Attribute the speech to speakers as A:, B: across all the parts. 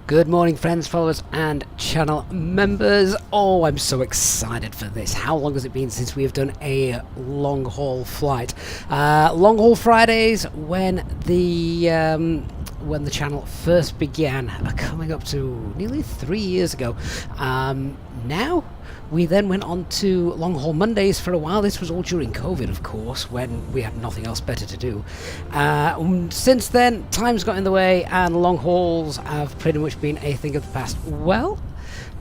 A: Good morning, friends, followers, and channel members. Oh, I'm so excited for this. How long has it been since we have done a long-haul flight? Long-haul Fridays, when the channel first began, coming up to nearly 3 years ago. Now, we then went on to long-haul Mondays for a while. This was all during COVID, of course, when we had nothing else better to do. Since then, time's got in the way, and long hauls have pretty much been a thing of the past. Well,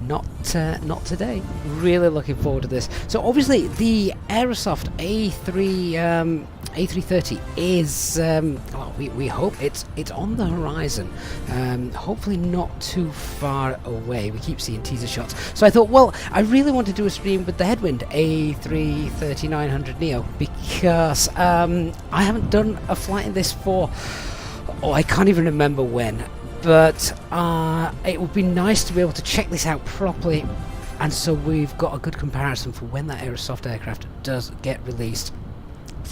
A: not today. Really looking forward to this. So obviously, the Aerosoft A330 is, well, we hope it's on the horizon. Hopefully not too far away. We keep seeing teaser shots. So I thought, well, I really want to do a stream with the Headwind A339 Neo because I haven't done a flight in this for, I can't even remember when. But it would be nice to be able to check this out properly, and so we've got a good comparison for when that Aerosoft aircraft does get released.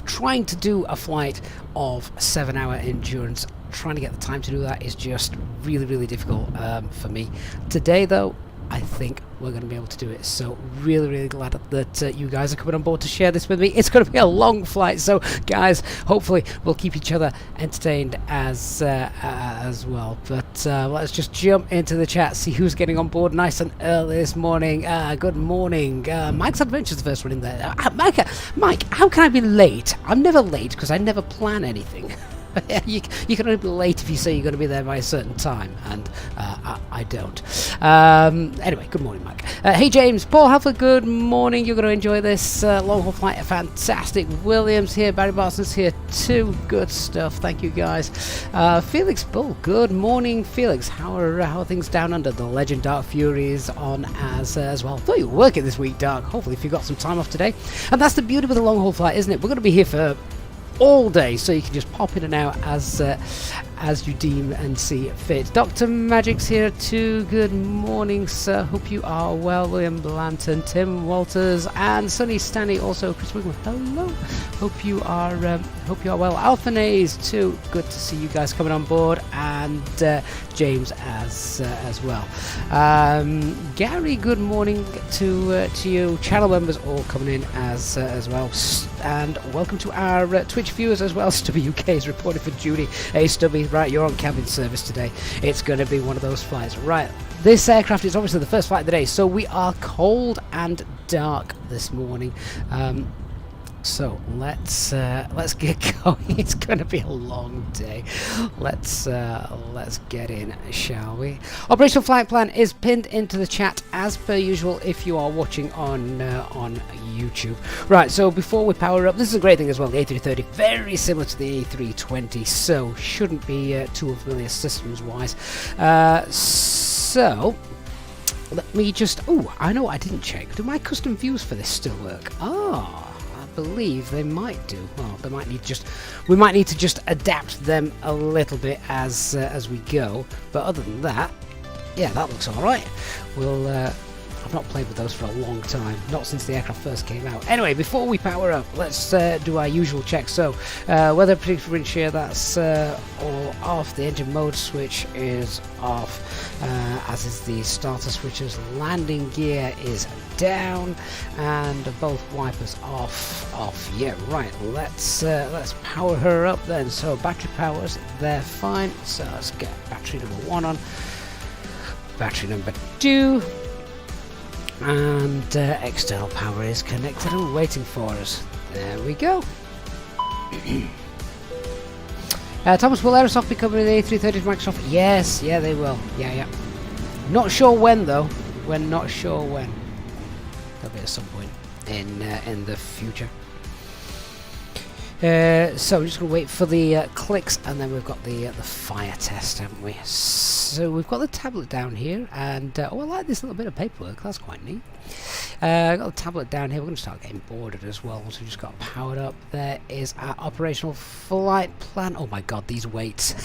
A: Trying to do a flight of 7-hour endurance, trying to get the time to do that is just really difficult for me. Today, though, I think we're going to be able to do it. So really glad that you guys are coming on board to share this with me. It's going to be a long flight, so guys, hopefully we'll keep each other entertained as well. But let's just jump into the chat, see who's getting on board nice and early this morning. Good morning. Mike's Adventure's the first one in there. Mike, how can I be late? I'm never late because I never plan anything. you can only be late if you say you're going to be there by a certain time, and I don't. Anyway, good morning, Mike. Hey, James, Paul Halford, good morning. You're going to enjoy this long-haul flight. Fantastic. Williams here, Barry Barson's here too. Good stuff. Thank you, guys. Felix Bull, good morning, Felix. How are things down under? The legend Dark Fury is on as well. I thought you were working this week, Dark. Hopefully, if you got some time off today. And that's the beauty of the long-haul flight, isn't it? We're going to be here for all day, so you can just pop in and out as you deem and see fit. Dr. Magic's here too. Good morning, sir. Hope you are well. William Blanton, Tim Walters, and Sunny Stanley. Also, Chris Wiggum. Hello. Hope you are well. Alphanaze too. Good to see you guys coming on board, and James as well. Gary, good morning to you. Channel members all coming in as well, and welcome to our Twitch viewers as well. Stubby UK is reporting for duty. Hey Stubby, right, you're on cabin service today. It's going to be one of those flights. Right, this aircraft is obviously the first flight of the day, so we are cold and dark this morning. So let's get going. It's going to be a long day. Let's get in, shall we? Operational flight plan is pinned into the chat as per usual if you are watching on YouTube. Right, so before we power up, this is a great thing as well. The A330, very similar to the A320, so shouldn't be too familiar systems wise. So let me just. Oh, I know what I didn't check. Do my custom views for this still work? Believe they might do. Well, they might need we might need to just adapt them a little bit as we go. But other than that, yeah, that looks all right. We'll. I've not played with those for a long time, not since the aircraft first came out. Anyway, before we power up, let's do our usual check. So, weather predicted wind shear, that's all off. The engine mode switch is off, as is the starter switches. Landing gear is down, and both wipers off. Yeah, right. Let's power her up then. So battery powers, they're fine. So let's get battery number 1 on. Battery number 2. And external power is connected and waiting for us. There we go. Thomas, will Aerosoft be covering the A330 to Microsoft? Yes, yeah, they will. Yeah. Not sure when though. We're not sure when. That'll be at some point in the future. So we're just going to wait for the clicks, and then we've got the fire test, haven't we? So we've got the tablet down here, and I like this little bit of paperwork. That's quite neat. Got the tablet down here. We're going to start getting boarded as well. So we just got powered up. There is our operational flight plan. Oh my God, these weights!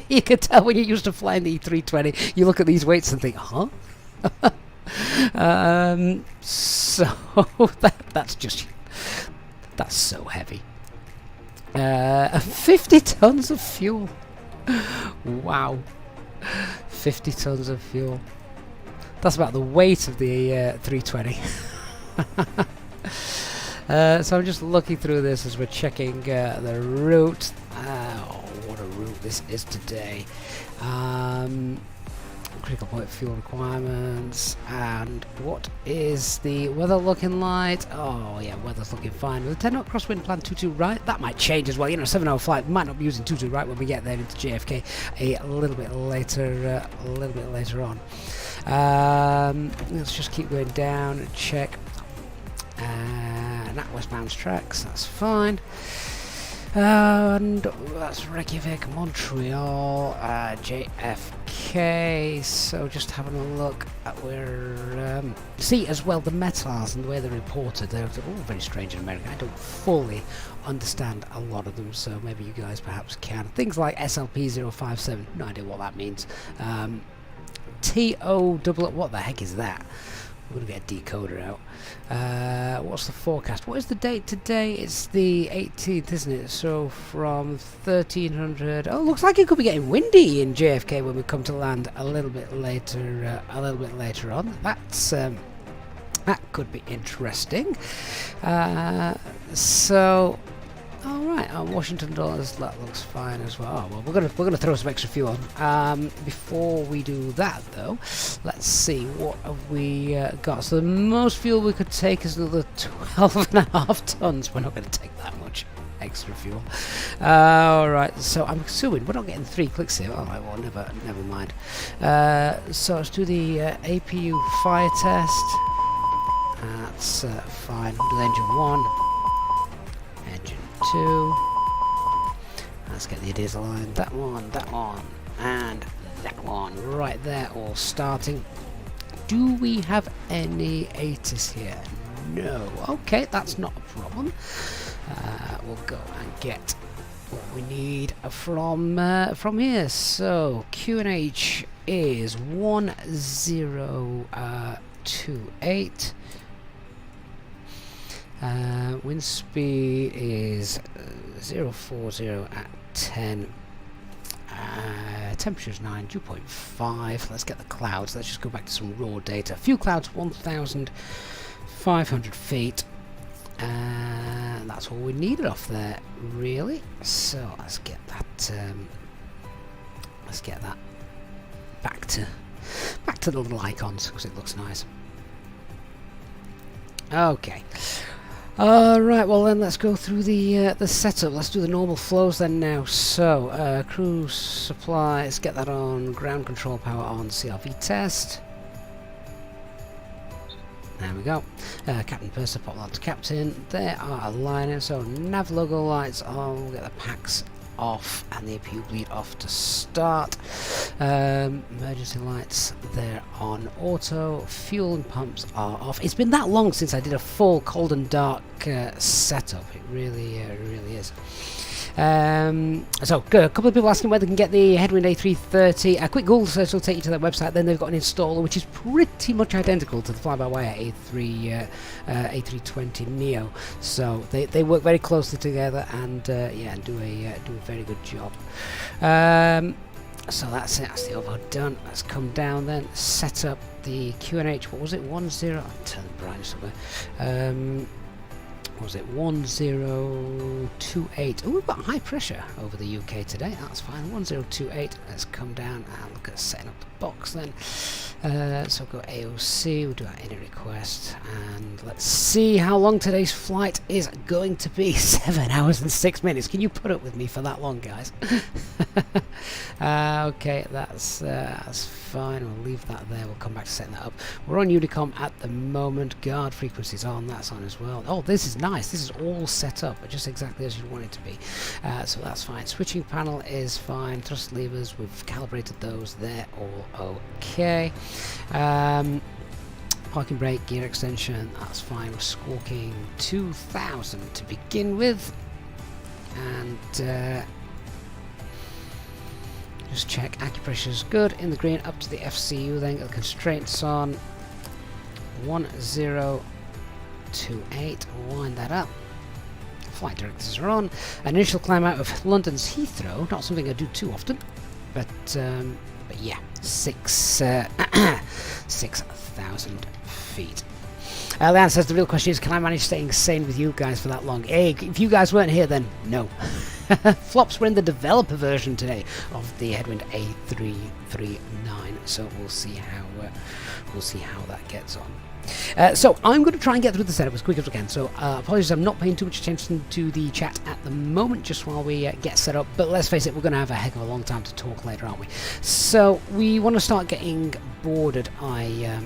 A: You can tell when you're used to flying the E320. You look at these weights and think, huh? So that's so heavy. 50 tons of fuel. Wow. 50 tons of fuel. That's about the weight of the 320. So I'm just looking through this as we're checking the route. Oh, what a route this is today. Critical point fuel requirements, and what is the weather looking like? Oh yeah, weather's looking fine. With a 10 knot crosswind plan 22 right, that might change as well. You know, 7-hour flight might not be using 22 right when we get there into JFK a little bit later on. Let's just keep going down and check. That westbound tracks, that's fine. And that's Reykjavik, Montreal, JFK. So just having a look at where see as well the METARs and the way they're reported. They're all very strange in America. I don't fully understand a lot of them, so maybe you guys perhaps can. Things like SLP 057, no idea what that means. TO double, what the heck is that? We're going to get a decoder out. What's the forecast? What is the date today? It's the 18th, isn't it? So from 1300. Oh, looks like it could be getting windy in JFK when we come to land a little bit later on. That's that could be interesting. So. All right, Washington dollars, that looks fine as well. Oh, well, we're gonna throw some extra fuel on. Before we do that, though, let's see what have we got. So the most fuel we could take is another 12.5 tons. We're not going to take that much extra fuel. All right, so I'm assuming we're not getting 3 clicks here. All right, well, never mind. So let's do the APU fire test. That's fine. We'll do engine 1. Engine 2. Let's get the ideas aligned. That one, and that one right there, all starting. Do we have any ATIS here? No. Okay, that's not a problem. We'll go and get what we need from here. So QNH is 1028. Wind speed is 040 at 10. Temperature is 9, dew point 5. Let's get the clouds. Let's just go back to some raw data. Few clouds, 1,500 feet. That's all we needed off there, really. So let's get that. Back to the little icons because it looks nice. Okay. Right, well then let's go through the setup. Let's do the normal flows then now. So, crew supply, let's get that on. Ground control power on. CRV test. There we go. Captain Purser, pop that to captain. There are aligners, so nav logo lights on. We'll get the packs off and the APU bleed off to start. Emergency lights, they're on auto. Fuel and pumps are off. It's been that long since I did a full cold and dark setup. It really is. So a couple of people asking whether they can get the Headwind A330. A quick Google search will take you to their website. Then they've got an installer which is pretty much identical to the fly-by-wire A320 Neo. So they work very closely together and yeah, do a very good job. So that's it. That's the overhead done. Let's come down then. Set up the QNH. What was it? 10. I'll turn the brightness up there. What was it? 1028. Oh, we've got high pressure over the UK today. That's fine. 1028. Let's come down and look at setting up the box then. So we'll go AOC. We'll do our inner request, and let's see how long today's flight is going to be. 7 hours and 6 minutes. Can you put up with me for that long, guys? Okay, that's fine. We'll leave that there. We'll come back to setting that up. We're on Unicom at the moment. Guard frequency's on. That's on as well. Oh, this is nice. This is all set up just exactly as you want it to be. So that's fine. Switching panel is fine. Thrust levers, we've calibrated those. They're all okay. Parking brake, gear extension, that's fine. We're squawking 2,000 to begin with. And just check acupressure's good, in the green, up to the FCU then, got the constraints on. 1028, wind that up. Flight directors are on. Initial climb out of London's Heathrow, not something I do too often, but yeah, 6,000 feet. Leanne says the real question is, can I manage staying sane with you guys for that long? Hey, if you guys weren't here, then no. Flops were in the developer version today of the Headwind A339, so we'll see how that gets on. So I'm going to try and get through the setup as quick as we can. So apologies, I'm not paying too much attention to the chat at the moment, just while we get set up. But let's face it, we're going to have a heck of a long time to talk later, aren't we? So we want to start getting boarded, I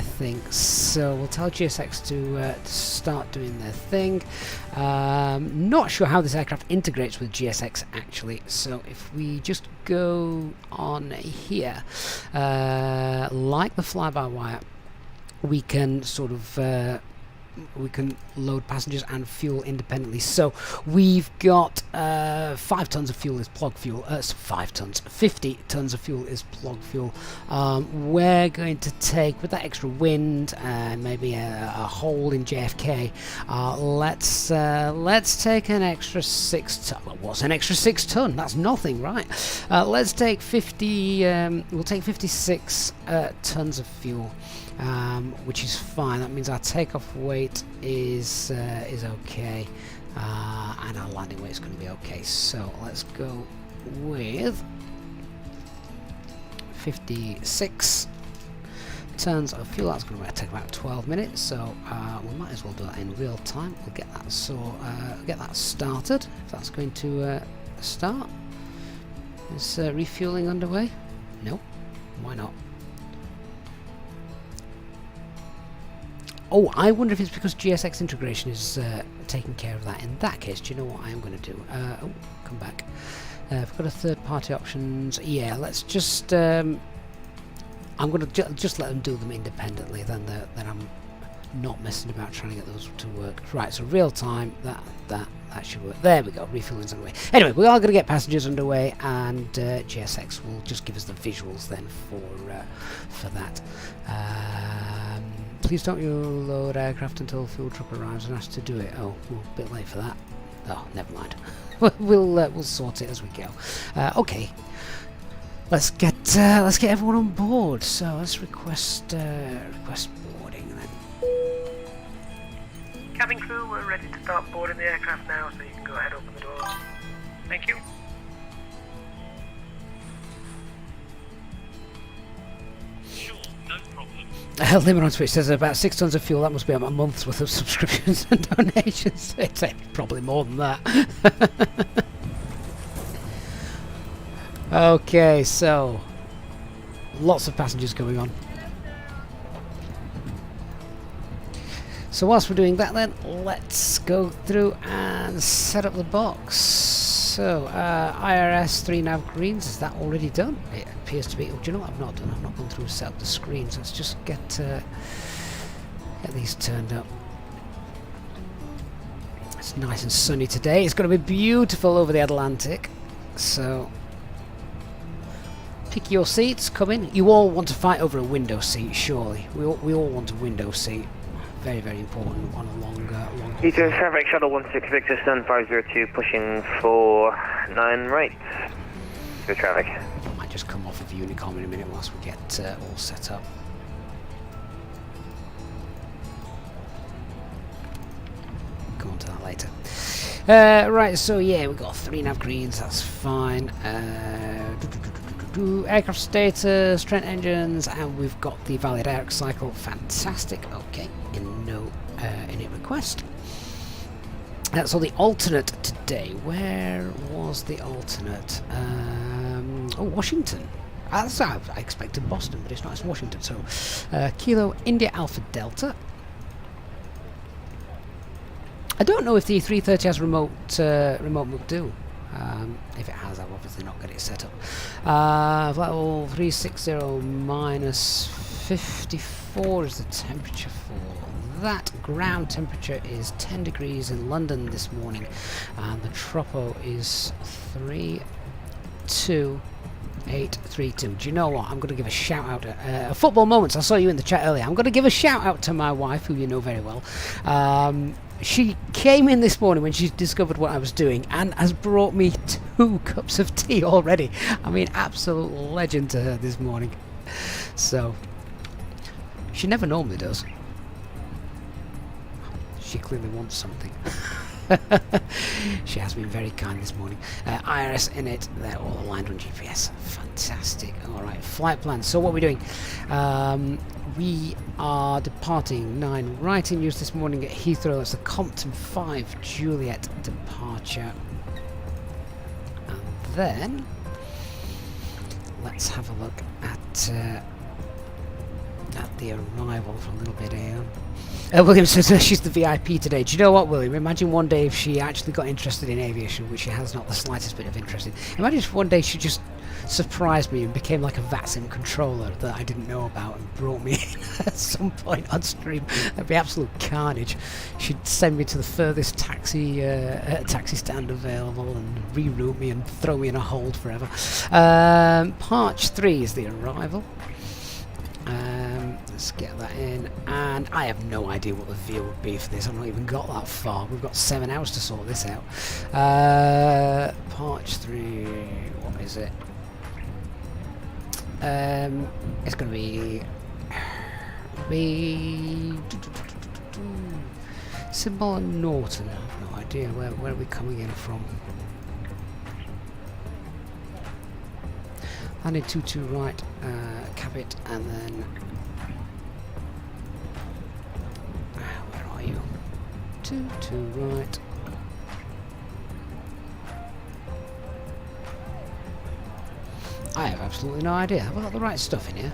A: think. So we'll tell GSX to start doing their thing. Not sure how this aircraft integrates with GSX actually. So if we just go on here, like the fly-by-wire, we can sort of we can load passengers and fuel independently. So we've got 5 tons of fuel is plug fuel. 5 tons, 50 tons of fuel is plug fuel. We're going to take, with that extra wind and maybe a hole in JFK, let's take an extra 6 ton. Well, what's an extra 6 ton? That's nothing, right? Let's take 50. We'll take 56 tons of fuel. Which is fine. That means our takeoff weight is okay, and our landing weight is going to be okay. So let's go with 56 tons of fuel. That's going to take about 12 minutes. So we might as well do that in real time. We'll get that get that started. If that's going to start. Is refueling underway? No. Why not? Oh, I wonder if it's because GSX integration is taking care of that. In that case, do you know what I am going to do? Oh, come back. I've got a third-party options. Yeah, let's just... I'm going to just let them do them independently. Then I'm not messing about trying to get those to work. Right, so real time, that should work. There we go, refueling's underway. Anyway, we are going to get passengers underway, and GSX will just give us the visuals then for that. Please don't you load aircraft until fuel truck arrives and ask to do it. Oh, we're a bit late for that. Oh, never mind. we'll sort it as we go. Okay, let's get everyone on board. So let's request boarding then.
B: Cabin crew, we're ready to start boarding the aircraft now, so you can go ahead, open the door. Thank you.
A: Limit on Twitch says about 6 tons of fuel. That must be a month's worth of subscriptions and donations. It's probably more than that. Okay, so lots of passengers going on. So whilst we're doing that, then let's go through and set up the box. So IRS 3 nav greens, is that already done? It appears to be. Oh, do you know what I've not done? I've not gone through and set up the screens. Let's just get these turned up. It's nice and sunny today. It's going to be beautiful over the Atlantic. So pick your seats, come in. You all want to fight over a window seat, surely. We all want a window seat. Very, very important on a longer
C: Heathrow traffic, shuttle 16 Victor, Sun 502, pushing for 9 right. Good traffic.
A: I might just come off of Unicom in a minute whilst we get all set up. Go on to that later. Right, so yeah, we've got 3 nav greens, that's fine. Aircraft status, Trent engines, and we've got the valid arc cycle. Fantastic. Okay, init request. So the alternate today. Where was the alternate? Oh, Washington. I expected Boston, but it's not. It's Washington. So Kilo India Alpha Delta. I don't know if the A330 has remote move do. If it has, I've obviously not got it set up. Flight level 360 minus 54 is the temperature for that. Ground temperature is 10 degrees in London this morning, and the tropo is 32832. Do you know what? I'm going to give a shout out to Football Moments. I saw you in the chat earlier. I'm going to give a shout out to my wife, who you know very well. she came in this morning when she discovered what I was doing and has brought me 2 cups of tea already. I mean, absolute legend to her this morning. So, she never normally does. She clearly wants something. She has been very kind this morning. IRS in it, they're all aligned on GPS. Fantastic. Alright, flight plan. So what are we doing? We are departing 9 right in use this morning at Heathrow. That's the Compton 5 Juliet departure. And then let's have a look at the arrival for a little bit here. William says she's the VIP today. Do you know what, William? Imagine one day if she actually got interested in aviation, which she has not the slightest bit of interest in. Imagine if one day she just surprised me and became like a VATSIM controller that I didn't know about and brought me in at some point on stream. That'd be absolute carnage. She'd send me to the furthest taxi stand available and reroute me and throw me in a hold forever. Parch 3 is the arrival. Let's get that in, and I have no idea what the view would be for this. I've not even got that far. We've got 7 hours to sort this out. Parch 3, what is it? It's going to be Symbol and Norton. I have no idea. Where are we coming in from? Landing 22 right, cap it, and then where are you? 22 right. I have absolutely no idea. Have I got the right stuff in here?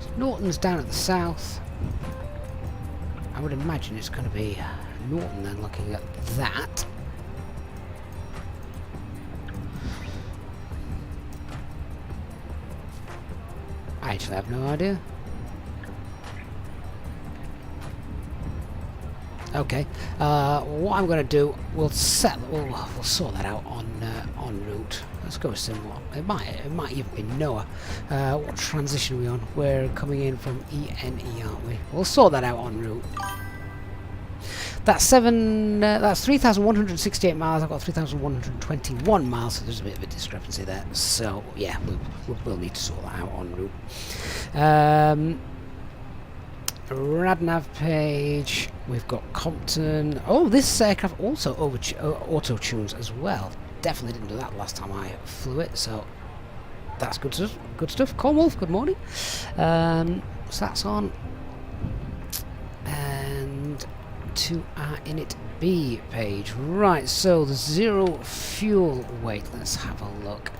A: So Norton's down at the south. I would imagine it's going to be Norton then, looking at that. I actually have no idea. Okay, what I'm going to do, we'll sort that out en route. Let's go similar. It might even be Noah. What transition are we on? We're coming in from ENE, aren't we? We'll sort that out en route. That's 3,168 miles. I've got 3,121 miles, so there's a bit of a discrepancy there. So yeah, we'll need to sort that out en route. Radnav page. We've got Compton. Oh, this aircraft also auto-tunes as well. Definitely didn't do that last time I flew it, so that's good stuff. Good stuff. Cornwolf, good morning. So that's on. And to our init B page. Right, so the 0 fuel weight. Let's have a look.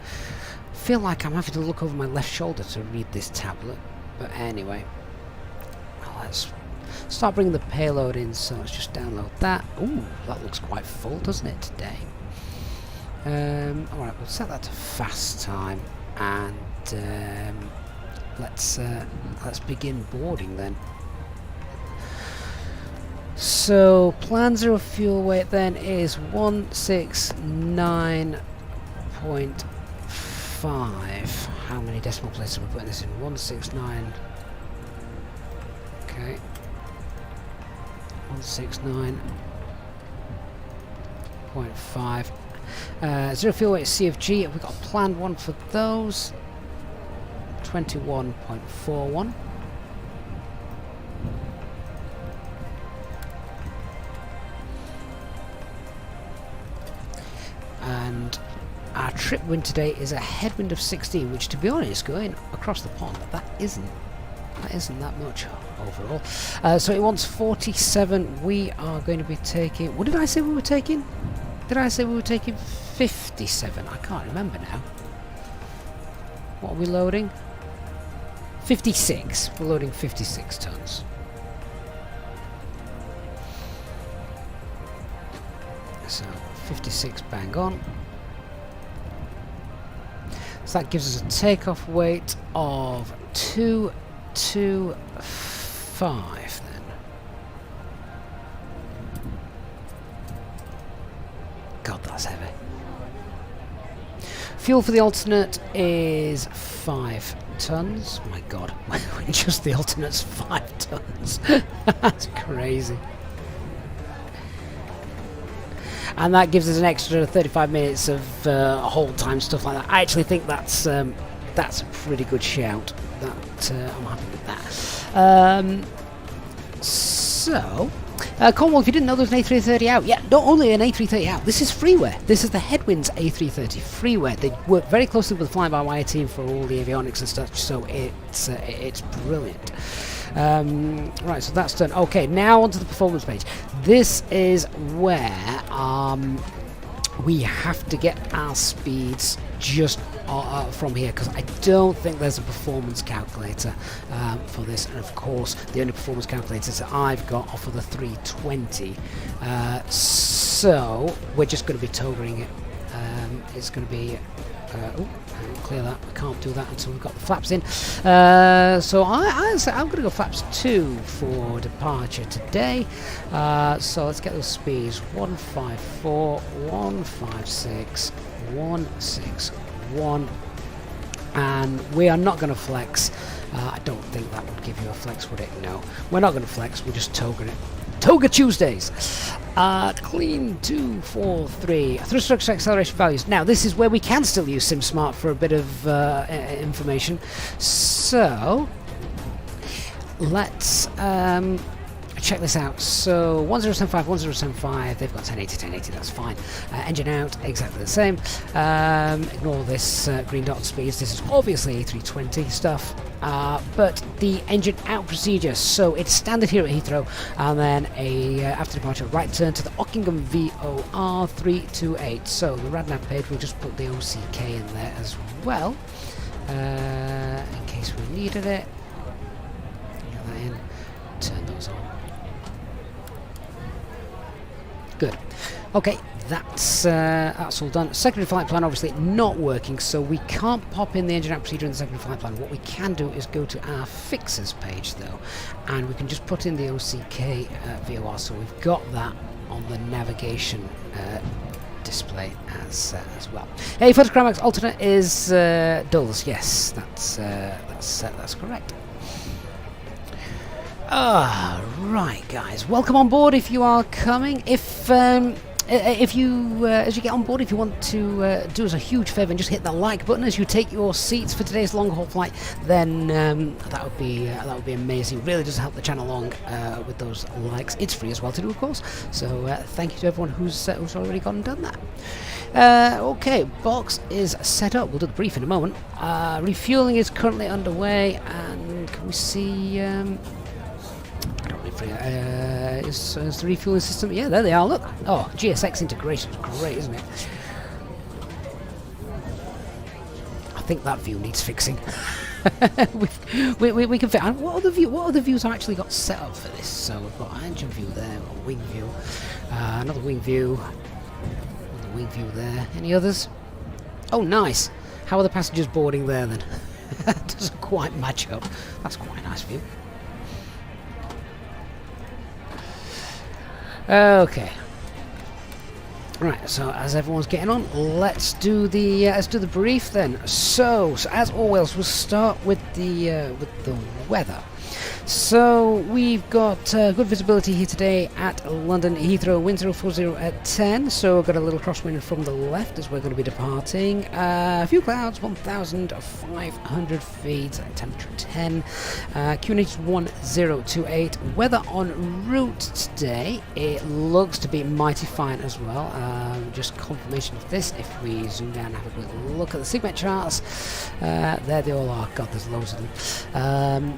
A: I feel like I'm having to look over my left shoulder to read this tablet, but anyway. Let's start bringing the payload in, so let's just download that. Ooh, that looks quite full, doesn't it, today? Alright, we'll set that to fast time, and let's begin boarding then. So, plan 0 fuel weight then is 169.5. How many decimal places are we putting this in? 169. Okay, 169.5. 0 fuel weight CFG. We've got a planned one for those. 21.41. And our trip wind today is a headwind of 16, which, to be honest, going across the pond, that isn't that much overall. So it wants 47. We are going to be taking... What did I say we were taking? Did I say we were taking 57? I can't remember now. What are we loading? 56. We're loading 56 tons. So 56 bang on. So that gives us a takeoff weight of 225 then. God, that's heavy. fuel for the alternate is 5 tons. My God, just the alternate's 5 tons. That's crazy. And that gives us an extra 35 minutes of hold time, stuff like that. I actually think that's a pretty good shout. That I'm happy with that. So, Cornwall, if you didn't know, there's an A330 out. Yeah, not only an A330 out, this is freeware. This is the Headwind's A330 freeware. They work very closely with the fly-by-wire team for all the avionics and stuff, so it's brilliant. Right, so that's done. Okay, now onto the performance page. This is where we have to get our speeds just from here, because I don't think there's a performance calculator for this, and of course the only performance calculators that I've got are for the 320, so we're just going to be toggling it. It's going to be clear that. We can't do that until we've got the flaps in. So I'm going to go flaps 2 for departure today. So let's get those speeds. 154, 156, 161, and we are not going to flex. I don't think that would give you a flex, would it? No, we're not going to flex. We're just togging it. Toga Tuesdays. Clean 243. Thrust structure acceleration values. Now this is where we can still use SimSmart for a bit of information. So let's check this out. So 1075, 1075, they've got 1080, 1080, that's fine. Engine out, exactly the same. Ignore this green dot speeds. This is obviously A320 stuff. But the engine out procedure, so it's standard here at Heathrow, and then a after departure right turn to the Ockingham VOR 328. So the RadNav page, we'll just put the OCK in there as well, in case we needed it. Get that in, turn those on. Good. Okay, that's all done. Secondary flight plan obviously not working, so we can't pop in the engine out procedure in the secondary flight plan. What we can do is go to our fixes page though, and we can just put in the OCK VOR, so we've got that on the navigation display as well. Hey, photogrammax alternate is dulls. Yes, that's correct. Right, guys, welcome on board if you are coming. If you, as you get on board, if you want to do us a huge favour and just hit the like button as you take your seats for today's long haul flight, then that would be amazing. It really does help the channel along with those likes. It's free as well to do, of course. So thank you to everyone who's already gone and done that. Okay, box is set up. We'll do the brief in a moment. Refueling is currently underway, and can we see? Is the refueling system? Yeah, there they are. Look. Oh, GSX integration is great, isn't it? I think that view needs fixing. we can fit. What other views I've actually got set up for this? So we've got an engine view there, a wing view, another wing view, another wing view there. Any others? Oh, nice. How are the passengers boarding there then? Doesn't quite match up. That's quite a nice view. Okay. Right, so as everyone's getting on, let's do the brief then. So as always, we'll start with the weather. So we've got good visibility here today at London Heathrow, wind 040 at 10. So we've got a little crosswind from the left as we're going to be departing. A few clouds, 1,500 feet, temperature 10. QNH 1028. Weather en route today, it looks to be mighty fine as well. Just confirmation of this if we zoom down and have a quick look at the SIGMET charts. There they all are. God, there's loads of them.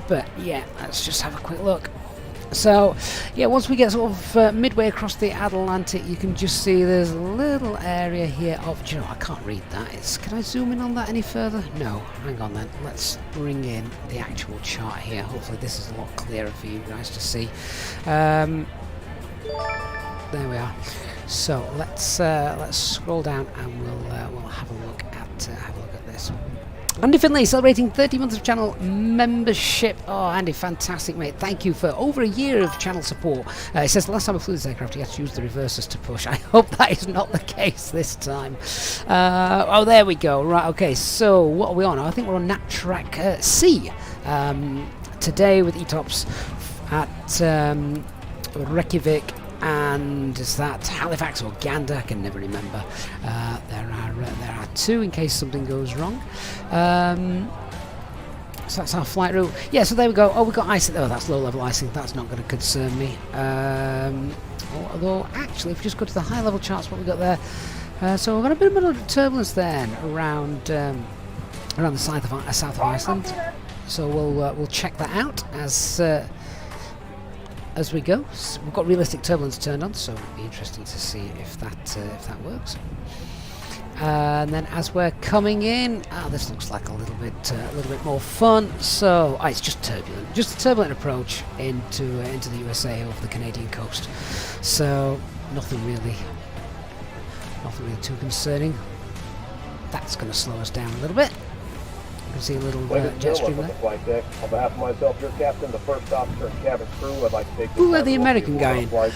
A: But yeah, let's just have a quick look. So yeah, once we get sort of midway across the Atlantic, you can just see there's a little area here of, do you know, I can't read that. Can I zoom in on that any further? No, hang on then. Let's bring in the actual chart here. Hopefully this is a lot clearer for you guys to see. There we are. So let's scroll down and we'll have a look at this. Andy Finlay celebrating 30 months of channel membership. Oh, Andy, fantastic, mate. Thank you for over a year of channel support. It says the last time I flew this aircraft, you had to use the reversers to push. I hope that is not the case this time. Oh, there we go. Right, okay, so what are we on? I think we're on Nat Track C. Today with ETOPS at Reykjavik, and is that Halifax or Gander? I can never remember. There are two in case something goes wrong. So that's our flight route. Yeah, so there we go. Oh, we've got icing. Oh, that's low-level icing. That's not going to concern me. Although, actually, if we just go to the high-level charts, what we got there. So we've got a bit of turbulence then around the south of Iceland. So we'll check that out as we go. So we've got realistic turbulence turned on, so it'll be interesting to see if that works. And then as we're coming in, this looks like a little bit more fun. So it's just turbulent, just a turbulent approach into the USA over the Canadian coast. So nothing really too concerning. That's going to slow us down a little bit. You can see a little jet stream there.
D: Flight deck. On behalf of myself, your captain, the first officer, and cabin crew, I'd like to take this
A: Ooh, let the American guy in.
D: We're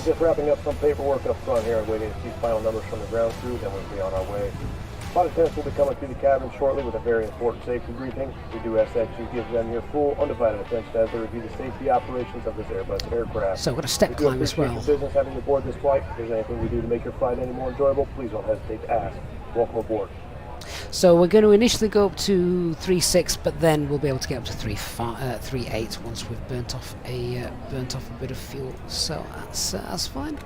D: just wrapping up some paperwork up front here and waiting to see final numbers from the ground crew, then we'll be on our way. Flight attendants will be coming to the cabin shortly with a very important safety briefing. We do ask that you give them your full, undivided attention as they review the safety operations of this Airbus aircraft.
A: So we've got a step climb as well.
D: Business having you aboard this flight. If there's anything we do to make your flight any more enjoyable, please don't hesitate to ask. Welcome aboard.
A: So we're going to initially go up to 3.6, but then we'll be able to get up to 3.8 once we've burnt off a bit of fuel. So that's fine.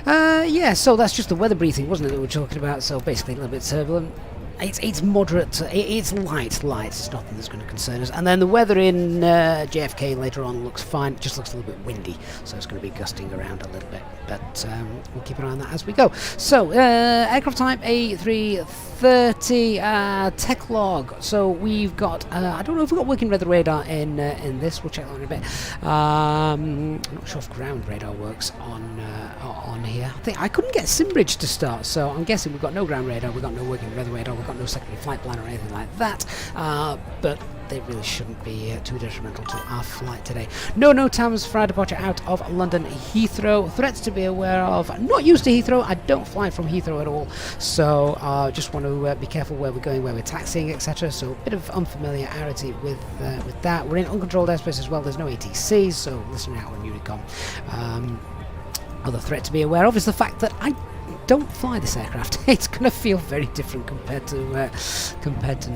A: Yeah, so that's just the weather briefing, wasn't it, that we're talking about? So basically a little bit turbulent. It's moderate. It's light. It's nothing that's going to concern us. And then the weather in JFK later on looks fine. It just looks a little bit windy, so it's going to be gusting around a little bit. But we'll keep an eye on that as we go. So aircraft type A330 tech log. So we've got I don't know if we've got working weather radar in this. We'll check that in a bit. I'm not sure if ground radar works on here. I couldn't get Simbridge to start, so I'm guessing we've got no ground radar. We've got no working weather radar. We've got no secondary flight plan or anything like that. But they really shouldn't be too detrimental to our flight today. No NOTAMs for our departure out of London Heathrow. Threats to be aware of. Not used to Heathrow. I don't fly from Heathrow at all. So just want to be careful where we're going, where we're taxiing, etc. So a bit of unfamiliarity with that. We're in uncontrolled airspace as well. There's no ATC, so listen out on Unicom. Other threat to be aware of is the fact that I don't fly this aircraft. It's going to feel very different compared to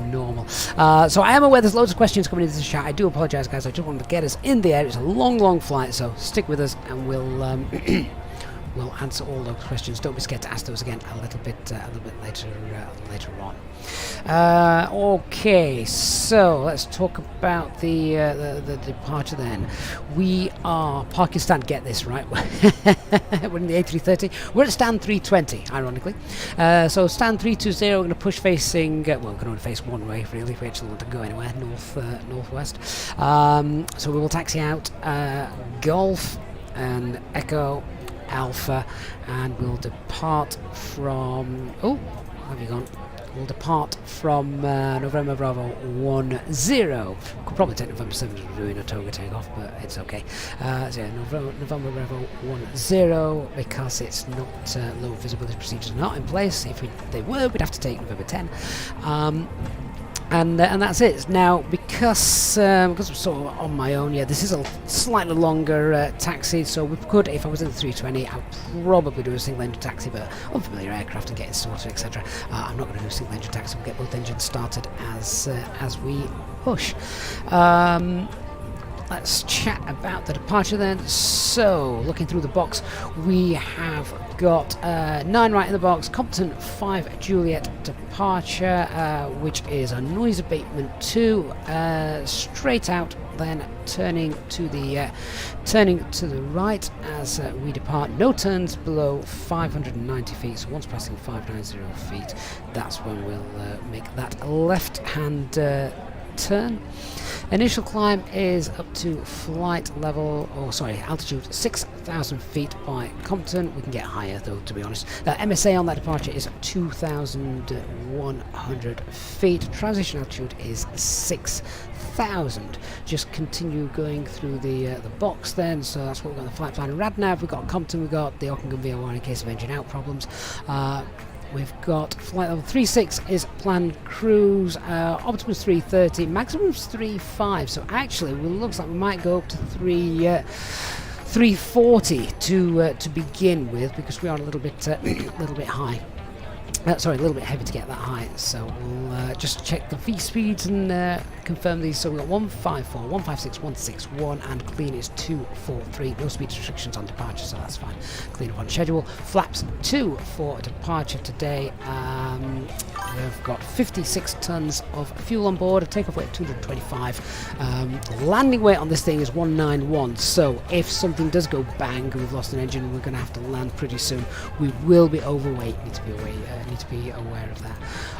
A: normal. So I am aware there's loads of questions coming into the chat. I do apologise, guys. I just wanted to get us in the air. It's a long flight, so stick with us, and we'll answer all those questions. Don't be scared to ask those again a little bit later on. Okay, so let's talk about the departure then. We are parking stand. Get this right. We're in the A330. We're at stand 320, ironically. So stand 320. We're going to push facing. Well, we can only face one way really if we actually want to go anywhere northwest. So we will taxi out Golf and Echo Alpha, and we'll depart from. Oh, where have you gone? We'll depart from November Bravo 10. Could probably take November 7 to doing a toga takeoff, but it's okay. So yeah, November Bravo 10, because it's not low visibility procedures are not in place. If they were, we'd have to take November 10. And that's it. Now, because I'm sort of on my own, yeah, this is a slightly longer taxi, so we could, if I was in the 320, I would probably do a single engine taxi, but unfamiliar aircraft and getting sorted, etc. I'm not going to do a single engine taxi. We'll get both engines started as we push. Let's chat about the departure then. So, looking through the box, we have got 9 right in the box, competent 5 Juliet departure, which is a noise abatement 2, straight out, then turning to the right as we depart. No turns below 590 feet. So once passing 590 feet, that's when we'll make that left-hand turn. Initial climb is up to flight level, altitude 6,000 feet by Compton. We can get higher though, to be honest. MSA on that departure is 2,100 feet. Transition altitude is 6,000. Just continue going through the box then. So that's what we've got on the flight plan. RadNav, we've got Compton, we've got the Ockenham VOR in case of engine out problems. We've got flight level 36 is planned cruise, optimum 330, maximum is 35. So actually, it looks like we might go up to 340 to begin with, because we are a little bit high. Sorry, a little bit heavy to get that high. So we'll just check the V speeds and confirm these. So we've got 154, 156, 161, and clean is 243. No speed restrictions on departure, so that's fine. Clean up on schedule. Flaps 2 for departure today. We've got 56 tons of fuel on board. A takeoff weight of 225. Landing weight on this thing is 191. So if something does go bang and we've lost an engine, we're going to have to land pretty soon. We will be overweight. Need to be aware of that.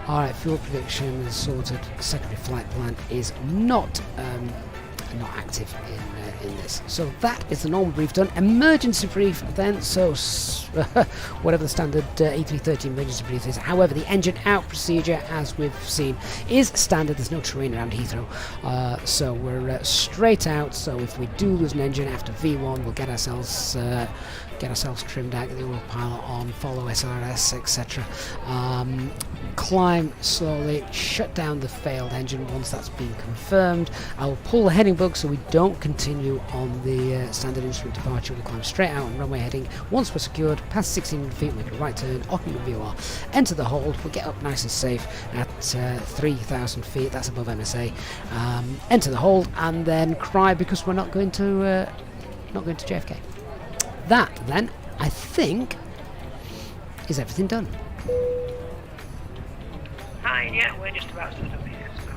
A: Alright, fuel prediction is sorted. Secondary flight plan is not active in this. So that is the normal brief done. Emergency brief then, so whatever the standard A330 emergency brief is. However, the engine out procedure, as we've seen, is standard. There's no terrain around Heathrow, so we're straight out. So if we do lose an engine after V1, we'll get ourselves trimmed out, get the autopilot on, follow SRS, etc. Climb slowly, shut down the failed engine once that's been confirmed. I'll pull the heading bug so we don't continue on the standard instrument departure. We'll climb straight out on runway heading. Once we're secured, past 1600 feet, make a right turn, Ockenham VOR, enter the hold. We'll get up nice and safe at 3,000 feet, that's above MSA. Enter the hold and then cry because we're not going to JFK. That then, I think, is everything done.
B: Hi, yeah, we're just about to set up here, so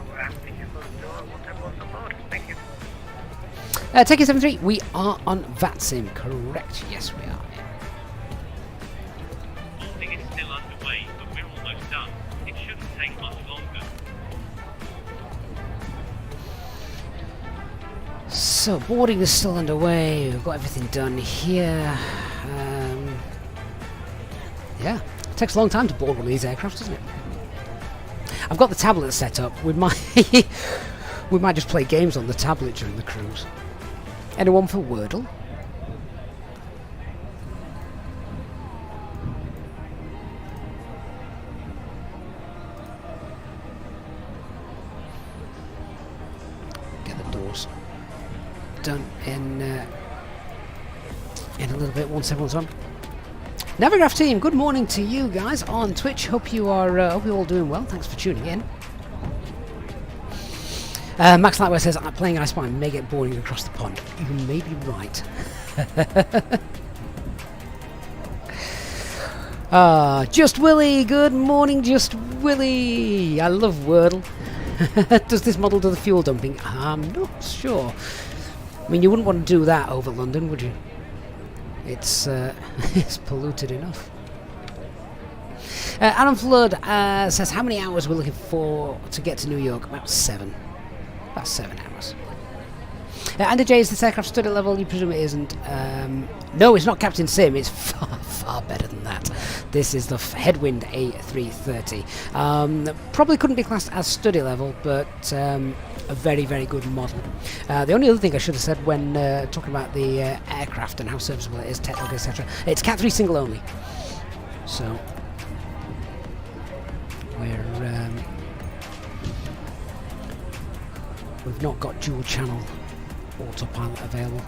B: if you close the door, we'll everyone's on board. Thank you.
A: Takeoff 73, we are on VATSIM, correct? Yes, we are.
E: Boarding is still underway, but we're almost done. It shouldn't take much longer.
A: So, boarding is still underway. We've got everything done here. Yeah, it takes a long time to board one of these aircraft, doesn't it? I've got the tablet set up. We might just play games on the tablet during the cruise. Anyone for Wordle? Get the doors done in a little bit once everyone's on. Navigraph team, good morning to you guys on Twitch. Hope you're all doing well. Thanks for tuning in. Max Lightway says, I'm playing I Spy may get boring across the pond. You may be right. Just Willy, good morning, Just Willy. I love Wordle. Does this model do the fuel dumping? I'm not sure. I mean, you wouldn't want to do that over London, would you? It's it's polluted enough. Adam Flood says, how many hours we're looking for to get to New York? About 7. About 7 hours. Andy J, is this aircraft study level? You presume it isn't. No, it's not Captain Sim. It's far better than that. This is the Headwind A330. Probably couldn't be classed as study level, but a very, very good model. The only other thing I should have said when talking about the aircraft and how serviceable it is, technical, etc. It's Cat 3 single only. So we've not got dual channel autopilot available.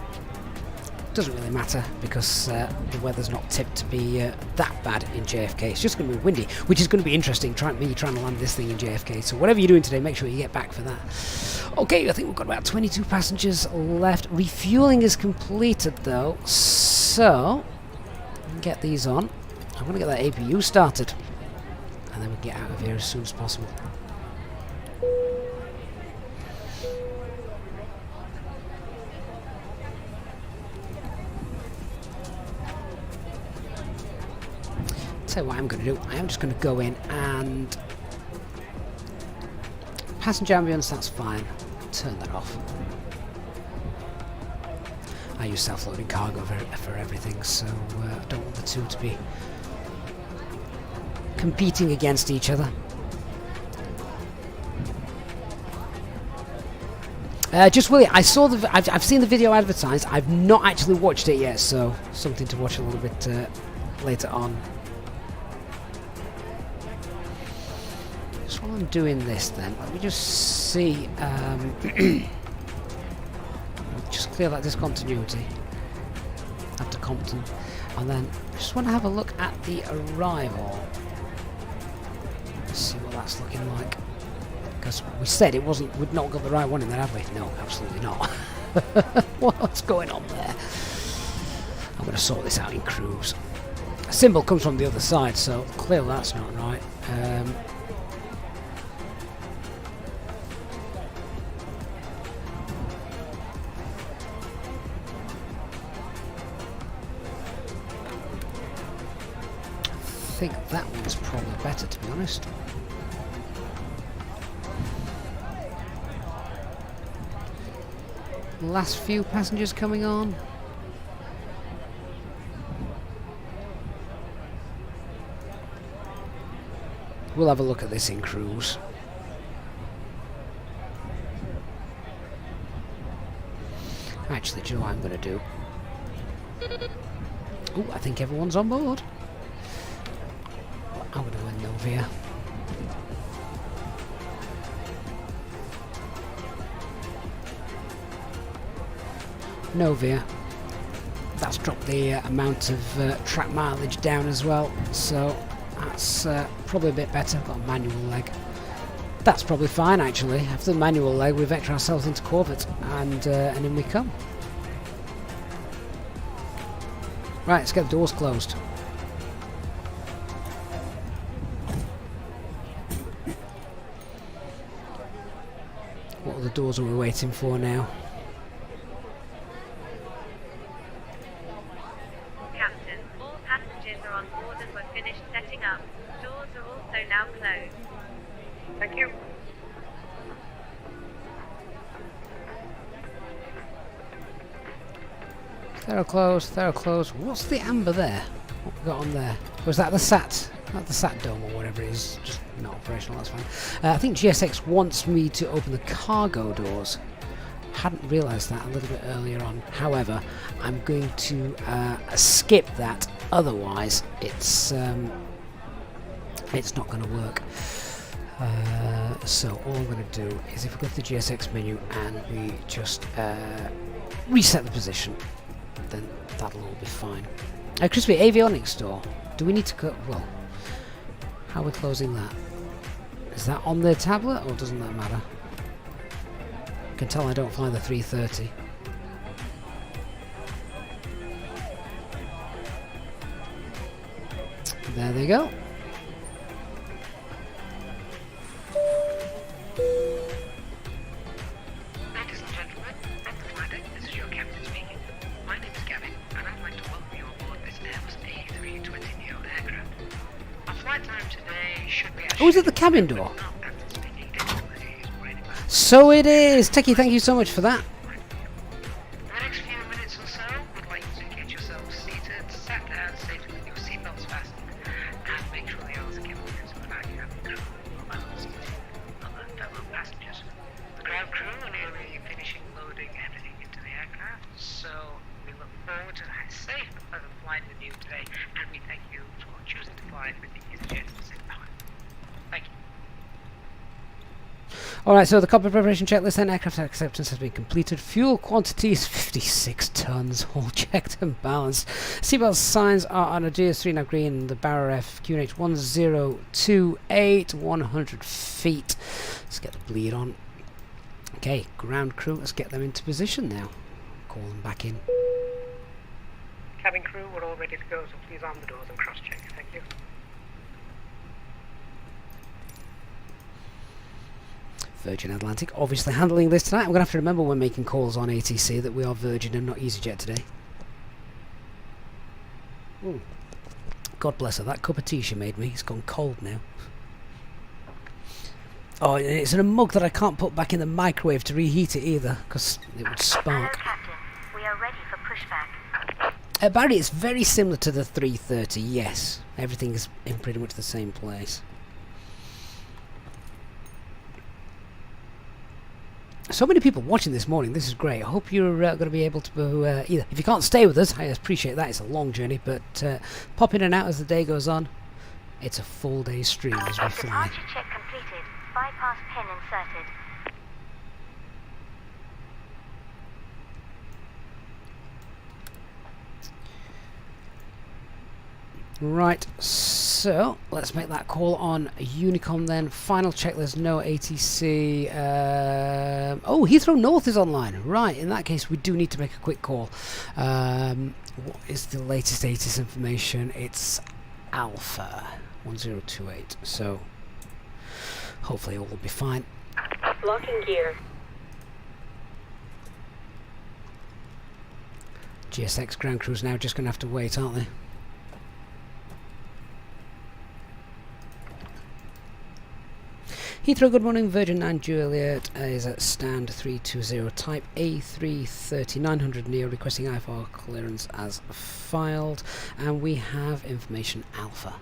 A: Doesn't really matter because the weather's not tipped to be that bad in JFK. It's just going to be windy, which is going to be interesting. Trying to land this thing in JFK. So whatever you're doing today, make sure you get back for that. Okay, I think we've got about 22 passengers left. Refueling is completed though, so get these on. I'm going to get that APU started, and then we get out of here as soon as possible. Tell you what I'm going to do. I am just going to go in and passenger ambience, that's fine. Turn that off. I use self-loading cargo for everything, so I don't want the two to be competing against each other. Just Willie, I saw I've seen the video advertised. I've not actually watched it yet, so something to watch a little bit later on. Just while I'm doing this, then let me just see. Just clear that discontinuity after Compton, and then I just want to have a look at the arrival. Let's see what that's looking like. Because we said it wasn't, we'd not got the right one in there, have we? No, absolutely not. What's going on there? I'm going to sort this out in cruise. A symbol comes from the other side, so clearly that's not right. I think that one's probably better, to be honest. Last few passengers coming on. We'll have a look at this in cruise. Actually, do you know what I'm going to do? Oh, I think everyone's on board. I'm going to win Novia. Novia. That's dropped the amount of track mileage down as well, so that's probably a bit better. Got a manual leg. That's probably fine actually. After the manual leg, we vector ourselves into Corvette, and in we come. Right, let's get the doors closed. What other doors are we waiting for now?
F: Captain, all passengers are on board and we're finished setting up. Doors are also now closed.
B: Thank you.
A: They're closed, they're closed. What's the amber there? What we got on there? Was that the SAT? Not the SAT dome or whatever it is. Just not operational, that's fine. I think GSX wants me to open the cargo doors. Hadn't realised that a little bit earlier on. However, I'm going to skip that. Otherwise, it's not going to work. So all I'm going to do is if we go to the GSX menu and we just reset the position, then that'll all be fine. Crispy, avionics door. Do we need to go? Well, how are we closing that? Is that on the tablet or doesn't that matter? You can tell I don't fly the 330. There they go.
E: Ladies and gentlemen, from the flight deck, this is your captain speaking. My name is Gavin, and I'd like to welcome you aboard this Airbus A330 Neo aircraft. Our flight time today should be...
A: Oh, is it the cabin door? So it is! Techie, thank you so much for that.
E: For the next few minutes or so, we'd like you to get yourselves seated, sat down safely with your seatbelts fastened, and make sure the others are kept clear without you having crew or seating other fellow passengers. The ground crew are nearly finishing loading everything into the aircraft, so we look forward to a safe and pleasant flight with you today, and we thank you for choosing to fly with the EasyJet at the same time. Thank you.
A: Alright, so the cockpit preparation checklist and aircraft acceptance has been completed. Fuel quantity is 56 tons, all checked and balanced. Seatbelt signs are on a GS3 now green, the Barra F QNH 1028, 100 feet. Let's get the bleed on. Okay, ground crew, let's get them into position now. Call them back in.
B: Cabin crew, we're all ready to go, so please arm the doors and cross-check. Thank you.
A: Virgin Atlantic, obviously handling this tonight. I'm going to have to remember when making calls on ATC that we are Virgin and not EasyJet today. Ooh. God bless her, that cup of tea she made me, it's gone cold now. Oh, it's in a mug that I can't put back in the microwave to reheat it either, because it would
F: Hello,
A: spark.
F: Captain. We are ready for pushback.
A: Barry, it's very similar to the 330, yes. Everything is in pretty much the same place. So many people watching this morning, this is great. I hope you're going to be able to, either, if you can't stay with us, I appreciate that, it's a long journey, but pop in and out as the day goes on. It's a full day stream as we fly.
F: Departure check completed. Bypass pin inserted.
A: Right, so let's make that call on Unicom then. Final check, there's no ATC. Oh, Heathrow North is online. Right, in that case we do need to make a quick call. What is the latest ATC information? It's Alpha 1028, so hopefully all will be fine.
G: Locking gear.
A: GSX ground crews now just going to have to wait, aren't they? Heathrow, good morning. Virgin 9 Juliet is at stand 320 type A330 900 Neo requesting IFR clearance as filed, and we have information Alpha.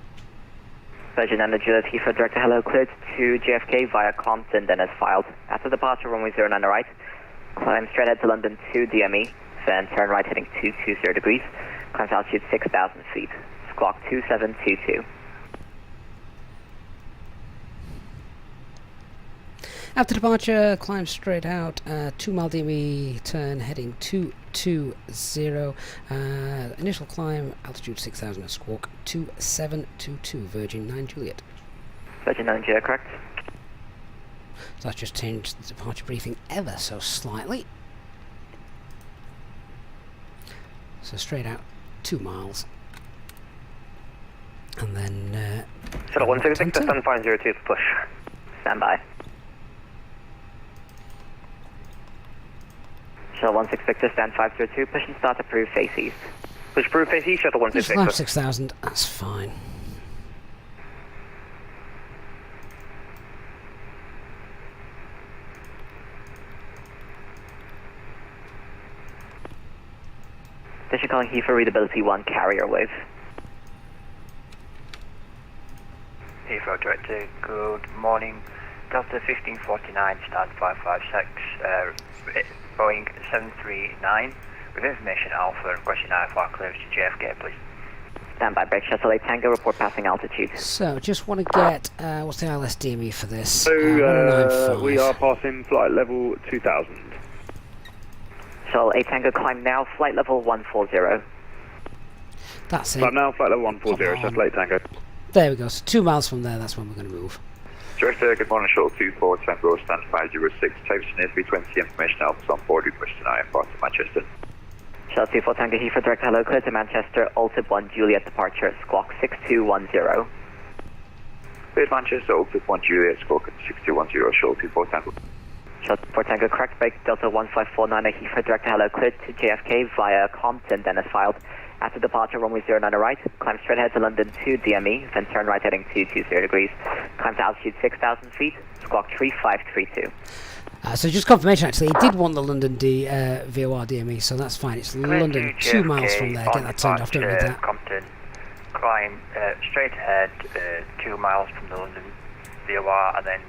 C: Virgin 9 Juliet, Heathrow Director, hello, cleared to JFK via Compton, then as filed. After departure, runway 09 right, climb straight ahead to London 2 DME, then turn right heading 220 degrees, climb altitude 6,000 feet, squawk 2722.
A: After departure, climb straight out, 2 mile DME, turn heading 220, initial climb, altitude 6,000, squawk 2722, Virgin 9 Juliet.
C: Virgin 9 Juliet, correct.
A: So that's just changed the departure briefing ever so slightly. So straight out, 2 miles. And then...
C: Shuttle 166, descend 502 to push. Stand by. Shuttle 166 to stand 502, push and start approved face east. Push approved face east, shuttle
A: just climb
C: 166.
A: 6,000, that's fine.
C: Station calling Heathrow, readability 1, carrier wave.
H: Heathrow Director, good morning. Delta 1549, stand 556, Boeing 739, with information Alpha, requesting IFR clearance to JFK, please.
C: Stand by, break shuttle 8 Tango, report passing altitude.
A: So, just want to get, what's the ILS DME for this?
I: So,
A: 1095.
I: we are passing flight level 2000.
C: Shuttle 8 Tango, climb now, flight level 140.
A: That's it.
I: But now flight level 140,
A: Come on.
I: so late Tango.
A: There we go, so 2 miles from there, that's when we're going to move.
J: Director, good morning, shuttle 24, Tango, stand 506, type A320, information Alpha on board, requesting IFR to Manchester.
C: Shuttle 24 Tango, Heathrow Director, hello, clear to Manchester, Altitude 1 Juliet departure, squawk 6210.
J: Cleared Manchester, Altitude 1 Juliet, squawk 6210, shuttle 24 Tango.
C: Shuttle 24 Tango, correct break, Delta 1549, Heathrow Director, hello, cleared to JFK via Compton, then as filed. After departure, runway 09 right, climb straight ahead to London 2 DME, then turn right heading 220 degrees, climb to altitude 6,000 feet, squawk 3532.
A: So just confirmation actually, he did want the London VOR DME, so that's fine. It's London, 2 miles from there. Get that turned off, don't need that.
H: Compton, climb straight ahead 2 miles from the London VOR, and then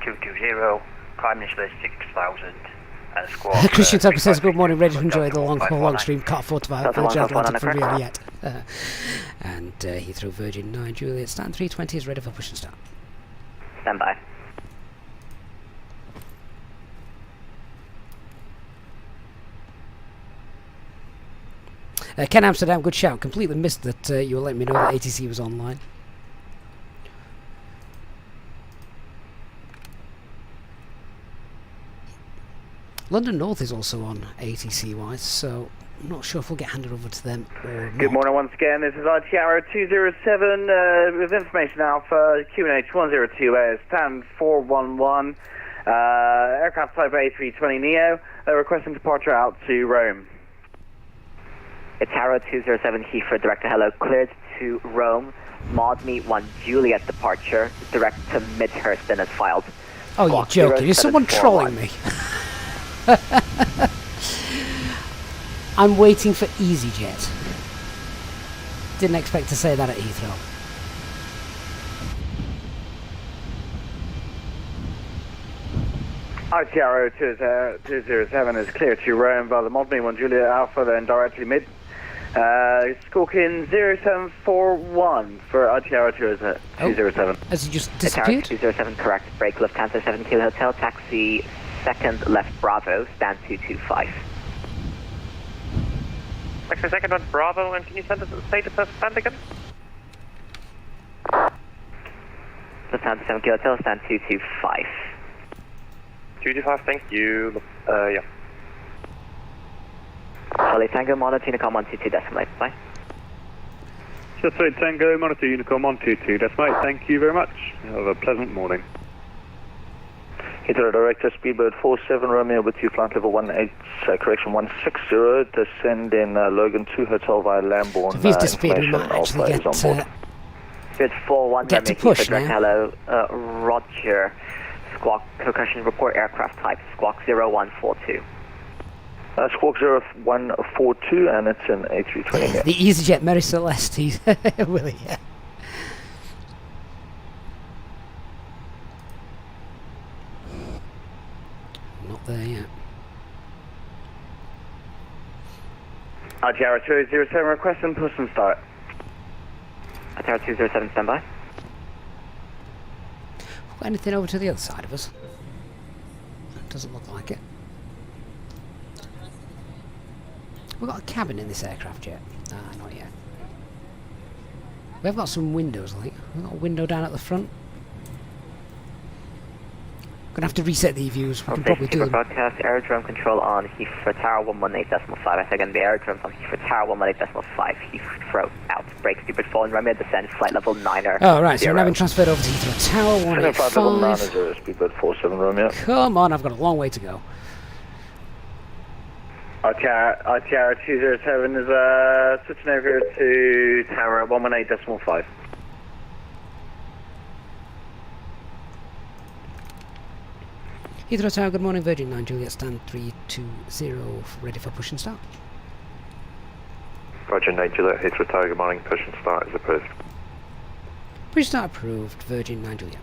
H: 220, climb initially 6,000.
A: Christian Tucker says, good morning, ready to enjoy the long stream, can't afford to buy a Virgin Atlantic from real yet. And Heathrow Virgin 9 Juliet, stand 320 is ready for push and start.
C: Stand by.
A: Ken Amsterdam, good shout. Completely missed that you were letting me know that ATC was online. London North is also on ATC wise, so I'm not sure if we'll get handed over to them or not.
K: Good morning once again, this is ITR 207 with information Alpha, QNH 102 stand 411, aircraft type A320 Neo, requesting departure out to Rome.
C: It's Harrow 207 Heathrow Director, hello, cleared to Rome, Maudme 1 Juliet departure, direct to Midhurst as filed.
A: Oh, you're joking. Is someone trolling me? I'm waiting for EasyJet. Didn't expect to say that at Heathrow.
K: ITRO 207 is clear to Rome via the Maudme 1 Juliet Alpha, then directly mid. Squawking 0741 for ITRO 207.
A: Has he just disappeared?
C: ITRO 207, correct. Break Lufthansa 7 Kilo Hotel, taxi second left Bravo, stand 225.
B: Taxi second left Bravo, and can you send us the status of stand again?
C: Lufthansa 7 Kilo Hotel, stand 225.
B: 225, thank you. Yeah.
C: Charlie Tango, monitor Unicom 122 decimal 8, bye.
I: Just say Tango, monitor Unicom 122 decimal 8, thank you very much. Have a pleasant morning.
L: Heathrow Director, Speedbird 47 Romeo with you, flight level 18, correction 160, descend in Logan 2 Hotel via Lambourne.
A: If he's disappeared, we might actually get
C: Speed 41
A: get to push now.
C: Hello, Roger. Squawk percussion report aircraft type, Squawk 0142.
L: Squawk 0142, and it's an A320.
A: The EasyJet Mary Celeste, Willie. Yeah. Not there yet.
K: ITRO 207 request and push and start.
C: ITRO 207 standby.
A: Got anything over to the other side of us? Doesn't look like it. We've got a cabin in this aircraft yet? Ah, not yet. We have got some windows, I think. We've got a window down at the front. Gonna have to reset the views. We can probably do them.
C: Broadcast aerodrome control on Heathrow Tower 118.5. I say again, the aerodrome on Heathrow Tower 118.5. Heathrow out. Break stupid falling runway descend. Flight level 9er.
A: Oh right, so we're now been transferred over to Heathrow Tower 185.
L: Speedbird 47 Romeo.
A: Come on, I've got a long way to go.
K: ITR 207 is switching over to Tower 118.5.
A: Heathrow Tower, good morning, Virgin 9 Juliet, stand 320, ready for push and start.
J: Virgin 9 Juliet, Heathrow Tower, good morning, push and start is approved.
A: Push start approved, Virgin 9 Juliet.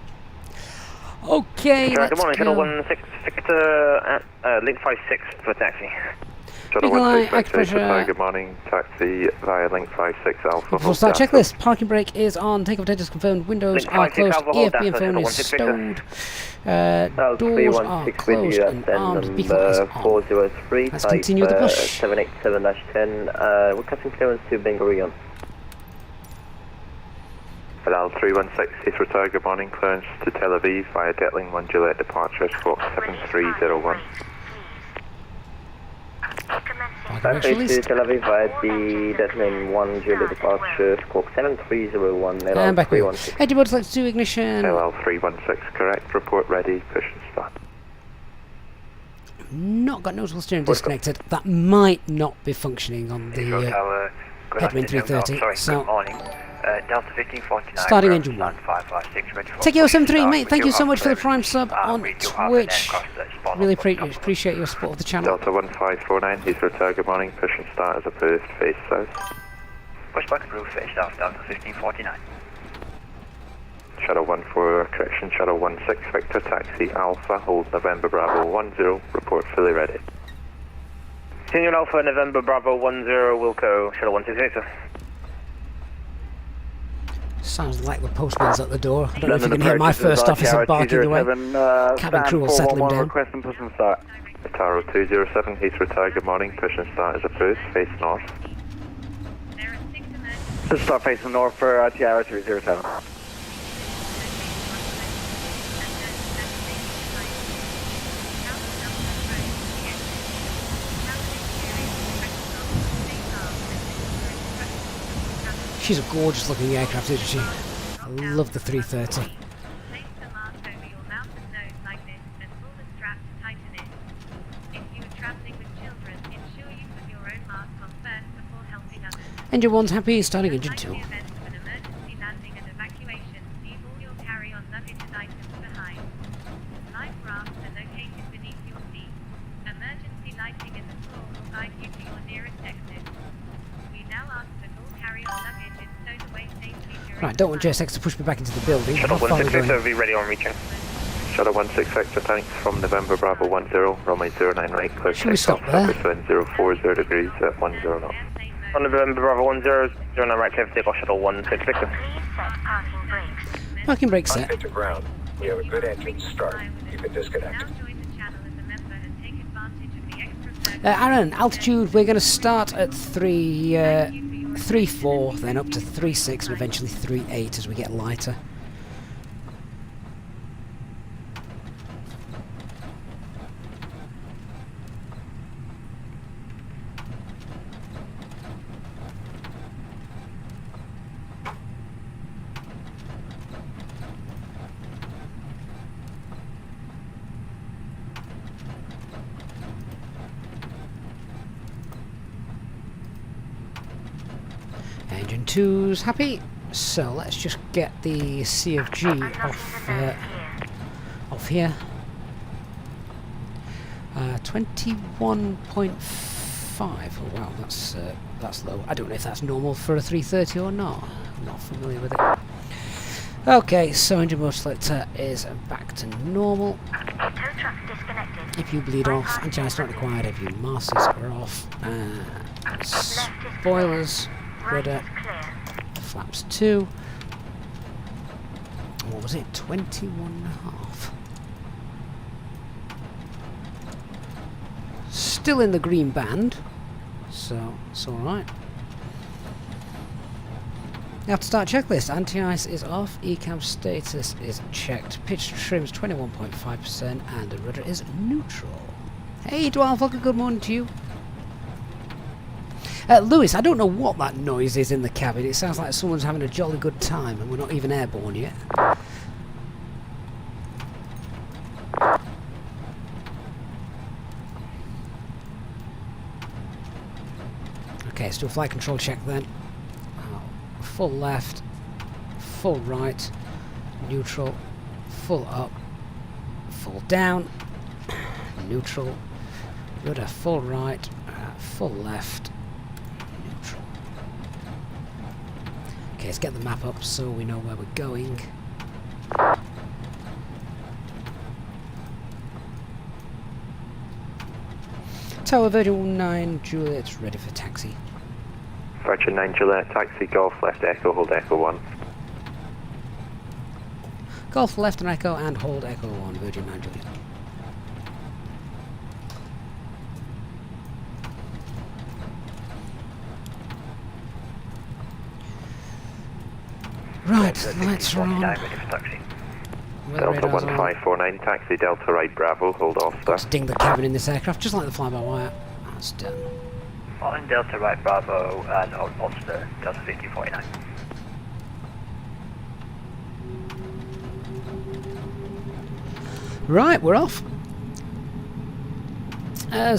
A: Okay,
B: good morning, Shuttle 16 Victor, link 56 for taxi.
J: Shuttle 16 Victor, Heathrow Tower, good morning, taxi via link 56 Alpha.
A: Full start checklist, parking brake is on, takeoff data is confirmed, windows are closed, EFB and phone is stowed, doors are closed and armed, vehicle is on.
C: 403,
A: Let's continue the push.
C: 787-10, requesting clearance to Ben Gurion.
J: Bilal 316, Heathrow Tower, good morning, clearance to Tel Aviv via Detling 1 Juliet departure, squawk 7301.
C: Taxi to Tel Aviv via the Detling 1 Juliet departure, squawk 7301,
A: and back we go. Engine mode select to ignition.
J: Bilal 316, correct, report ready, push and start.
A: Not got notable steering disconnected. That might not be functioning on the Headwind 330. So,
H: Delta 1549.
A: starting engine 1.
H: 556, ready for
A: Takeoff 73, mate. Thank you so much for the Prime sub on Twitch. Really appreciate your support of the channel.
J: Delta 1549, Heathrow Tower, good morning, push and start as approved, face south.
H: Pushback approved, face south, Delta 1549.
J: Shuttle 14, correction, Shuttle 16, Victor, taxi Alpha, hold November Bravo 10, report fully ready.
B: Senior Alpha, November Bravo 10, Wilco, Shuttle 168, sir.
A: Sounds like the postman's at the door. I don't know if you can hear my first officer barking away. Cabin crew will settle him down.
L: Request and push and start.
J: Taro 207, Heathrow Tower, good morning, push and start is approved, face north.
K: Push start facing north for ITR 207.
A: She's a gorgeous looking aircraft, isn't she? I love the 330. Engine 1's happy, starting engine 2.
F: nearest exit. We now ask that all carry-on luggage is stowed away safely during
A: Right, don't want JSX to push me back into the building.
J: Shuttle
A: How far are we
J: 16
A: going?
J: be ready on reaching. Shuttle 16 Vector, thanks, from November Bravo 10, runway 09 right, clear
A: Should we stop
J: takeoff,
A: there?
J: Traffic 040 degrees at 10 knots.
C: On November Bravo 10, 09 right, clear for takeoff, Shuttle 16 Victor.
A: Parking brake set.
M: To ground. We have a good engine start. You can disconnect.
A: Aaron, altitude, we're going to start at 3.4, then up to 3.6 and eventually 3.8 as we get lighter. Engine 2's happy, so let's just get the C of G off here. 21.5. Oh wow, that's low. I don't know if that's normal for a 330 or not. I'm not familiar with it. Okay, so engine motor selector is back to normal. If you bleed off, anti-ice not required. If you masses are off. Spoilers. Rudder, flaps 2. What was it? 21.5. Still in the green band, so it's alright. Now to start checklist, anti-ice is off, ECAM status is checked, pitch trims 21.5% and the rudder is neutral. Hey Dwarflogger, good morning to you. Lewis, I don't know what that noise is in the cabin. It sounds like someone's having a jolly good time and we're not even airborne yet. Okay, let's do a flight control check then. Full left, full right, neutral, full up, full down, neutral, rudder full right, full left, neutral. Okay, let's get the map up so we know where we're going. Tower Virgin 9 Juliet ready for taxi.
J: Virgin 9 Juliet, taxi Golf, left Echo, hold Echo 1.
A: Golf left and Echo and hold Echo 1, Virgin 9 Juliet. Right, lights are on.
J: Delta 1549, taxi Delta right Bravo, hold off there.
A: Let's ding the cabin in this aircraft, just like the fly-by-wire. That's done.
H: On Delta right Bravo and hold Monster, Delta 1549.
A: Right, we're off.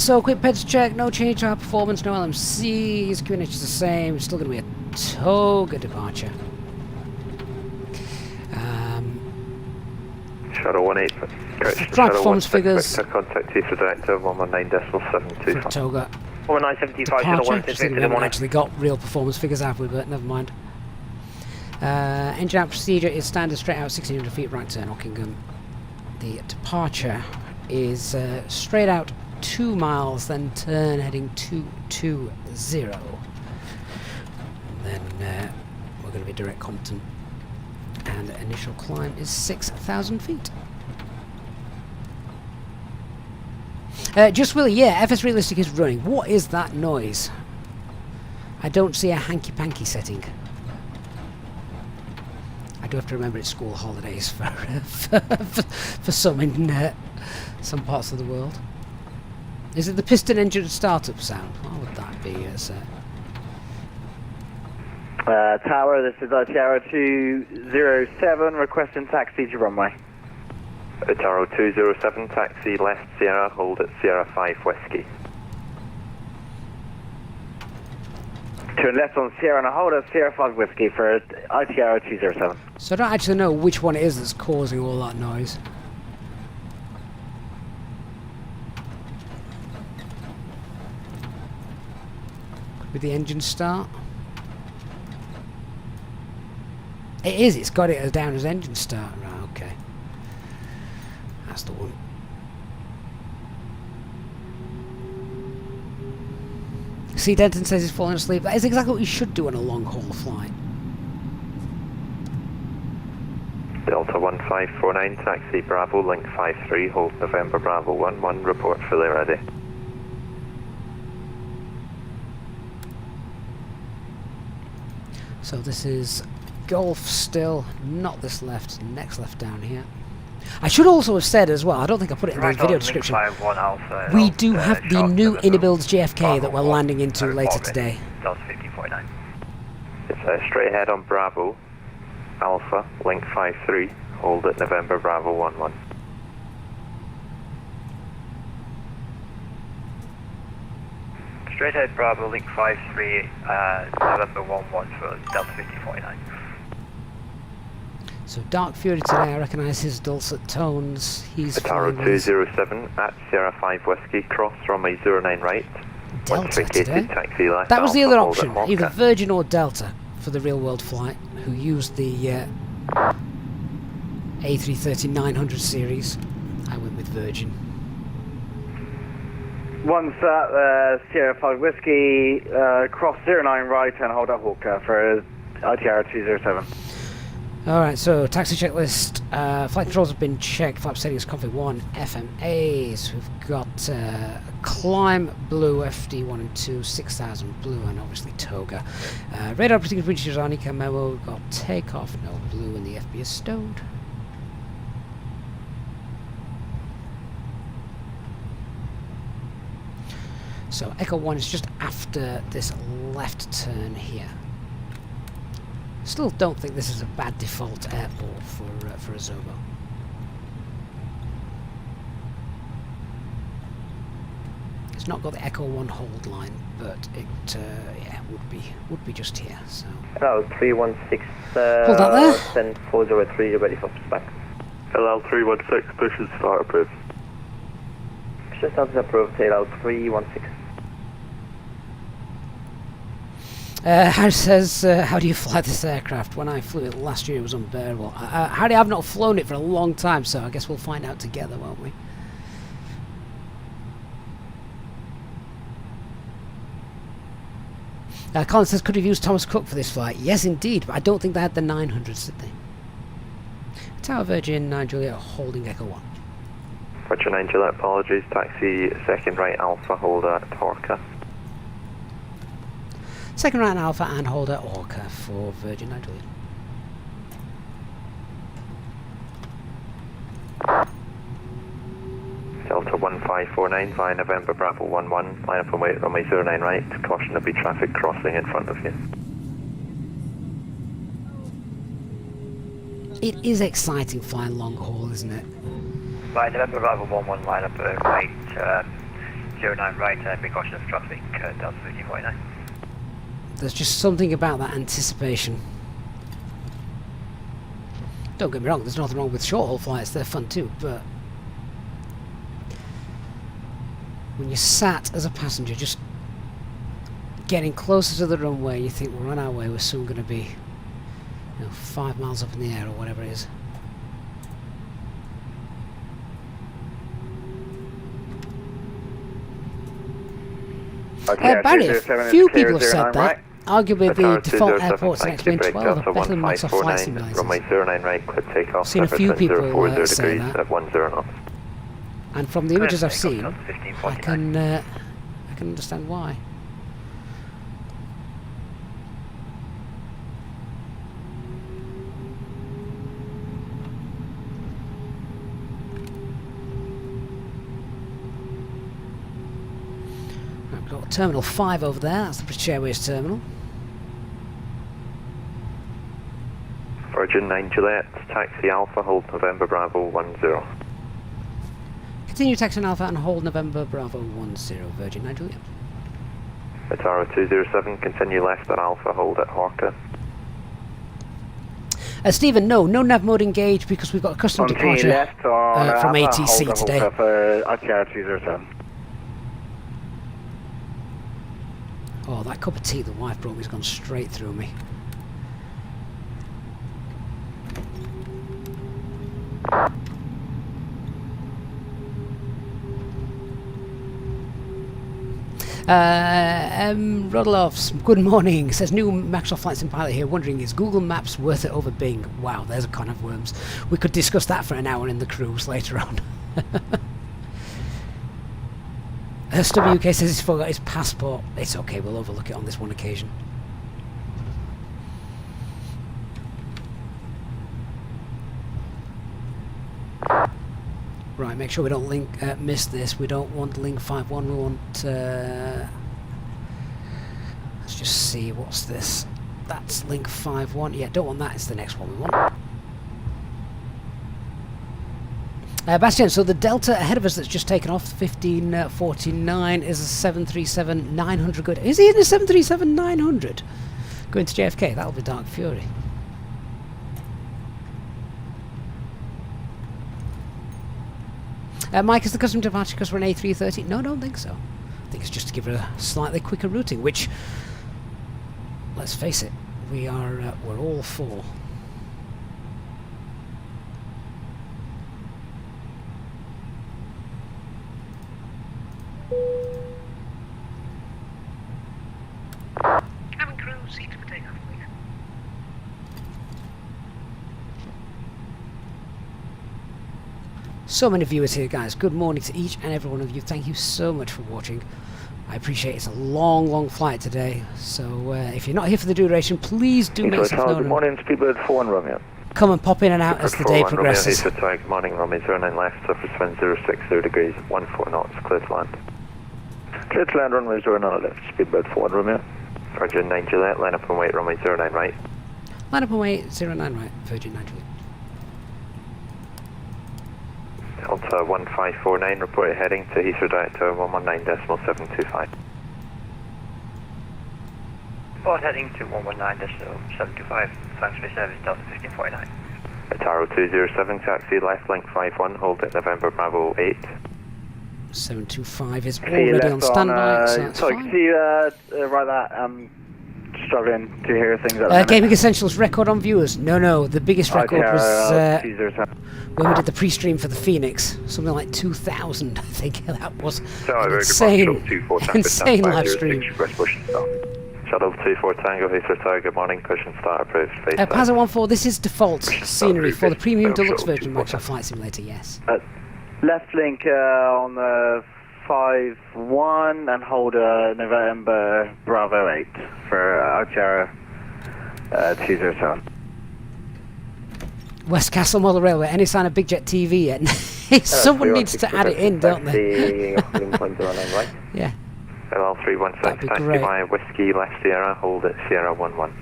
A: So quick peds check, no change to our performance, no LMCs, QNH is the same, still going to be a toga departure.
J: Shadow 18,
A: Drive performance figures.
J: Contact Heathrow Director 119.725.
A: For toga
C: 1975, Shadow
A: departure,
C: 16
A: just think we haven't actually got real performance figures, have we, but never mind. Engine out procedure is standard straight out 1600 feet right turn Ockingham. The departure is straight out 2 miles, then turn heading 220. And then we're going to be direct Compton. And the initial climb is 6,000 feet. Just Willie, yeah, FS Realistic is running. What is that noise? I don't see a hanky-panky setting. I do have to remember it's school holidays for some in some parts of the world. Is it the piston engine startup sound? What would that be?
K: Tower, this is Tower 207, requesting taxi to runway.
J: Tower 207, taxi left Sierra, hold at Sierra 5 Whiskey.
K: Turn left on Sierra and a hold at Sierra 5 Whiskey for ITR 207.
A: So I don't actually know which one it is that's causing all that noise. with the engine start. It is, it's got it down as engine start. Right, okay. That's the one. See, Denton says he's falling asleep. That is exactly what you should do on a long haul flight.
J: Delta 1549, taxi Bravo, link 53, hold November Bravo 11, report fully ready.
A: So this is Golf still, not this left, next left down here. I should also have said as well, I don't think I put it in the video description, we do have the new inner-builds JFK that we're landing into later today.
J: It's straight ahead on Bravo, Alpha, link 53, hold at November Bravo 11.
H: Straight ahead Bravo, link 53, November 11 for Delta 5049.
A: So Dark Fury today, I recognise his dulcet tones. He's
J: Ataro 207 at Sierra 5 Whiskey, cross runway 09 right.
A: Delta today.
J: Taxi left,
A: that was the other
J: Alpha,
A: option, either Virgin or Delta for the real world flight, who used the A330 900 series. I went with Virgin.
K: One sat, Sierra 5 Whiskey, cross 09 right and hold at Hawker for ITR 207.
A: Alright, so taxi checklist. Flight controls have been checked. Flap settings config 1. FMAs. We've got climb blue, FD1 and 2, 6000 blue, and obviously Toga. Radar operating breaches on ECA memo. We've got takeoff, no blue, and the FB is stowed. So Echo 1 is just after this left turn here. Still don't think this is a bad default airport for a Zobo. It's not got the Echo 1 hold line, but it yeah, would be just here. So.
C: Hello, 316.
A: Hold that there.
C: Send 403. Ready for pushback.
J: LL 316, push start approved.
C: Push start is approved. LL 316.
A: Harry says, how do you fly this aircraft? When I flew it last year, it was unbearable. Harry, I've not flown it for a long time, so I guess we'll find out together, won't we? Colin says, could have used Thomas Cook for this flight. Yes, indeed, but I don't think they had the 900s, did they? Tower Virgin 9 Juliet holding Echo 1.
J: Virgin 9 Juliet, apologies. Taxi second right Alpha, hold at Orca.
A: Second right Alpha and hold at Orca for Virgin 9 Juliet.
J: Delta 1549 via November Bravo 11, line up and wait runway 09 right, caution there'll be traffic crossing in front of you.
A: It is exciting flying long haul, isn't it?
H: By November Bravo 11, line up right, 09 right, and be cautious of traffic, Delta 5049.
A: There's just something about that anticipation. Don't get me wrong, there's nothing wrong with short haul flights, they're fun too, but when you're sat as a passenger just getting closer to the runway, you think we're on our way, we're soon going to be 5 miles up in the air or whatever it is. Barry, a few people have said that.
J: Right.
A: Arguably the default airports next to 12 are better than lots of flight simulators.
J: Runway 09 right, clear takeoff.
A: I've seen a few people say that.
J: At 10 knots.
A: And from the images I've seen, I can understand why. Right, we've got Terminal 5 over there, that's the British Airways terminal.
J: Virgin 9 Juliet, taxi Alpha, hold November Bravo 10.
A: Continue taxiing Alpha and hold November Bravo 10, Virgin 9 Juliet.
J: Ataro 207, continue left at Alpha, hold at Horka.
A: Stephen, no nav mode engaged because we've got a custom departure
K: left on,
A: from
K: Alpha,
A: ATC today.
K: For ITR 207.
A: Oh, that cup of tea the wife brought me has gone straight through me. Rodolofs, good morning. Says new Microsoft Flight Sim pilot here. Wondering, is Google Maps worth it over Bing? Wow, there's a con of worms. We could discuss that for an hour in the cruise later on. SWK says he's forgot his passport. It's okay, we'll overlook it on this one occasion. Right, make sure we don't miss this. We don't want link 51. We want... let's just see, what's this? That's link 51. Yeah, don't want that. It's the next one we want. Bastian, so the Delta ahead of us that's just taken off, 1549, is a 737-900 good. Is he in a 737-900? Going to JFK, that'll be Dark Fury. Mike, is the custom departure because we're an A330? No, I don't think so. I think it's just to give it a slightly quicker routing, which, let's face it, we're all for.
E: Cabin crew, seats for takeoff, please.
A: So many viewers here, guys. Good morning to each and every one of you. Thank you so much for watching. I appreciate it's a long flight today. So if you're not here for the duration, please do make yourself known.
L: Good morning, Speedbird 41 Romeo.
A: Come and pop in and out as the day progresses.
J: Heathrow, good morning, runway 09 left, surface wind 060 degrees, 14 knots, clear to land.
L: Clear to land, runway 09 left, Speedbird 41 Romeo.
J: Virgin 9 Juliet, line up and wait, runway 09 right.
A: Line up and wait, 09 right, Virgin 9 Juliet.
J: Delta 1549, reported heading to Heathrow direct to 119.725.
H: Report heading to 119.725. Thanks for your service, Delta 1549.
J: Ataro 207, taxi left, link 51, hold at November Bravo 8.
A: 725 is already on standby, so that's
K: sorry,
A: fine.
K: can you write that? Struggling to hear things at the minute.
A: Gaming Essentials record on viewers. No, the biggest record was when we did the pre-stream for the Phoenix. Something like 2,000, I think that was. An insane live stream.
J: Shuttle 24 Tango, Heathrow Tower, good morning, cushion start approved.
A: Pazza 14, this is default scenery for the premium deluxe version of Microsoft Flight Simulator, yes.
K: Left link on the 51 and hold November Bravo 8 for Altiera 207.
A: West Castle Model Railway, any sign of Big Jet TV yet? Someone needs to add it in, don't they? Yeah.
J: LL 316, taxi by Whiskey left Sierra, hold at Sierra 11.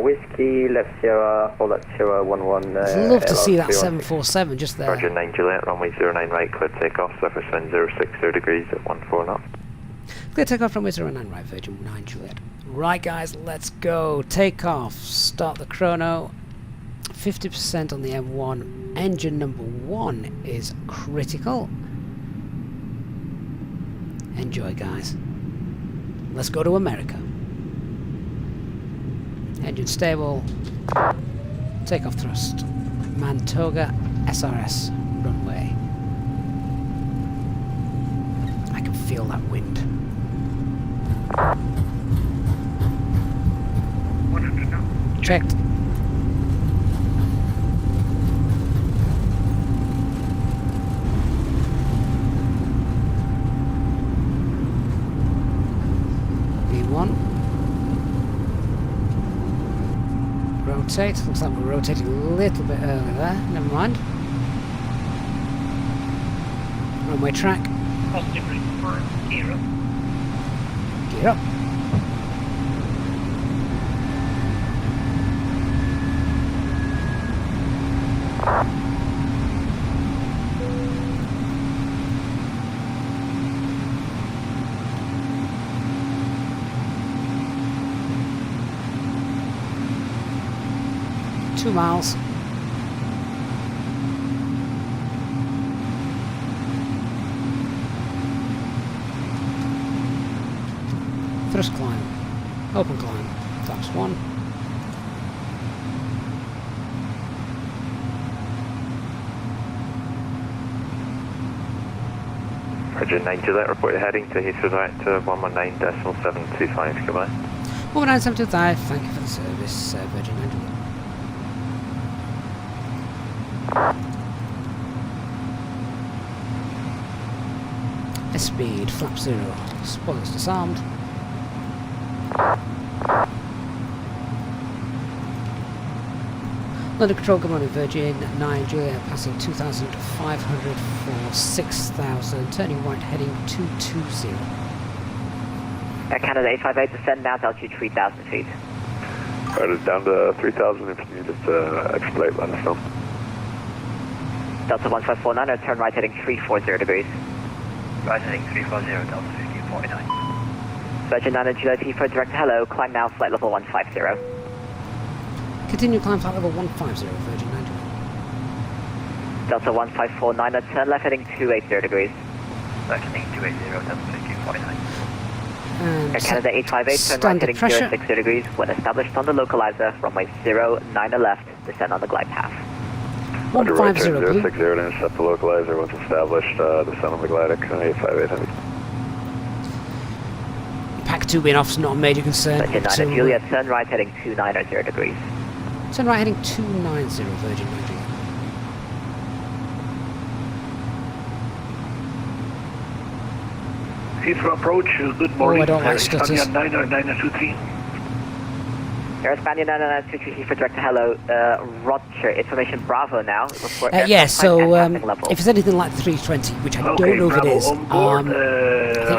C: Whiskey left Sierra, hold at Sierra 11.
A: I'd love to see that 747 just there.
J: Virgin 9 Juliet, runway 09 right, clear takeoff, surface wind 060 degrees at 14 knots.
A: Clear takeoff, runway 09 right, Virgin 9 Juliet. Right guys, let's go. Takeoff, start the chrono. 50% on the M1. Engine number 1 is critical. Enjoy, guys. Let's go to America. Engine stable. Takeoff thrust. Mantoga SRS runway. I can feel that wind.
E: 100 knots.
A: Checked. Rotate. Looks like we're rotating a little bit early there. Never mind. Runway track.
E: Positive report. Gear up.
A: Gear up. Two miles. Thrust climb. Open climb. Flaps 1.
J: Virgin 9 Juliet, report your heading to Heathrow direct to 119.725, goodbye.
A: 19725, thank you for the service, Virgin 9 Juliet. Speed, flap 0, spoilers disarmed. London Control, good morning, Virgin 9 Juliet, passing 2,500 for 6,000, turning right, heading 220.
C: Air Canada 858, descend now to altitude 3,000 feet.
J: Alright, it's down to 3,000, if you need us to expedite, let us know.
C: Delta 1549, turn right heading 340 degrees.
H: Right heading 340, Delta 1549.
C: Virgin 9 Juliet, Heathrow direct to hello, climb now, flight level 150.
A: Continue climb flight level 150, Virgin 9 Juliet.
C: Delta 1549, turn left heading 280 degrees.
H: Right heading 280, Delta 1549.
C: Air Canada 858, turn right heading 060 degrees, when established on the localizer, runway 09 left, descend on the glide path.
A: 150 blue.
J: 060 to intercept the localizer once established, descend on the glide at 858 heavy.
A: Pack 2 being off is not a major concern.
C: Virgin 9 Juliet, turn right heading 290 degrees.
A: Turn right heading 290, Virgin 9 Juliet.
N: Heathrow approach, good morning.
A: Oh, I don't like stutters.
N: Spaniard 923.
C: Air Spaniard 923, Heathrow direct to hello, Roger, information Bravo now. Report
A: Yeah, so
C: level.
A: if it's anything like the 320, which I don't know if it is,
N: on board,
A: I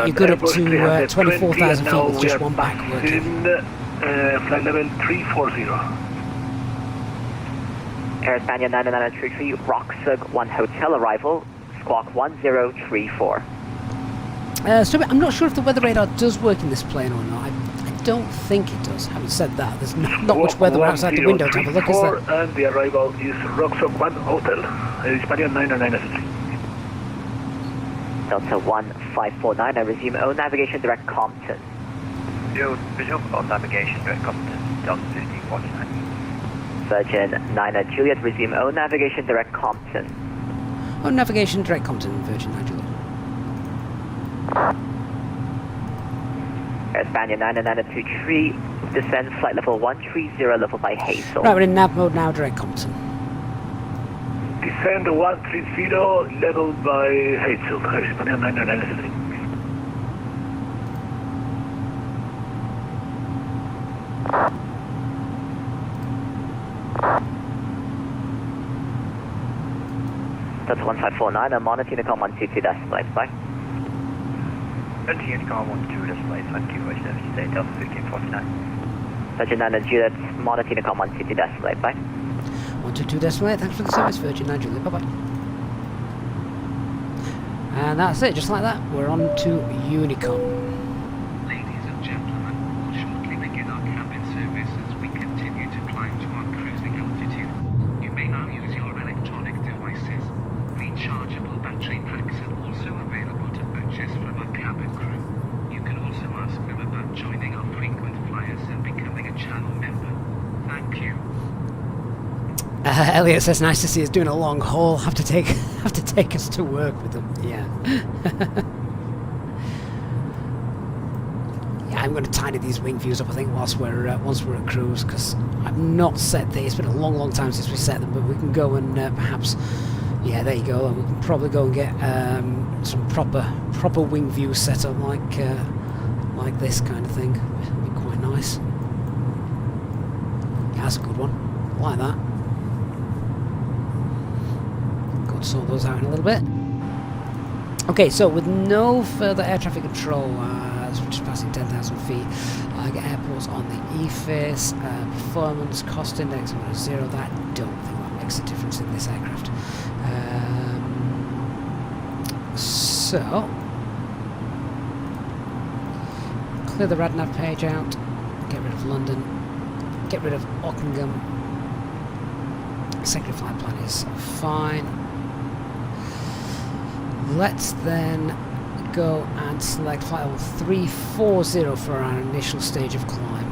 A: think you're good up to 24,000 feet with just one back working.
N: Flight level 340.
C: Air Spaniard 923, Roxburgh 1 Hotel arrival, squawk 1034.
A: So I'm not sure if the weather radar does work in this plane or not. I don't think it does. Having said that, there's not much weather outside the window to have a look, is there?
N: And the arrival is Roxburgh 1 Hotel, Spaniard 993.
C: Delta 1549, I resume O navigation direct Compton.
H: Resume on navigation direct Compton, Delta 1549.
C: Virgin 9 Juliet, resume O navigation direct Compton.
A: Oh, navigation direct Compton, Virgin 9 Juliet.
C: Air Spaniard 923, descend flight level 130, level by Hazel.
A: Right, we're in nav mode now, direct Compton.
N: Descend 130, level by Hazel, Spaniard 993.
C: That's 1549, I'm monitoring the com 122 decimal, bye.
H: Continue to call 12 display, thank you for your service today, Delta 1549.
C: Virgin 9 Juliet, monitoring the com 122 decimal, bye.
A: 122 decimal 8, thanks for the service, Virgin 9 Juliet, bye-bye. And that's it, just like that, we're on to Unicom.
O: Ladies and gentlemen, we'll shortly begin our cabin service as we continue to climb to our cruising altitude. You may now use your electronic devices. Rechargeable battery packs are also available to purchase from our cabin crew. You can also ask them about joining our frequent flyers and becoming a channel member. Thank you.
A: Elliot says, nice to see us doing a long haul. Have to take us to work with them. Yeah. Yeah, I'm going to tidy these wing views up, I think, once we're at cruise, because I've not set these. It's been a long time since we set them, but we can go and perhaps, yeah, there you go. We can probably go and get some proper wing views set up like this kind of thing. It'll be quite nice. Yeah, that's a good one. I like that. Go and sort those out in a little bit. Okay, so with no further air traffic control, as we're just passing 10,000 feet, I get airports on the EFIS, performance, cost index, I'm going to 0 that. I don't think that makes a difference in this aircraft. So, clear the RadNav page out, get rid of London, get rid of Ockingham. Secondary flight plan is fine. Let's then go and select flight level 340 for our initial stage of climb.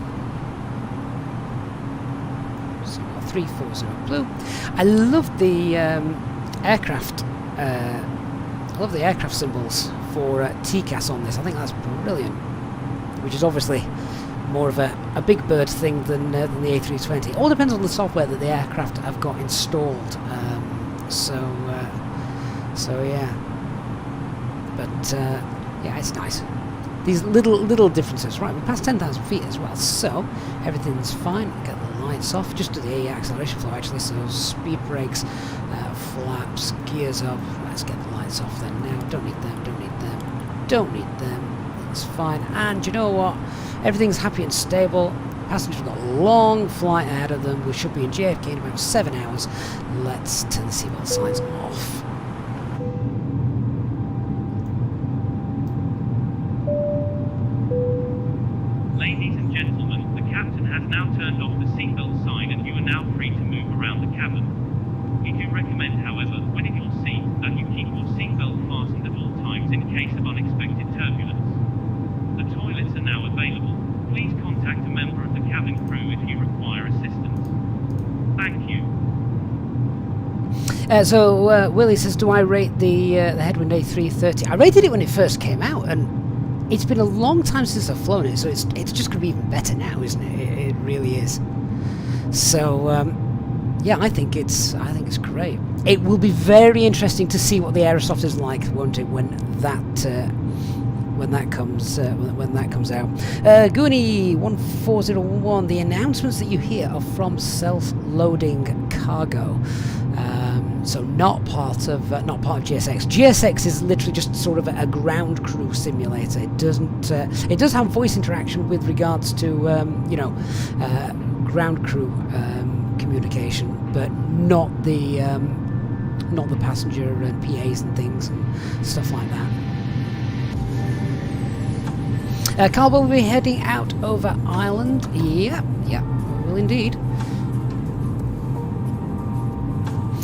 A: So 340 blue. I love the aircraft. I love the aircraft symbols for TCAS on this. I think that's brilliant. Which is obviously more of a big bird thing than the A320. All depends on the software that the aircraft have got installed. So yeah. But yeah, it's nice. These little differences. Right, we passed 10,000 feet as well, so everything's fine. Get the lights off. Just do the acceleration flow actually. So speed brakes, flaps, gears up. Let's get the lights off then. Now, don't need them. Don't need them. Don't need them. It's fine. And you know what? Everything's happy and stable. Passengers have got a long flight ahead of them. We should be in JFK in about 7 hours. Let's turn the seatbelt signs off.
P: Ladies and gentlemen, the captain has now turned off the seatbelt sign and you are now free to move around the cabin. We do recommend, however, when in your seat, that you keep your seatbelt fastened at all times in case of unexpected turbulence. The toilets are now available. Please contact a member of the cabin crew if you require assistance. Thank you.
A: So Willie says, do I rate the Headwind A330? I rated it when it first came out, and it's been a long time since I've flown it, so it's just going to be even better now, isn't it? It really is. So yeah, I think it's great. It will be very interesting to see what the Aerosoft is like, won't it, when that comes out. Goonie 1401. The announcements that you hear are from self-loading cargo. So not part of GSX. GSX is literally just sort of a ground crew simulator. It doesn't. It does have voice interaction with regards to ground crew communication, but not the passenger and PAs and things and stuff like that. Carl will be heading out over Ireland. Yeah, we will indeed.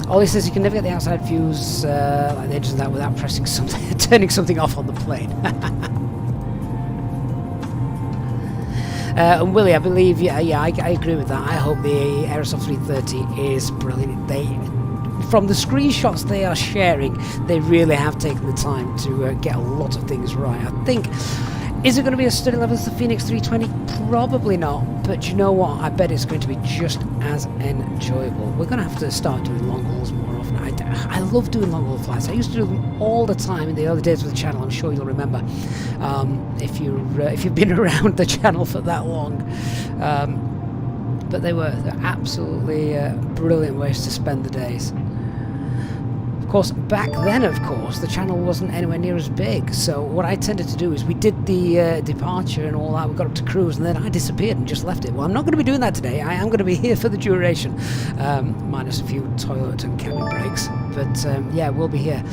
A: Ollie says you can never get the outside views like the edges of that without pressing something, turning something off on the plane. And Willie, I believe, yeah, I agree with that. I hope the Aerosoft 330 is brilliant. From the screenshots they are sharing, they really have taken the time to get a lot of things right. I think, is it going to be as steady level as the Phoenix 320? Probably not, but you know what? I bet it's going to be just as enjoyable. We're going to have to start doing long hauls more often. I love doing long haul flights. I used to do them all the time in the early days of the channel. I'm sure you'll remember if you've been around the channel for that long. But they're absolutely brilliant ways to spend the days. Of course, back then, of course, the channel wasn't anywhere near as big. So what I tended to do is we did the departure and all that. We got up to cruise, and then I disappeared and just left it. Well, I'm not going to be doing that today. I am going to be here for the duration, minus a few toilet and cabin breaks. But yeah, we'll be here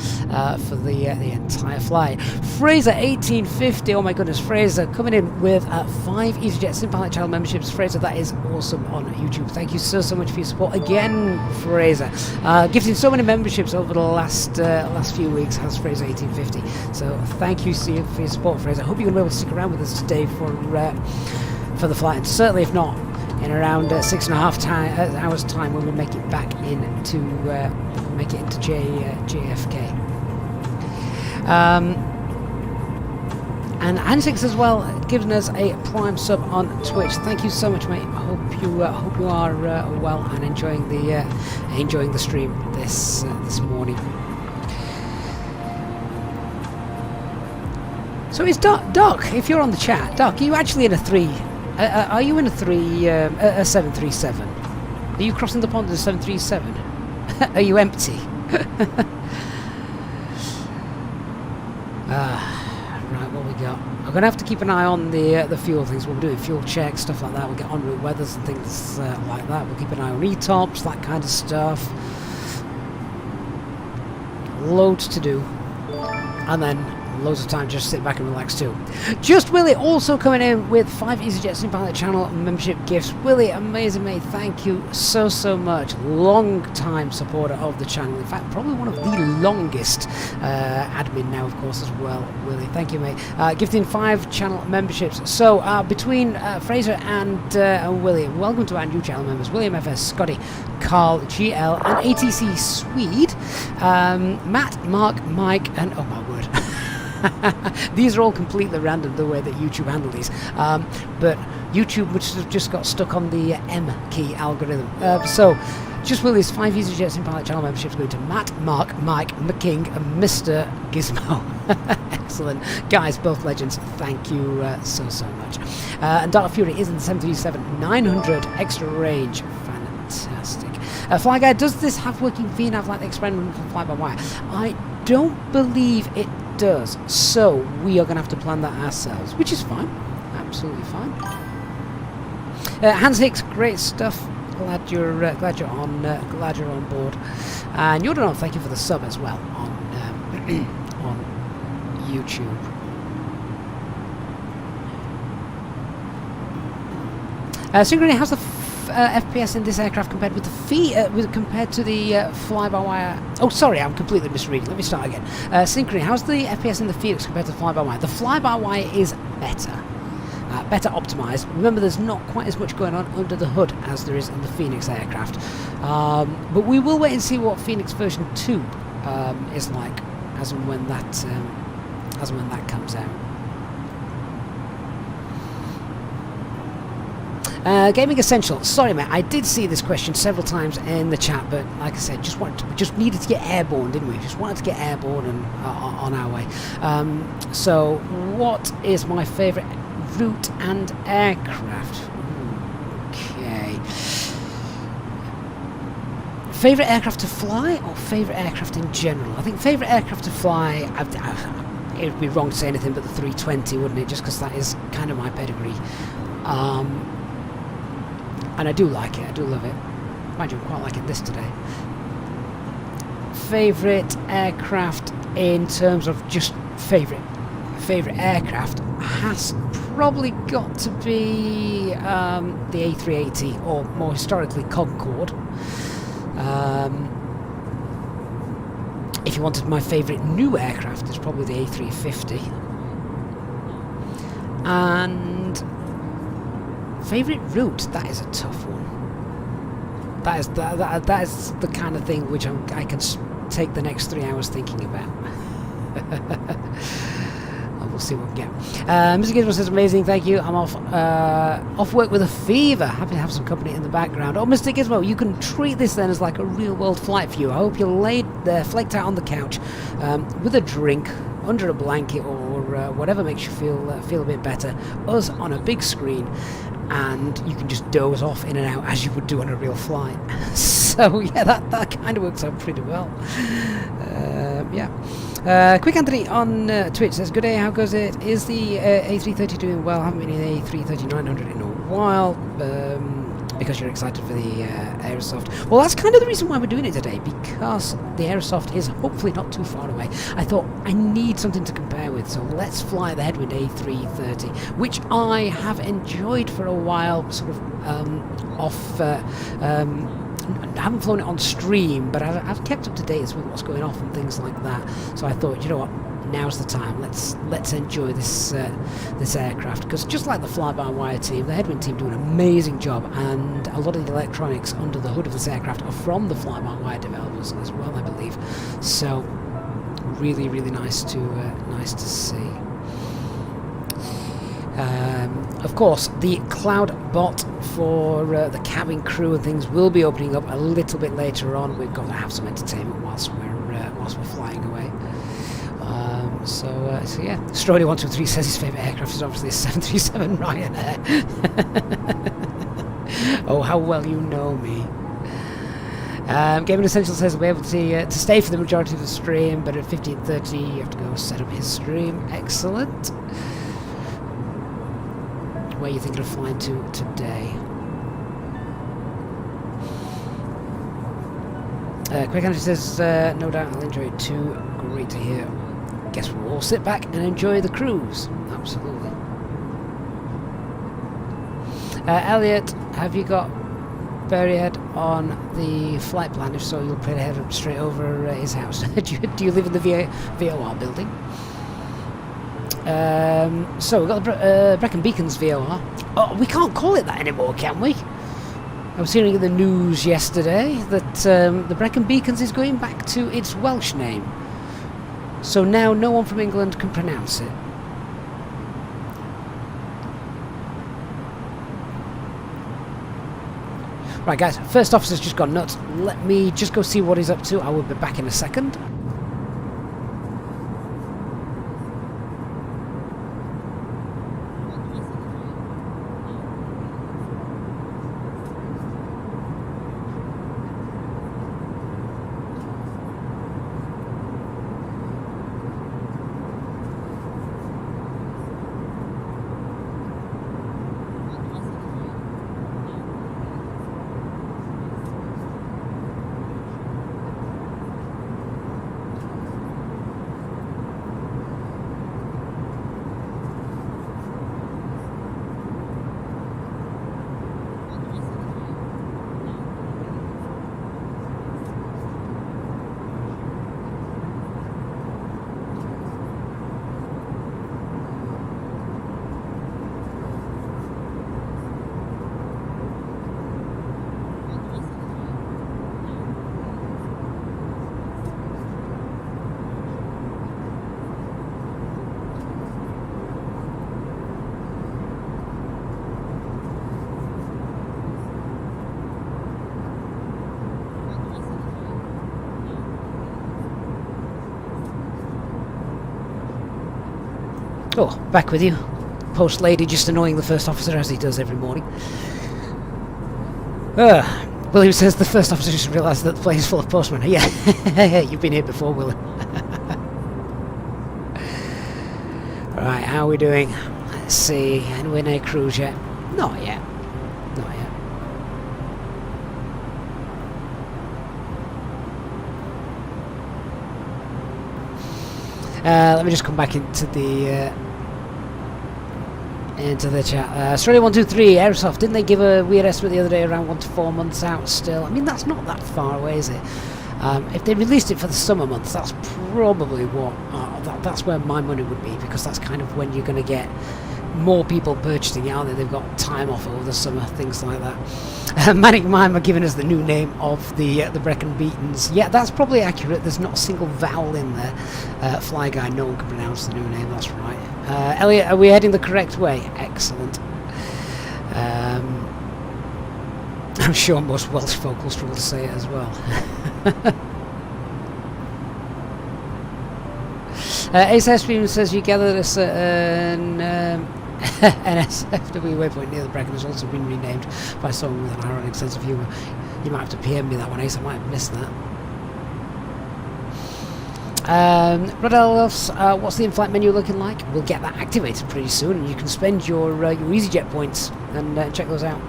A: for the entire flight. Fraser 1850. Oh my goodness, Fraser coming in with 5 EasyJet SimPilot channel memberships. Fraser, that is awesome on YouTube. Thank you so much for your support again, Fraser. Gifting so many memberships over the last few weeks has Fraser 1850. So thank you for your support, Fraser. I hope you're going to be able to stick around with us today for the flight. And certainly, if not, in around 6.5 hours time when we make it back into JFK. And Ansix as well, giving us a Prime sub on Twitch. Thank you so much, mate. I hope you are well and enjoying the stream this morning. So it's Doc. If you're on the chat, Doc, are you actually in a 3? Are you in a 737? Are you crossing the pond in a 737? Are you empty? Right, what we got? I'm gonna have to keep an eye on the fuel things. We'll be doing fuel checks, stuff like that. We'll get en route weathers and things like that. We'll keep an eye on ETOPS, that kind of stuff. Loads to do, and then loads of time just sit back and relax too. Just Willie also coming in with 5 EasyJet Stream Pilot channel membership gifts. Willie, amazing mate, thank you so much. Long time supporter of the channel. In fact, probably one of the longest admin now, of course, as well. Willie, thank you, mate. Gifting 5 channel memberships. So between Fraser and Willie, welcome to our new channel members: William FS, Scotty, Carl, GL, and ATC Swede, Matt, Mark, Mike, and oh my word. These are all completely random the way that YouTube handle these, but YouTube must have just got stuck on the M key algorithm. So just Willie's 5 EasyJet Stream Pilot channel memberships going to Matt, Mark, Mike, McKing, and Mr. Gizmo. Excellent guys, both legends. Thank you so much. And Dark Fury is in the 737-900 extra range. Fantastic. Fly Guy, does this have working VNAV like the experiment from fly-by-wire? I don't believe it does, so we are going to have to plan that ourselves, which is fine, absolutely fine. Hans Hicks, great stuff. Glad you're on board. And Jordan, thank you for the sub as well on on YouTube. Synchrony, how's the FPS in this aircraft compared with the compared to the fly-by-wire? Oh, sorry, I'm completely misreading. Let me start again. Synchrony, how's the FPS in the Phoenix compared to the fly-by-wire? The fly-by-wire is better. Better optimized. Remember, there's not quite as much going on under the hood as there is in the Phoenix aircraft. But we will wait and see what Phoenix version 2 is like as and when that comes out. Gaming Essential. Sorry, mate. I did see this question several times in the chat, but like I said, just needed to get airborne, didn't we? Just wanted to get airborne and on our way. So, what is my favourite route and aircraft? Okay. Favourite aircraft to fly or favourite aircraft in general? I think favourite aircraft to fly. It would be wrong to say anything but the 320, wouldn't it? Just because that is kind of my pedigree. And I do like it, I do love it. Mind you, I'm quite liking this today. Favourite aircraft in terms of just favourite aircraft has probably got to be the A380, or more historically Concorde. If you wanted my favourite new aircraft, it's probably the A350. And favourite route, that is a tough one. That is the kind of thing which I can take the next 3 hours thinking about. We'll see what we get. Mr. Gizmo says, amazing, thank you. I'm off work with a fever. Happy to have some company in the background. Oh, Mr. Gizmo, you can treat this then as like a real world flight for you. I hope you're laid there, flaked out on the couch, with a drink, under a blanket, or whatever makes you feel a bit better. Us on a big screen, and you can just doze off in and out as you would do on a real flight. So yeah, that kind of works out pretty well. Yeah. Quick Anthony on Twitch says, good day, how goes it? Is the A330 doing well? Haven't been in A330-900 in a while. Because you're excited for the Aerosoft. Well, that's kind of the reason why we're doing it today, because the Aerosoft is hopefully not too far away. I thought I need something to compare with, so let's fly the Headwind A330, which I have enjoyed for a while, sort of I haven't flown it on stream, but I've kept up to date with what's going off and things like that. So I thought, you know what, now's the time. Let's enjoy this aircraft, because just like the fly-by-wire team, the Headwind team do an amazing job, and a lot of the electronics under the hood of this aircraft are from the fly-by-wire developers as well, I believe. So really, really nice to see. Of course, the cloud bot for the cabin crew and things will be opening up a little bit later on. We've got to have some entertainment whilst we're flying away. So yeah, Strody123 says his favourite aircraft is obviously a 737 Ryanair. Oh, how well you know me. Gaming Essential says we'll be able to stay for the majority of the stream, but at 15:30 you have to go set up his stream. Excellent. Where are you thinking of flying to today? Quick Energy says, no doubt I'll enjoy it too. Great to hear. guess we'll all sit back and enjoy the cruise. Absolutely. Elliot, have you got Berryhead on the flight plan? If so, you'll put head straight over his house. do you live in the VOR building? So we've got the Brecon Beacons VOR. Oh, we can't call it that anymore, can we? I was hearing in the news yesterday that the Brecon Beacons is going back to its Welsh name. So now no one from England can pronounce it. Right guys, first officer's just gone nuts. Let me just go see what he's up to. I will be back in a second. Oh, back with you. Post lady just annoying the first officer as he does every morning. William says the first officer just realised that the plane is full of postmen. Yeah, you've been here before, William. Right, how are we doing? Let's see. Anywhere near cruise yet? Not yet. Not yet. Let me just come back into the chat. Australia 123, Aerosoft, didn't they give a weird estimate the other day around 1 to 4 months out still? I mean, that's not that far away, is it? If they released it for the summer months, that's probably what that's where my money would be, because that's kind of when you're going to get more people purchasing it, aren't they? They've got time off over the summer, things like that. Manic Mime are giving us the new name of the Brecon Beacons. Yeah, that's probably accurate. There's not a single vowel in there. Fly Guy, no one can pronounce the new name, that's right. Elliot, are we heading the correct way? Excellent. I'm sure most Welsh folk will struggle to say it as well. Ace Stream says you gather this an NSFW waypoint near the Brecon has also been renamed by someone with an ironic sense of humour. You might have to PM me that one, Ace. I might have missed that. Red Elves, what's the in-flight menu looking like? We'll get that activated pretty soon, and you can spend your EasyJet points and check those out.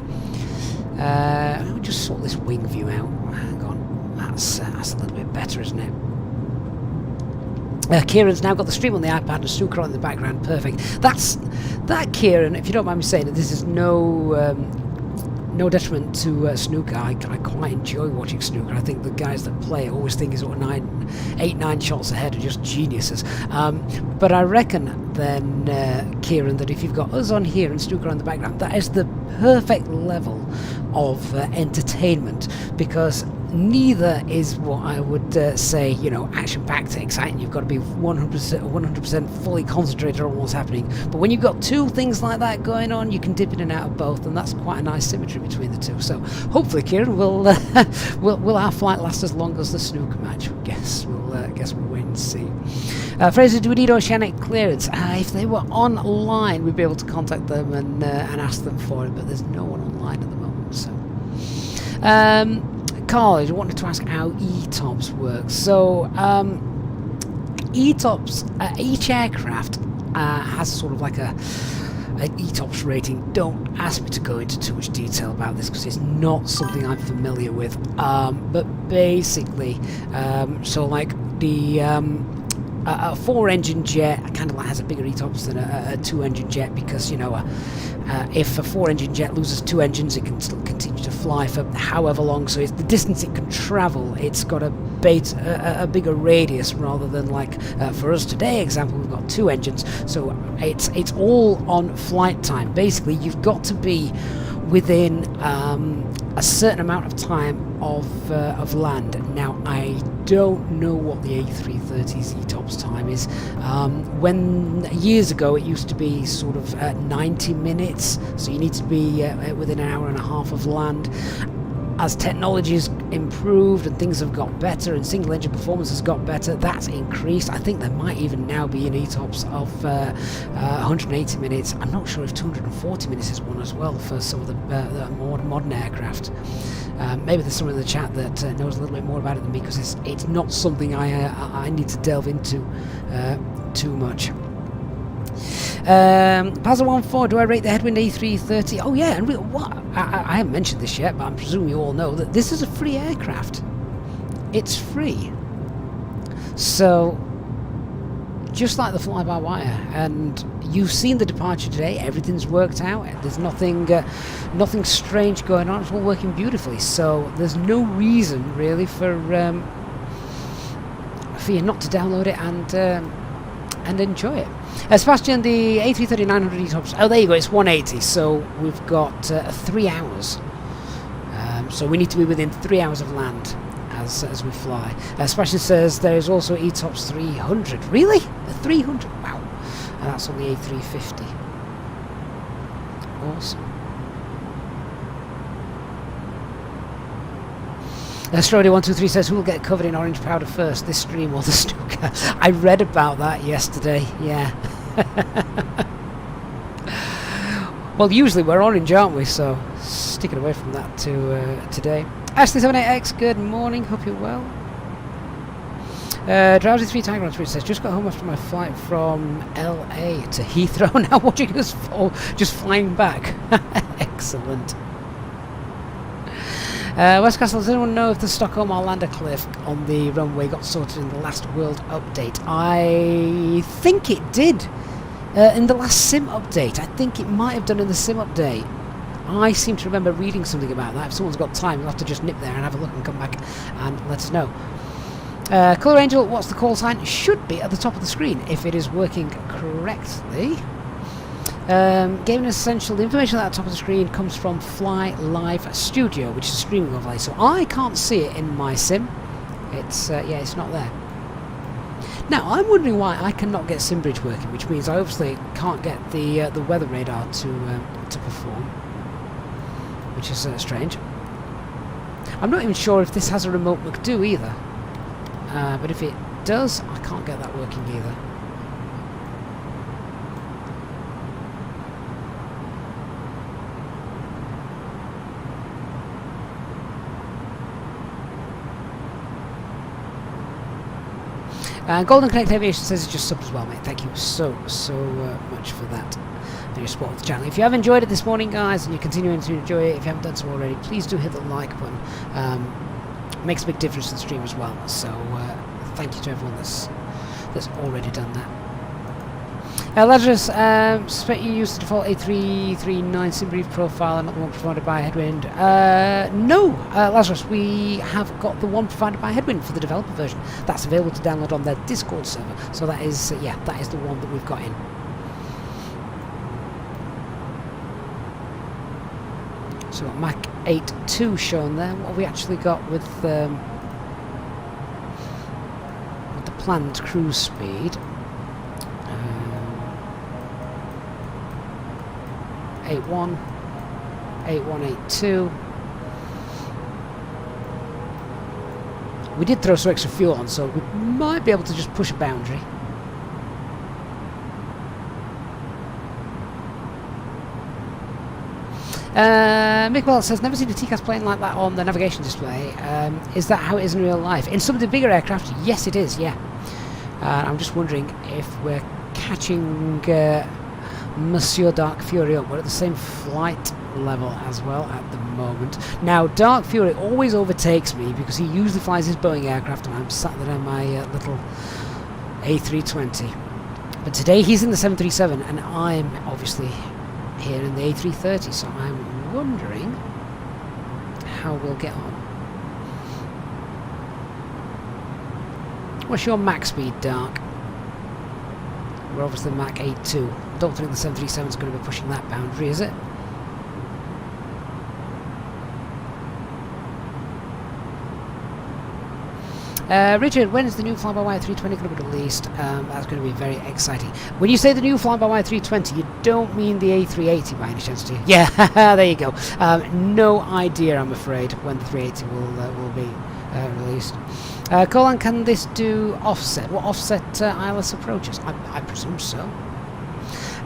A: Let me just sort this wing view out. Hang on, that's a little bit better, isn't it? Kieran's now got the stream on the iPad and snooker on in the background. Perfect. That Kieran, if you don't mind me saying it, this is no detriment to snooker. I quite enjoy watching snooker. I think the guys that play it always think is 8-9 shots ahead are just geniuses. But I reckon then, Kieran, that if you've got us on here and snooker on the background, that is the perfect level of entertainment, because neither is what I would say, you know, action-packed, exciting. You've got to be 100% fully concentrated on what's happening. But when you've got two things like that going on, you can dip in and out of both, and that's quite a nice symmetry between the two. So hopefully, Kieran, will our flight last as long as the snooker match? Guess we'll wait and see. Fraser, do we need oceanic clearance? If they were online, we'd be able to contact them and ask them for it, but there's no one online at the moment. So. Carl, I wanted to ask how ETOPS works. So, ETOPS, each aircraft has sort of like an ETOPS rating. Don't ask me to go into too much detail about this because it's not something I'm familiar with. But basically, so like the A 4-engine jet kind of has a bigger ETOPS than a 2-engine jet because, you know, if a 4-engine jet loses 2 engines, it can still continue to fly for however long. So it's the distance it can travel. It's got a bigger radius rather than like for us today. Example, we've got 2 engines, so it's all on flight time. Basically, you've got to be within a certain amount of time of land. Now, I don't know what the A330's ETOPS time is. When years ago it used to be sort of 90 minutes, so you need to be within an hour and a half of land. As technology's improved and things have got better and single engine performance has got better, that's increased. I think there might even now be an ETOPS of 180 minutes. I'm not sure if 240 minutes is one as well for some of the more modern aircraft. Maybe there's someone in the chat that knows a little bit more about it than me, because it's not something I need to delve into too much. Pazza14, do I rate the Headwind A330? Oh yeah, and what? I haven't mentioned this yet, but I'm presuming you all know that this is a free aircraft. It's free. So, just like the fly-by-wire, and you've seen the departure today, everything's worked out, there's nothing strange going on, it's all working beautifully, so there's no reason really for you not to download it and enjoy it. Sebastian, the A330-900 ETOPS, oh there you go, it's 180, so we've got 3 hours. So we need to be within 3 hours of land as we fly. Sebastian says there is also ETOPS 300. Really? The 300? Wow. And that's on the A350. Awesome. Strody123 says, who will get covered in orange powder first, this stream or the snooker? I read about that yesterday, yeah. Well, usually we're orange, aren't we? So, sticking away from that to today. Ashley78X, good morning, hope you're well. Drowsy 3 Tiger on Twitter says, just got home after my flight from LA to Heathrow, now watching us fall, just flying back. Excellent. West Castle, does anyone know if the Stockholm Arlanda cliff on the runway got sorted in the last World update? I think it did. In the last SIM update. I think it might have done in the SIM update. I seem to remember reading something about that. If someone's got time, we'll have to just nip there and have a look and come back and let us know. Colour Angel, what's the call sign? Should be at the top of the screen if it is working correctly. Gaming Essential, the information at the top of the screen comes from Fly Live Studio, which is a streaming overlay, so I can't see it in my sim. It's yeah, it's not there. Now I'm wondering why I cannot get SimBridge working, which means I obviously can't get the weather radar to perform, which is strange. I'm not even sure if this has a remote McDo either, but if it does, I can't get that working either. Golden Connect Aviation says it's just subbed as well, mate. Thank you so much for that, for your support of the channel. If you have enjoyed it this morning, guys, and you're continuing to enjoy it, if you haven't done so already, please do hit the like button. It makes a big difference to the stream as well. So thank you to everyone that's already done that. Lazarus, suspect you used the default A339 SimBrief profile and not the one provided by Headwind. No, Lazarus, we have got the one provided by Headwind for the developer version. That's available to download on their Discord server. So that is, yeah, that is the one that we've got in. So we've got Mach 8.2 shown there. What have we actually got with the planned cruise speed? 81, 8182. We did throw some extra fuel on, so we might be able to just push a boundary. Mick Wells says, never seen a TCAS plane like that on the navigation display. Is that how it is in real life? In some of the bigger aircraft, yes it is, yeah. I'm just wondering if we're catching Monsieur Dark Fury up. We're at the same flight level as well at the moment. Now, Dark Fury always overtakes me because he usually flies his Boeing aircraft and I'm sat there in my little A320. But today he's in the 737 and I'm obviously here in the A330, so I'm wondering how we'll get on. What's your Mach speed, Dark? We're obviously Mach 8.2. Don't think the 737 is going to be pushing that boundary, is it? Richard, when is the new fly-by-wire 320 going to be released? That's going to be very exciting. When you say the new fly-by-wire 320, you don't mean the A380 by any chance, do you? Yeah, there you go. No idea, I'm afraid, when the 380 will be released. Colin, can this do offset? What offset ILS approaches? I presume so.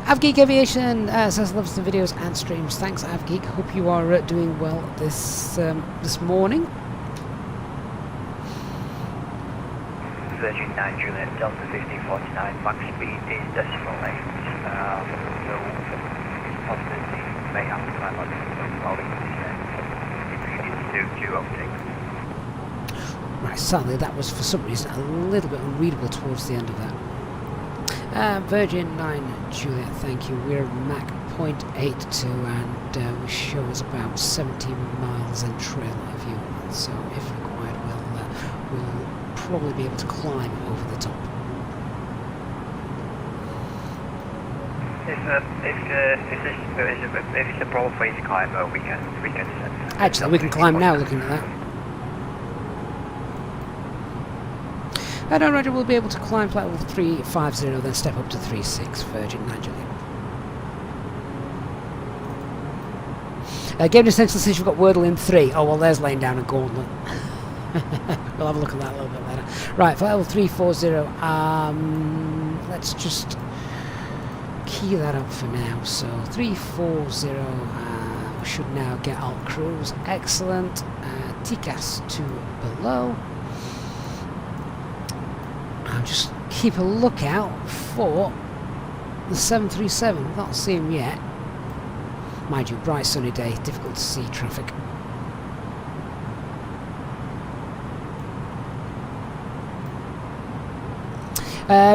A: Avgeek Aviation says loves the videos and streams. Thanks, Avgeek. Hope you are doing well this morning.
H: Virgin 9 Juliet Delta 1549, max speed is decimal 8. So possibility may have to climb on while we do optic.
A: Right, sadly that was for some reason a little bit unreadable towards the end of that. Virgin 9 Juliet, thank you. We're Mach 0.82 and we show us about 70 miles in trail of you. So if required, we'll probably be able to climb over the top.
H: If it's a problem for you to climb, we can
A: Actually, we can climb now. Looking at that. No, Roger, we'll be able to climb flight level 350, then step up to 36. Virgin 9 Juliet. Game Essential says you've got Wordle in 3. Oh well, there's laying down a gauntlet. We'll have a look at that a little bit later. Right, flight level 340. Let's just key that up for now. So 340 we should now get alt cruise. Excellent. TCAS to below. I'll just keep a lookout for the 737. We've not seen him yet. Mind you, bright sunny day, difficult to see traffic.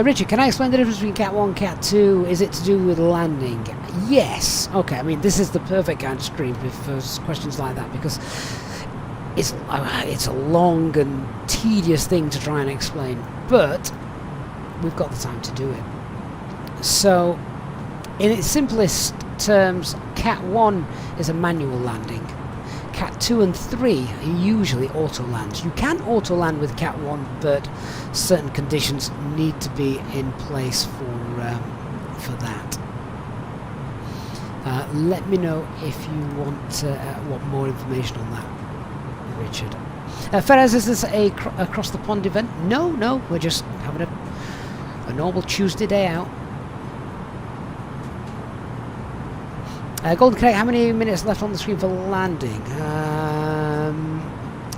A: Richard, can I explain the difference between Cat 1 and Cat 2? Is it to do with landing? Yes. Okay, I mean, this is the perfect kind of stream for questions like that, because it's a long and tedious thing to try and explain, but we've got the time to do it. So, in its simplest terms, Cat 1 is a manual landing. Cat 2 and 3 are usually auto-lands. You can auto-land with Cat 1, but certain conditions need to be in place for that. Let me know if you want more information on that, Richard. Ferraz, is this a across the pond event? No, we're just having a normal Tuesday day out. Golden Connect, how many minutes left on the screen for landing?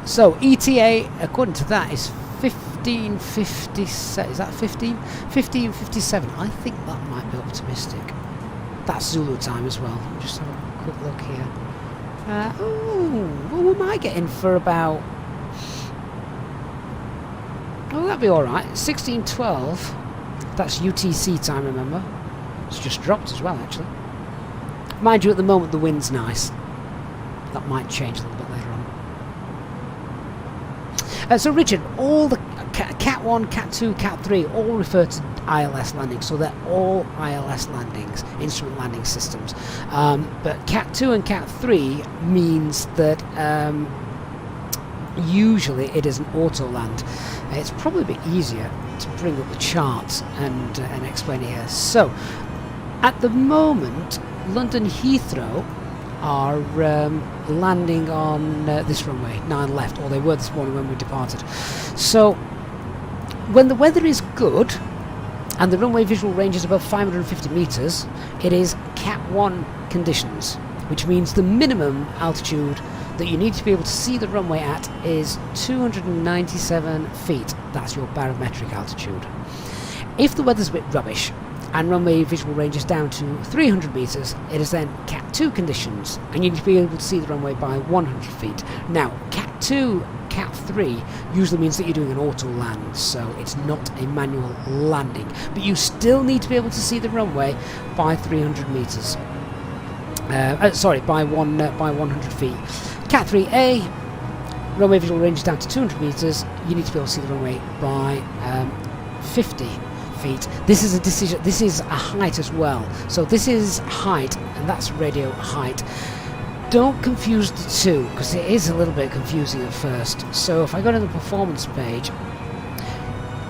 A: So ETA, according to that, is 15:57. Is that 15? 15:57. I think that might be optimistic. That's Zulu time as well. Let me just have a quick look here. Well, we might get in for about... Oh, that'd be alright. 16:12. That's UTC time, remember. It's just dropped as well, actually. Mind you, at the moment the wind's nice. That might change a little bit later on. So Richard, all the Cat 1, Cat 2, Cat 3 all refer to ILS landings, so they're all ILS landings, instrument landing systems. But Cat 2 and Cat 3 means that usually it is an auto land. It's probably a bit easier to bring up the charts and explain it here. So, at the moment, London Heathrow are landing on this runway, 9 left, or they were this morning when we departed. So, when the weather is good and the runway visual range is above 550 metres, it is Cat 1 conditions, which means the minimum altitude that you need to be able to see the runway at is 297 feet. That's your barometric altitude. If the weather's a bit rubbish and runway visual range is down to 300 metres, it is then Cat 2 conditions, and you need to be able to see the runway by 100 feet. Now, Cat 2 Cat 3 usually means that you're doing an auto land, so it's not a manual landing. But you still need to be able to see the runway by 300 meters. By 100 feet. Cat 3A, runway visual range is down to 200 meters. You need to be able to see the runway by 50 feet. This is a decision. This is a height as well. So this is height, and that's radio height. Don't confuse the two, because it is a little bit confusing at first. So if I go to the performance page,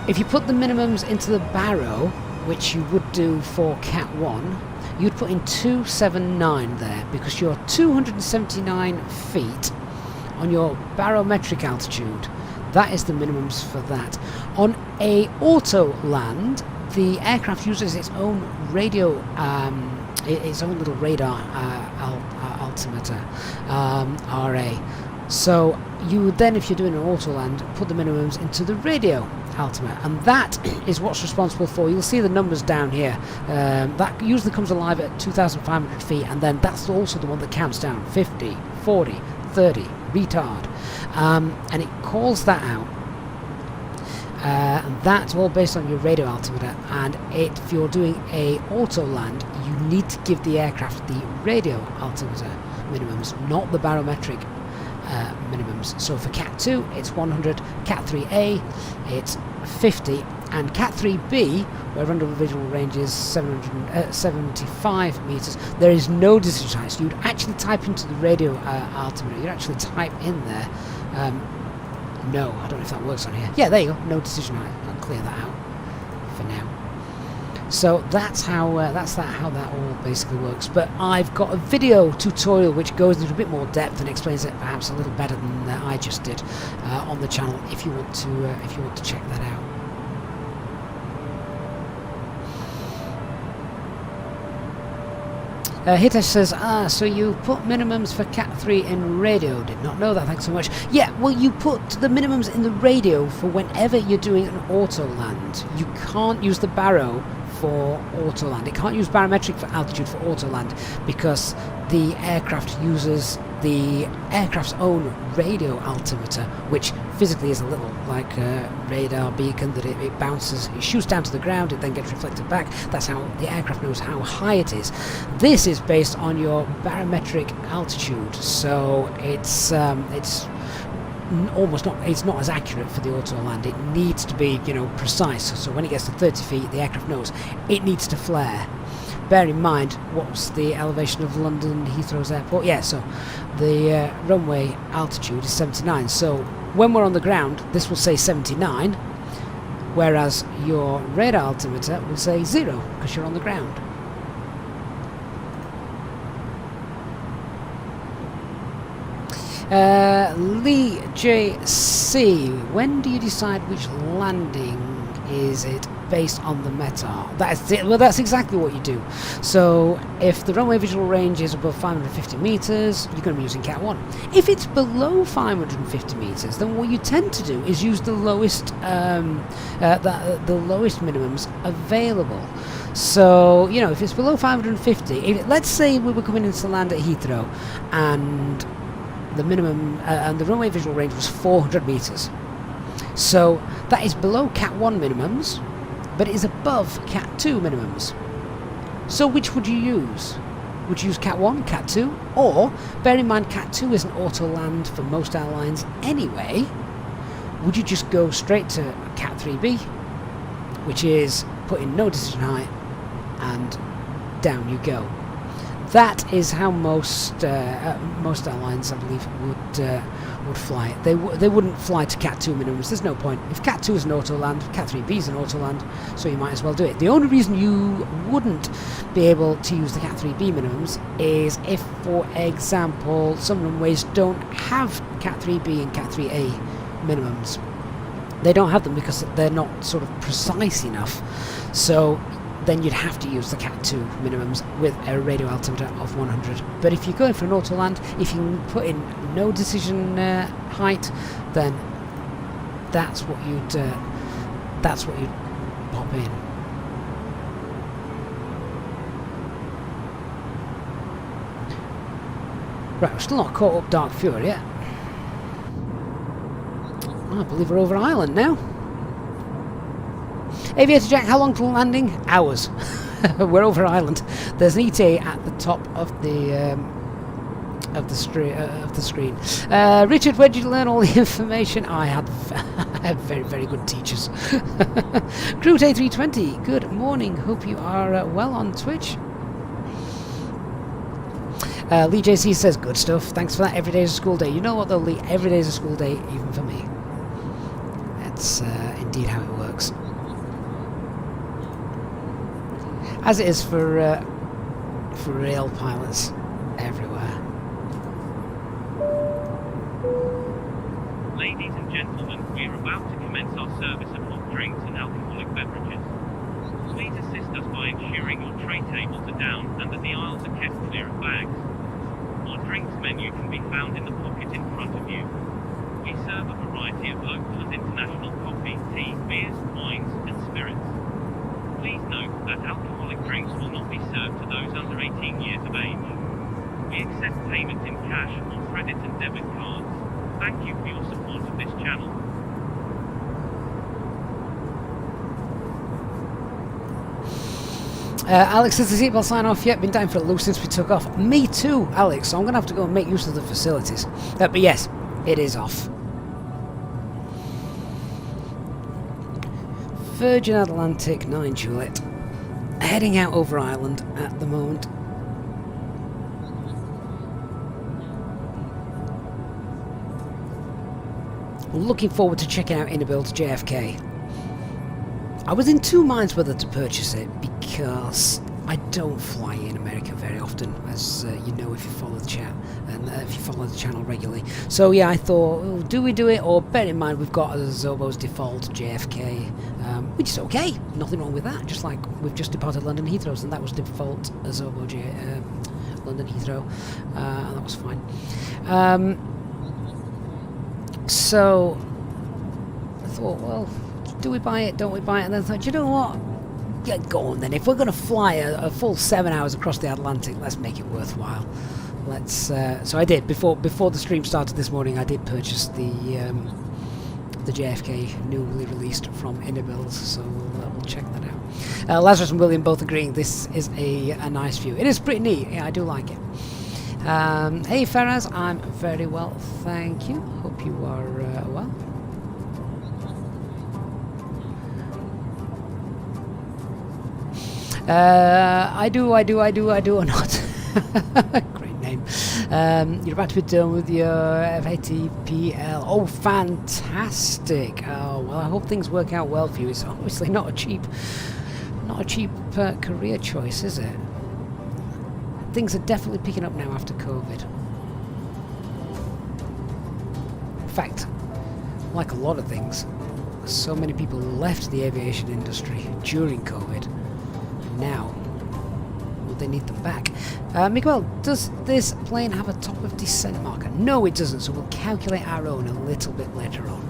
A: if you put the minimums into the barrow, which you would do for Cat 1, you'd put in 279 there, because you're 279 feet on your barometric altitude. That is the minimums for that. On a auto land, the aircraft uses its own radio, its own little radar altimeter, RA. So you would then, if you're doing an auto land, put the minimums into the radio altimeter, and that is what's responsible for, you'll see the numbers down here, that usually comes alive at 2,500 feet, and then that's also the one that counts down 50, 40, 30, retard, and it calls that out, and that's all based on your radio altimeter. And if you're doing a auto land, you need to give the aircraft the radio altimeter minimums, not the barometric minimums. So for Cat 2 it's 100, Cat 3A it's 50, and Cat 3B, where runway visual range is 775 meters, there is no decision height. So you'd actually type into the radio altimeter, you'd actually type in there, no, I don't know if that works on here. Yeah, there you go, no decision height. I'll clear that out for now. So that's how how that all basically works. But I've got a video tutorial which goes into a bit more depth and explains it perhaps a little better than I just did on the channel. If you want to check that out. Hitesh says, so you put minimums for Cat 3 in radio. Did not know that, thanks so much. Yeah, well, you put the minimums in the radio for whenever you're doing an auto land. You can't use the barrow for auto land. It can't use barometric for altitude for auto land, because the aircraft uses the aircraft's own radio altimeter, which physically is a little like a radar beacon that it bounces, it shoots down to the ground, it then gets reflected back. That's how the aircraft knows how high it is. This is based on your barometric altitude, so it's almost not, it's not as accurate for the auto land. It needs to be, you know, precise. So when it gets to 30 feet, the aircraft knows it needs to flare. Bear in mind, what's the elevation of London Heathrow's airport? Yeah, so the runway altitude is 79. So when we're on the ground, this will say 79, whereas your radar altimeter will say 0 because you're on the ground. Lee JC, when do you decide which landing is it based on the METAR? That's it. Well, that's exactly what you do. So if the runway visual range is above 550 meters, you're going to be using Cat 1. If it's below 550 meters, then what you tend to do is use the lowest the lowest minimums available. So, you know, if it's below 550, let's say we were coming into land at Heathrow and the minimum and the runway visual range was 400 meters. So that is below Cat 1 minimums, but it is above Cat 2 minimums. So which would you use? Would you use Cat 1, Cat 2, or, bear in mind Cat 2 is an auto land for most airlines anyway, would you just go straight to Cat 3B, which is put in no decision height, and down you go. That is how most airlines, I believe, would fly. They wouldn't fly to Cat 2 minimums. There's no point. If Cat 2 is an auto land, Cat 3B is an auto land, so you might as well do it. The only reason you wouldn't be able to use the Cat 3B minimums is if, for example, some runways don't have Cat 3B and Cat 3A minimums. They don't have them because they're not sort of precise enough. So then you'd have to use the Cat 2 minimums with a radio altimeter of 100. But if you're going for an auto land, if you put in no decision height, then that's what you'd pop in. Right, we're still not caught up Dark Fury yet. I believe we're over Ireland now. Aviator Jack, how long till landing? Hours. We're over Ireland. There's an ETA at the top of the screen. Richard, where did you learn all the information? I had very, very good teachers. Groot A320, good morning. Hope you are well on Twitch. Lee JC says, good stuff. Thanks for that. Every day is a school day. You know what though, Lee? Every day is a school day, even for me. That's indeed how it works. As it is for rail pilots everywhere.
P: Ladies and gentlemen, we are about to commence our service of hot drinks and alcoholic beverages. Please assist us by ensuring your tray tables are down and that the aisles are kept clear of bags. Our drinks menu can be found in the pocket in front of you. We serve a variety of local and international coffee, tea, beers, wines, and spirits. Please note that alcoholic drinks will not be served to those under 18 years of age. We accept payment in cash or credit and debit cards. Thank you for your support of this channel.
A: Alex says the seatbelt sign off yet. Been down for a loop since we took off. Me too, Alex. So I'm going to have to go and make use of the facilities. But yes, it is off. Virgin Atlantic 9 Juliet. Heading out over Ireland at the moment. Looking forward to checking out Innerbuild JFK. I was in two minds whether to purchase it because I don't fly in America very often, as you know if you follow the chat and if you follow the channel regularly. So yeah, I thought, oh, do we do it? Or bear in mind we've got Azobo's default JFK, which is okay, nothing wrong with that. Just like we've just departed London Heathrow, and that was default Azobo London Heathrow, and that was fine. So I thought, well, do we buy it? Don't we buy it? And then I thought, you know what? Yeah, go on then. If we're going to fly a full 7 hours across the Atlantic, let's make it worthwhile. Let's. So I did before the stream started this morning. I did purchase the JFK newly released from Innerbuild, so we'll check that out. Lazarus and William both agreeing this is a nice view. It is pretty neat. Yeah, I do like it. Hey Faraz, I'm very well, thank you. Hope you are well. I do or not. Great name. You're about to be done with your FATPL. Oh, fantastic. Oh, well, I hope things work out well for you. It's obviously not a cheap career choice, is it? Things are definitely picking up now after COVID. In fact, like a lot of things, so many people left the aviation industry during COVID. Now, well, they need them back. Miguel, does this plane have a top of descent marker? No, it doesn't, so we'll calculate our own a little bit later on.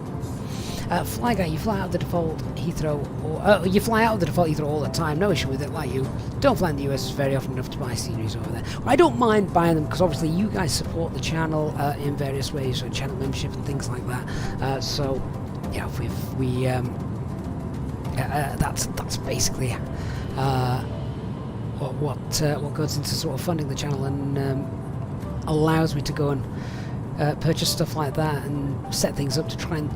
A: Fly guy, you fly out of the default Heathrow, or you fly out of the default Heathrow all the time. No issue with it, like you. Don't fly in the US very often enough to buy sceneries over there. Well, I don't mind buying them because obviously you guys support the channel in various ways, so channel membership and things like that. So yeah, that's basically what goes into sort of funding the channel and allows me to go and purchase stuff like that and set things up to try and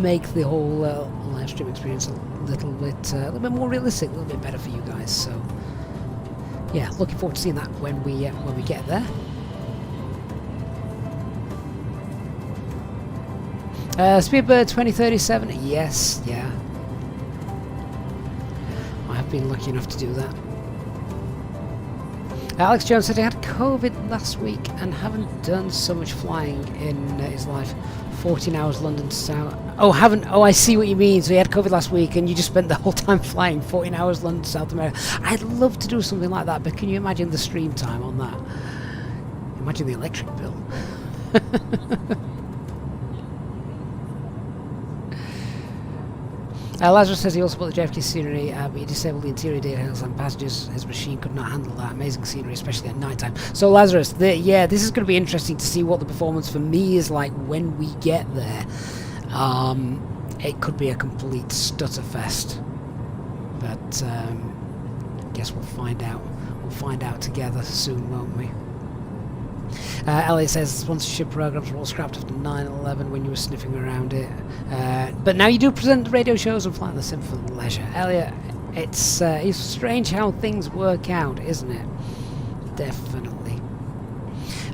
A: make the whole live stream experience a little bit more realistic, a little bit better for you guys. So yeah, looking forward to seeing that when we get there. Speedbird 2037, yes, yeah. I have been lucky enough to do that. Alex Jones said he had COVID last week and haven't done so much flying in his life. 14 hours London to South. Oh, I see what you mean. So he had COVID last week and you just spent the whole time flying 14 hours London to South America. I'd love to do something like that, but can you imagine the stream time on that? Imagine the electric bill. Lazarus says he also bought the JFK scenery, but he disabled the interior details and passengers. His machine could not handle that amazing scenery, especially at night time. So Lazarus, yeah, this is going to be interesting to see what the performance for me is like when we get there. It could be a complete stutter fest, but guess we'll find out. We'll find out together soon, won't we? Elliot says sponsorship programs were all scrapped after 9/11 when you were sniffing around it. But now you do present radio shows and fly the sim for leisure. Elliot, it's strange how things work out, isn't it? Definitely.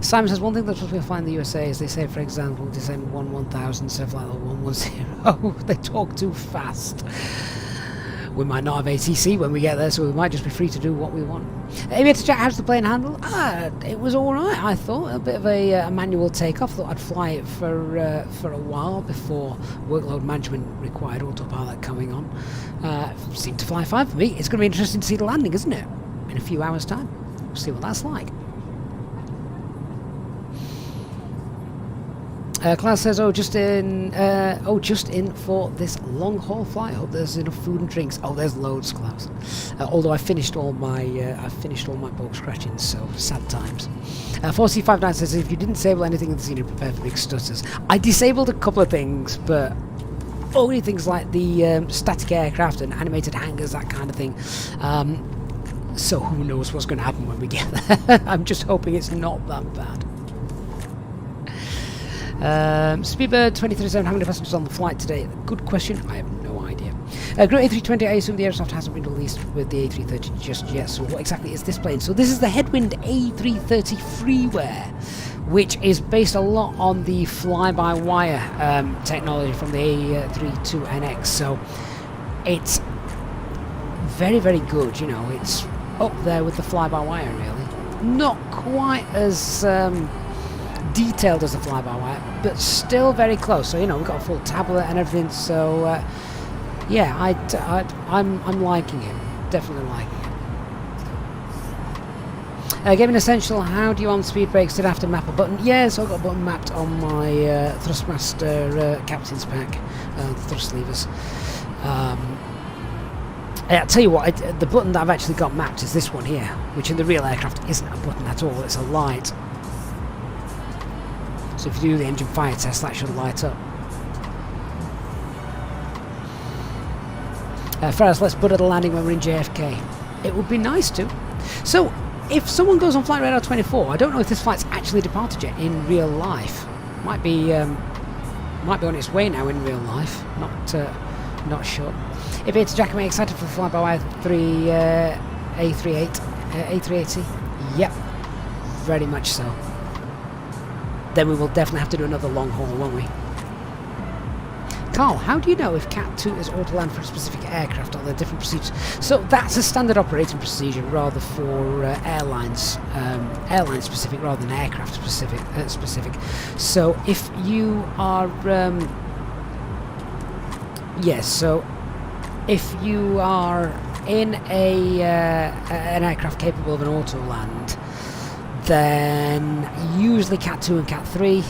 A: Simon says one thing that's supposed to be flying in the USA is they say, for example, descend 1000 instead of like the 110. They talk too fast. We might not have ATC when we get there, so we might just be free to do what we want. Aviator Jack, how's the plane handle? It was alright, I thought. A bit of a manual takeoff. Thought I'd fly it for a while before workload management required autopilot coming on. Seemed to fly fine for me. It's going to be interesting to see the landing, isn't it? In a few hours' time. We'll see what that's like. Klaus says, just in for this long haul flight. Hope there's enough food and drinks. Oh, there's loads, Klaus. Although I finished all my bulk scratchings, so sad times. 4C59 says, if you didn't disable anything in the scene, you prepare for big stutters. I disabled a couple of things, but only things like the static aircraft and animated hangars, that kind of thing. So who knows what's going to happen when we get there. I'm just hoping it's not that bad. Speedbird 2037, how many passengers on the flight today? Good question, I have no idea. Great A320, I assume the Aerosoft hasn't been released with the A330 just yet, so what exactly is this plane? So this is the Headwind A330 freeware, which is based a lot on the fly-by-wire technology from the A32NX, so it's very, very good, you know, it's up there with the fly-by-wire, really. Not quite as detailed as the fly-by-wire, but still very close. So, you know, we've got a full tablet and everything, so yeah, I'm liking it, definitely liking it. Gaming Essential, how do you on speed brakes? Did I have to map a button? Yes, I've got a button mapped on my Thrustmaster Captain's Pack, thrust levers. I'll tell you what, the button that I've actually got mapped is this one here, which in the real aircraft isn't a button at all, it's a light. So if you do the engine fire test, that should light up. Ferris, let's put at a landing when we're in JFK. It would be nice to. So, if someone goes on Flight Radar 24, I don't know if this flight's actually departed yet in real life. Might be on its way now in real life. Not sure. If it's Jack, am I excited for the fly-by-wire A380? Yep, very much so. Then we will definitely have to do another long haul, won't we? Carl, how do you know if Cat 2 is auto-land for a specific aircraft? Are there different procedures? So that's a standard operating procedure rather for airlines, airline specific rather than aircraft specific. So if you are, yes, so if you are in an aircraft capable of an auto-land, then usually Cat 2 and Cat 3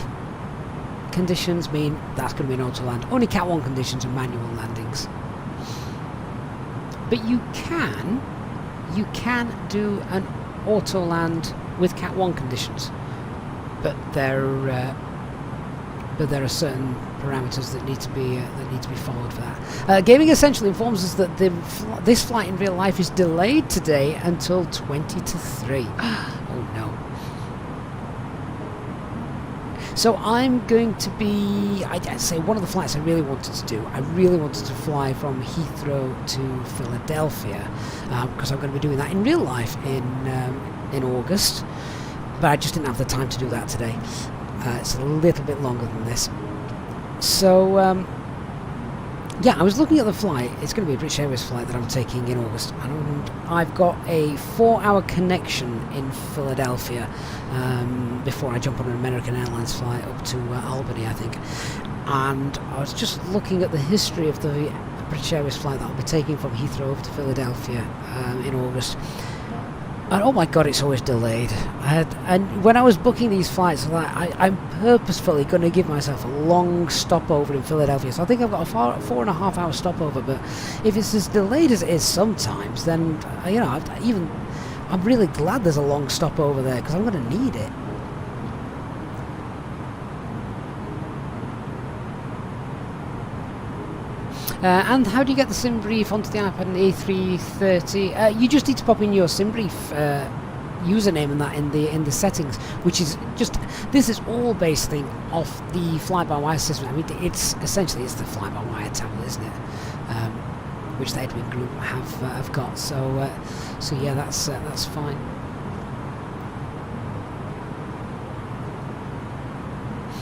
A: conditions mean that's going to be an auto-land. Only Cat 1 conditions are manual landings. But you can do an auto-land with Cat 1 conditions. But there are certain parameters that need to be followed for that. Gaming Essential informs us that this flight in real life is delayed today until 20 to 3. Oh no. So I'm going to be, I'd say one of the flights I really wanted to do, I really wanted to fly from Heathrow to Philadelphia, because I'm going to be doing that in real life in August, but I just didn't have the time to do that today. It's a little bit longer than this. So, yeah, I was looking at the flight. It's going to be a British Airways flight that I'm taking in August, and I've got a 4-hour connection in Philadelphia before I jump on an American Airlines flight up to Albany, I think. And I was just looking at the history of the British Airways flight that I'll be taking from Heathrow over to Philadelphia in August. And oh my god, it's always delayed. And when I was booking these flights, I'm purposefully going to give myself a long stopover in Philadelphia. So I think I've got a 4.5 hour stopover. But if it's as delayed as it is sometimes, then you know, I'm really glad there's a long stopover there because I'm going to need it. And how do you get the sim brief onto the iPad and the A330? You just need to pop in your sim brief username and that in the settings, which is just, this is all based off the fly-by-wire system. I mean, it's essentially the fly-by-wire tablet, isn't it? Which the Headwind group have got. So yeah, that's fine.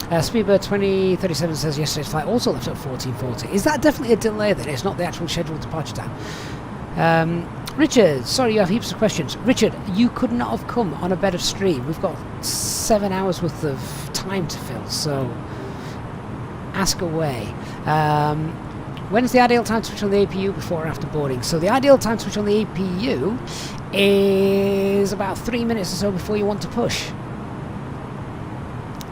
A: Speedbird 2037 says yesterday's flight also left at 14:40. Is that definitely a delay then? It's not the actual scheduled departure time. Richard, sorry, you have heaps of questions. Richard, you could not have come on a better stream. We've got 7 hours worth of time to fill, so ask away. When is the ideal time to switch on the APU before or after boarding? So the ideal time to switch on the APU is about 3 minutes or so before you want to push.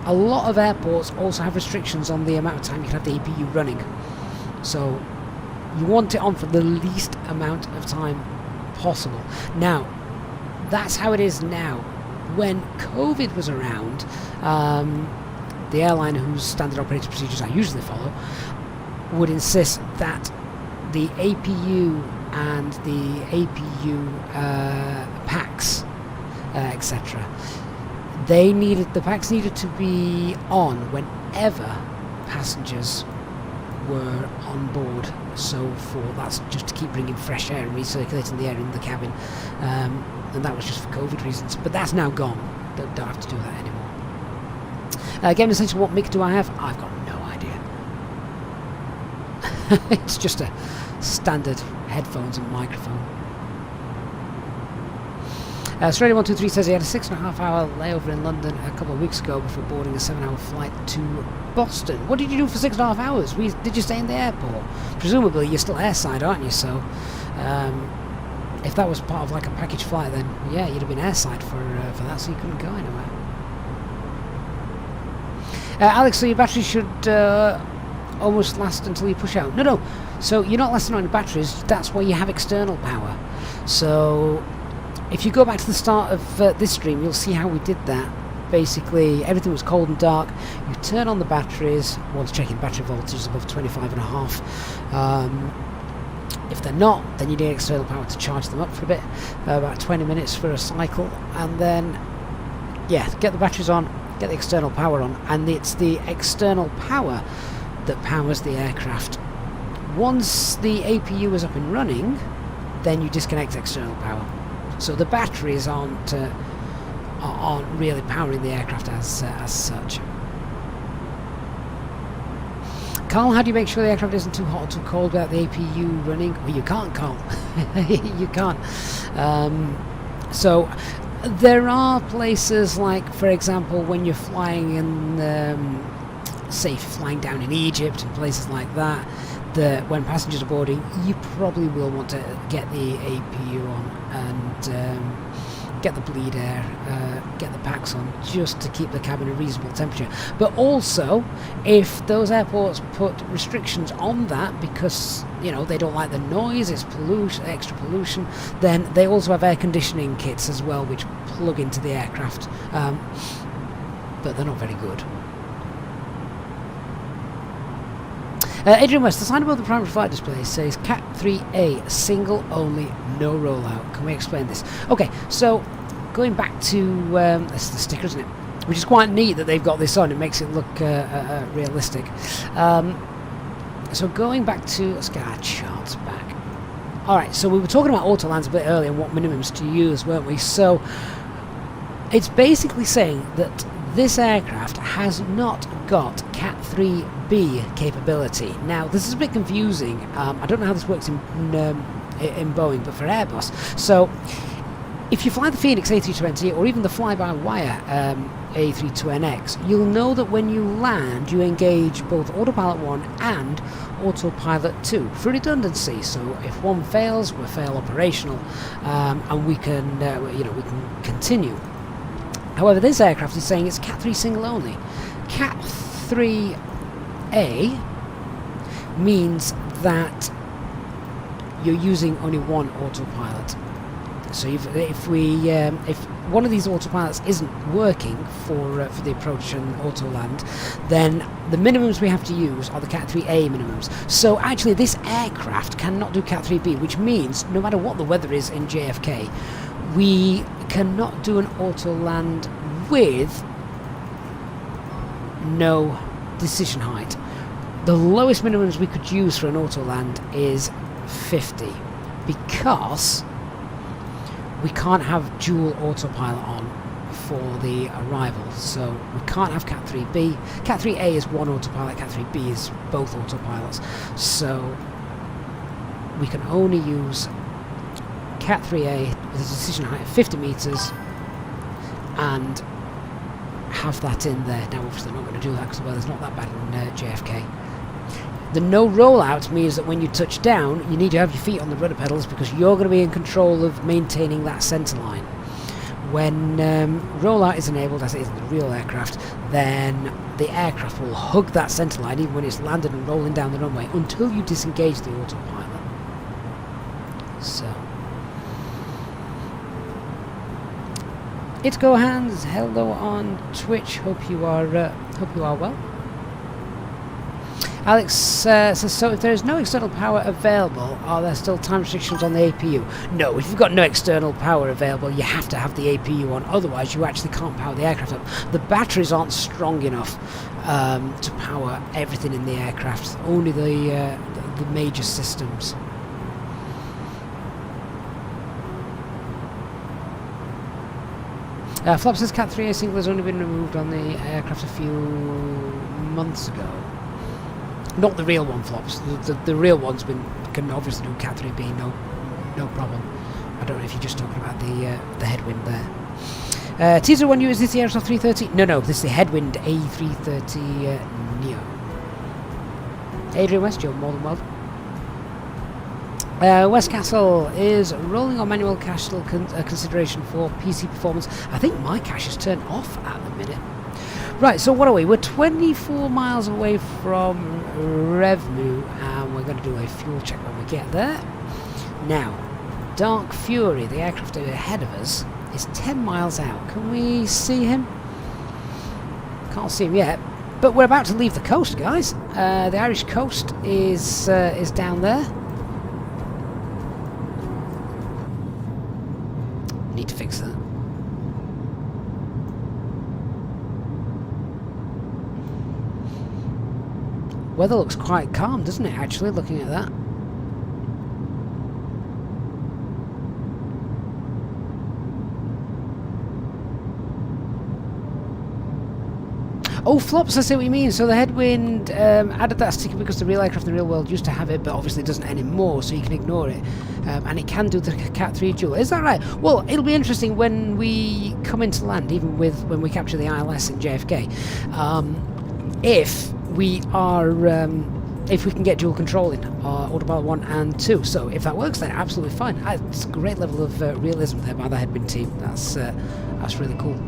A: A lot of airports also have restrictions on the amount of time you can have the APU running. So you want it on for the least amount of time possible. Now, that's how it is now. When COVID was around, the airline whose standard operating procedures I usually follow would insist that the APU and the APU packs, etc., the packs needed to be on whenever passengers were on board. So that's just to keep bringing fresh air and recirculating the air in the cabin, and that was just for COVID reasons. But that's now gone. Don't have to do that anymore. Game Essential, what mic do I have? I've got no idea. It's just a standard headphones and microphone. Australia 123 says he had a 6.5 hour layover in London a couple of weeks ago before boarding a 7 hour flight to Boston. What did you do for 6.5 hours? Did you stay in the airport? Presumably you're still airside, aren't you? So if that was part of like a package flight, then yeah, you'd have been airside for that, so you couldn't go anywhere. Alex, so your battery should almost last until you push out. No. So you're not lasting on your batteries. That's why you have external power. So if you go back to the start of this stream, you'll see how we did that. Basically, everything was cold and dark. You turn on the batteries once checking battery voltage above 25.5. If they're not, then you need external power to charge them up for a bit, about 20 minutes for a cycle, and then yeah, get the batteries on, get the external power on, and it's the external power that powers the aircraft. Once the APU is up and running, then you disconnect external power. So the batteries aren't really powering the aircraft as such. Carl, how do you make sure the aircraft isn't too hot or too cold without the APU running? Well, you can't, Carl. You can't. So there are places like, for example, when you're flying in, say, if you're flying down in Egypt and places like that, that when passengers are boarding, you probably will want to get the APU on and get the bleed air, get the packs on, just to keep the cabin a reasonable temperature. But also, if those airports put restrictions on that because, you know, they don't like the noise, it's pollution, extra pollution, then they also have air conditioning kits as well, which plug into the aircraft, but they're not very good. Adrian West, the sign above the primary flight display says Cat 3A, single only, no rollout. Can we explain this? Okay, so going back to that's the sticker, isn't it? Which is quite neat that they've got this on. It makes it look realistic. So going back to, let's get our charts back. All right, so we were talking about autolands a bit earlier and what minimums to use, weren't we? So it's basically saying that this aircraft has not got Cat 3B capability. Now, this is a bit confusing. I don't know how this works in Boeing, but for Airbus. So, if you fly the Phoenix A320 or even the fly-by-wire A320X, you'll know that when you land, you engage both Autopilot 1 and Autopilot 2 for redundancy. So, if one fails, we'll fail operational, and we can, we can continue. However, this aircraft is saying it's Cat 3 single only. Cat 3A means that you're using only one autopilot. So if one of these autopilots isn't working for the approach and auto land, then the minimums we have to use are the Cat 3A minimums. So actually this aircraft cannot do Cat 3B, which means no matter what the weather is in JFK, we cannot do an auto land with no decision height. The lowest minimums we could use for an auto land is 50, because we can't have dual autopilot on for the arrival, so we can't have Cat 3B. Cat 3A is one autopilot, Cat 3B is both autopilots, so we can only use Cat 3A with a decision height of 50 meters and have that in there. Now obviously they're not going to do that because the weather's not that bad in JFK. The no rollout means that when you touch down, you need to have your feet on the rudder pedals because you're going to be in control of maintaining that centre line. When rollout is enabled, as it is in the real aircraft, then the aircraft will hug that centre line even when it's landed and rolling down the runway until you disengage the autopilot. So, it's Go Hands. Hello on Twitch. Hope you are well. Alex says, so if there is no external power available, are there still time restrictions on the APU? No, if you've got no external power available, you have to have the APU on, otherwise you actually can't power the aircraft up. The batteries aren't strong enough to power everything in the aircraft, only the major systems. Flop says Cat 3A single has only been removed on the aircraft a few months ago. Not the real one, Flops. The real one's can obviously do Cat 3B, no problem. I don't know if you're just talking about the Headwind there. T01U, is this the Aerosoft 330? No, this is the Headwind A339 Neo. Adrian West, you're more than welcome. West Castle, is rolling on manual cache still a consideration for PC performance? I think my cache is turned off at the minute. Right, so what are we? We're 24 miles away from Revmu, and we're going to do a fuel check when we get there. Now, Dark Fury, the aircraft ahead of us, is 10 miles out. Can we see him? Can't see him yet, but we're about to leave the coast, guys. The Irish coast is down there. Need to fix that. Weather looks quite calm, doesn't it, actually, looking at that? Oh, Flops, I see what you mean. So the Headwind added that sticker because the real aircraft in the real world used to have it, but obviously it doesn't anymore, so you can ignore it. And it can do the Cat 3 dual. Is that right? Well, it'll be interesting when we come into land, even when we capture the ILS in JFK, if we can get dual control in autopilot 1 and 2. So if that works, then absolutely fine. It's a great level of realism there by the Headwind team. That's really cool.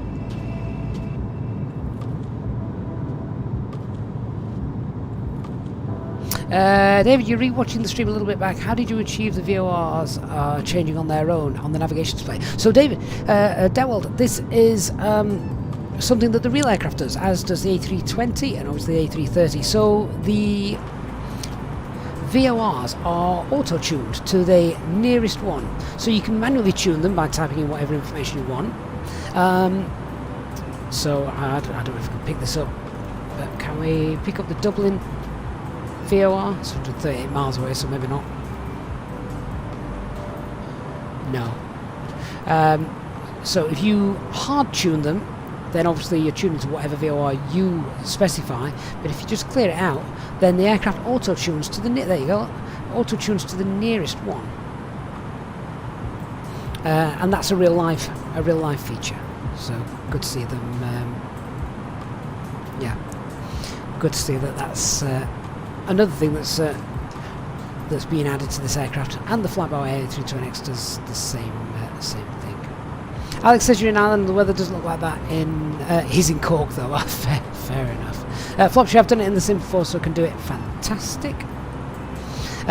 A: David, you're rewatching the stream a little bit back. How did you achieve the VORs changing on their own on the navigation display? So David, Dewald, this is something that the real aircraft does, as does the A320 and obviously the A330. So the VORs are auto-tuned to the nearest one. So you can manually tune them by typing in whatever information you want. So I don't know if we can pick this up, but can we pick up the Dublin VOR? It's 138 miles away, so maybe not. No. So if you hard tune them, then obviously you're tuning to whatever VOR you specify, but if you just clear it out, then the aircraft auto-tunes to the there you go, auto-tunes to the nearest one, and that's a real life feature. So good to see them. Yeah, good to see that. That's another thing that's being added to this aircraft, and the flyby A320X does the same thing. Alex says you're in Ireland, the weather doesn't look like that he's in Cork though. Fair enough. Flops, you have done it in the sim before, so can do it. Fantastic.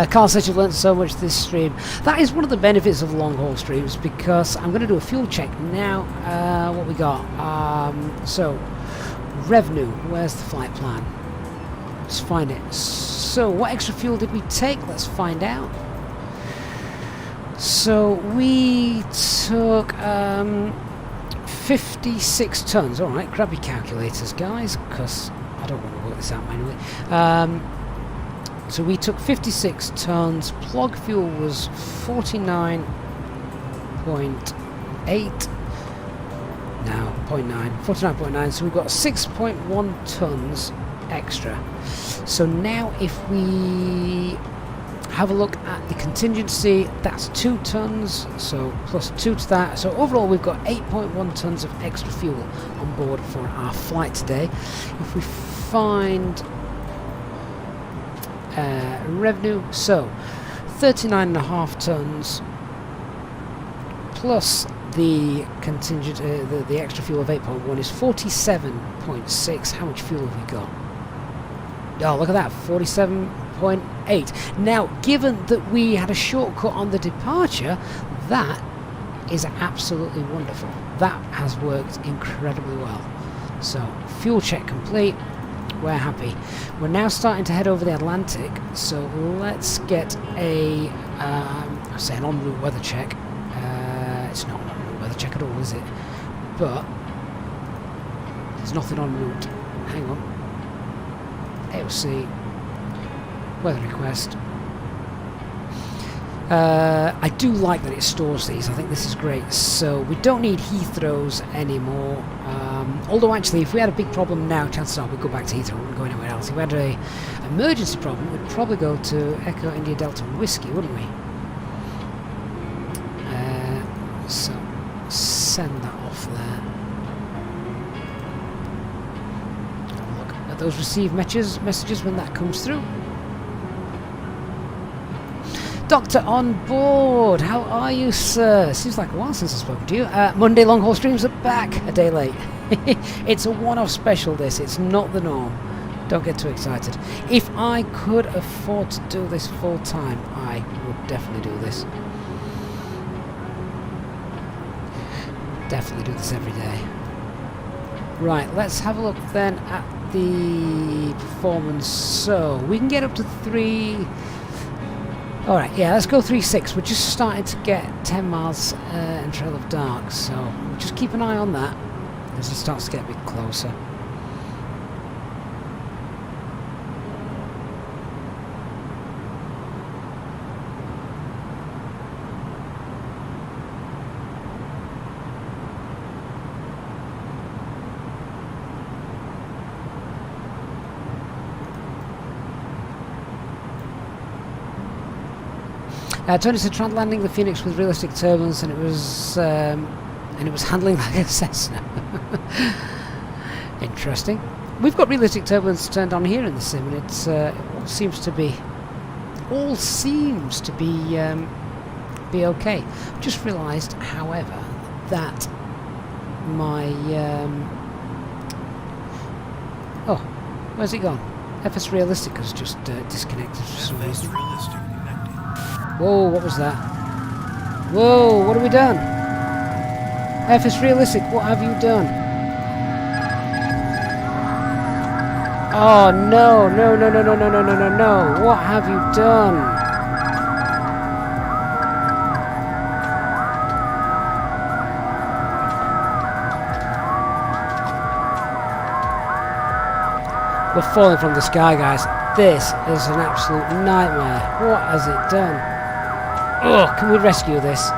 A: Carl says you've learned so much this stream. That is one of the benefits of long haul streams, because I'm going to do a fuel check now. What we got? So, revenue. Where's the flight plan? Let's find it. So, what extra fuel did we take? Let's find out. So, we took 56 tons. Alright, grab your calculators, guys, because I don't want to work this out manually. So we took 56 tons, plug fuel was 49.8, now 49.9, so we've got 6.1 tons extra. So now if we have a look at the contingency, that's 2 tons, so plus 2 to that, so overall we've got 8.1 tons of extra fuel on board for our flight today. If we find revenue, so 39.5 tons plus the contingent, the extra fuel of 8.1 is 47.6. How much fuel have we got? Oh, look at that, 47.8. Now, given that we had a shortcut on the departure, that is absolutely wonderful. That has worked incredibly well. So, fuel check complete. We're happy. We're now starting to head over the Atlantic, so let's get a, I say an en route weather check. It's not an en route weather check at all, is it? But there's nothing en route. Hang on. AOC weather request. I do like that it stores these. I think this is great. So we don't need Heathrow's anymore. Although actually, if we had a big problem now, chances are we'd go back to Heathrow. We wouldn't go anywhere else. If we had an emergency problem, we'd probably go to Echo India Delta Whiskey, wouldn't we? So send that off there. Have a look at those received messages when that comes through. Doctor on board, how are you, sir? Seems like a while since I spoke to you. Monday long haul streams are back, a day late. It's a one-off special, this. It's not the norm. Don't get too excited. If I could afford to do this full time, I would definitely do this. Definitely do this every day. Right, let's have a look then at the performance. So we can get up to 3. Alright, yeah, let's go 3.6. We're just starting to get 10 miles and trail of dark, so just keep an eye on that as it starts to get a bit closer. Tony said tried landing the Phoenix with realistic turbulence, and it was handling like a Cessna. Interesting. We've got realistic turbulence turned on here in the sim, and it's it all seems to be okay. Just realised, however, that my oh, where's it gone? FS Realistic has just disconnected for some reason. Whoa, what was that? Whoa, what have we done? FS Realistic, what have you done? Oh no, no, no, no, no, no, no, no, no, no. What have you done? We're falling from the sky, guys. This is an absolute nightmare. What has it done? Oh, can we rescue this?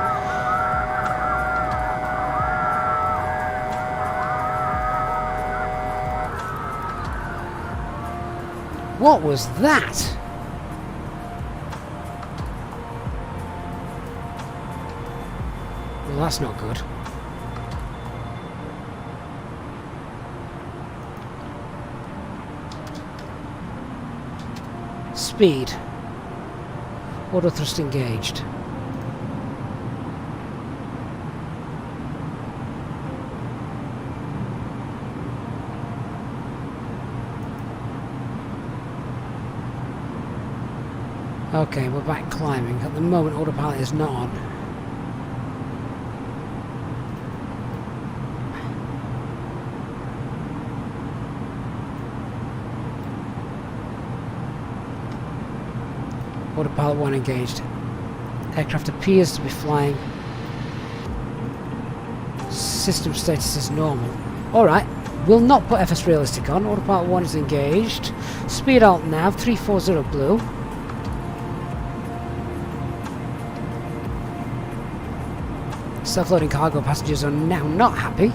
A: What was that? Well, that's not good. Speed. Auto thrust engaged. Okay, we're back climbing. At the moment, autopilot is not on. Autopilot 1 engaged. Aircraft appears to be flying. System status is normal. Alright, we'll not put FS realistic on. Autopilot 1 is engaged. Speed alt nav 340 blue. Self-loading cargo passengers are now not happy.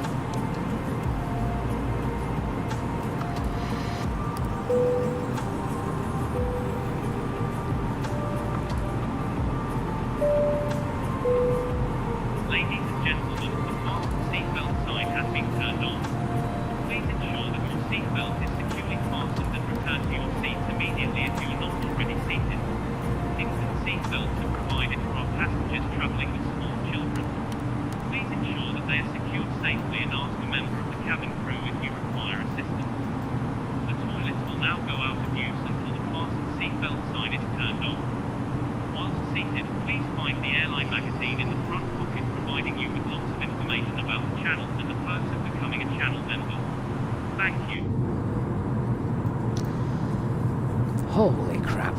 A: Holy crap.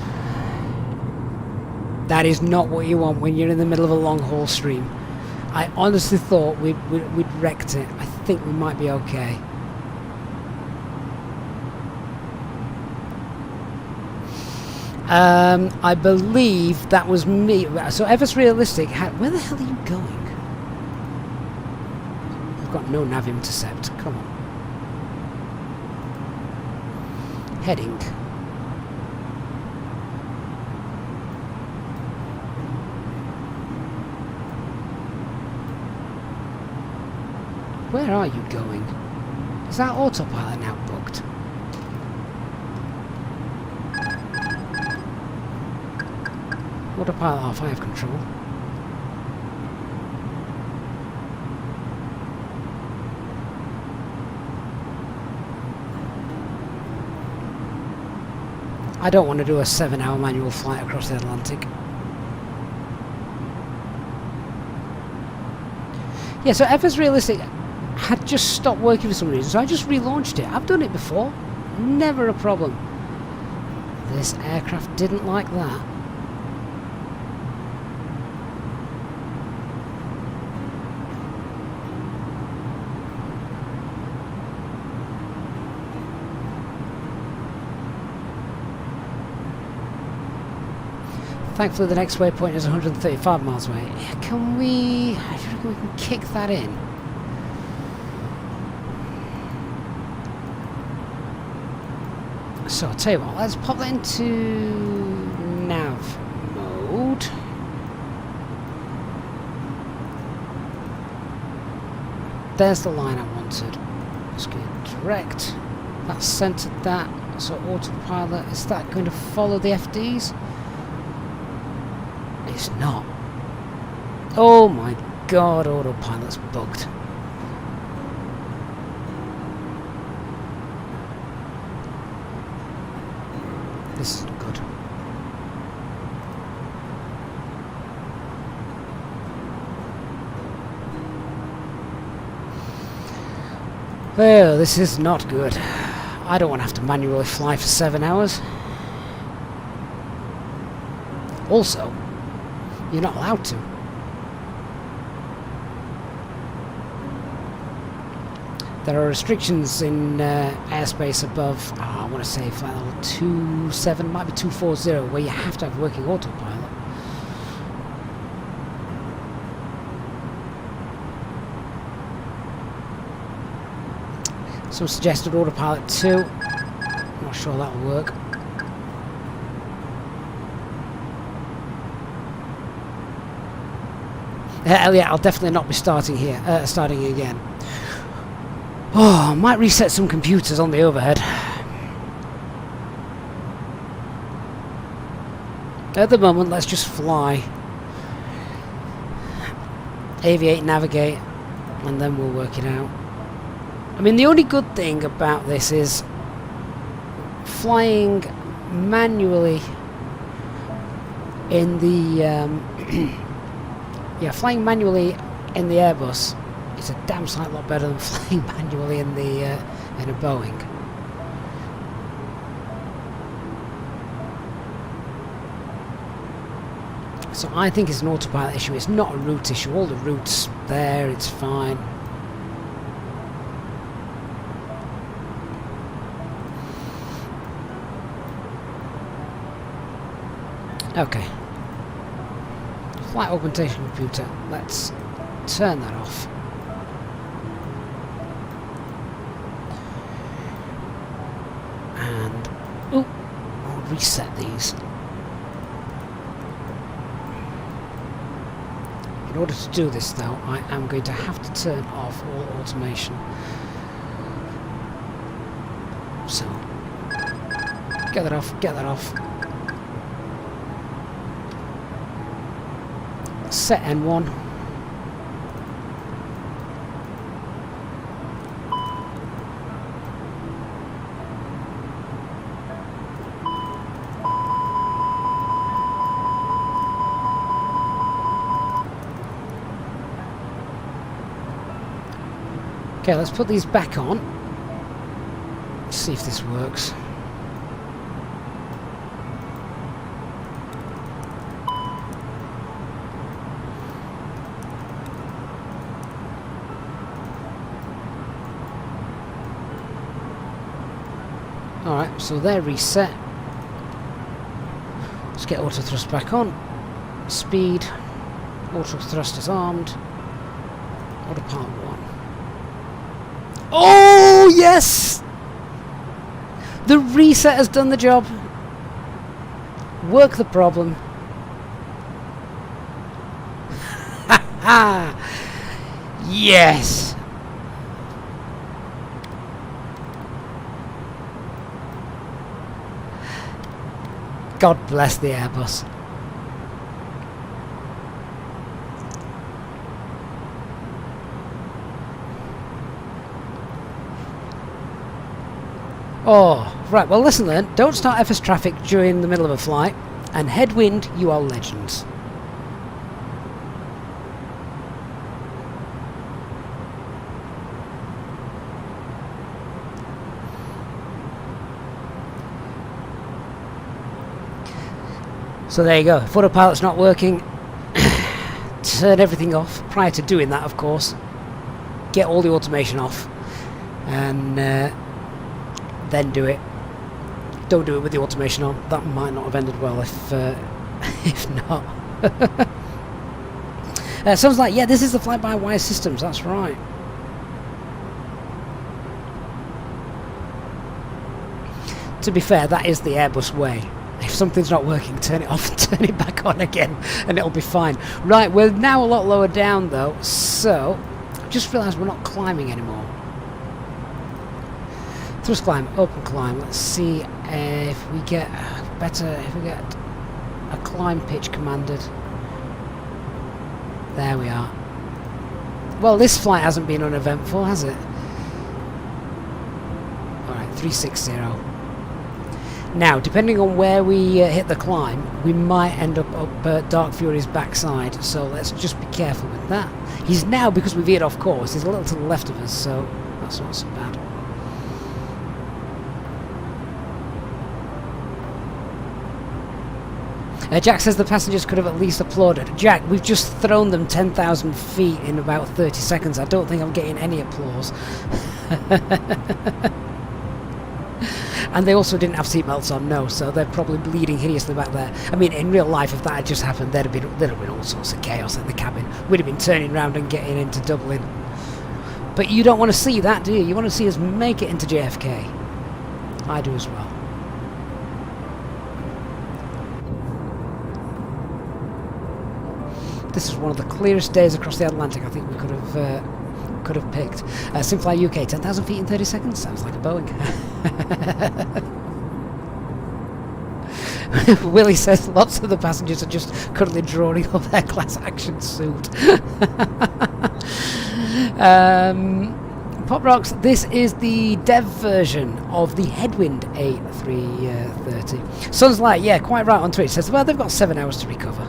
A: That is not what you want when you're in the middle of a long haul stream. I honestly thought we'd wrecked it. I think we might be okay. I believe that was me. So FS Realistic had... Where the hell are you going? I've got no nav intercept. Come on. Heading. Where are you going? Is that autopilot now booked? Autopilot R5 control. I don't want to do a 7-hour manual flight across the Atlantic. Yeah, so FS Realistic had just stopped working for some reason, so I just relaunched it. I've done it before. Never a problem. This aircraft didn't like that. Thankfully the next waypoint is 135 miles away. Can we... I reckon we can kick that in. So I'll tell you what, let's pop that into nav mode. There's the line I wanted. Let's go direct. That's centered that. So autopilot, is that going to follow the FDs? It's not. Oh my god, autopilot's bugged. This isn't good. Oh, this is not good. I don't want to have to manually fly for 7 hours. Also, you're not allowed to. There are restrictions in airspace above, I want to say flight level 27, might be 240, where you have to have working autopilot. Some suggested autopilot 2. Not sure that'll work. Yeah, I'll definitely not be starting here, starting again. Oh, I might reset some computers on the overhead. At the moment, let's just fly. Aviate, navigate, and then we'll work it out. I mean, the only good thing about this is flying manually in the yeah, flying manually in the Airbus is a damn sight lot better than flying manually in the in a Boeing. So I think it's an autopilot issue. It's not a route issue. All the routes there, it's fine. Okay. Flight augmentation computer. Let's turn that off. And I'll reset these. In order to do this though, I am going to have to turn off all automation. So, get that off, get that off. Set N1. Okay, let's put these back on. See if this works. Alright, so they're reset. Let's get auto thrust back on. Speed. Auto thrust is armed. Autopilot 1. Oh, yes! The reset has done the job. Work the problem. Ha ha! Yes! God bless the Airbus. Oh, right, well listen then, don't start FSTraffic during the middle of a flight, and Headwind, you are legends. So there you go, if autopilot's not working, turn everything off, prior to doing that of course, get all the automation off, and then do it. Don't do it with the automation on. That might not have ended well if if not. Sounds like, yeah, this is the fly-by-wire systems, that's right. To be fair, that is the Airbus way. If something's not working, turn it off and turn it back on again, and it'll be fine. Right, we're now a lot lower down though, so I've just realised we're not climbing anymore. Thrust climb, open climb. Let's see if we get better, if we get a climb pitch commanded. There we are. Well, this flight hasn't been uneventful, has it? Alright, 360. Now, depending on where we hit the climb, we might end up Dark Fury's backside, so let's just be careful with that. He's now, because we veered off course, he's a little to the left of us, so that's not so bad. Jack says the passengers could have at least applauded. Jack, we've just thrown them 10,000 feet in about 30 seconds. I don't think I'm getting any applause. And they also didn't have seatbelts on, no, so they're probably bleeding hideously back there. I mean, in real life, if that had just happened, there'd have been all sorts of chaos in the cabin. We'd have been turning around and getting into Dublin. But you don't want to see that, do you? You want to see us make it into JFK. I do as well. This is one of the clearest days across the Atlantic I think we could have picked. Simfly UK, 10,000 feet in 30 seconds. Sounds like a Boeing. Willie says lots of the passengers are just currently drawing up their class action suit. Pop Rocks, this is the dev version of the Headwind A330. Sun's Light, yeah, quite right on Twitch, says, well, they've got 7 hours to recover.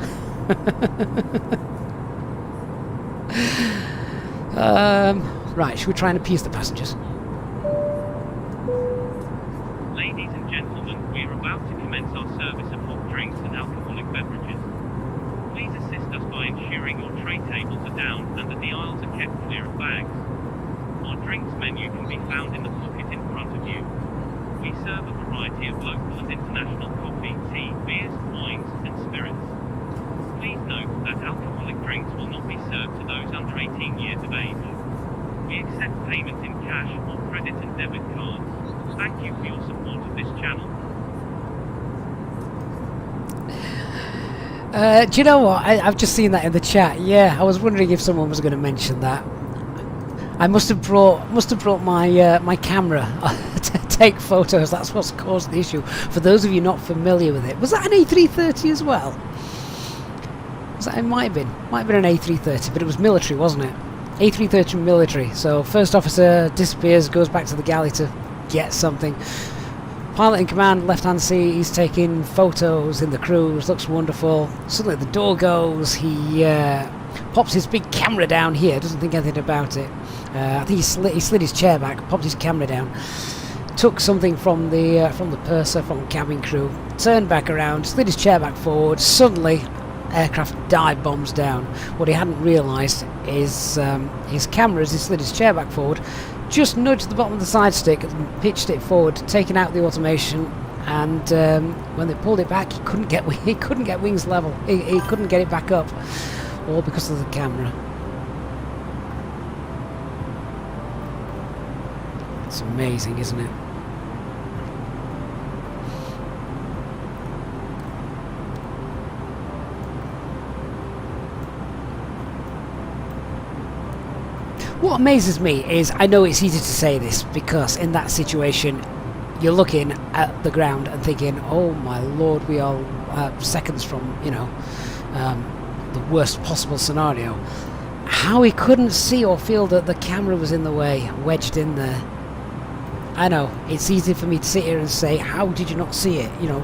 A: Right, should we try and appease the passengers?
P: Ladies and gentlemen, we are about to commence our service of hot drinks and alcoholic beverages. Please assist us by ensuring your tray tables are down and that the aisles are kept clear of bags. Our drinks menu can be found in the pocket in front of you. We serve a variety of local and international coffee, tea, beers, wines, and spirits. Please note that alcoholic drinks will not be served to those under 18 years of age. We accept payment in cash or credit and debit cards. Thank you for your support of this channel.
A: Do you know what? I've just seen that in the chat. Yeah, I was wondering if someone was going to mention that. I must have brought my my camera to take photos. That's what's caused the issue. For those of you not familiar with it, was that an A330 as well? It might have been an A330, but it was military, wasn't it? A330 military. So first officer disappears, goes back to the galley to get something. Pilot in command, left-hand seat, he's taking photos in the cruise, looks wonderful. Suddenly the door goes, he pops his big camera down here, doesn't think anything about it. I think he slid his chair back, popped his camera down, took something from the purser, from the cabin crew, turned back around, slid his chair back forward. Suddenly aircraft dive bombs down. What he hadn't realised is his camera, as he slid his chair back forward, just nudged the bottom of the side stick and pitched it forward, taking out the automation, and when they pulled it back, he couldn't get wings level. He couldn't get it back up, all because of the camera. It's amazing, isn't it? What amazes me is, I know it's easy to say this, because in that situation you're looking at the ground and thinking, oh my lord, we are seconds from, you know, the worst possible scenario. How he couldn't see or feel that the camera was in the way, wedged in there. I know, it's easy for me to sit here and say, how did you not see it? You know,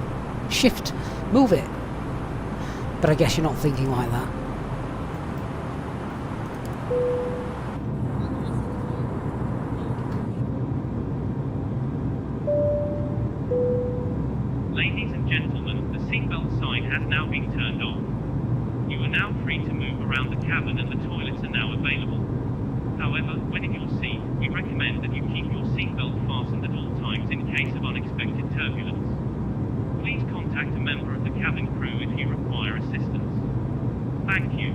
A: shift, move it. But I guess you're not thinking like that.
P: Ladies and gentlemen, the seatbelt sign has now been turned off. You are now free to move around the cabin and the toilets are now available. However, when in your seat, we recommend that you keep your seatbelt fastened at all times in case of unexpected turbulence. Please contact a member of the cabin crew if you require assistance. Thank you.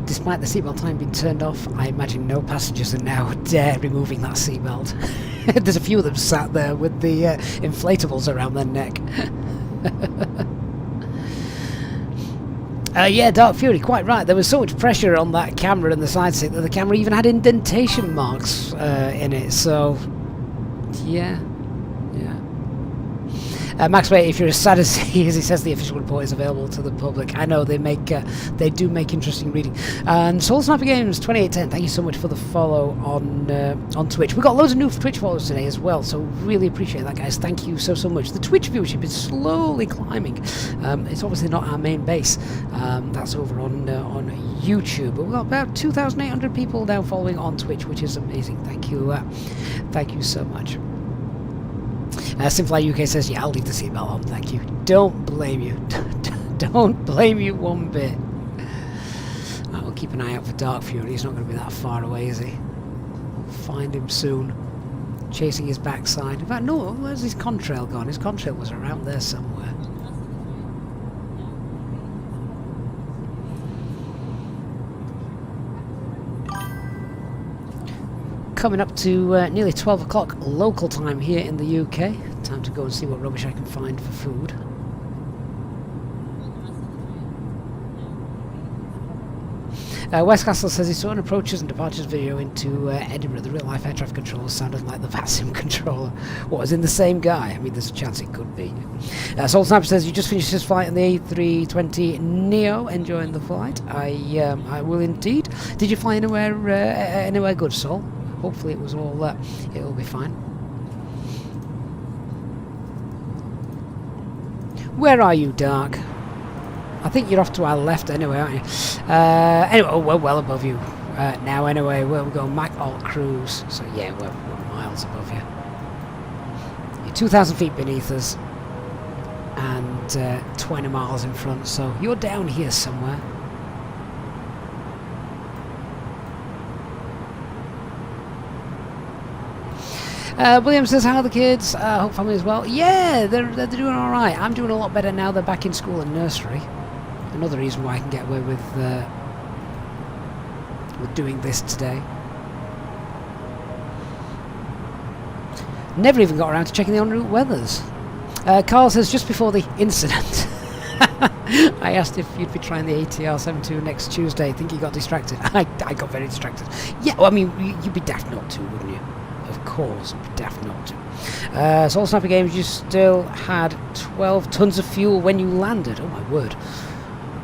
A: Despite the seatbelt sign being turned off, I imagine no passengers are now dare removing that seatbelt. There's a few of them sat there with the inflatables around their neck. Yeah, Dark Fury, quite right. There was so much pressure on that camera and the side stick that the camera even had indentation marks in it. So, yeah. Max Way, if you're as sad as he is, he says the official report is available to the public. I know they do make interesting reading. And Soul Sniper Games 2810, thank you so much for the follow on Twitch. We've got loads of new Twitch followers today as well, so really appreciate that, guys. Thank you so much. The Twitch viewership is slowly climbing. It's obviously not our main base. That's over on YouTube. But we've got about 2,800 people now following on Twitch, which is amazing. Thank you so much. Simfly UK says, yeah, I'll leave the seatbelt on, thank you. Don't blame you. Don't blame you one bit. Right, we'll keep an eye out for Dark Fury. He's not going to be that far away, is he? We'll find him soon. Chasing his backside. In fact, no, where's his contrail gone? His contrail was around there somewhere. Coming up to nearly 12 o'clock local time here in the UK. Time to go and see what rubbish I can find for food. Westcastle says he saw an approaches and departures video into Edinburgh. The real-life air traffic controller sounded like the VATSIM controller. What, was in the same guy? I mean, there's a chance it could be. Soul Sniper says, you just finished his flight on the A330 Neo. Enjoying the flight? I will indeed. Did you fly anywhere good, Soul? Hopefully it was all, it'll be fine. Where are you, Dark? I think you're off to our left anyway, aren't you? Anyway, oh, we're well above you now anyway. Where we go, Mac Alt Cruise. So yeah, we're miles above you. You're 2,000 feet beneath us and 20 miles in front, so you're down here somewhere. William says, how are the kids? Hope family as well. Yeah, they're doing alright. I'm doing a lot better now they're back in school and nursery. Another reason why I can get away with doing this today. Never even got around to checking the en route weathers. Carl says, just before the incident, I asked if you'd be trying the ATR 72 next Tuesday. I think you got distracted. I got very distracted. Yeah, well, I mean, you'd be daft not to, wouldn't you? Of course, you'd be daft not to. Soul Sniper Games, you still had 12 tons of fuel when you landed. Oh my word.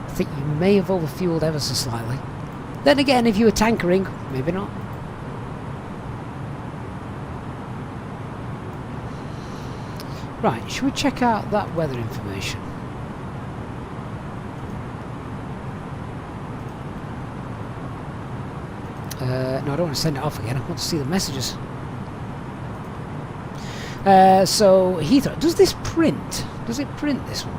A: I think you may have overfueled ever so slightly. Then again, if you were tankering, maybe not. Right, should we check out that weather information? No, I don't want to send it off again. I want to see the messages. So, Heathrow, does this print? Does it print this one?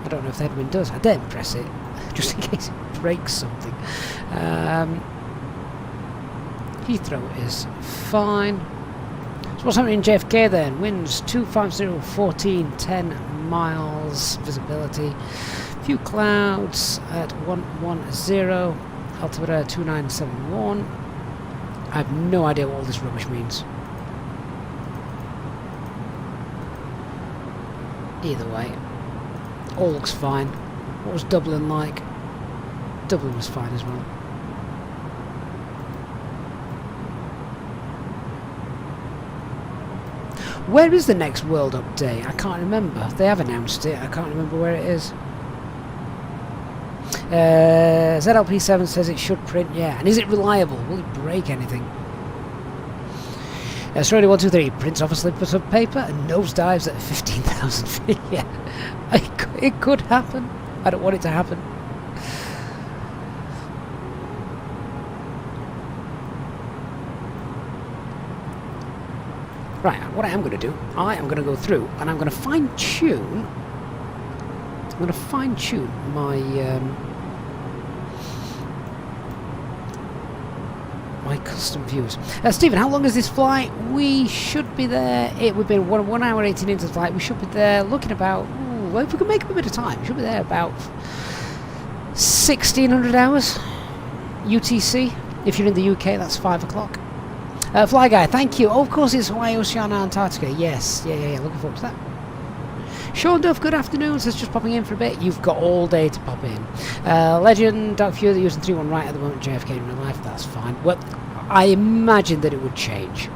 A: I don't know if the Headwind does. I dare press it, just in case it breaks something. Heathrow is fine. So what's happening in JFK then? Winds 250, 14, 10 miles. Visibility. Few clouds at 110. Altimeter 2971. I have no idea what all this rubbish means. Either way, all looks fine. What was Dublin like? Dublin was fine as well. Where is the next World Update? I can't remember. They have announced it. I can't remember where it is. ZLP7 says it should print, yeah. And is it reliable? Will it break anything? Australia 123 prints off a slip of paper and nosedives at 15,000 feet. Yeah, it could happen. I don't want it to happen. Right, what I am going to do, I am going to go through and I'm going to fine-tune. I'm going to fine-tune my my custom views. Stephen, how long is this flight? We should be there. We've been 1 hour 18 into the flight. We should be there looking about. Well, if we can make up a bit of time, we should be there about 1600 hours UTC. If you're in the UK, that's 5 o'clock. Fly Guy, thank you. Oh, of course, it's Hawaii, Oceania, Antarctica. Yes, yeah. Looking forward to that. Sean Duff, good afternoon. Says just popping in for a bit. You've got all day to pop in. Legend, Dark Fury, they're using 3-1 right at the moment. JFK in real life, that's fine. Well, I imagine that it would change.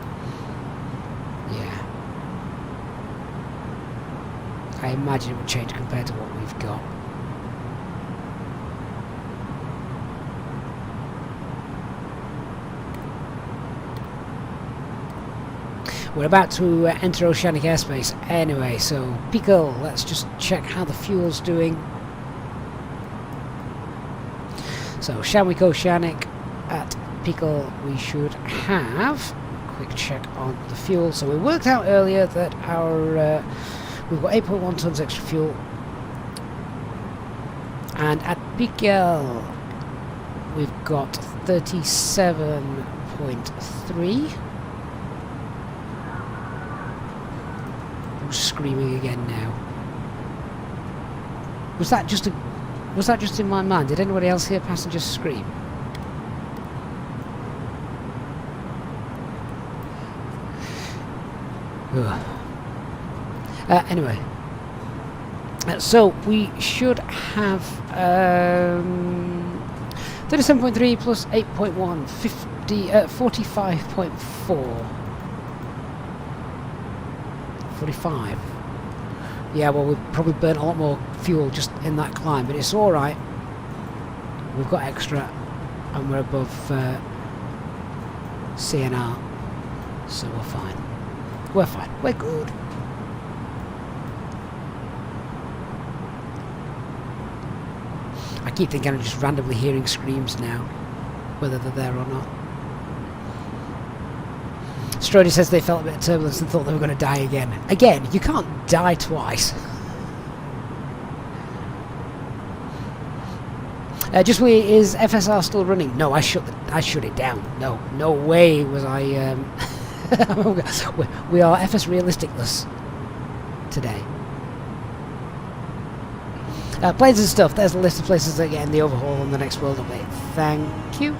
A: Yeah. I imagine it would change compared to what we've got. We're about to enter oceanic airspace anyway, so Pico, let's just check how the fuel's doing. So Shamwick Oceanic at Pico, we should have a quick check on the fuel. So we worked out earlier that our we've got 8.1 tons extra fuel, and at Pico we've got 37.3. Screaming again now. Was that just in my mind? Did anybody else hear passengers scream? Anyway, so we should have 37.3 plus 8.1, 45.4. 45. Yeah, well, we've probably burnt a lot more fuel just in that climb, but it's alright. We've got extra, and we're above CNR, so we're fine. We're fine. We're good. I keep thinking I'm just randomly hearing screams now, whether they're there or not. Strody says they felt a bit of turbulence and thought they were going to die again. Again, you can't die twice. Just wait, is FSR still running? No, I shut it down. No way was I. We are FS realisticless today. Planes and stuff. There's a list of places that get in the overhaul on the next world update. Thank you.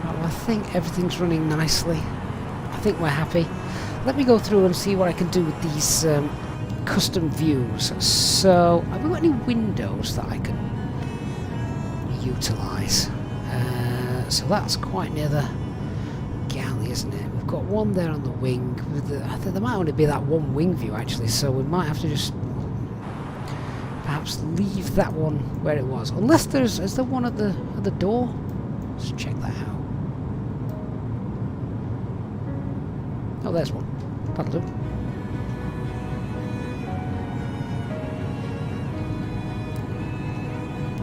A: Well, I think everything's running nicely. I think we're happy. Let me go through and see what I can do with these custom views. So, have we got any windows that I can utilise? So that's quite near the galley, isn't it? We've got one there on the wing. I think there might only be that one wing view actually, so we might have to just perhaps leave that one where it was. Unless is there one at the door? Let's check that out. Oh, there's one. That'll do.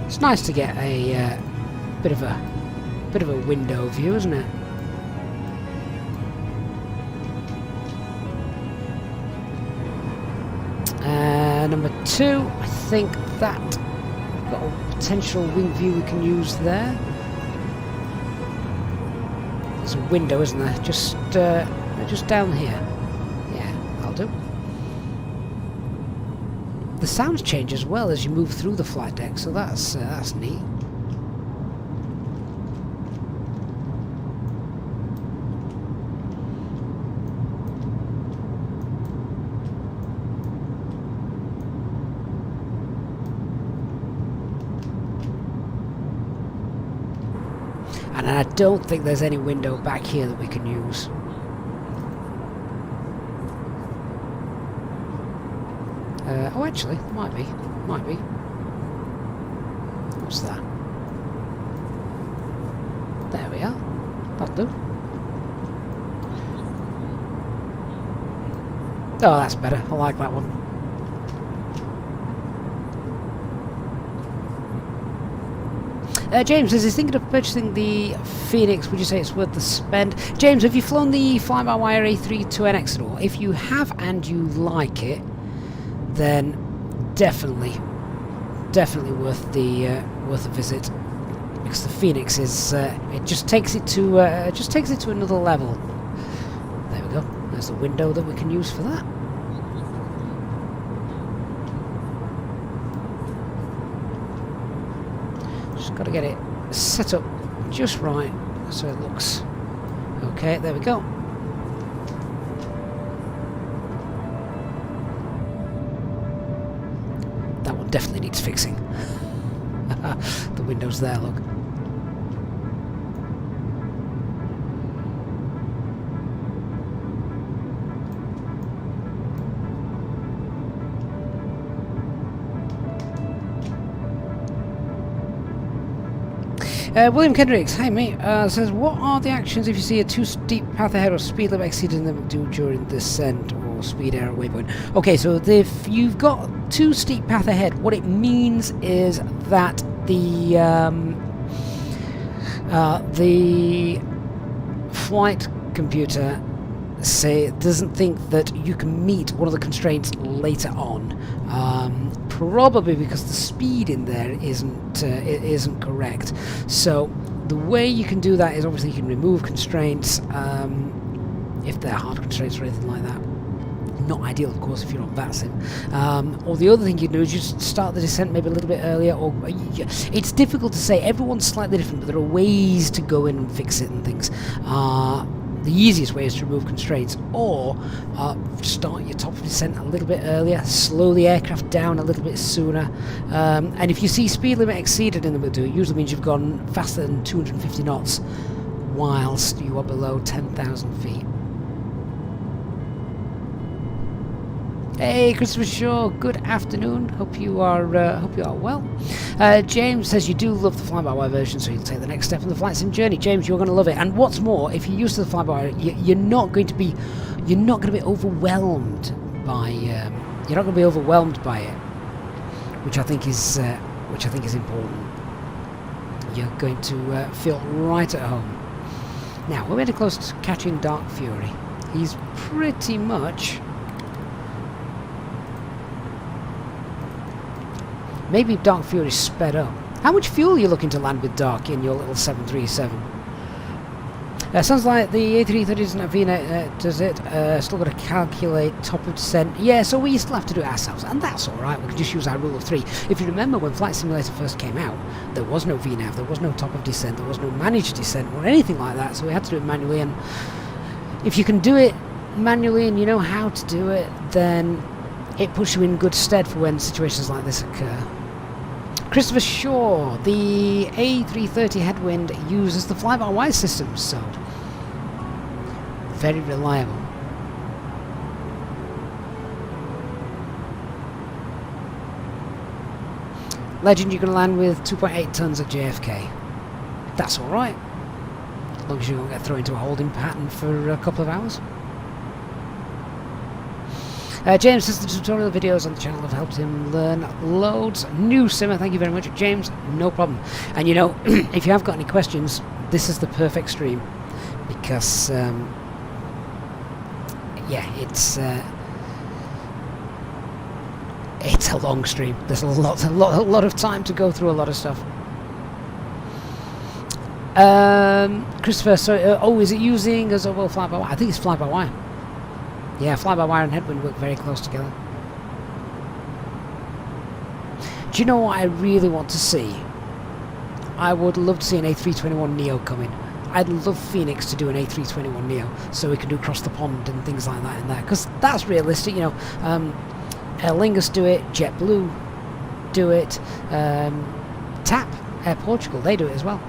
A: It's nice to get a bit of a window view, isn't it? Number 2, I think that we've got a potential wing view we can use there. There's a window, isn't there? Just down here. Yeah, that'll do. The sounds change as well as you move through the flight deck, so that's neat. And I don't think there's any window back here that we can use. Oh, actually, there might be. Might be. What's that? There we are. That'll do. Oh, that's better. I like that one. James says he's thinking of purchasing the Phoenix. Would you say it's worth the spend? James, have you flown the fly-by-wire A329 at all? If you have and you like it, then definitely worth a visit. Because the Phoenix is it just takes it to another level. There we go. There's the window that we can use for that. Got to get it set up just right so it looks okay. There we go. That one definitely needs fixing. The window's there, look. William Kendricks, hey mate, says, what are the actions if you see a too steep path ahead or speed limit exceeding them do during descent or speed error waypoint? Okay, so if you've got too steep path ahead, what it means is that the flight computer doesn't think that you can meet one of the constraints later on. Probably because the speed in there isn't correct. So the way you can do that is obviously you can remove constraints if they're hard constraints or anything like that. Not ideal, of course, if you're on VATSIM. Or the other thing you do is just start the descent maybe a little bit earlier. Or it's difficult to say. Everyone's slightly different, but there are ways to go in and fix it and things. the easiest way is to remove constraints, or start your top of descent a little bit earlier, slow the aircraft down a little bit sooner, and if you see speed limit exceeded in the middle, it usually means you've gone faster than 250 knots whilst you are below 10,000 feet. Hey, Christopher Shaw, good afternoon. Hope you are well. James says you do love the fly-by-wire version, so you'll take the next step in the flight sim journey. James, you're going to love it. And what's more, if you're used to the fly-by-wire, you're not going to be overwhelmed by it, which I think is important. You're going to feel right at home. Now we're very close to catching Dark Fury. He's pretty much. Maybe Dark Fury sped up. How much fuel are you looking to land with Dark in your little 737? Sounds like the A330 doesn't have VNet, does it? Still got to calculate top of descent. Yeah, so we still have to do it ourselves, and that's alright. We can just use our rule of 3. If you remember when Flight Simulator first came out, there was no VNAV, there was no top of descent, there was no managed descent or anything like that, so we had to do it manually. And if you can do it manually and you know how to do it, then it puts you in good stead for when situations like this occur. Christopher Shaw, the A330 Headwind uses the fly-by-wire system, so very reliable. Legend, you're going to land with 2.8 tons at JFK. That's alright, as long as you don't get thrown into a holding pattern for a couple of hours. James says the tutorial videos on the channel have helped him learn loads. New simmer, thank you very much, James. No problem. And you know, if you have got any questions, this is the perfect stream because, yeah, it's a long stream. There's a lot of time to go through a lot of stuff. Christopher, so is it using as a fly-by-wire? I think it's fly-by-wire. Yeah, fly-by-wire and Headwind work very close together. Do you know what I really want to see? I would love to see an A321 Neo come in. I'd love Phoenix to do an A321 Neo so we can do across the pond and things like that in there, because that's realistic, you know. Aer Lingus do it, JetBlue do it, TAP, Air Portugal, they do it as well.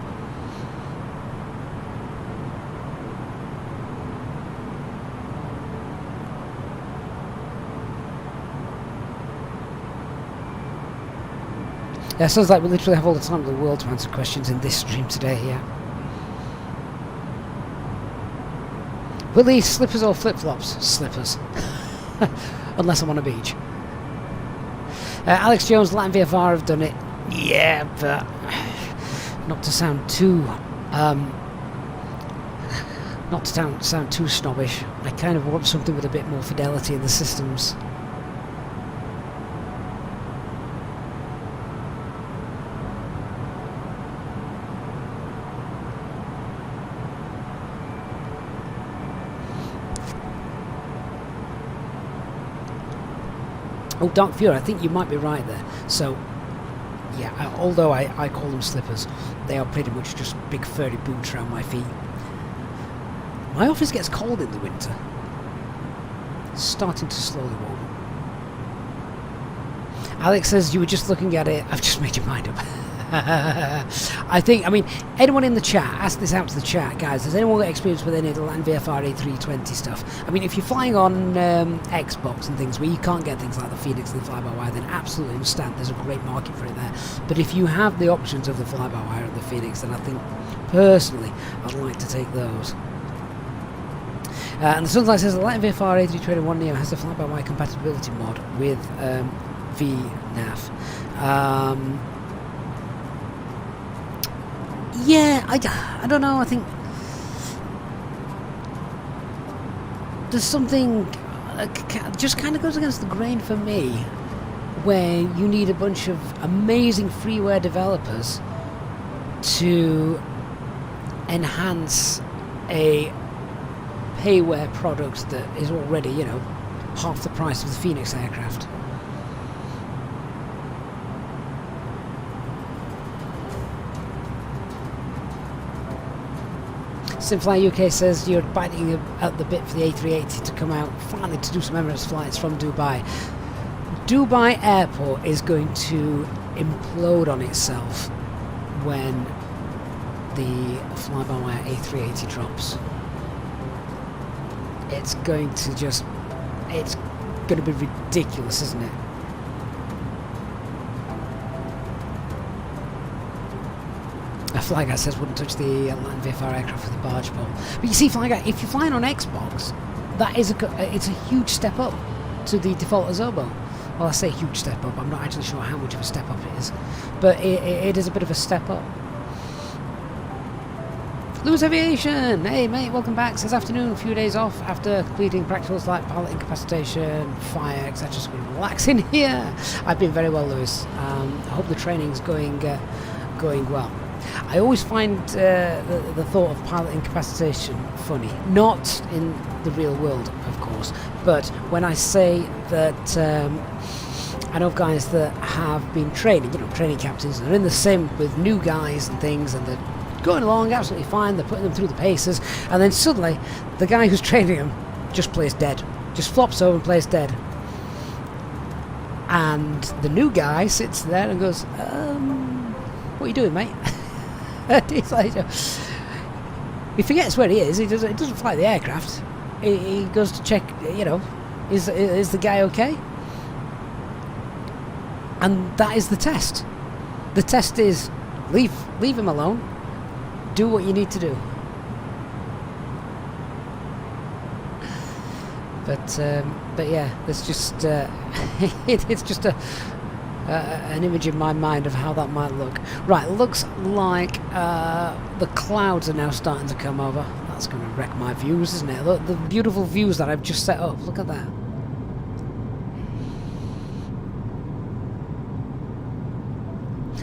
A: Yeah, sounds like we literally have all the time in the world to answer questions in this stream today, yeah. Will these slippers or flip-flops? Slippers. Unless I'm on a beach. Alex Jones, Latin VFR have done it. Yeah, but not to sound too sound too snobbish. I kind of want something with a bit more fidelity in the systems. Oh, Dark Fury, I think you might be right there. So, yeah, although I call them slippers, they are pretty much just big furry boots around my feet. My office gets cold in the winter. It's starting to slowly warm. Alex says you were just looking at it. I've just made your mind up. I mean, anyone in the chat, ask this out to the chat, guys. Has anyone got experience with any of the Land VFR A320 stuff? I mean, if you're flying on Xbox and things where you can't get things like the Phoenix and the fly-by-wire, then absolutely understand there's a great market for it there. But if you have the options of the fly-by-wire and the Phoenix, then I think, personally, I'd like to take those. And the Sunlight says the Latin VFR A321 Neo has the fly-by-wire compatibility mod with VNAV. Yeah, I don't know, I think there's something just kind of goes against the grain for me where you need a bunch of amazing freeware developers to enhance a payware product that is already, you know, half the price of the Phoenix aircraft. Simfly UK says you're biting at the bit for the A380 to come out, finally to do some Emirates flights from Dubai. Dubai Airport is going to implode on itself when the fly-by-wire A380 drops. It's going to just... it's going to be ridiculous, isn't it? A Fly Guy says wouldn't touch the land VFR aircraft with a barge pole. But you see, Fly Guy, if you're flying on Xbox, that is it's a huge step up to the default Azobo. Well, I say huge step up, I'm not actually sure how much of a step up it is, but it is a bit of a step up. Lewis Aviation, hey mate, welcome back. Says afternoon, a few days off after completing practicals like pilot incapacitation, fire, etc. So relaxing here. I've been very well, Lewis. I hope the training's going well. I always find the thought of pilot incapacitation funny. Not in the real world, of course, but when I say that I know guys that have been training, training captains, and they're in the sim with new guys and things, and they're going along absolutely fine, they're putting them through the paces, and then suddenly the guy who's training them just plays dead. Just flops over and plays dead. And the new guy sits there and goes, what are you doing, mate? He's like, he forgets where he is. He doesn't fly the aircraft. He goes to check, is the guy okay? And that is the test. The test is leave him alone. Do what you need to do. But yeah, it's just it's just an image in my mind of how that might look. Right, looks like the clouds are now starting to come over. That's going to wreck my views, isn't it? Look, the beautiful views that I've just set up. Look at that.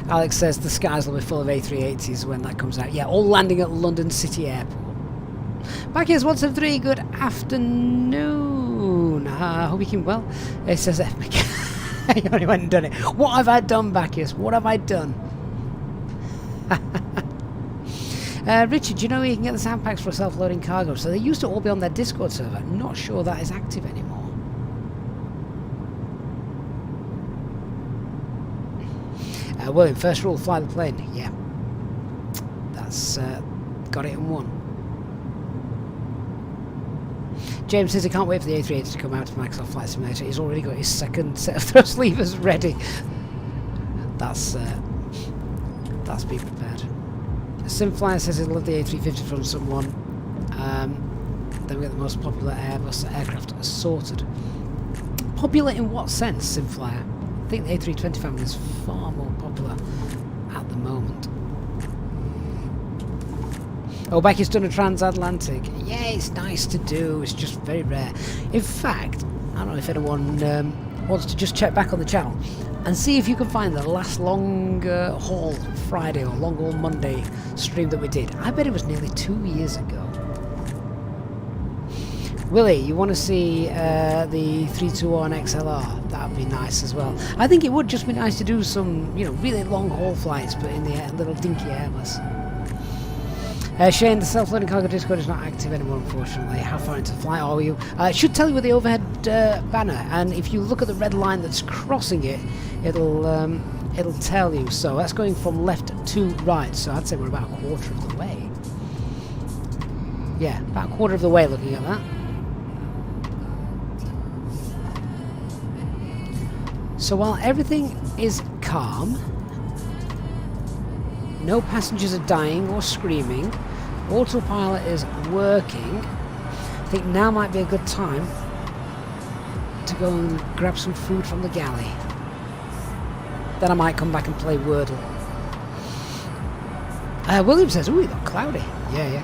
A: Alex says the skies will be full of A380s when that comes out. Yeah, all landing at London City Airport. Back here's 173. Good afternoon. Hope you keep well. It says F. You only went and done it. What have I done, Bacchus? What have I done? Richard, do you know where you can get the sound packs for self-loading cargo? So they used to all be on their Discord server. Not sure that is active anymore. William, first rule, fly the plane. Yeah. That's got it in one. James says he can't wait for the A380 to come out of Microsoft Flight Simulator. He's already got his second set of thrust levers ready. That's be prepared. Simflyer says he'll love the A350 from someone. Then we get the most popular Airbus aircraft sorted. Popular in what sense, Simflyer? I think the A320 family is far more popular at the moment. Oh, Becky's done a transatlantic. Yeah, it's nice to do. It's just very rare. In fact, I don't know if anyone wants to just check back on the channel and see if you can find the last long haul Friday or long haul Monday stream that we did. I bet it was nearly 2 years ago. Willie, you want to see the 321 XLR? That would be nice as well. I think it would just be nice to do some, really long haul flights, but in the little dinky Airbus. Shane, the self-loading cargo Discord is not active anymore, unfortunately. How far into the flight are you? It should tell you with the overhead banner, and if you look at the red line that's crossing it, it'll tell you. So that's going from left to right. So I'd say we're about a quarter of the way. Yeah, about a quarter of the way looking at that. So while everything is calm, no passengers are dying or screaming, autopilot is working, I think now might be a good time to go and grab some food from the galley. Then I might come back and play Wordle. William says, ooh, it got cloudy. Yeah.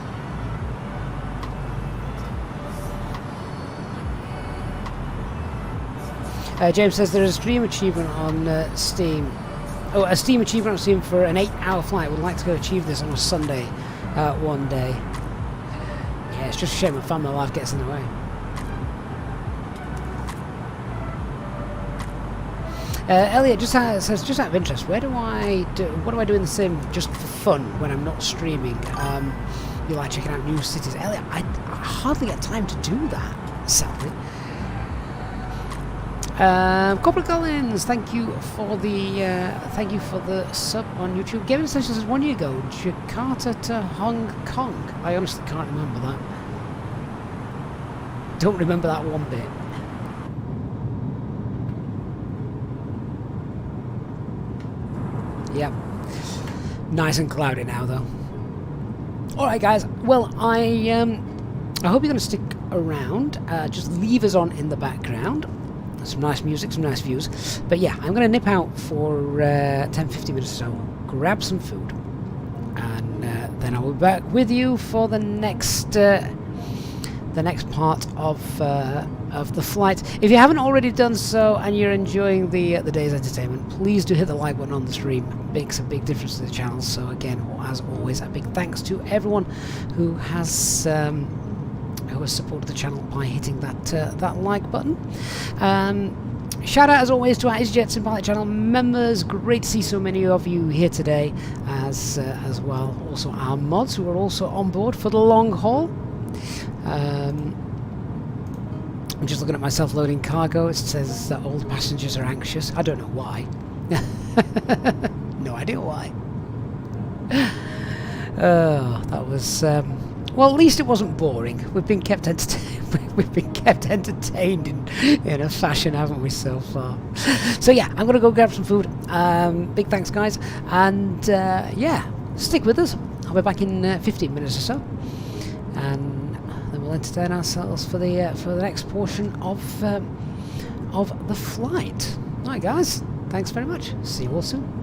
A: James says there is a Steam achievement on Steam. Oh, a Steam achievement on Steam for an 8-hour flight. Would like to go achieve this on a Sunday one day. Yeah, it's just a shame my family life gets in the way. Elliot says, just out of interest, what do I do in the sim just for fun when I'm not streaming? you like checking out new cities. Elliot, I hardly get time to do that, sadly. Corporate Collins, thank you for the sub on YouTube. Gaming Sessions is 1 year ago, Jakarta to Hong Kong. I honestly can't remember that. Don't remember that one bit. Yep. Nice and cloudy now, though. Alright, guys. Well, I hope you're going to stick around. Just leave us on in the background. Some nice music, some nice views. But yeah, I'm going to nip out for 10-15 minutes or so, grab some food, and then I will be back with you for the next part of the flight. If you haven't already done so and you're enjoying the day's entertainment, please do hit the like button on the stream. It makes a big difference to the channel. So again, as always, a big thanks to everyone who has supported the channel by hitting that like button. Shout out as always to our EasyJet Symbolic channel members. Great to see so many of you here today, as well. Also our mods who are also on board for the long haul. I'm just looking at my self-loading cargo. It says that all the passengers are anxious. I don't know why. No idea why. Oh, that was well, at least it wasn't boring. We've been kept entertained. We've been kept entertained in a fashion, haven't we, so far? So yeah, I'm gonna go grab some food. Big thanks, guys, and yeah, stick with us. I'll be back in 15 minutes or so, and then we'll entertain ourselves for the next portion of the flight. All right, guys. Thanks very much. See you all soon.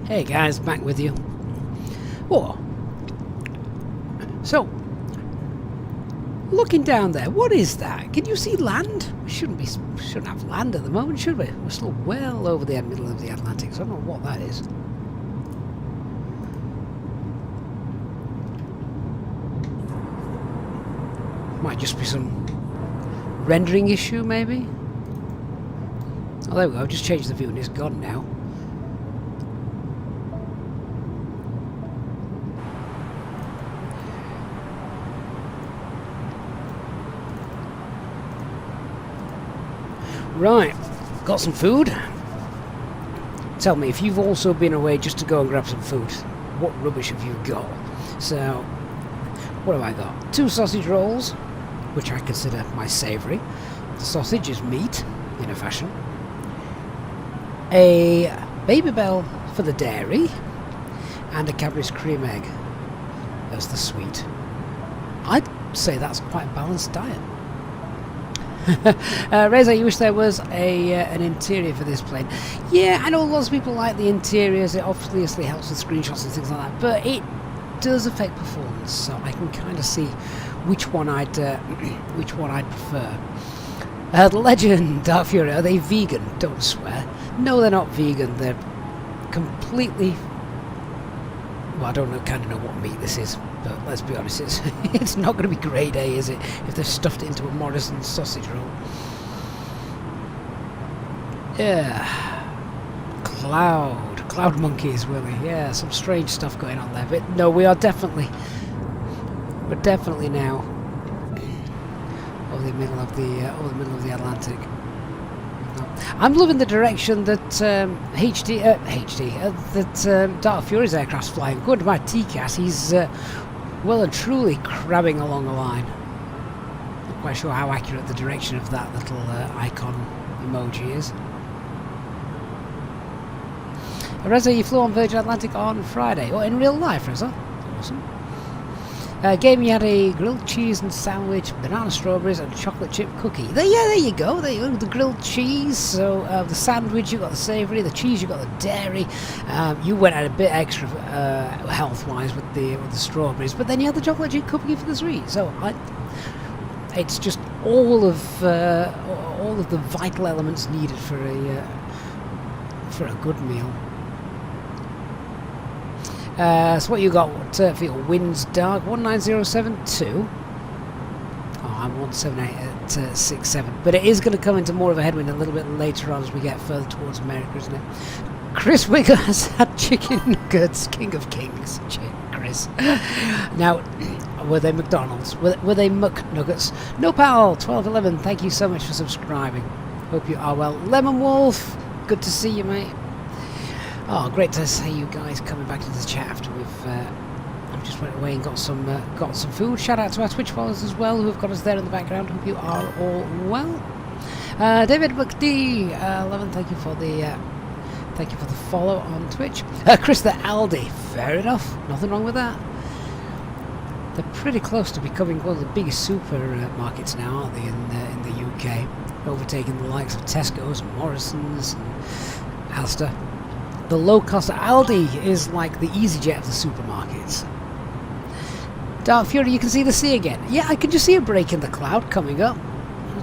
A: Hey guys, back with you. Oh, so looking down there, what is that? Can you see land? We shouldn't have land at the moment, should we? We're still well over the middle of the Atlantic, so I don't know what that is. Might just be some rendering issue, maybe. Oh, there we go. I've just changed the view and it's gone now. Right, got some food. Tell me, if you've also been away just to go and grab some food, what rubbish have you got? So, what have I got? 2 sausage rolls, which I consider my savoury. The sausage is meat, in a fashion. A Baby Bell for the dairy, and a Cadbury's cream egg as the sweet. I'd say that's quite a balanced diet. Reza, you wish there was an interior for this plane. Yeah, I know lots of people like the interiors. It obviously helps with screenshots and things like that, but it does affect performance. So I can kind of see which one I'd prefer. The Legend, Dark Fury, are they vegan? Don't swear. No, they're not vegan. They're completely. Well, I don't kind of know what meat this is, but let's be honest, it's not going to be grade A, is it, if they've stuffed it into a Morrison sausage roll. Yeah. Cloud monkeys, Willie. Yeah, some strange stuff going on there, but no, we're definitely now over the middle of the Atlantic. I'm loving the direction that Dark Fury's aircraft's flying. According to my TCAS, he's well and truly crabbing along the line. Not quite sure how accurate the direction of that little icon emoji is. Reza, you flew on Virgin Atlantic on Friday. Oh, in real life, Reza? Awesome. Game, you had a grilled cheese and sandwich, banana strawberries and chocolate chip cookie. There you go. There you go. The grilled cheese. So the sandwich, you got the savoury. The cheese, you got the dairy. You went out a bit extra health-wise with the strawberries, but then you had the chocolate chip cookie for the sweet. So it's just all of the vital elements needed for a good meal. So what you got for your winds, Dark? 19072. Oh, I'm 178 at 67. But it is going to come into more of a headwind a little bit later on as we get further towards America, isn't it? Chris Wigger has had chicken nuggets, King of Kings. Chris. Now, were they McDonald's? Were they McNuggets? No pal, 1211. Thank you so much for subscribing. Hope you are well. Lemon Wolf, good to see you, mate. Oh, great to see you guys coming back into the chat after I've just went away and got some food. Shout out to our Twitch followers as well who have got us there in the background. Hope you are all well. David McD, 11. Thank you for the follow on Twitch. Chris the Aldi, fair enough. Nothing wrong with that. They're pretty close to becoming one of the biggest supermarkets now, aren't they, in the UK, overtaking the likes of Tesco's and Morrison's and Asda. The low-cost Aldi is like the EasyJet of the supermarkets. Dark Fury, you can see the sea again. Yeah, I can just see a break in the cloud coming up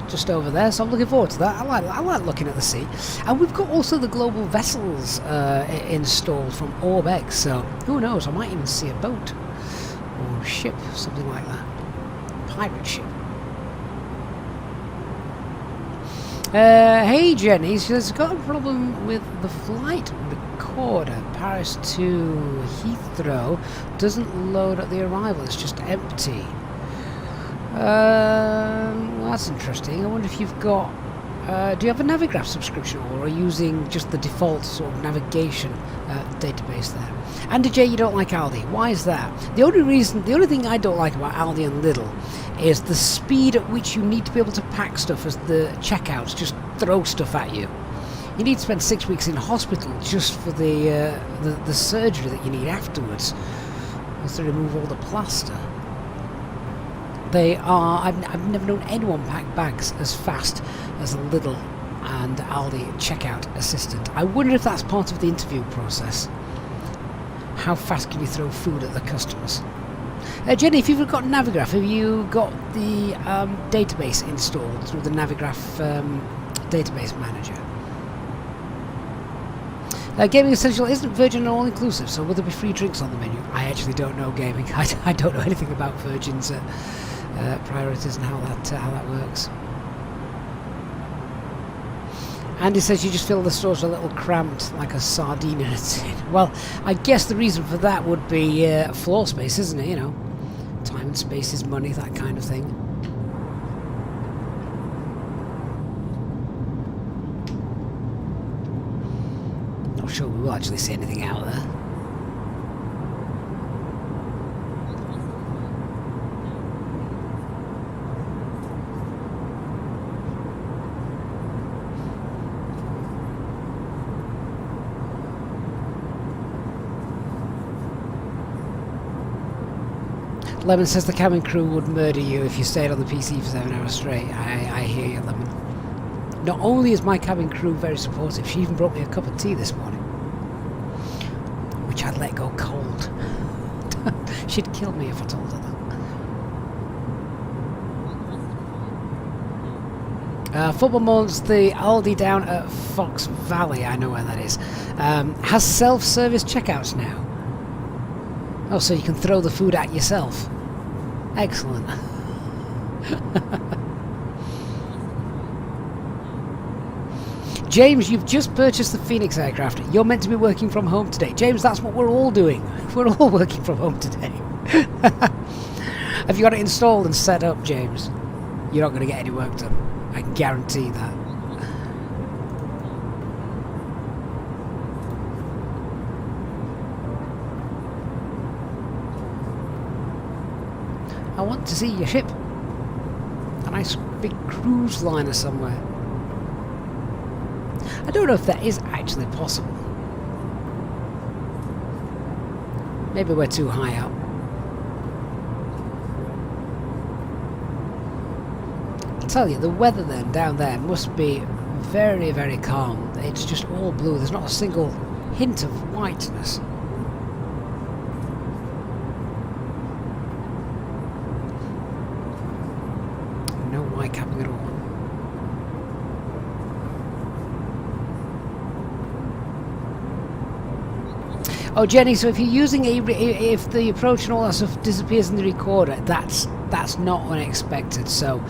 A: just over there, so I'm looking forward to that. I like looking at the sea. And we've got also the global vessels installed from OrbX, so who knows, I might even see a boat or ship, something like that. Pirate ship. Hey Jenny, she says, got a problem with the flight recorder. Paris to Heathrow doesn't load at the arrival, it's just empty. Well, that's interesting. I wonder if you've got do you have a Navigraph subscription, or are you using just the default sort of navigation database there? Andy J, you don't like Aldi. Why is that? The only thing I don't like about Aldi and Lidl is the speed at which you need to be able to pack stuff as the checkouts just throw stuff at you. You need to spend 6 weeks in hospital just for the surgery that you need afterwards, as to remove all the plaster. They are. I've never known anyone pack bags as fast as a Lidl and Aldi checkout assistant. I wonder if that's part of the interview process. how fast can you throw food at the customers? Jenny, if you've got Navigraph, have you got the database installed through the Navigraph database manager? Gaming Essential isn't Virgin all-inclusive, so will there be free drinks on the menu? I actually don't know gaming. I don't know anything about Virgin's priorities and how that works. Andy says you just feel the stores are a little cramped, like a sardine in a tin. Well, I guess the reason for that would be floor space, isn't it? You know, time and space is money, that kind of thing. Not sure we will actually see anything out there. Lemon says the cabin crew would murder you if you stayed on the PC for 7 hours straight. I hear you, Lemon. Not only is my cabin crew very supportive, she even brought me a cup of tea this morning, which I'd let go cold. She'd kill me if I told her that. Football Moans, the Aldi down at Fox Valley, I know where that is, has self-service checkouts now. Oh, so you can throw the food at yourself. Excellent. James, you've just purchased the Phoenix aircraft. You're meant to be working from home today. James, that's what we're all doing. We're all working from home today. Have you got it installed and set up, James? You're not going to get any work done. I can guarantee that. I want to see your ship. A nice big cruise liner somewhere. I don't know if that is actually possible. Maybe we're too high up. I'll tell you, the weather then down there must be very, very calm. It's just all blue. There's not a single hint of whiteness. No white capping at all. Oh, Jenny, so if you're using if the approach and all that stuff disappears in the recorder, that's not unexpected. So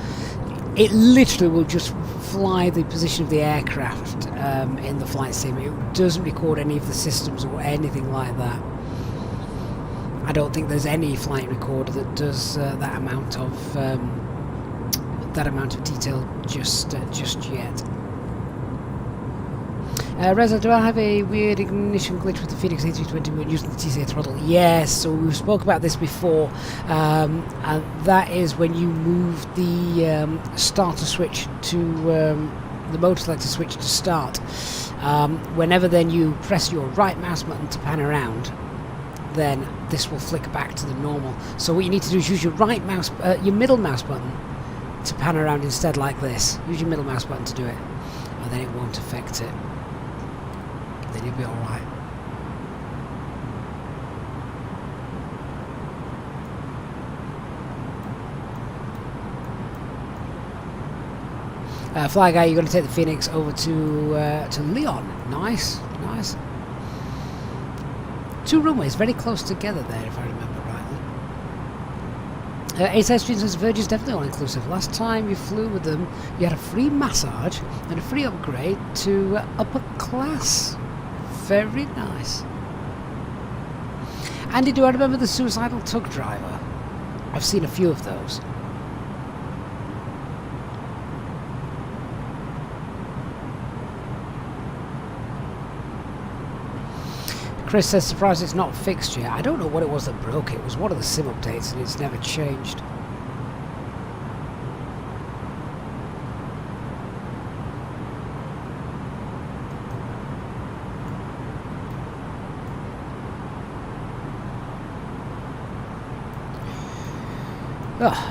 A: it literally will just fly the position of the aircraft in the flight sim. It doesn't record any of the systems or anything like that. I don't think there's any flight recorder that does that amount of detail just yet. Reza, do I have a weird ignition glitch with the Phoenix A320 when using the TCA throttle? Yes, so we spoke about this before, and that is when you move the starter switch to the motor selector switch to start. Whenever then you press your right mouse button to pan around, then this will flick back to the normal. So what you need to do is use your right mouse, your middle mouse button to pan around instead, like this. Use your middle mouse button to do it, and then it won't affect it. Then you'll be alright. Fly guy, you're going to take the Phoenix over to Leon. Nice, nice. 2 runways very close together there, if I remember rightly. Ace Streams says Virgin's definitely all-inclusive. Last time you flew with them, you had a free massage and a free upgrade to upper class. Very nice. Andy, do I remember the suicidal tug driver? I've seen a few of those. Chris says, surprised it's not fixed yet. I don't know what it was that broke it. It was one of the sim updates and it's never changed.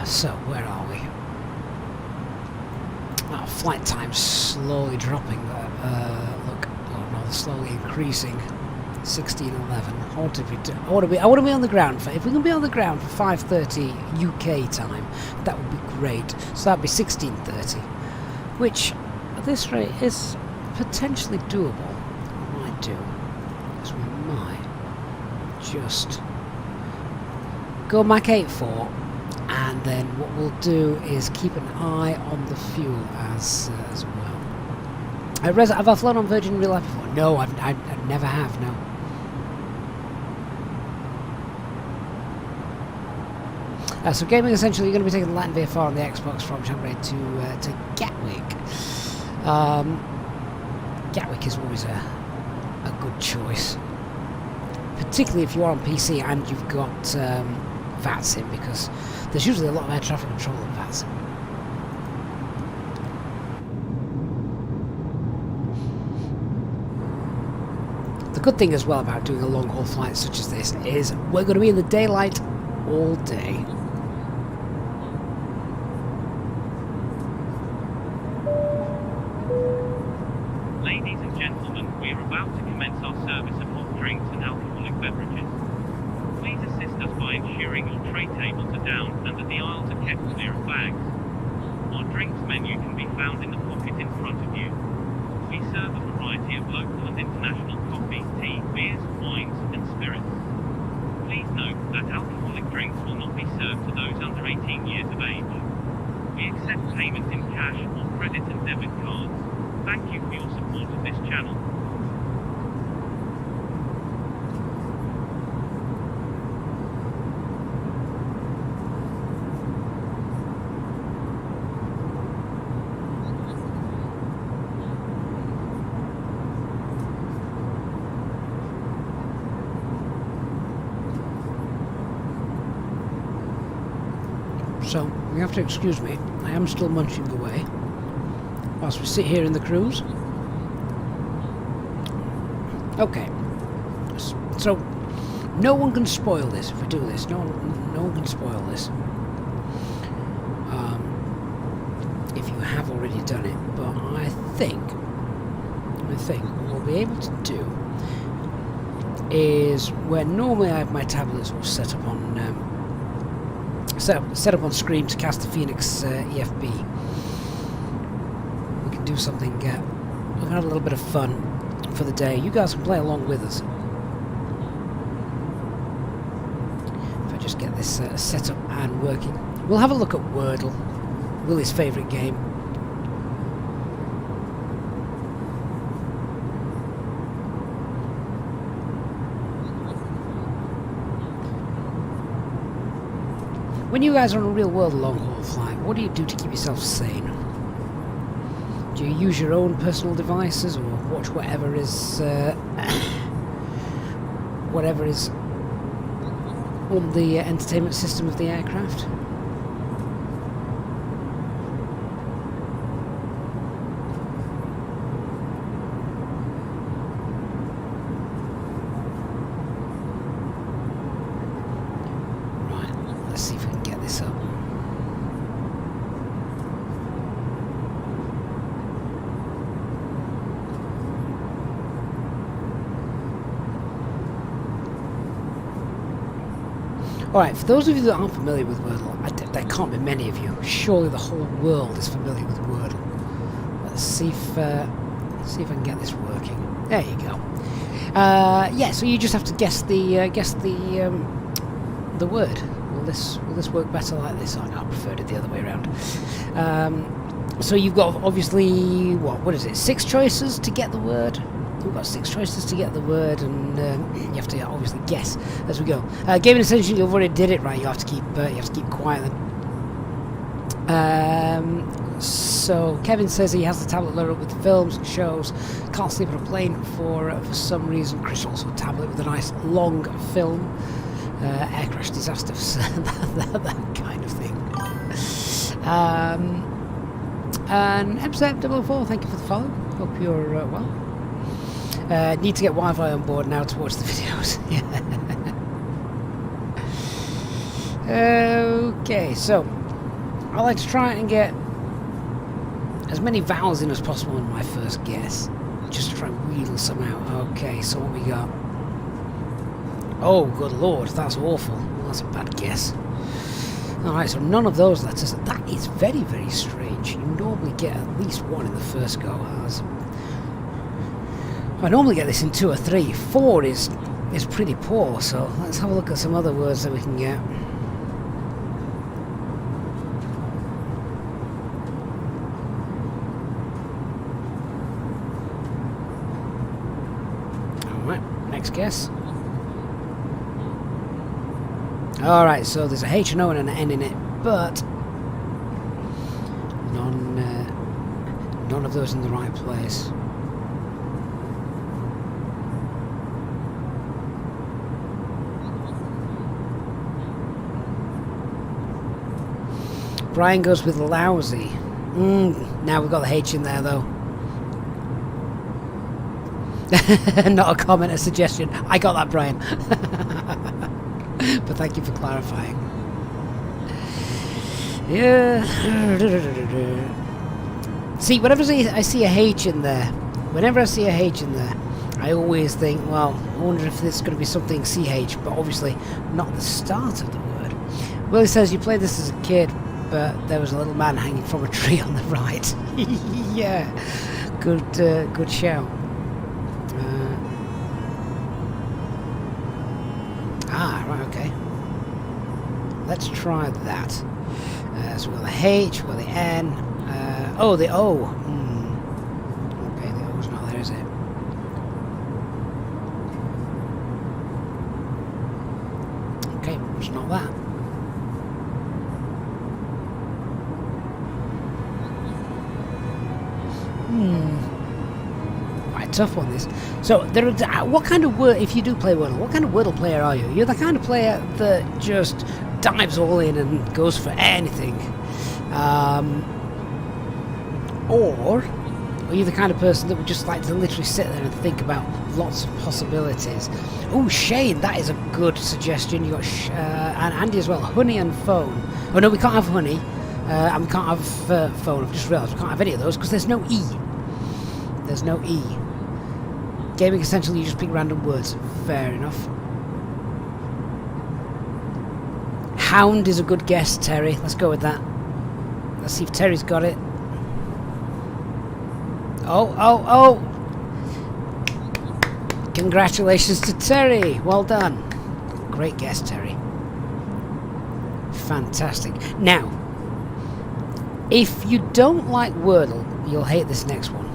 A: So where are we? Oh, flight time's slowly dropping, look, or rather slowly increasing. 16:11. I want to be on the ground for. If we can be on the ground for 5:30 UK time, that would be great. So that'd be 16:30, which at this rate is potentially doable. What we might do is we might just go Mach 8.4, and then what we'll do is keep an eye on the fuel as well. Have I flown on Virgin in real life before? No, I never have. No. So gaming, essentially, you're going to be taking the Latin VFR on the Xbox from Chambray to Gatwick. Gatwick is always a good choice, particularly if you are on PC and you've got VATSIM, because there's usually a lot of air traffic control on VATSIM. The good thing as well about doing a long haul flight such as this is we're going to be in the daylight all day.
P: Ladies and gentlemen, we are about to commence our service of hot drinks and alcoholic beverages. Please assist us by ensuring your tray tables are down and that the aisles are kept clear of bags. Our drinks menu can be found in the pocket in front of you. We serve a variety of local and international coffee, tea, beers, wines and spirits. Please note that alcoholic drinks will not be served to those under 18 years of age. We accept payment in cash or credit and debit cards. Thank you for your support of this channel.
A: So, you have to excuse me, I am still munching away whilst we sit here in the cruise. Okay, so no one can spoil this if we do this. No one can spoil this if you have already done it. But I think what we'll be able to do is where normally I have my tablets all set up on set up on screen to cast the Phoenix EFB. We can do something. We can have a little bit of fun for the day. You guys can play along with us. If I just get this set up and working, we'll have a look at Wordle, Willie's favourite game. When you guys are on a real world long haul flight, what do you do to keep yourself sane? Do you use your own personal devices or watch whatever is on the entertainment system of the aircraft? Alright, for those of you that aren't familiar with Wordle, there can't be many of you. Surely the whole world is familiar with Wordle. Let's see if I can get this working. There you go. Yeah, so you just have to guess the word. Will this work better like this? Oh no, I preferred it the other way around. So you've got obviously what is it? 6 choices to get the word. We've got 6 choices to get the word, and you have to obviously guess as we go. Gaming Essential, you've already did it right. You have to keep quiet then. So Kevin says he has the tablet loaded up with the films and shows. Can't sleep on a plane for some reason. Chris also a tablet with a nice long film. Air crash disasters, that kind of thing. And MSFS 004, thank you for the follow. Hope you're well. Need to get Wi-Fi on board now to watch the videos. Okay, so I like to try and get as many vowels in as possible in my first guess, just to try and wheedle some out. Okay, so what we got? Oh, good lord, that's awful. That's a bad guess. Alright, so none of those letters. That is very, very strange. You normally get at least one in the first go. I normally get this in 2 or 3. 4 is pretty poor, so let's have a look at some other words that we can get. Alright, next guess. Alright, so there's a H, an O and an N in it, but none of those in the right place. Brian goes with lousy. Now we've got the H in there though. Not a comment, a suggestion. I got that, Brian. But thank you for clarifying. Yeah. See, whenever I see a H in there, I always think, well, I wonder if this is going to be something CH, but obviously not the start of the word. Willie says you played this as a kid, but there was a little man hanging from a tree on the right. Yeah, good shout. Right, okay. Let's try that. So we've got the H, we've got the N. Oh, the O. Okay, the O's not there, is it? Okay, it's not that. Quite a tough one, this. So, what kind of word, if you do play Wordle, what kind of Wordle player are you? You're the kind of player that just dives all in and goes for anything. Or are you the kind of person that would just like to literally sit there and think about lots of possibilities? Oh, Shane, that is a good suggestion. You got and Andy as well. Honey and phone. Oh no, we can't have honey, and we can't have phone. I've just realised we can't have any of those because there's no E. There's no E. Gaming essentially, you just pick random words. Fair enough. Hound is a good guess, Terry. Let's go with that. Let's see if Terry's got it. Oh! Congratulations to Terry. Well done. Great guess, Terry. Fantastic. Now, if you don't like Wordle, you'll hate this next one.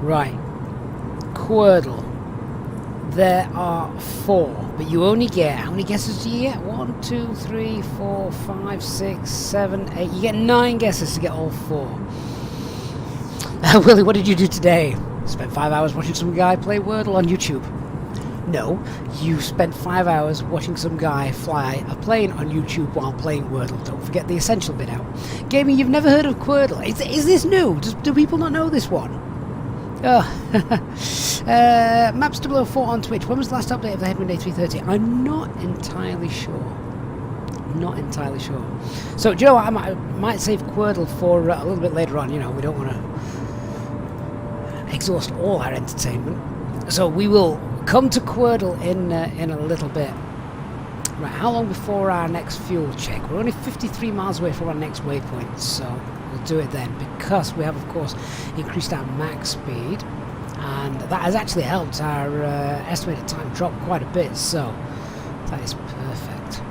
A: Right, Quordle. There are 4, but you only get, how many guesses do you get? 1, 2, 3, 4, 5, 6, 7, 8. You get 9 guesses to get all 4. Willie, what did you do today? Spent 5 hours watching some guy play Wordle on YouTube. No, you spent 5 hours watching some guy fly a plane on YouTube while playing Wordle. Don't forget the essential bit out. Gaming, you've never heard of Quordle. Is this new? Do people not know this one? Oh, Maps 004 on Twitch. When was the last update of the Headwind A330? I'm not entirely sure. So, do you know what? I might save Quordle for a little bit later on. You know, we don't want to exhaust all our entertainment. So we will come to Quordle in a little bit. Right, how long before our next fuel check? We're only 53 miles away from our next waypoint, so we'll do it then, because we have, of course, increased our max speed, and that has actually helped our estimated time drop quite a bit, so that is perfect.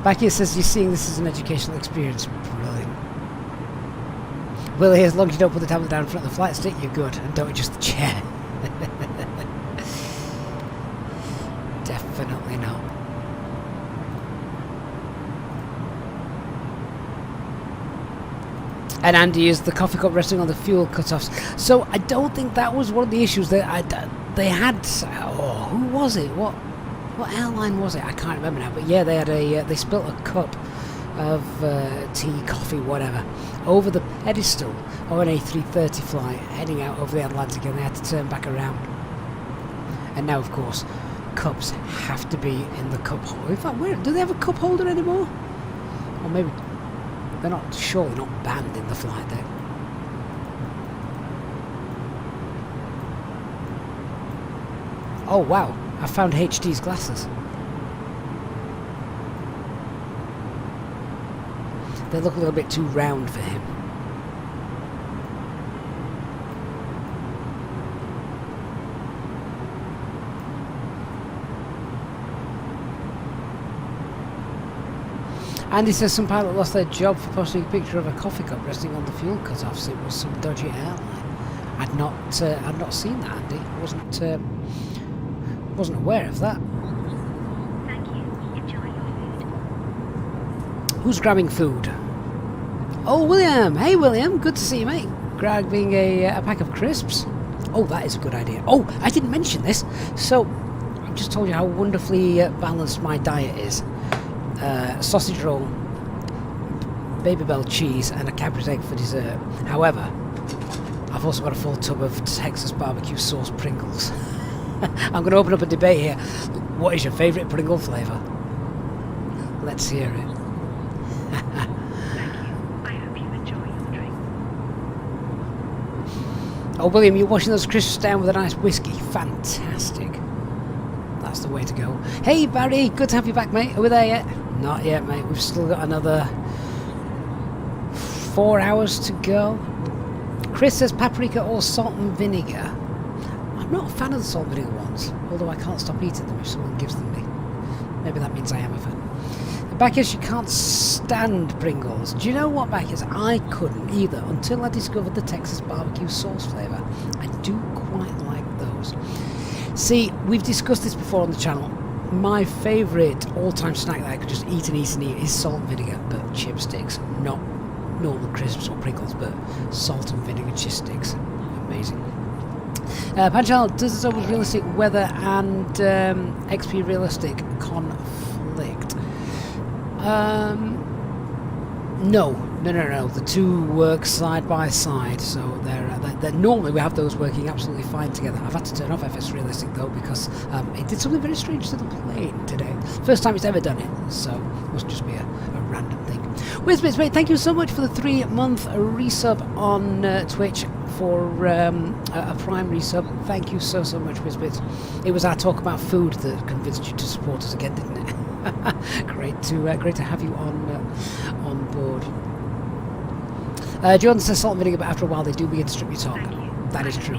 A: Back here says you're seeing this as an educational experience. Brilliant. Willie, as long as you don't put the tablet down in front of the flight stick, you're good, and don't adjust the chair. Definitely not. And Andy is the coffee cup resting on the fuel cutoffs. So I don't think that was one of the issues that they had. Oh, who was it? What airline was it? I can't remember now. But yeah, they had they spilt a cup of tea, coffee, whatever, over the pedestal of an A330 flight heading out over the Atlantic, and they had to turn back around. And now, of course, cups have to be in the cup holder. In fact, where do they have a cup holder anymore? Or maybe they're not. Surely not banned in the flight deck. Oh wow! I found HD's glasses. They look a little bit too round for him. Andy says some pilot lost their job for posting a picture of a coffee cup resting on the fuel cut-offs. It was some dodgy airline. I'd not seen that, Andy. Wasn't aware of that.
F: Thank you. Enjoy your food.
A: Who's grabbing food? Oh, William! Hey, William! Good to see you, mate. Grabbing a pack of crisps. Oh, that is a good idea. Oh, I didn't mention this. So, I've just told you how wonderfully balanced my diet is. Sausage roll, Baby Bell cheese, and a Cadbury's egg for dessert. However, I've also got a full tub of Texas barbecue sauce Pringles. I'm going to open up a debate here. What is your favourite Pringle flavour? Let's hear it.
F: Thank you. I hope you enjoy your drink.
A: Oh, William, you're washing those crisps down with a nice whiskey. Fantastic. That's the way to go. Hey, Barry, good to have you back, mate. Are we there yet? Not yet, mate. We've still got another 4 hours to go. Chris says paprika or salt and vinegar. I'm not a fan of the salt and vinegar ones, although I can't stop eating them if someone gives them me. Maybe that means I am a fan. Bacchus, you can't stand Pringles. Do you know what, Bacchus? I couldn't either until I discovered the Texas barbecue sauce flavour. I do quite like those. See, we've discussed this before on the channel. My favourite all-time snack that I could just eat and eat and eat is salt and vinegar, but chip sticks, not normal crisps or Pringles, but salt and vinegar chip sticks. Amazing. Panchal, does this always realistic weather and XP realistic conflict? No. The two work side by side, so they're normally we have those working absolutely fine together. I've had to turn off FS Realistic though because it did something very strange to the plane today. First time it's ever done it, so it must just be a random thing. Wizbits, mate, thank you so much for the 3-month resub on Twitch for a Prime resub. Thank you so much, Wizbits. It was our talk about food that convinced you to support us again, didn't it? Great to have you on board. Jordan says salt and vinegar, but after a while they do begin to strip your tongue. That is true.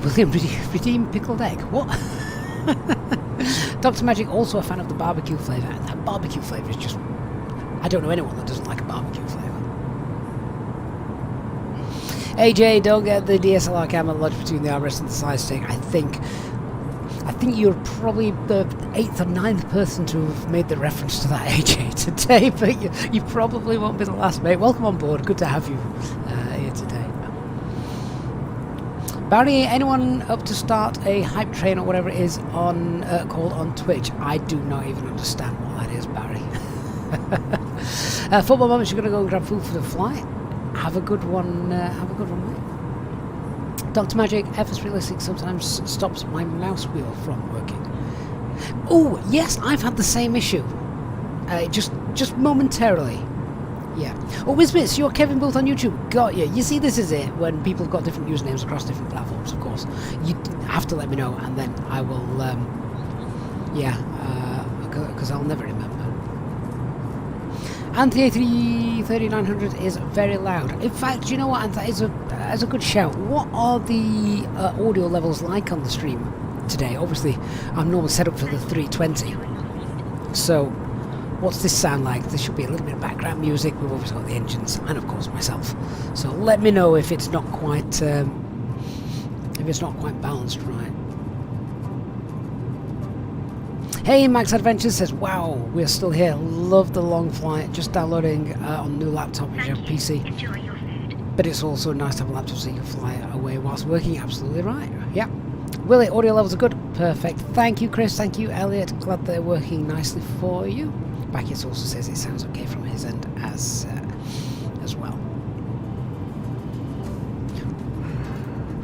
A: William, redeem pickled egg. What? Dr. Magic, also a fan of the barbecue flavour, and that barbecue flavour is just... I don't know anyone that doesn't like a barbecue flavour. AJ, don't get the DSLR camera lodged between the armrest and the side stick. I think you're probably the 8th or 9th person to have made the reference to that, AJ, today, but you probably won't be the last, mate. Welcome on board. Good to have you here today. Barry, anyone up to start a hype train or whatever it is on called on Twitch? I do not even understand what that is, Barry. Football moments, you're going to go and grab food for the flight. Have a good one, mate. Dr. Magic, FS Realistic sometimes stops my mouse wheel from working. Oh, yes, I've had the same issue. Just momentarily. Yeah. Oh, Wizbits, you're Kevin Booth on YouTube. Got you. You see, this is it. When people have got different usernames across different platforms, of course. You have to let me know, and then I will, because I'll never remember. And the A330 is very loud. In fact, you know what? And that is a good shout. What are the audio levels like on the stream today? Obviously, I'm normally set up for the 320. So, what's this sound like? There should be a little bit of background music. We've obviously got the engines, and of course myself. So let me know if it's not quite balanced right. Hey, Max Adventures says, wow, we're still here. Love the long flight. Just downloading on new laptop if you have PC.
F: Enjoy your food.
A: But it's also nice to have a laptop so you can fly away whilst working. Absolutely right. Yeah. Willie, audio levels are good. Perfect. Thank you, Chris. Thank you, Elliot. Glad they're working nicely for you. Bacchus also says it sounds okay from his end as well.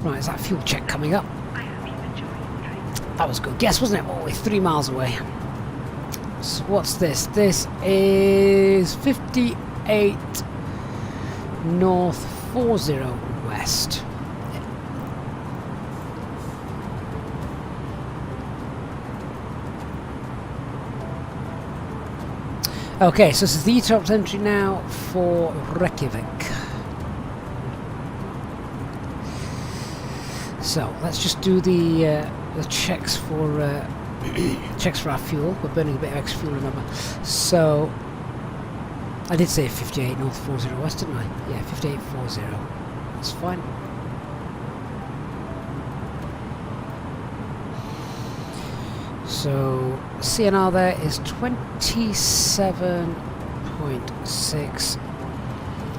A: Right, is that fuel check coming up? That was good guess, wasn't it? Oh, we're 3 miles away. So what's this? This is 58 north, 40 west. Okay, so this is the top entry now for Reykjavik. So let's just do the checks for checks for our fuel. We're burning a bit of extra fuel, remember. So I did say 58 north, 40 west, didn't I? Yeah, 58 40. That's fine. So CNR there is 27.6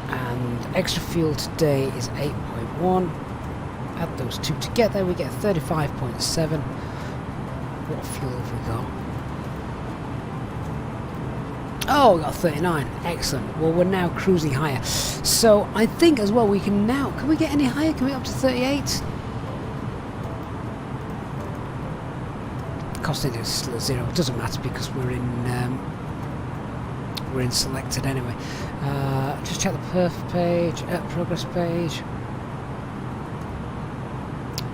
A: and extra fuel today is 8.1. Add those two together, we get 35.7. What fuel have we got? Oh, we got 39. Excellent. Well, we're now cruising higher. So I think as well we can now... Can we get any higher? Can we up to 38? Cost index is still at 0. It doesn't matter because we're in selected anyway. Just check the perf page, progress page.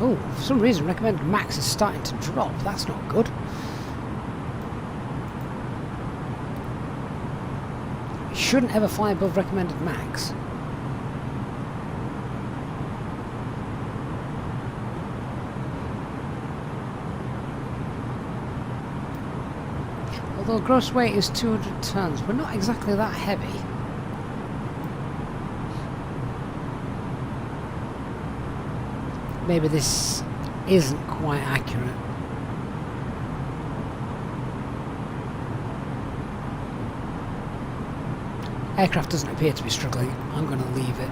A: Oh, for some reason recommended max is starting to drop. That's not good. You shouldn't ever fly above recommended max. Although gross weight is 200 tons, we're not exactly that heavy. Maybe this isn't quite accurate. Aircraft doesn't appear to be struggling. I'm going to leave it.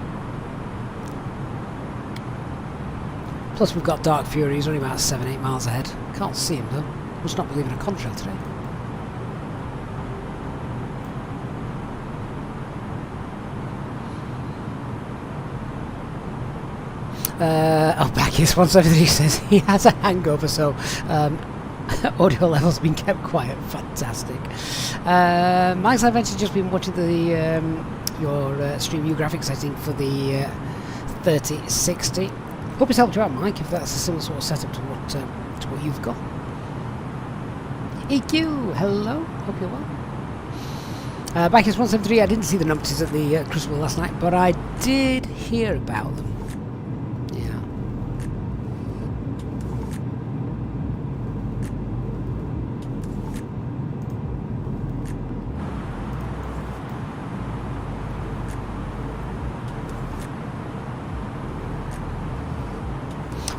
A: Plus we've got Dark Fury, he's only about 7-8 miles ahead. Can't see him though. Must not believe in a contrail today. Oh, Bacchus 173 says he has a hangover, so audio level's been kept quiet. Fantastic. Mike's Adventure just been watching the your Stream View graphics, I think, for the 3060. Hope it's helped you out, Mike, if that's a similar sort of setup to what you've got. EQ, hello, hope you're well. Bacchus 173, I didn't see the numpties at the Crucible last night, but I did hear about them.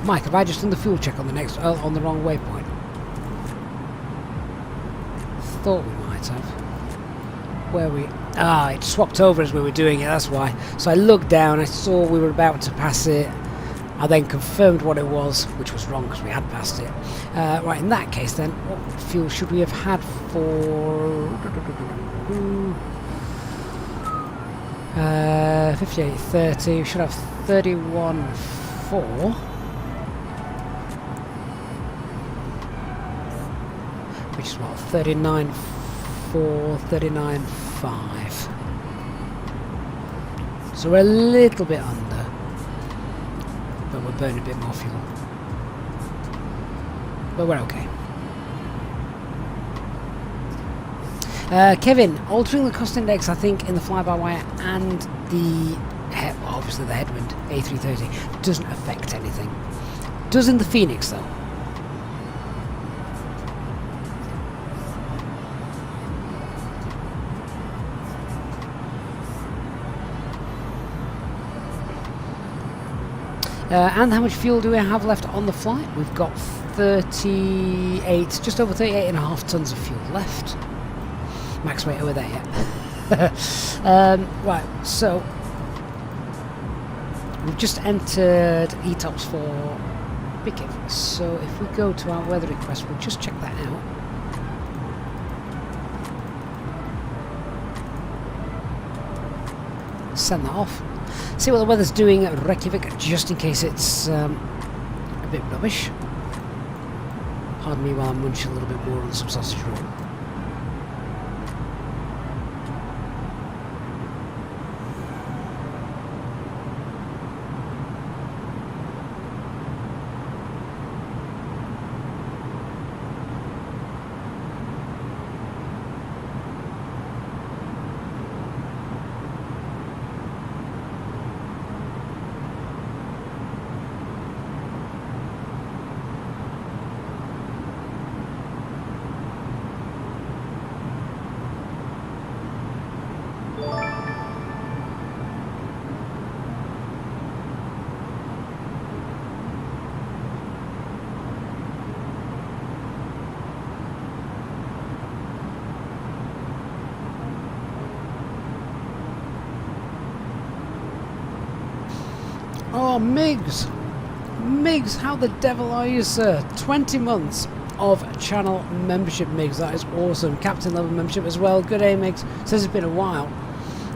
A: Mike, have I just done the fuel check on the next on the wrong waypoint? Thought we might have. Where we? Ah, it swapped over as we were doing it. That's why. So I looked down. I saw we were about to pass it. I then confirmed what it was, which was wrong because we had passed it. Right. In that case, then, what fuel should we have had for? 5830. We should have 31.4. Which is what, 39.4, 39.5. So we're a little bit under, but we're burning a bit more fuel. But we're okay. Kevin, altering the cost index, I think, in the fly-by-wire and the, obviously the Headwind A330 doesn't affect anything. Does in the Phoenix though. And how much fuel do we have left on the flight? We've got 38, just over 38.5 tons of fuel left. Max weight over there, yeah. Right, so we've just entered ETOPS for Bickett. So if we go to our weather request, we'll just check that out. Send that off. See what the weather's doing at Reykjavik, just in case it's a bit rubbish. Pardon me while I munch a little bit more on some sausage roll. Oh, Migs, how the devil are you, sir? 20 months of channel membership, Migs. That is awesome. Captain level membership as well. Good day, Migs. Says it's been a while,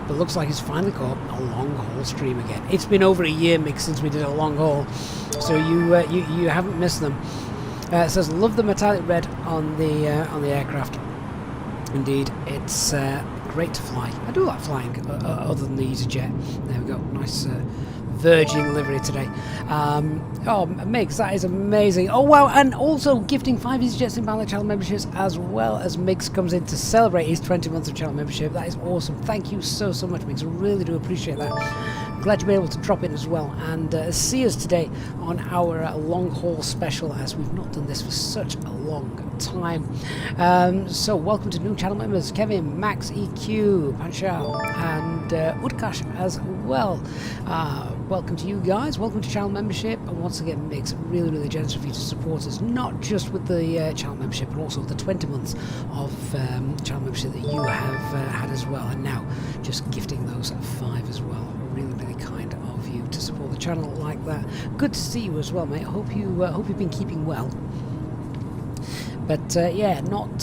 A: but looks like he's finally caught a long haul stream again. It's been over a year, Migs, since we did a long haul, so you haven't missed them. It says love the metallic red on the aircraft. Indeed, it's great to fly. I do like flying, other than the EasyJet. There we go. Nice. Virgin livery today. Oh, Migs, that is amazing. Oh, wow, and also gifting 5 EasyJets in Ballet channel memberships, as well as Migs comes in to celebrate his 20 months of channel membership. That is awesome. Thank you so much, Migs. I really do appreciate that. Glad you've been able to drop in as well and see us today on our long haul special, as we've not done this for such a long time. So welcome to new channel members: Kevin, Max, EQ, Panchal, and Utkash as well. Welcome to you guys. Welcome to channel membership. And once again, Migs, really generous of you to support us, not just with the channel membership, but also the 20 months of channel membership that you have had as well. And now just gifting those 5 as well. Really kind of you to support the channel like that. Good to see you as well, mate. Hope you've been keeping well. But yeah, not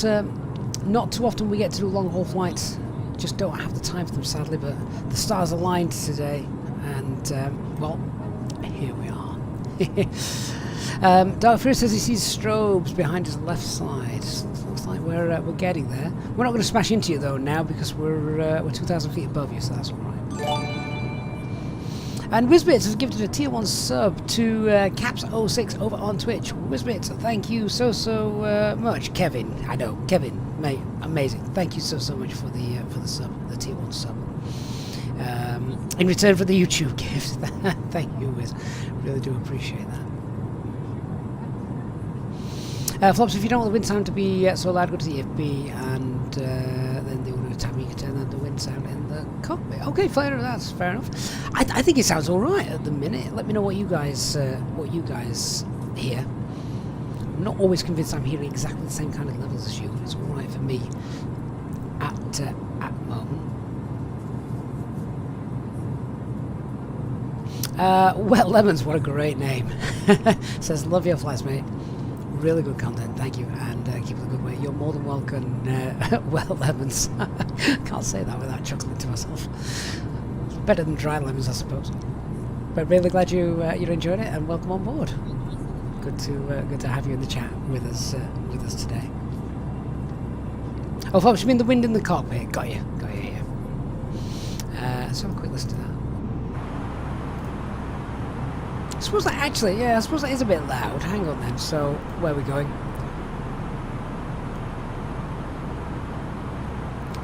A: too often we get to do long haul flights. Just don't have the time for them, sadly. But the stars aligned today, and well, here we are. Dark Fury says he sees strobes behind his left side. Looks like we're getting there. We're not going to smash into you though now, because we're 2,000 feet above you, so that's all right. And Wizbits has gifted a tier 1 sub to Caps06 over on Twitch. Wizbits, thank you so much. Kevin, I know, Kevin, mate, amazing. Thank you so much for the sub, the tier 1 sub. In return for the YouTube gift. Thank you, Wiz. Really do appreciate that. Flops, if you don't want the wind sound to be so loud, go to the FB and then the order tab, you can turn on the wind sound in the cockpit. Okay, that's fair enough. I think it sounds all right at the minute. Let me know what you guys hear. I'm not always convinced I'm hearing exactly the same kind of levels as you. It's all right for me at the moment. Well, Lemons, what a great name. Says, love your flights, mate. Really good content, thank you, and keep it a good way. You're more than welcome. Well, Lemons. Can't say that without chuckling to myself. It's better than dry lemons, I suppose. But really glad you're enjoying it, and welcome on board. Good to have you in the chat with us today. Oh, folks, you mean the wind in the cockpit? Got you here. Let's have a quick listen to that. I suppose that is a bit loud. Hang on then. So, where are we going?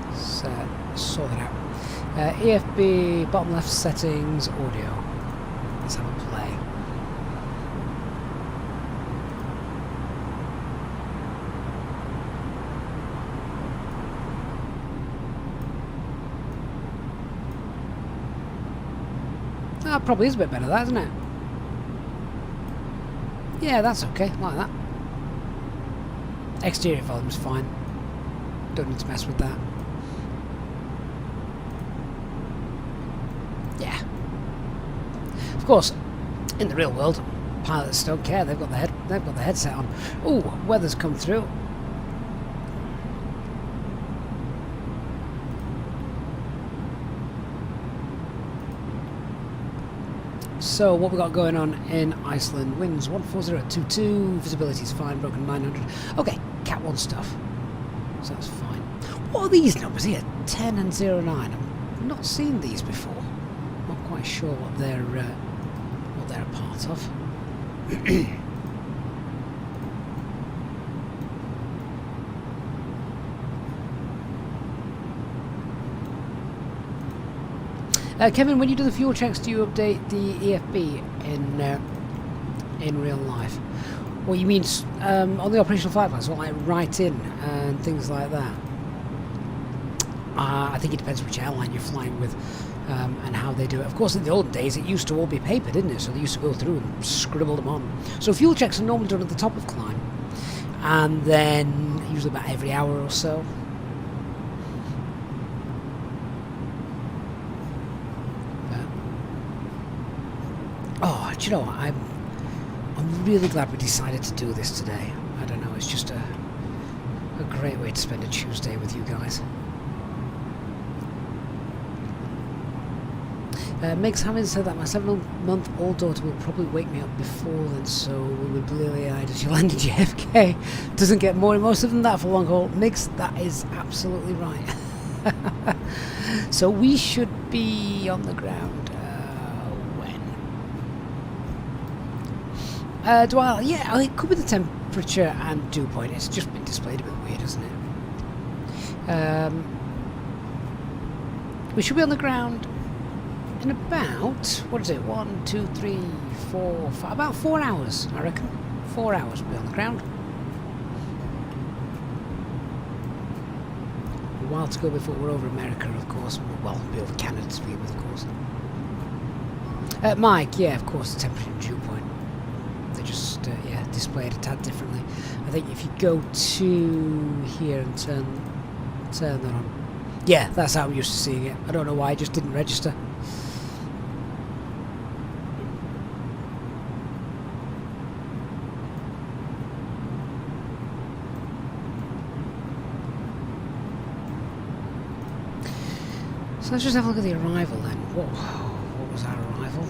A: Let's sort that out. EFB, bottom left settings, audio. Let's have a play. That probably is a bit better, that, isn't it? Yeah, that's okay, like that. Exterior volume's fine. Don't need to mess with that. Yeah. Of course, in the real world, pilots don't care. They've got the headset on. Ooh, weather's come through. So what we got going on in Iceland? Winds 14022, visibility is fine, broken 900. Okay, Cat 1 stuff. So that's fine. What are these numbers here? 10 and 09. I've not seen these before. Not quite sure what they're a part of. Kevin, when you do the fuel checks, do you update the EFB in real life? What you mean on the operational flight plans, like write in and things like that? I think it depends which airline you're flying with and how they do it. Of course, in the old days, it used to all be paper, didn't it? So they used to go through and scribble them on. So fuel checks are normally done at the top of climb, and then usually about every hour or so. Oh, do you know what? I'm really glad we decided to do this today. I don't know, it's just a great way to spend a Tuesday with you guys. Mix, having said that, my 7-month-old daughter will probably wake me up before then, so we will be bleary-eyed as you land in JFK. Doesn't get more emotive than that for long haul. Mix, that is absolutely right. So we should be on the ground. Yeah, it could be the temperature and dew point. It's just been displayed a bit weird, hasn't it? We should be on the ground in about, what is it, 1, 2, 3, 4, 5, about 4 hours, I reckon. 4 hours we'll be on the ground. A while to go before we're over America, of course. Well, we'll be over Canada to begin with, of course. Mike, yeah, of course, the temperature and dew point. They just display it a tad differently. I think if you go to here and turn that on, yeah, that's how I'm used to seeing it. I don't know why it just didn't register. So let's just have a look at the arrival then. What was our arrival?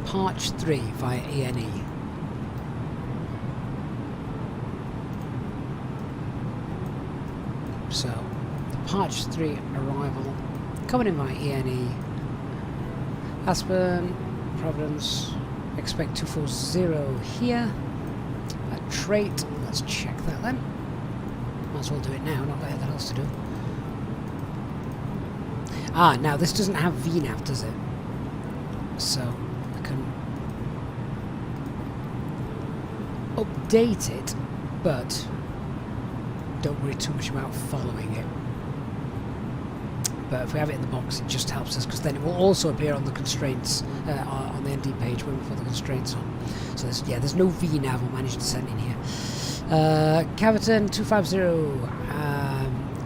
A: Parch 3 via ENE. So, the Parch 3 arrival coming in via ENE. Aspen, Providence, expect 240 here. A trait, let's check that then. Might as well do it now, not got anything else to do. Ah, now this doesn't have VNAV, does it? So, update it, but don't worry too much about following it. But if we have it in the box, it just helps us, because then it will also appear on the constraints on the ND page when we put the constraints on. So there's no VNAV or managed descent in here. Caverton 250,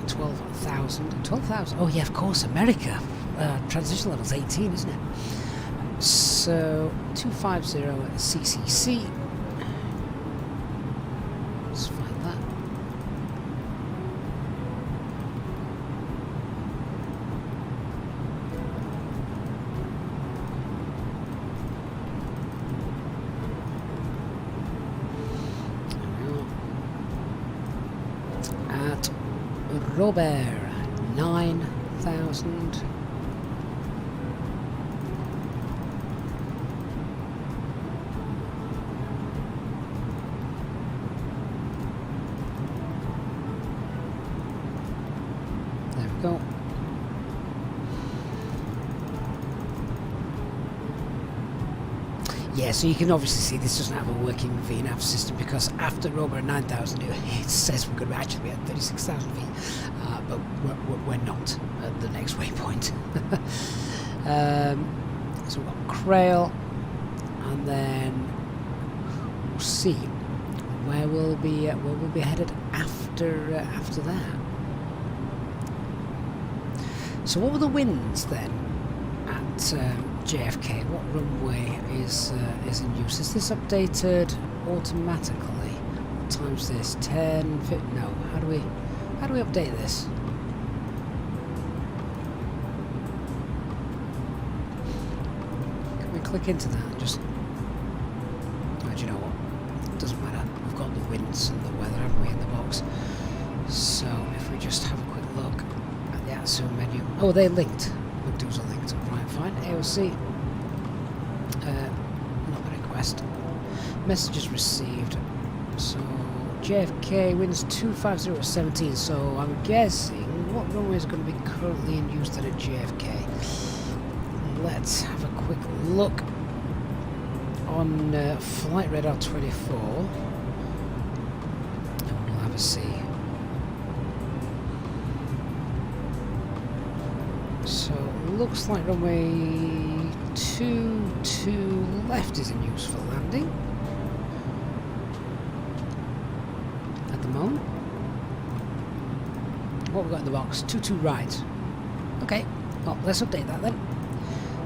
A: 12,000. Oh yeah, of course, America. Transition level's 18, isn't it? So 250 CCC. Let's find that. At Robert 9,000. Go. Yeah, so you can obviously see this doesn't have a working VNAV system, because after Robert 9,000 it says we're going to actually be at 36,000 feet, but we're not at the next waypoint. So we've got Crail, and then we'll see where we'll be headed after that. So what were the winds then at JFK? What runway is in use? Is this updated automatically? What time's this? 10, 50? No. How do we update this? click into that and just... Oh, do you know what? It doesn't matter. We've got the winds and the weather, haven't we, in the box? So if we just have a quick look at the ATSO menu. Oh, they're linked. Windows are linked. Right, fine. AOC. Not the request. Messages received. So JFK winds 25017. So I'm guessing what runway is going to be currently in use then at JFK. Let's have a quick look on Flight Radar 24. And we'll have a see. So looks like runway 22 left is in use for landing at the moment. What have we got in the box? 22 right. Okay, well, let's update that then.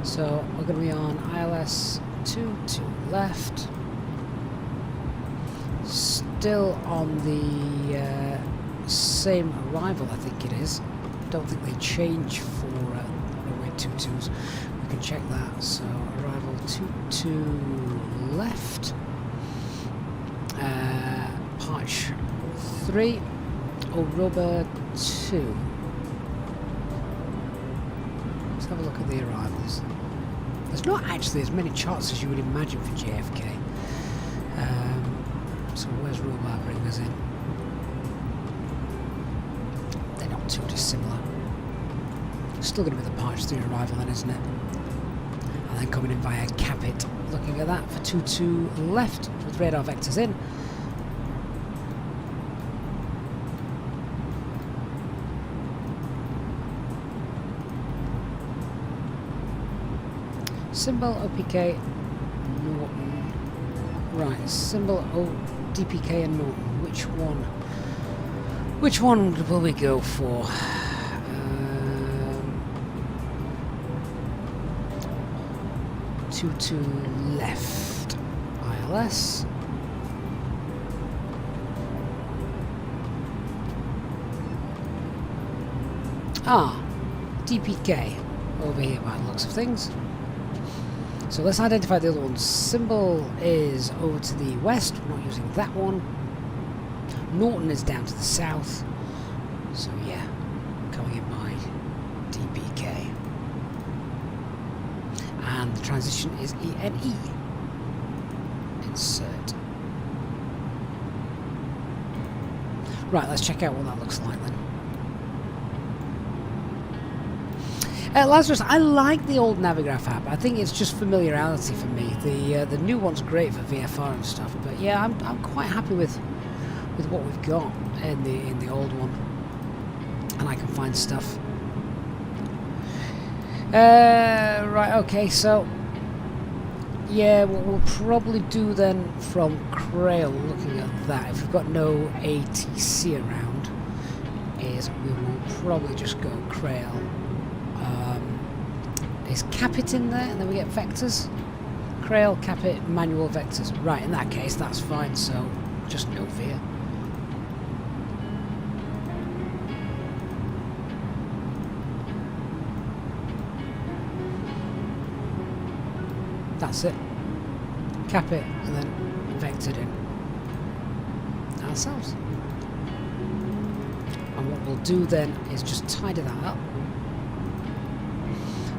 A: So we're going to be on ILS 22 left. Still on the same arrival, I think it is. Don't think they change for runway 22s. We can check that. So arrival 22 left. Patch 3. Aruba 2. Let's have a look at the arrivals. There's not actually as many charts as you would imagine for JFK. So where's Aruba bring us in? They're not too dissimilar. Still going to be the Patch 3 arrival then, isn't it? And then coming in via Cockpit. Looking at that for 22 left with radar vectors in. Symbol OPK Norton. Right, symbol ODPK and Norton. Which one will we go for? 22 left. ILS. DPK over here by the looks of things. So let's identify the other one. Symbol is over to the west. We're not using that one. Norton is down to the south. So yeah, coming in by DPK. And the transition is ENE. Insert. Right, let's check out what that looks like then. Lazarus, I like the old Navigraph app. I think it's just familiarity for me. The new one's great for VFR and stuff, but yeah, I'm quite happy with what we've got in the old one, and I can find stuff. Right, okay, so yeah, what we'll probably do then from Crail, looking at that, if we've got no ATC around, is we will probably just go Crail. Is Cockpit in there, and then we get vectors? Crail, Cockpit, manual vectors. Right, in that case, that's fine, so just no veer. That's it. Cockpit, and then vectored in ourselves. And what we'll do then is just tidy that up.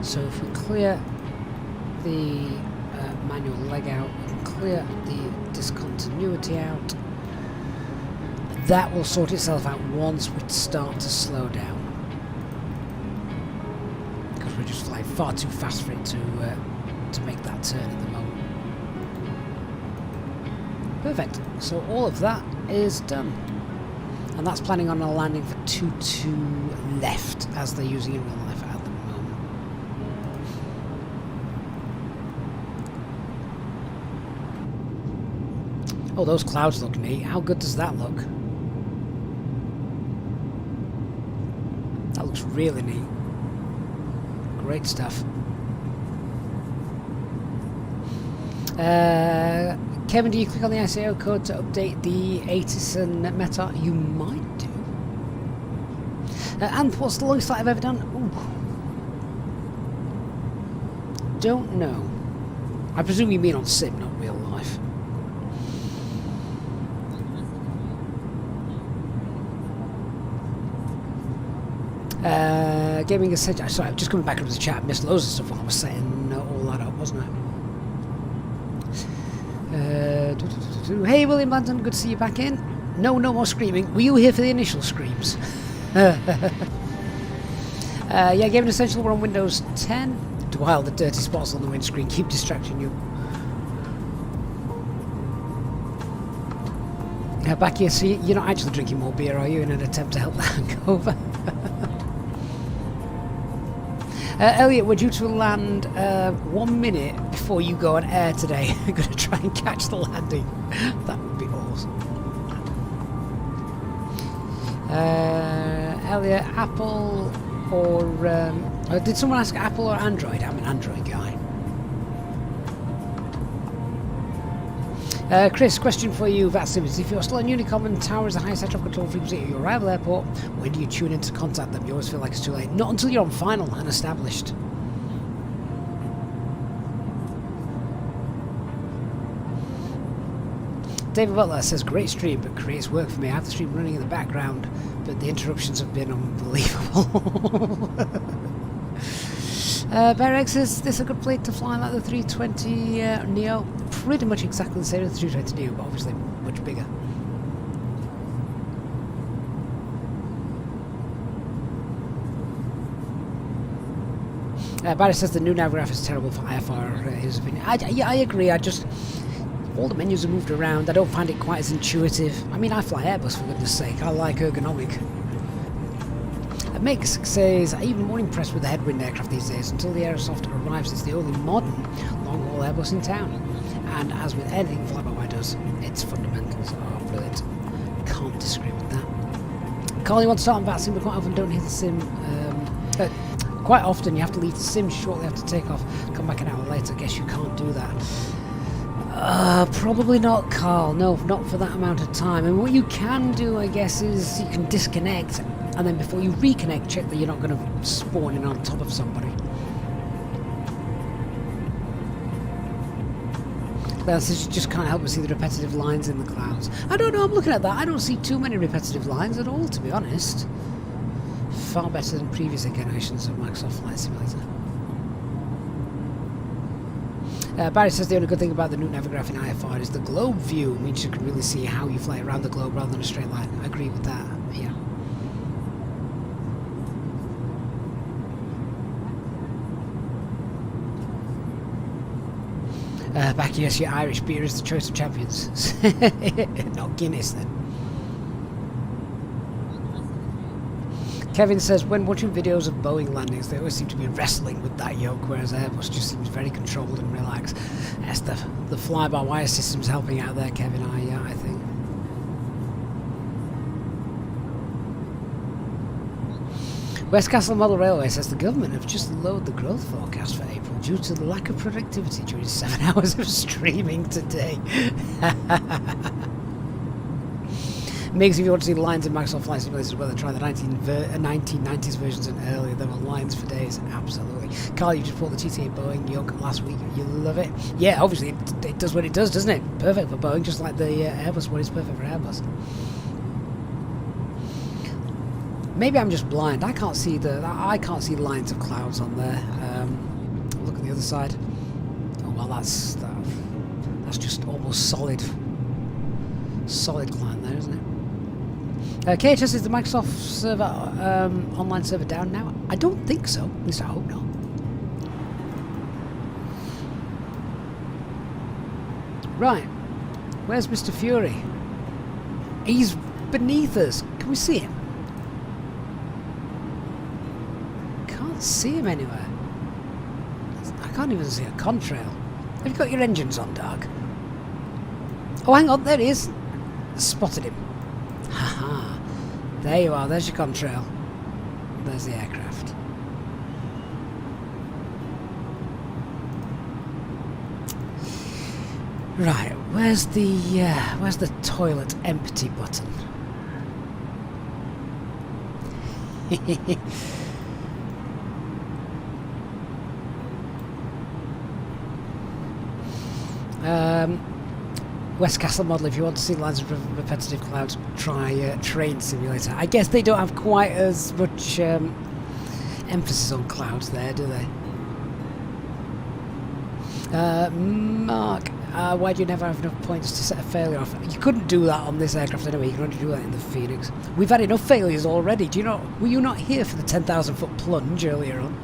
A: So if we clear the manual leg out, we can clear the discontinuity out, that will sort itself out once we start to slow down. Because we're just flying far too fast for it to make that turn at the moment. Perfect. So all of that is done. And that's planning on a landing for 22 left, as they're using in real life. Oh, those clouds look neat. How good does that look? That looks really neat. Great stuff. Kevin, do you click on the ICAO code to update the ATIS and META? You might do. And what's the longest flight I've ever done? Ooh. Don't know. I presume you mean on sim, not real life. Gaming Essential. Sorry, I'm just coming back into the chat. I missed loads of stuff while I was setting all that up, wasn't I? Hey, William London, good to see you back in. No more screaming. Were you here for the initial screams? Yeah, Gaming Essential, we're on Windows 10. While the dirty spots on the windscreen keep distracting you. Back here, so you're not actually drinking more beer, are you, in an attempt to help the hangover? Elliot, we're due to land 1 minute before you go on air today. I'm going to try and catch the landing. That would be awesome. Elliot, Apple or... did someone ask Apple or Android? I'm an Android guy. Chris, question for you, VATSIM. If you're still on Unicom and Tower is the highest air traffic control frequency at your arrival airport, when do you tune in to contact them? You always feel like it's too late. Not until you're on final and established. David Butler says, great stream, but creates work for me. I have the stream running in the background, but the interruptions have been unbelievable. Berex, is this a good plane to fly like the 320 Neo? Pretty much exactly the same as the 320 Neo, but obviously much bigger. Barry says the new Navigraph is terrible for IFR, in his opinion. Yeah, I agree. All the menus are moved around. I don't find it quite as intuitive. I mean, I fly Airbus, for goodness sake. I like ergonomic. Mix says, I'm even more impressed with the Headwind aircraft these days. Until the Aerosoft arrives, it's the only modern long-haul Airbus in town. And as with anything fly-by-wire does, its fundamentals are brilliant. Can't disagree with that. Carl, you want to start on VATSIM, but quite often don't hit the sim. Quite often you have to leave the sim shortly after takeoff, come back an hour later. I guess you can't do that. Probably not, Carl. No, not for that amount of time. And what you can do, I guess, is you can disconnect, and then before you reconnect, check that you're not going to spawn in on top of somebody. This just can't help but see the repetitive lines in the clouds. I don't know, I'm looking at that. I don't see too many repetitive lines at all, to be honest. Far better than previous incarnations of Microsoft Flight Simulator. Barry says the only good thing about the new Navigraph in IFR is the globe view, means you can really see how you fly around the globe rather than a straight line. I agree with that, yeah. Back yes, your Irish beer is the choice of champions. Not Guinness then. Kevin says, when watching videos of Boeing landings, they always seem to be wrestling with that yoke, whereas Airbus just seems very controlled and relaxed. That's the fly-by-wire system's helping out there, Kevin, I think. West Castle Model Railway says the government have just lowered the growth forecast for April due to the lack of productivity during 7 hours of streaming today. Makes if you want to see the lines in Microsoft Flight Simulators where they try the 1990s versions and earlier, there were lines for days. Absolutely. Carl, you just bought the TTA Boeing yoke last week. You love it. Yeah, obviously it does what it does, doesn't it? Perfect for Boeing, just like the Airbus one is perfect for Airbus. Maybe I'm just blind. I can't see lines of clouds on there. Look at the other side. Oh well, that's just almost solid climb there, isn't it? KHS, is the Microsoft server online server down now? I don't think so. At least I hope not. Right. Where's Mr. Fury? He's beneath us. Can we see him? Can't see him anywhere. I can't even see a contrail. Have you got your engines on, Dark? Oh, hang on. There he is. Spotted him. Haha. There you are. There's your contrail. There's the aircraft. Right. Where's the toilet empty button? Westcastle model. If you want to see lines of repetitive clouds, try Train Simulator. I guess they don't have quite as much emphasis on clouds there, do they? Mark, why do you never have enough points to set a failure off? You couldn't do that on this aircraft anyway. You can only do that in the Phoenix. We've had enough failures already. Do you know? Were you not here for the 10,000 foot plunge earlier on?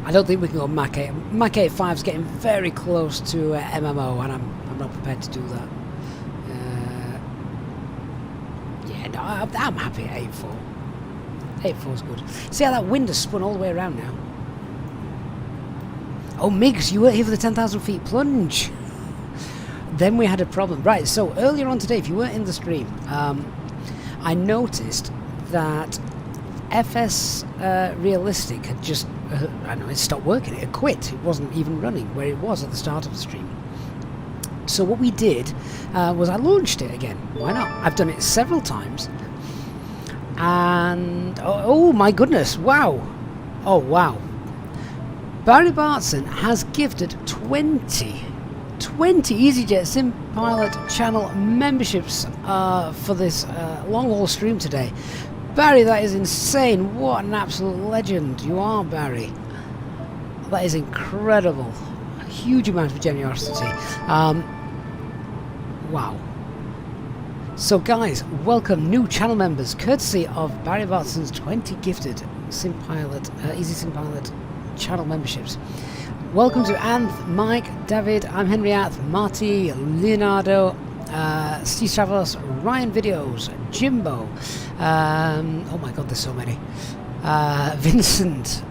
A: I don't think we can go Mach 8. Mach 8.5 is getting very close to MMO, and I'm not prepared to do that. Yeah, no, I'm happy at 8.4. 8.4 is good. See how that wind has spun all the way around now? Oh, Migs, you weren't here for the 10,000 feet plunge. Then we had a problem. Right, so earlier on today, if you weren't in the stream, I noticed that FS Realistic had just, I know, it stopped working. It had quit. It wasn't even running where it was at the start of the stream. So what we did was I launched it again. Why not? I've done it several times. And, oh my goodness, wow. Oh, wow. Barry Bartson has gifted 20 EasyJet Sim Pilot channel memberships for this long-haul stream today. Barry, that is insane. What an absolute legend you are, Barry. That is incredible. A huge amount of generosity. Wow. So guys, welcome new channel members, courtesy of Barry Bartson's 20 gifted Sim Pilot, Easy Sim Pilot channel memberships. Welcome to Anth, Mike, David, I'm Henry Ath, Marty, Leonardo, Steve Stravos, Ryan Videos, Jimbo, oh my god, there's so many, Vincent,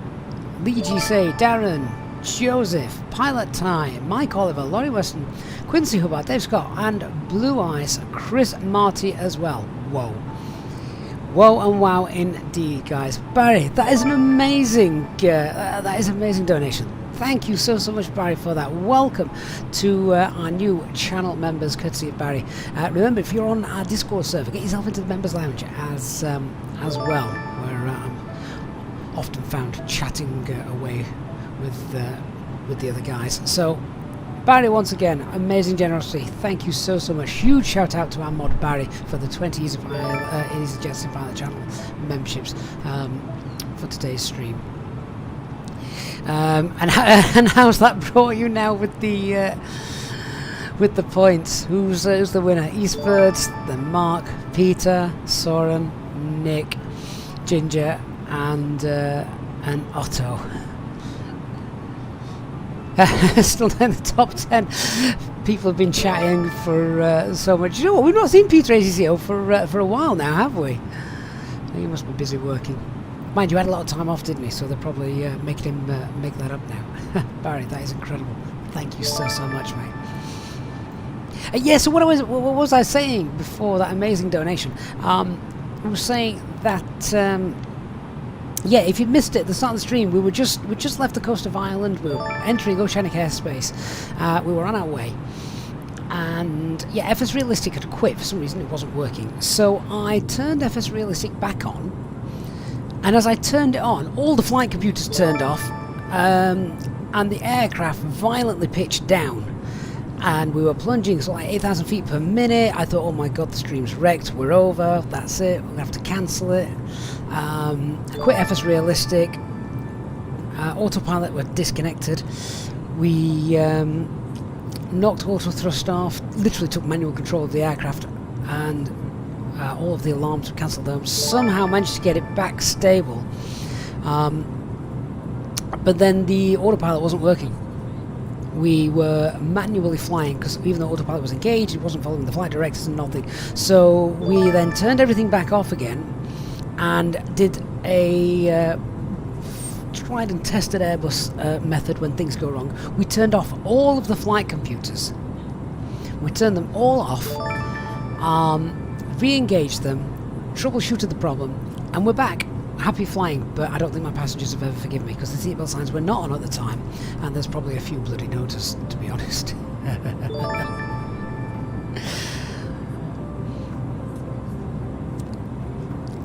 A: Lee G. Say, Darren, Joseph, Pilot Ty, Mike Oliver, Laurie Weston, Quincy Hubbard, Dave Scott, and Blue Eyes, Chris Marty as well. Whoa. Whoa and wow indeed, guys. Barry, that is an amazing, donation. Thank you so much, Barry, for that. Welcome to our new channel members, courtesy of Barry. Remember, if you're on our Discord server, get yourself into the members lounge as well, where I'm often found chatting away with the other guys. So, Barry, once again, amazing generosity. Thank you so much. Huge shout out to our mod Barry for the 20 EasyJet Sim Pilot channel memberships for today's stream. And how's that brought you now with the points? Who's the winner? Eastbird, then Mark, Peter, Soren, Nick, Ginger, and Otto. Still in the top 10. People have been chatting for so much. You know what? We've not seen Peter ACCO for a while now, have we? He must be busy working. Mind you, had a lot of time off, didn't he? So they're probably making him make that up now. Barry, that is incredible. Thank you so much, mate. Yeah. So what was I saying before that amazing donation? I was saying that. Yeah, if you missed it at the start of the stream, we just left the coast of Ireland. We were entering oceanic airspace. We were on our way, and yeah, FS Realistic had quit for some reason. It wasn't working, so I turned FS Realistic back on. And as I turned it on, all the flight computers turned off, and the aircraft violently pitched down. And we were plunging so like 8,000 feet per minute. I thought, oh my god, the stream's wrecked. We're over. That's it. We're going to have to cancel it. I quit FS Realistic. Autopilot were disconnected. We knocked auto thrust off. Literally took manual control of the aircraft. And all of the alarms were cancelled. Somehow managed to get it back stable. But then the autopilot wasn't working. We were manually flying because even though autopilot was engaged, it wasn't following the flight directives and nothing. So we then turned everything back off again and did a tried and tested Airbus method when things go wrong. We turned off all of the flight computers. We turned them all off, re-engaged them, troubleshooted the problem, and we're back. happy flying, but I don't think my passengers have ever forgiven me because the seatbelt signs were not on at the time, and there's probably a few bloody notice, to be honest.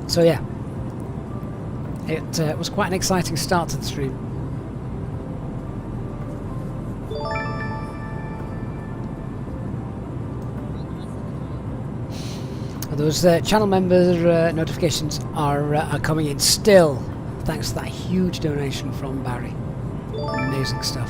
A: So yeah, it was quite an exciting start to the stream. Those channel member notifications are coming in still, thanks to that huge donation from Barry. Amazing stuff.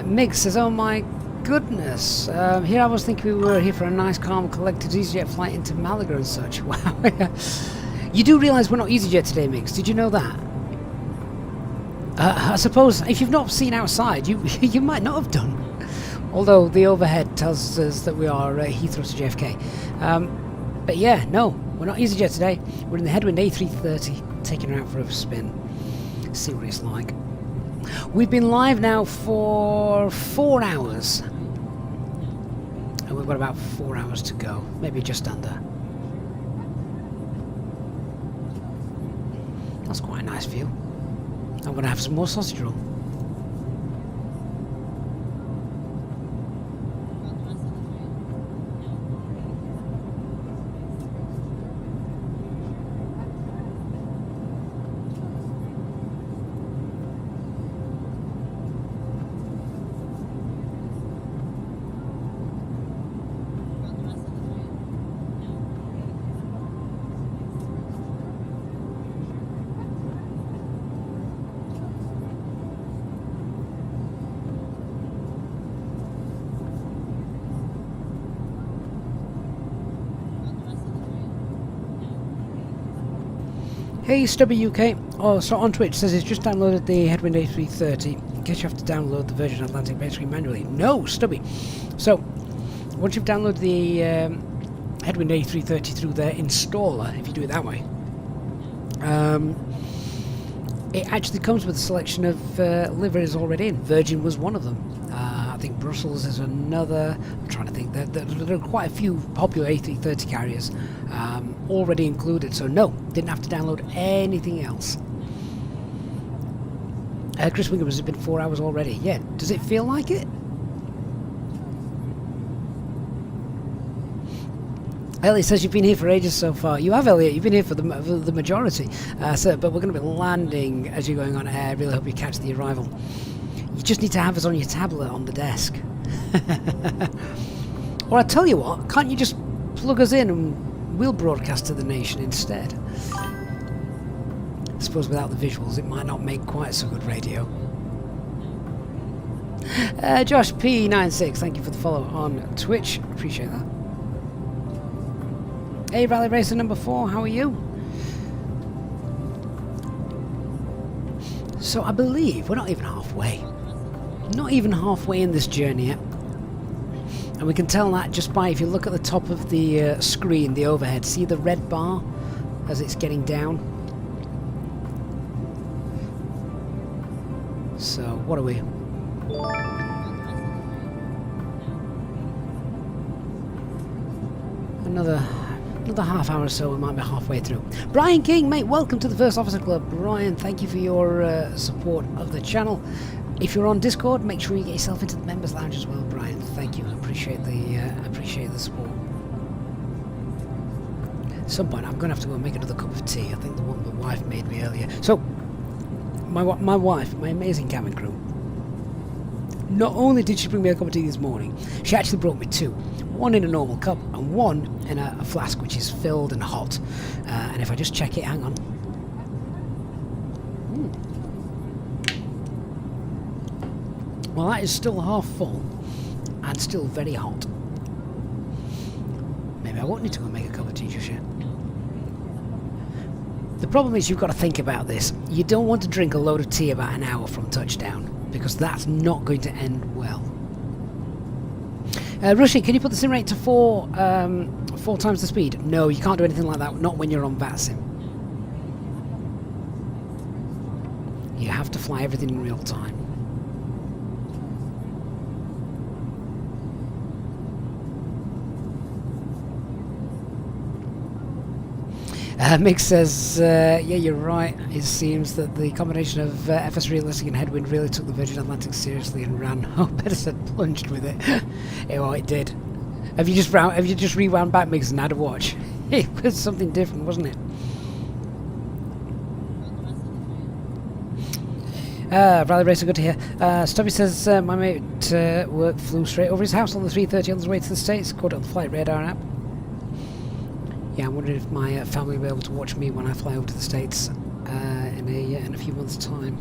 A: Mig says, oh my goodness, here I was thinking we were here for a nice, calm, collected EasyJet flight into Malaga and such. Wow. You do realise we're not EasyJet today, Migs? Did you know that? I suppose if you've not seen outside, you might not have done. Although the overhead tells us that we are Heathrow to JFK. But yeah, no, we're not EasyJet today. We're in the Headwind A330, taking her out for a spin. See what it's like. We've been live now for 4 hours. And we've got about 4 hours to go. Maybe just under. That's quite a nice view. I'm going to have some more sausage roll. Hey Stubby UK, so on Twitch says he's just downloaded the Headwind A330. In case you have to download the Virgin Atlantic basically manually. No, Stubby. So once you've downloaded the Headwind A330 through their installer, if you do it that way, it actually comes with a selection of liveries already in. Virgin was one of them. I think Brussels is another. I'm trying to think. There are quite a few popular A330 carriers already included, so no, didn't have to download anything else. Chris Wingham, has it been 4 hours already? Yeah, does it feel like it? Elliot says you've been here for ages so far. You have, Elliot. You've been here for the majority. But we're going to be landing as you're going on air. I really hope you catch the arrival. You just need to have us on your tablet on the desk. Or I tell you what, can't you just plug us in and we'll broadcast to the nation instead? I suppose without the visuals it might not make quite so good radio. Josh P96, thank you for the follow on Twitch. Appreciate that. Hey Rally Racer number 4, how are you? So I believe we're not even halfway. Not even halfway in this journey yet. And we can tell that just by, if you look at the top of the screen, the overhead, see the red bar as it's getting down? So, what are we? Another half hour or so, we might be halfway through. Brian King, mate, welcome to the First Officer Club. Brian, thank you for your support of the channel. If you're on Discord, make sure you get yourself into the members lounge as well, Brian. Thank you. I appreciate the support. At some point, I'm going to have to go and make another cup of tea. I think the one my wife made me earlier. So, my wife, my amazing cabin crew, not only did she bring me a cup of tea this morning, she actually brought me two. One in a normal cup and one in a flask which is filled and hot. And if I just check it, hang on. Well, that is still half full and still very hot. Maybe I won't need to go and make a cup of tea just yet. The problem is you've got to think about this. You don't want to drink a load of tea about an hour from touchdown, because that's not going to end well. Rushy, can you put the sim rate to 4 times the speed? No, you can't do anything like that, not when you're on VATSIM. You have to fly everything in real time. Mick says, yeah, you're right. It seems that the combination of FS Realistic and Headwind really took the Virgin Atlantic seriously and ran. Oh, better said plunged with it. Oh, it did. Have you just rewound back, Mick, and had a watch? It was something different, wasn't it? Rally Racer, good to hear. Stubby says my mate at work flew straight over his house on the 330 on his way to the States, caught it on the flight radar app. Yeah, I'm wondering if my family will be able to watch me when I fly over to the States in a few months' time.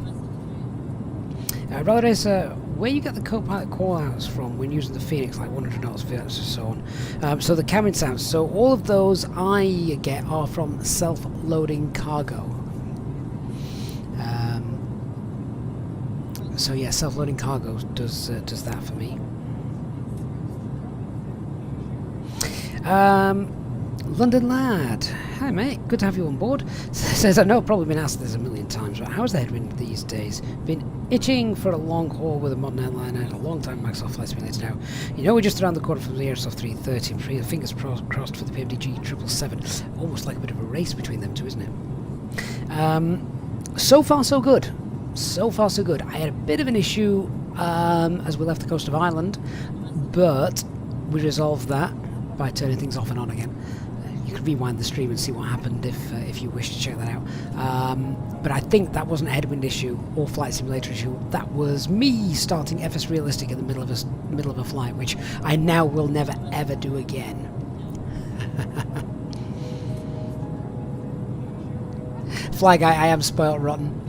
A: Rally Racer, where you get the co-pilot call-outs from when using the Phoenix, like 100 knots, and so on. So the cabin sounds, so all of those I get are from self-loading cargo. So yeah, self-loading cargo does that for me. London Lad, hi mate, good to have you on board. Says, I know I've probably been asked this a million times, but how's the Headwind these days? Been itching for a long haul with a modern airliner and a long time Microsoft flight simulator now. You know, we're just around the corner from the Aerosoft 330, and fingers crossed for the PMDG 777. Almost like a bit of a race between them two, isn't it? So far so good. So far so good. I had a bit of an issue as we left the coast of Ireland, but we resolved that by turning things off and on again. You can rewind the stream and see what happened if you wish to check that out. But I think that wasn't a Headwind issue or flight simulator issue. That was me starting FS Realistic in the middle of a flight, which I now will never ever do again. Fly Guy, I am spoiled rotten.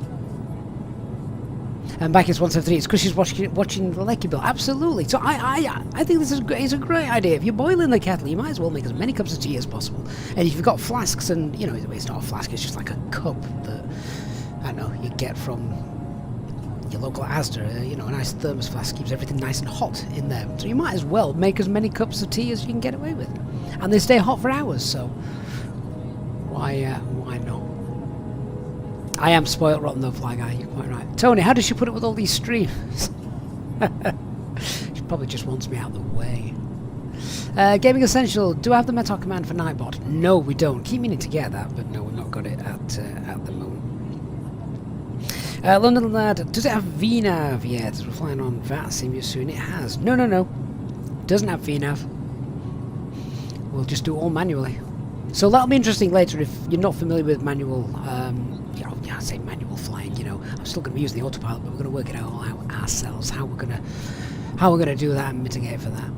A: And back is 173. It's because she's watching the Lecky Bill. Absolutely. So I think this is a great idea. If you're boiling the kettle, you might as well make as many cups of tea as possible. And if you've got flasks, and you know it's not a flask, it's just like a cup that I don't know you get from your local Asda. You know, a nice thermos flask keeps everything nice and hot in there. So you might as well make as many cups of tea as you can get away with, and they stay hot for hours. So why not? I am spoiled rotten though, Fly Guy, you're quite right. Tony, how does she put it with all these streams? She probably just wants me out of the way. Gaming Essential, do I have the Metal command for Nightbot? No, we don't. Keep meaning to get that, but no, we've not got it at the moment. London Lad, does it have VNAV yet? As we're flying on VATSIM soon. It has. No. Doesn't have VNAV. We'll just do it all manually. So that'll be interesting later if you're not familiar with manual, I say manual flying, you know. I'm still going to be using the autopilot, but we're going to work it all out ourselves, how we're going to do that and mitigate for that.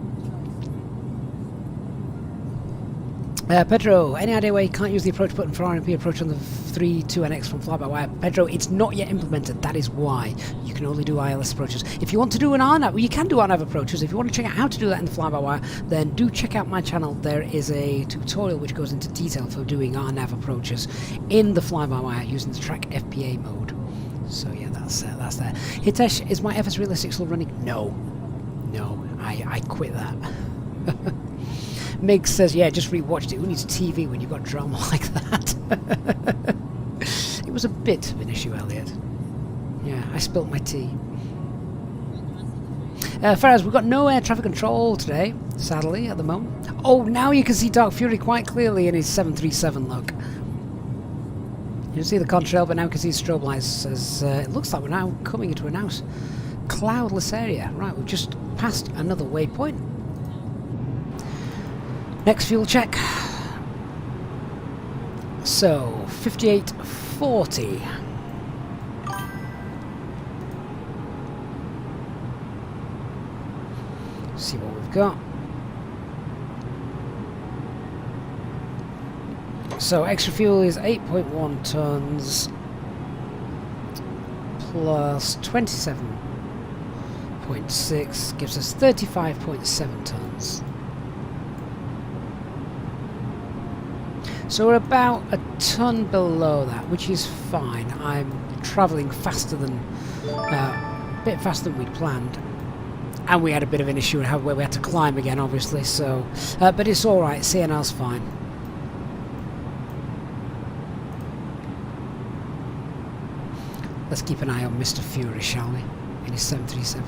A: Pedro, any idea why you can't use the approach button for RMP approach on the 32NX from fly-by-wire? Pedro, it's not yet implemented, that is why. You can only do ILS approaches. If you want to do an RNAV, well, you can do RNAV approaches. If you want to check out how to do that in the fly-by-wire, then do check out my channel. There is a tutorial which goes into detail for doing RNAV approaches in the fly-by-wire using the track FPA mode. So yeah, that's there. Hitesh, is my FS Realistic still running? No, I quit that. Mig says, yeah, just rewatched it. Who needs TV when you've got drama like that? It was a bit of an issue, Elliot. Yeah, I spilt my tea. Faraz, we've got no air traffic control today, sadly, at the moment. Oh, now you can see Dark Fury quite clearly in his 737 look. You can see the contrail, but now you can see strobe lights as it looks like we're now coming into a nice cloudless area. Right, we've just passed another waypoint. Next fuel check. So 5840. See what we've got. So extra fuel is 8.1 tons plus 27.6 gives us 35.7 tons. So we're about a ton below that, which is fine. I'm travelling faster than, a bit faster than we'd planned. And we had a bit of an issue where we had to climb again, obviously, so... but it's alright, CNL's fine. Let's keep an eye on Mr. Fury, shall we? In his 737.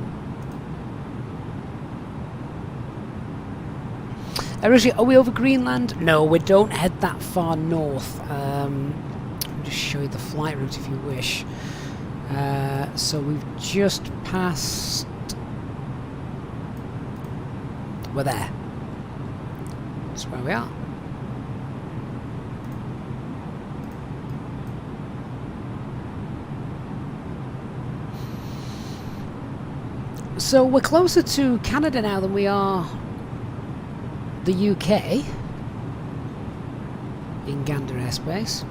A: Originally, are we over Greenland? No, we don't head that far north. Let me just show you the flight route if you wish. So we've just passed... We're there. That's where we are. So we're closer to Canada now than we are the UK in Gander airspace.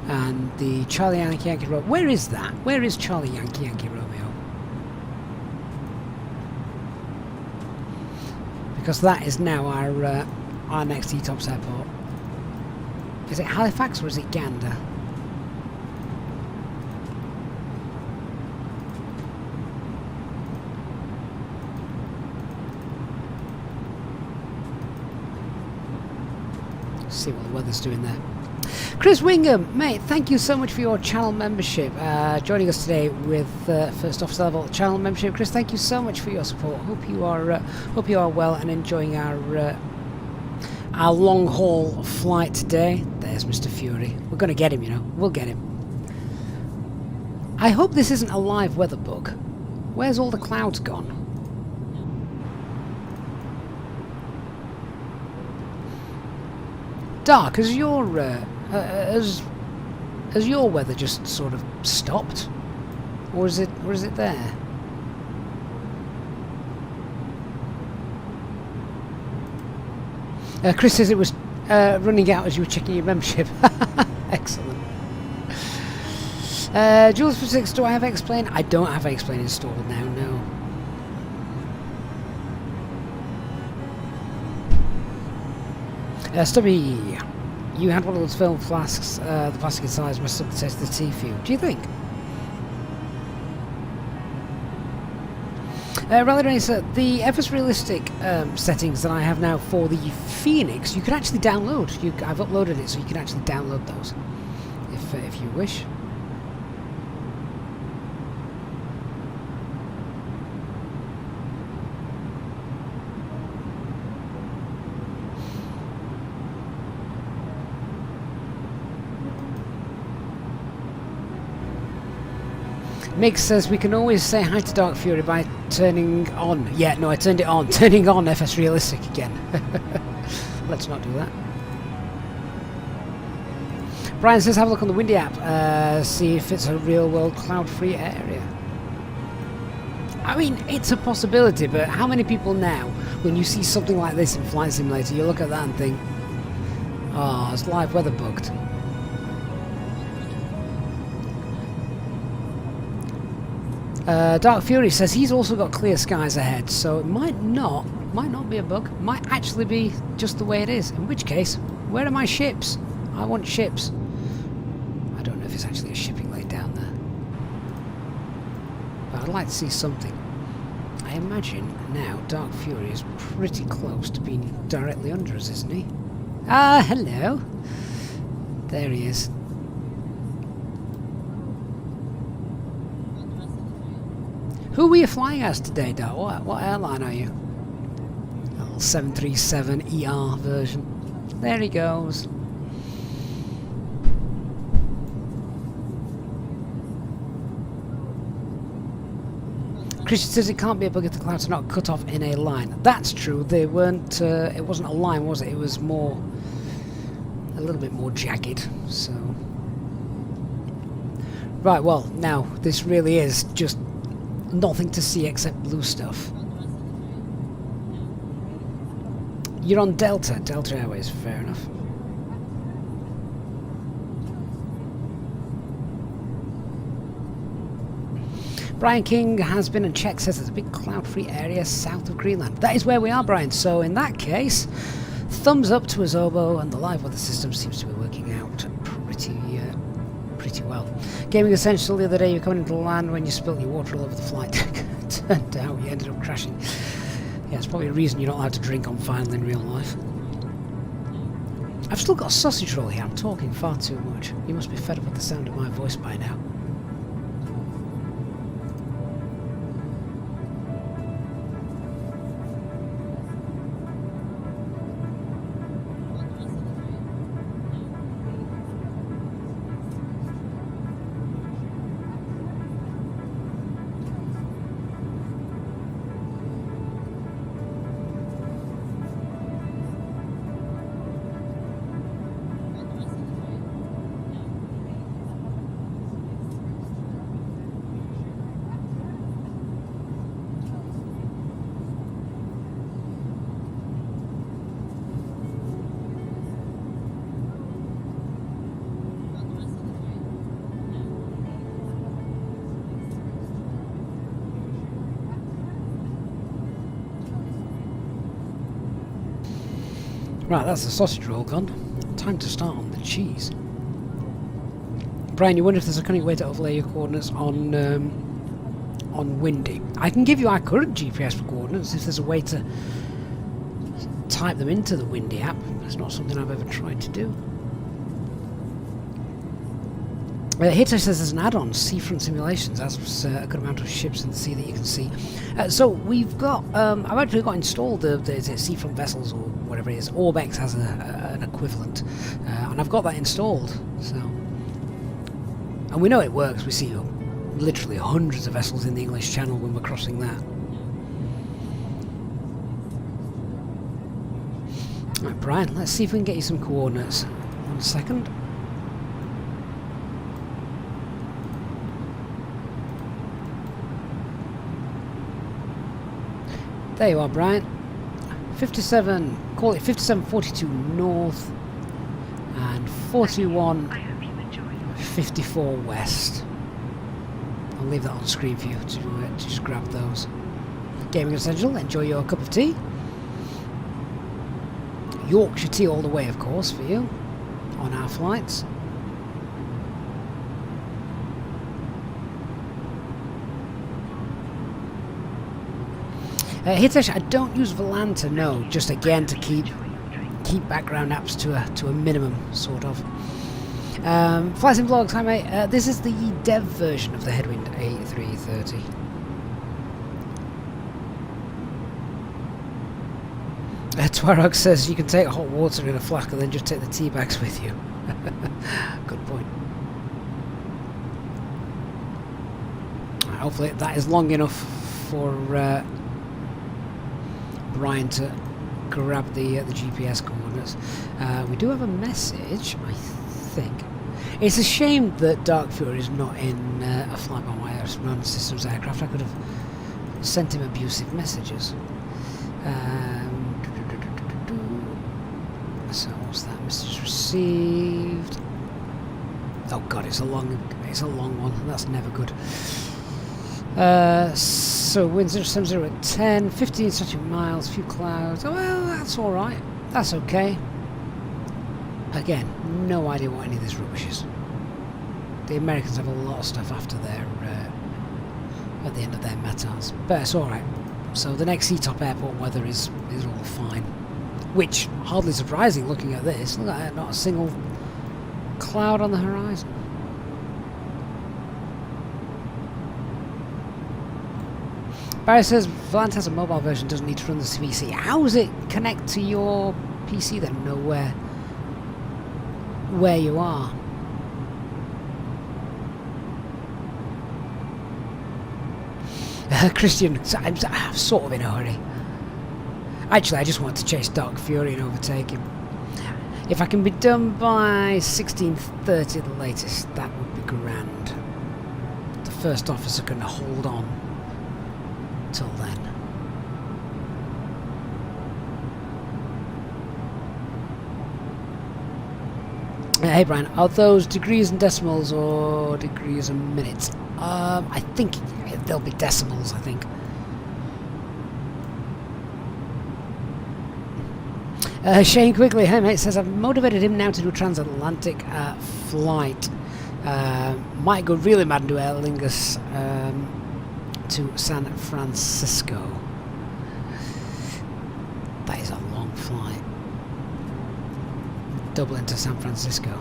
A: And the Charlie Yankee Yankee Romeo. Where is that? Where is Charlie Yankee Yankee Romeo? Because that is now our next ETOPS airport. Is it Halifax or is it Gander? Let's see what the weather's doing there. Chris Wingham, mate, thank you so much for your channel membership. Joining us today with first officer level channel membership. Chris, thank you so much for your support. Hope you are well and enjoying our long haul flight today. There's Mr. Fury. We're going to get him, you know. We'll get him. I hope this isn't a live weather bug. Where's all the clouds gone? Dark, has your weather just sort of stopped, or is it there? Chris says it was running out as you were checking your membership. Excellent. Jules for 6, do I have X-Plane? I don't have X-Plane installed now, no. Stubby, you had one of those film flasks, the plastic inside must have tested the tea for you. Do you think? Rally Racer, the FS Realistic settings that I have now for the Phoenix, you can actually download. I've uploaded it so you can actually download those if you wish. Mick says we can always say hi to Dark Fury by turning on. Yeah, no, I turned it on. Turning on FS Realistic again. Let's not do that. Brian says have a look on the Windy app. See if it's a real world cloud-free area. I mean, it's a possibility, but how many people now, when you see something like this in Flight Simulator, you look at that and think, oh, it's live weather bugged. Dark Fury says he's also got clear skies ahead, so it might not be a bug. Might actually be just the way it is. In which case, where are my ships? I want ships. I don't know if it's actually a shipping lane down there, but I'd like to see something. I imagine now Dark Fury is pretty close to being directly under us, isn't he? Ah, hello. There he is. Who are you flying as today, Dark? What airline are you? Little 737 ER version. There he goes. Christian says it can't be a bug if the clouds are not cut off in a line. That's true. They weren't. It wasn't a line, was it? It was more, a little bit more jagged. So, right. Well, now this really is just nothing to see except blue stuff. You're on Delta Airways, fair enough. Brian King has been and checked, says there's a big cloud-free area south of Greenland. That is where we are, Brian, so in that case, thumbs up to Azobo, and the live weather system seems to be working out pretty well. Gaming Essential, the other day you were coming into land when you spilled your water all over the flight. Turned out you ended up crashing. Yeah, it's probably a reason you're not allowed to drink on final in real life. I've still got a sausage roll here. I'm talking far too much. You must be fed up with the sound of my voice by now. Right, that's the sausage roll gone. Time to start on the cheese. Brian, you wonder if there's a cunning way to overlay your coordinates on windy. I can give you our current GPS coordinates if there's a way to type them into the windy app. It's not something I've ever tried to do. Heathrow says there's an add-on, seafront simulations, as a good amount of ships in the sea that you can see. So we've got, I've actually got installed the seafront vessels or whatever it is. Orbex has an equivalent, and I've got that installed. So, and we know it works. We see literally hundreds of vessels in the English Channel when we're crossing that. Right, Brian, let's see if we can get you some coordinates. 1 second. There you are, Brian. 57, call it 5742 north and 4154 west. I'll leave that on screen for you to just grab those. Gaming Essential, enjoy your cup of tea. Yorkshire tea all the way, of course, for you on our flights. Hitesh, I don't use Volanta, no, just again to keep background apps to a minimum, sort of. Flights and vlogs, hi mate. This is the dev version of the Headwind A330. Twarog says you can take hot water in a flask and then just take the tea bags with you. Good point. Hopefully that is long enough for Brian to grab the GPS coordinates. We do have a message, I think. It's a shame that Dark Fury is not in a fly-by-wire run systems aircraft. I could have sent him abusive messages. So what's that? Message received. Oh god, it's a long one. That's never good. So wind 070 at 10, 15 static miles, few clouds. Oh, well, that's all right. That's okay. Again, no idea what any of this rubbish is. The Americans have a lot of stuff after their at the end of their METARs, but it's all right. So the next Seatop Airport weather is all fine, which hardly surprising looking at this. Look at that, not a single cloud on the horizon. Barry says Volant has a mobile version, doesn't need to run the CVC. How does it connect to your PC then? Know where you are. Christian, I'm sort of in a hurry. Actually, I just want to chase Dark Fury and overtake him. If I can be done by 16:30 at the latest, that would be grand. The first officer can hold on till then. Hey Brian, are those degrees and decimals or degrees and minutes? I think they'll be decimals, I think. Shane quickly, hey mate, says I've motivated him now to do a transatlantic flight. Might go really mad and do Aer Lingus to San Francisco. is a long flight. Dublin to San Francisco.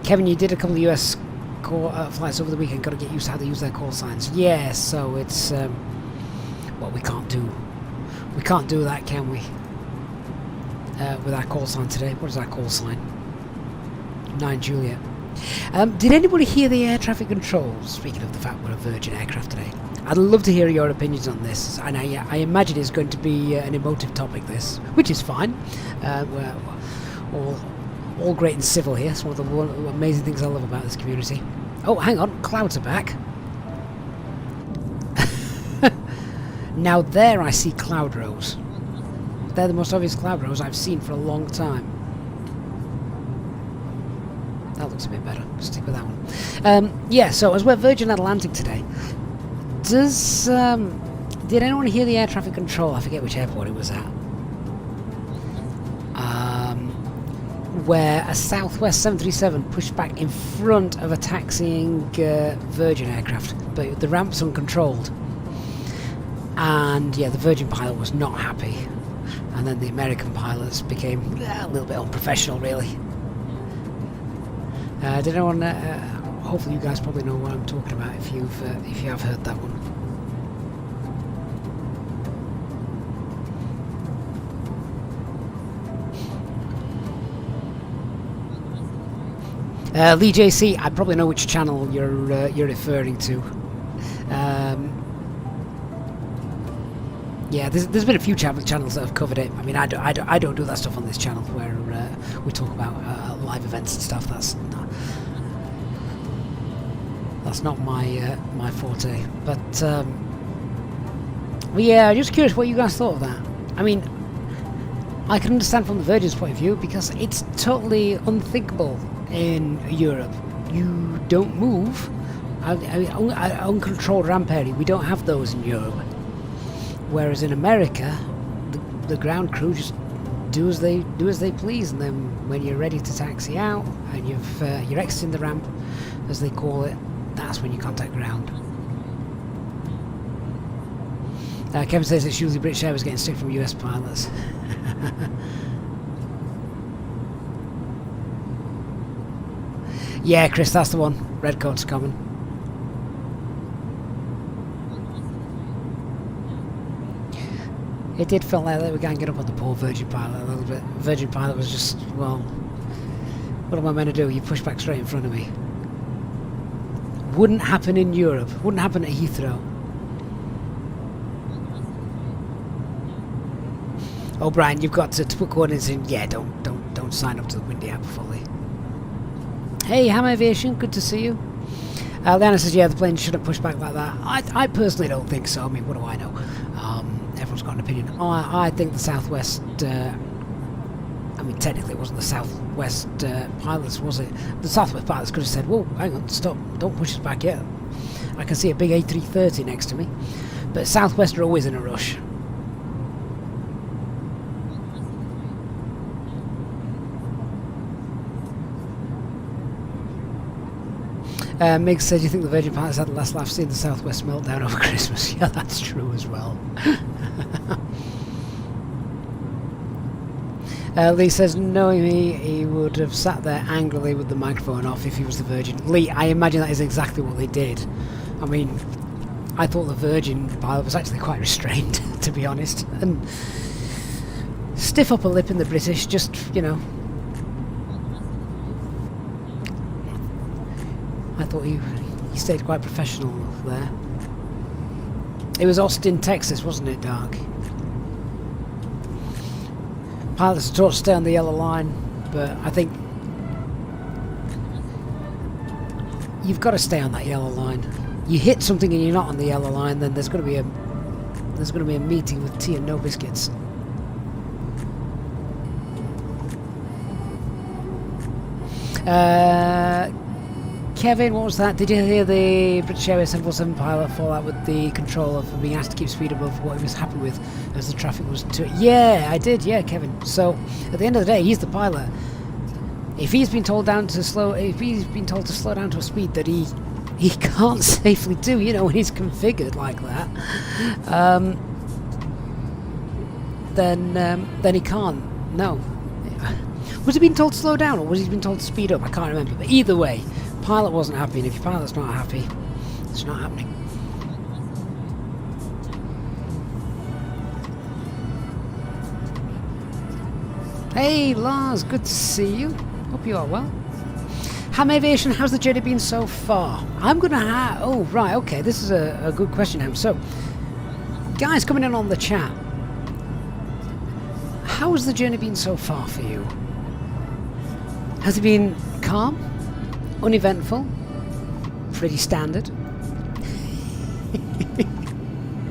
A: Kevin, you did a couple of US flights over the weekend. Got to get used to how they use their call signs. Yeah, so it's well, we can't do that, can we? With our call sign today. What is our call sign? 9 Juliet. Did anybody hear the air traffic control? Speaking of the fact we're a Virgin aircraft today, I'd love to hear your opinions on this. And I imagine it's going to be an emotive topic, this, which is fine. We're all great and civil here. It's one of the amazing things I love about this community. Oh, hang on, clouds are back. Now there I see cloud rows. They're the most obvious cloud rows I've seen for a long time. That looks a bit better. Stick with that one. Yeah, so as we're Virgin Atlantic today, did anyone hear the air traffic control? I forget which airport it was at. Where a Southwest 737 pushed back in front of a taxiing Virgin aircraft, but the ramp's uncontrolled. And yeah, the Virgin pilot was not happy. And then the American pilots became a little bit unprofessional, really. Did anyone? Hopefully, you guys probably know what I'm talking about if you have heard that one. Lee JC, I probably know which channel you're referring to. Yeah, there's been a few channels that have covered it. I mean, I don't do that stuff on this channel where we talk about live events and stuff. That's not my forte. But yeah, just curious what you guys thought of that. I mean, I can understand from the Virgin's point of view because it's totally unthinkable in Europe. You don't move. Uncontrolled ramp area. We don't have those in Europe. Whereas in America, the ground crew just do as they please, and then when you're ready to taxi out and you're exiting the ramp, as they call it, that's when you contact ground. Kevin says it's usually British Airways getting stick from US pilots. Yeah, Chris, that's the one. Redcoat's coming. It did feel like they were ganging up on the poor Virgin pilot a little bit. Virgin pilot was just, well, what am I meant to do? You push back straight in front of me. Wouldn't happen in Europe. Wouldn't happen at Heathrow. Oh, Brian, you've got to put coordinates in. Yeah, don't sign up to the Windy app fully. Hey, Ham Aviation, good to see you. Leanna says, yeah, the plane shouldn't push back like that. I personally don't think so. I mean, what do I know? Everyone's got an opinion. I think the Southwest, I mean, technically it wasn't the Southwest pilots, was it? The Southwest pilots could have said, whoa, hang on, stop, don't push us back yet. I can see a big A330 next to me. But Southwest are always in a rush. Mig said, you think the Virgin pilots had the last laugh seeing the Southwest meltdown over Christmas? Yeah, that's true as well. Lee says, knowing me, he would have sat there angrily with the microphone off if he was the Virgin. Lee, I imagine that is exactly what they did. I mean, I thought the Virgin pilot was actually quite restrained, to be honest. And stiff upper lip in the British, just, you know. I thought he stayed quite professional there. It was Austin, Texas, wasn't it, Dark? Pilots are taught to stay on the yellow line, but I think you've got to stay on that yellow line. You hit something and you're not on the yellow line, then there's going to be a meeting with tea and no biscuits. Kevin, what was that? Did you hear the British Airways 747 pilot fall out with the controller for being asked to keep speed above what he was happy with as the traffic was too... Yeah, I did, yeah, Kevin. So, at the end of the day, he's the pilot. If he's been told to slow down to a speed that he he can't safely do, you know, when he's configured like that, then he can't. No. Was he being told to slow down, or was he being told to speed up? I can't remember. But either way, pilot wasn't happy, and if your pilot's not happy, it's not happening. Hey Lars, good to see you. Hope you are well. Ham Aviation, how's the journey been so far? I'm gonna oh right, okay, this is a good question, Ham. So, guys coming in on the chat, how's the journey been so far for you? Has it been calm, uneventful, pretty standard?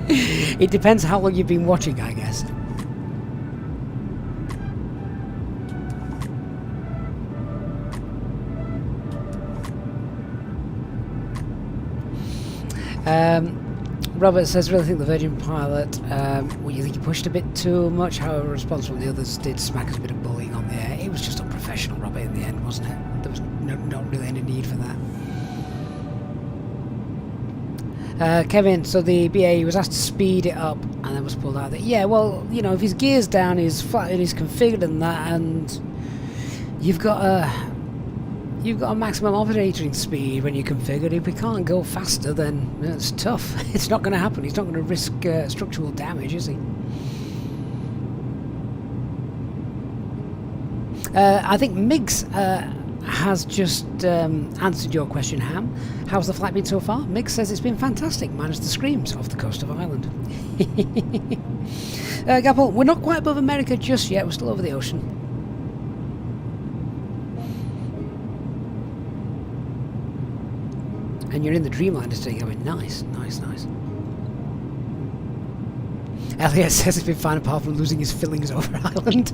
A: It depends how long you've been watching, I guess. Robert says, really think the Virgin pilot, well, you think he pushed a bit too much, however responsible the others did smack us a bit of bullying on the air. It was just unprofessional, Robert, in the end, wasn't it? There was not really any need for that. Kevin, so the BA was asked to speed it up and then was pulled out. Yeah, well, you know, if his gear's down, he's flat, he's configured and that, and you've got a maximum operating speed when you configure it. If we can't go faster, then it's tough. It's not going to happen. He's not going to risk structural damage, is he? I think Miggs has just answered your question, Ham. How's the flight been so far? Miggs says it's been fantastic, minus the screams off the coast of Ireland. Gapple, we're not quite above America just yet. We're still over the ocean. And you're in the Dreamliner today going, nice, nice, nice. Elliot says it's been fine apart from losing his fillings over Ireland.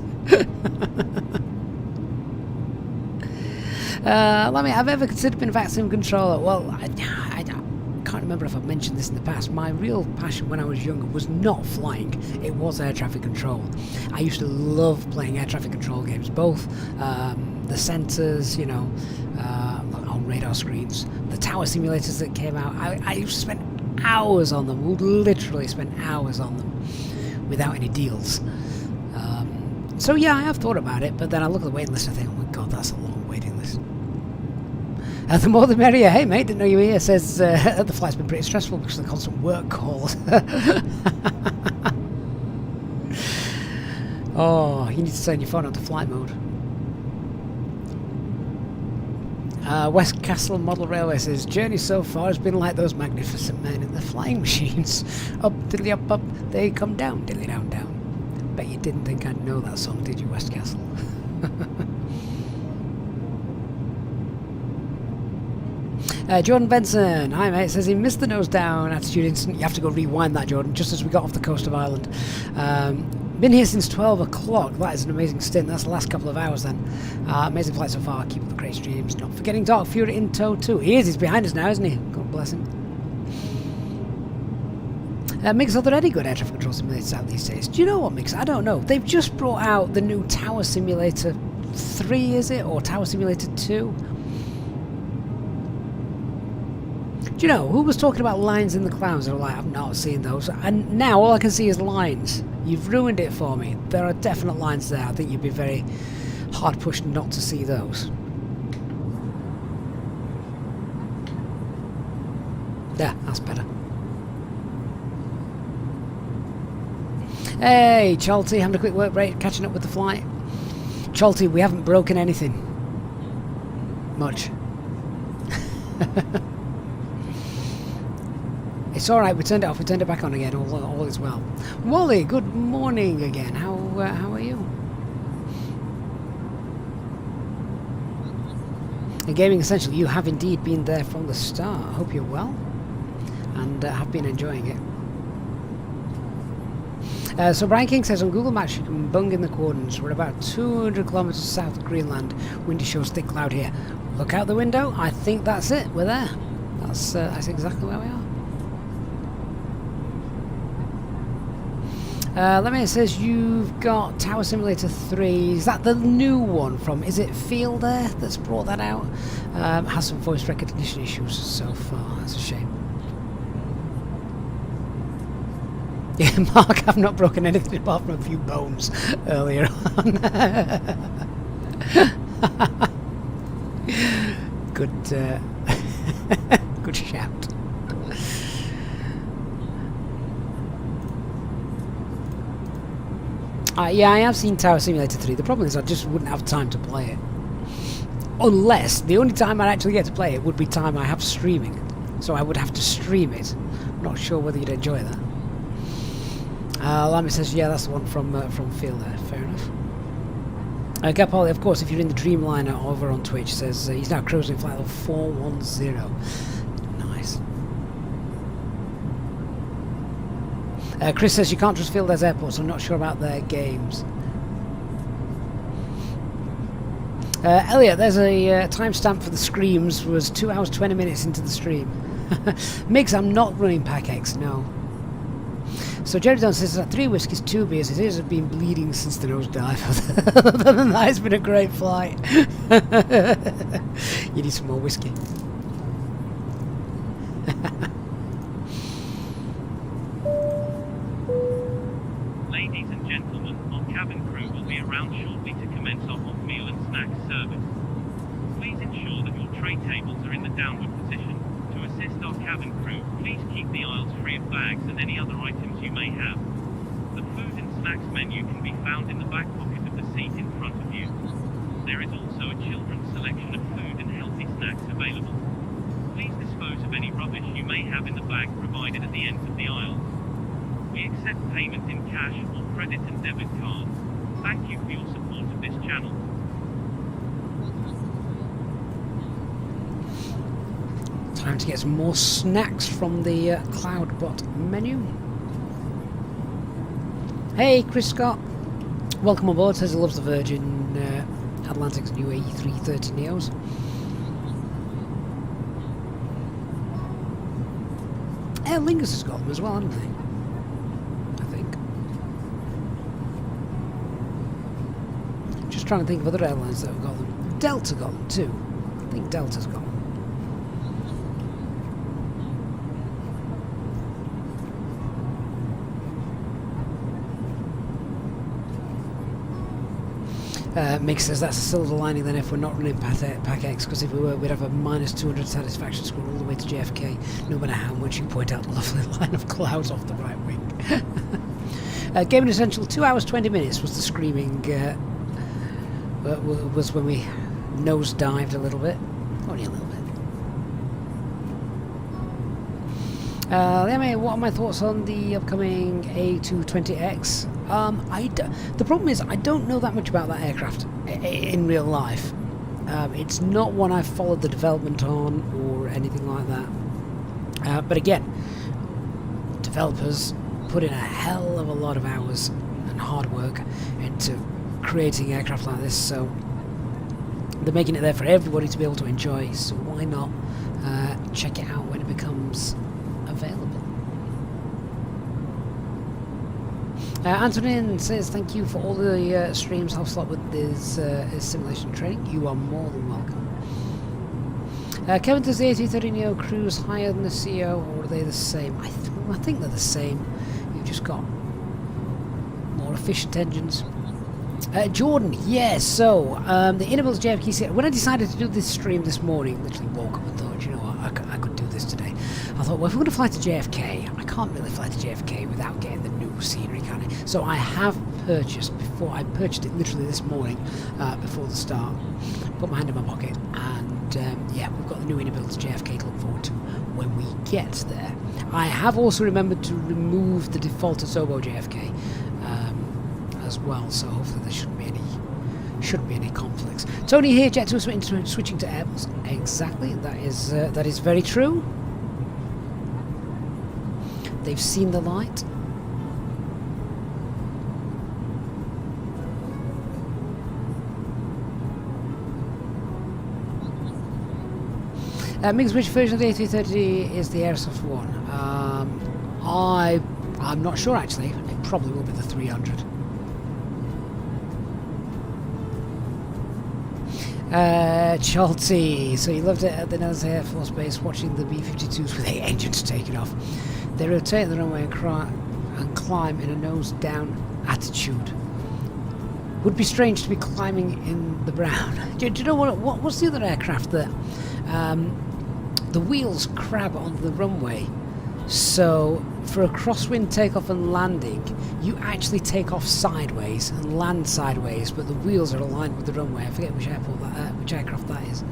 A: I've ever considered being a VATSIM controller. Well, I can't remember if I've mentioned this in the past. My real passion when I was younger was not flying. It was air traffic control. I used to love playing air traffic control games, both the sensors, you know, on radar screens, the tower simulators that came out. I used to spend hours on them, literally spend hours on them without any deals. So yeah, I have thought about it, but then I look at the waiting list and I think, oh my god, that's a long waiting list. The more the merrier. Hey mate, didn't know you were here. Says the flight's been pretty stressful because of the constant work calls. Oh, you need to turn your phone onto flight mode. West Castle Model Railway says, journey so far has been like those magnificent men in the flying machines. Up, diddly up, up, they come down, diddly down, down. Bet you didn't think I'd know that song, did you, West Castle? Jordan Benson, hi mate, says he missed the nose down attitude instant. You have to go rewind that, Jordan, just as we got off the coast of Ireland. Been here since 12 o'clock. That is an amazing stint. That's the last couple of hours then. Amazing flight so far. Keep up the great streams. Not forgetting Dark Fury in tow too. He is. He's behind us now, isn't he? God bless him. Mix, are there any good air traffic control simulators out these days? Do you know what, Mix? I don't know. They've just brought out the new Tower Simulator 3, is it? Or Tower Simulator 2? Do you know, who was talking about lines in the clouds? They were like, I've not seen those. And now all I can see is lines. You've ruined it for me. There are definite lines there. I think you'd be very hard pushed not to see those. Yeah, that's better. Hey, Chalty, having a quick work break, catching up with the flight. Chalty, we haven't broken anything. Much. It's alright, we turned it off, we turned it back on again, all is well. Wally, good morning again, how are you? In Gaming Essential, you have indeed been there from the start. I hope you're well, and have been enjoying it. So Brian King says on Google Maps you can bung in the coordinates. We're about 200 kilometers south of Greenland. Windy shows thick cloud here. Look out the window. I think that's it. We're there. That's exactly where we are. Let me. It says you've got Tower Simulator 3. Is that the new one from? Is it Field Air that's brought that out? Has some voice recognition issues so far. That's a shame. Yeah, Mark, I've not broken anything apart from a few bones earlier on. Good, good shout. Yeah, I have seen Tower Simulator 3. The problem is I just wouldn't have time to play it. Unless, the only time I'd actually get to play it would be time I have streaming. So I would have to stream it. Not sure whether you'd enjoy that. Lamy says, yeah, that's the one from Field there. Fair enough. Gapoli, of course, if you're in the Dreamliner over on Twitch, says he's now cruising flight level 410. Nice. Chris says you can't trust Field Air's airport, so I'm not sure about their games. Elliot, there's a timestamp for the screams was 2 hours 20 minutes into the stream. Migs, I'm not running PAC-X, no. So Jerry Dunn says that 3 whiskies, 2 beers. His ears have been bleeding since the nosedive. Other than that, it's been a great flight. You need some more whiskey.
P: Ladies and gentlemen, our cabin crew will be around shortly to commence our hot meal and snack service. Please ensure that your tray tables are in the downward position. To assist our cabin crew, please keep the aisles free of bags and any other items you may have. The food and snacks menu can be found in the back pocket of the seat in front of you. There is also a children's selection of food and healthy snacks available. Please dispose of any rubbish you may have in the bag provided at the ends of the aisles. We accept payment in cash or credit and debit cards. Thank you for your support of this channel.
A: Time to get some more snacks from the Cloudbot menu. Hey, Chris Scott. Welcome aboard. Says he loves the Virgin Atlantic's new A330 Neos. Aer Lingus has got them as well, haven't they? I think. Just trying to think of other airlines that have got them. Delta got them too. I think Delta's got them. Mick says that's a silver lining then if we're not running PAC-X, because if we were, we'd have a minus 200 satisfaction score all the way to JFK, no matter how much you point out the lovely line of clouds off the right wing. Gaming Essential, 2 hours 20 minutes was the screaming, was when we nosedived a little bit. Only a little bit. What are my thoughts on the upcoming A220X? The problem is I don't know that much about that aircraft in real life. It's not one I've followed the development on or anything like that. But again, developers put in a hell of a lot of hours and hard work into creating aircraft like this, so they're making it there for everybody to be able to enjoy, so why not check it out when it becomes available. Antonin says thank you for all the streams I've slot with this simulation training. You are more than welcome. Kevin, does the A330 Neo cruise higher than the CEO, or are they the same? I think they're the same. You've just got more efficient engines. Jordan, yes, so the innerbuilt JFK, when I decided to do this stream this morning, literally woke up and thought, you know what, I could do this today. I thought, well, if we're going to fly to JFK, I can't really fly to JFK without getting the new scenery, can I? So I have purchased, I purchased it literally this morning, before the start, put my hand in my pocket, and yeah, we've got the new innerbuilt JFK to look forward to when we get there. I have also remembered to remove the default Asobo JFK, as well, so hopefully there shouldn't be any conflicts. Tony here, Jet2 switching to Airbus. Exactly, that is very true. They've seen the light. Migs, which version of the A330 is the Aerosoft one? I I'm not sure actually. It probably will be the 300. Chalty, so you loved it at the Nellis Air Force Base watching the B-52s with 8 engines taking off. They rotate the runway and climb in a nose-down attitude. Would be strange to be climbing in the brown. Do you know what's the other aircraft that the wheels crab on the runway? So for a crosswind takeoff and landing, you actually take off sideways and land sideways, but the wheels are aligned with the runway. I forget which which aircraft that is.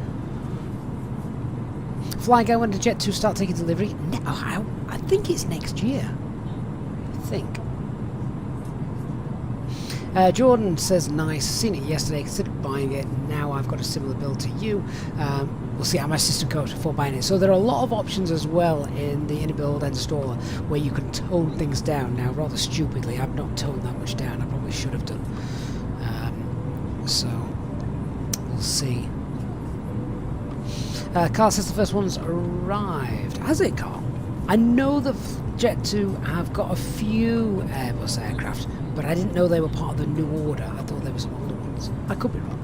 A: Flying guy, when did Jet 2 start taking delivery? No, I think it's next year. I think. Jordan says, nice, seen it yesterday, considered buying it, now I've got a similar build to you. We'll see how my system goes before buying it. So there are a lot of options as well in the inner build installer where you can tone things down. Now, rather stupidly, I've not toned that much down, I probably should have done. So, we'll see. Carl says the first one's arrived. Has it, Carl? I know that Jet 2 have got a few Airbus aircraft, but I didn't know they were part of the new order. I thought they were some older ones. I could be wrong.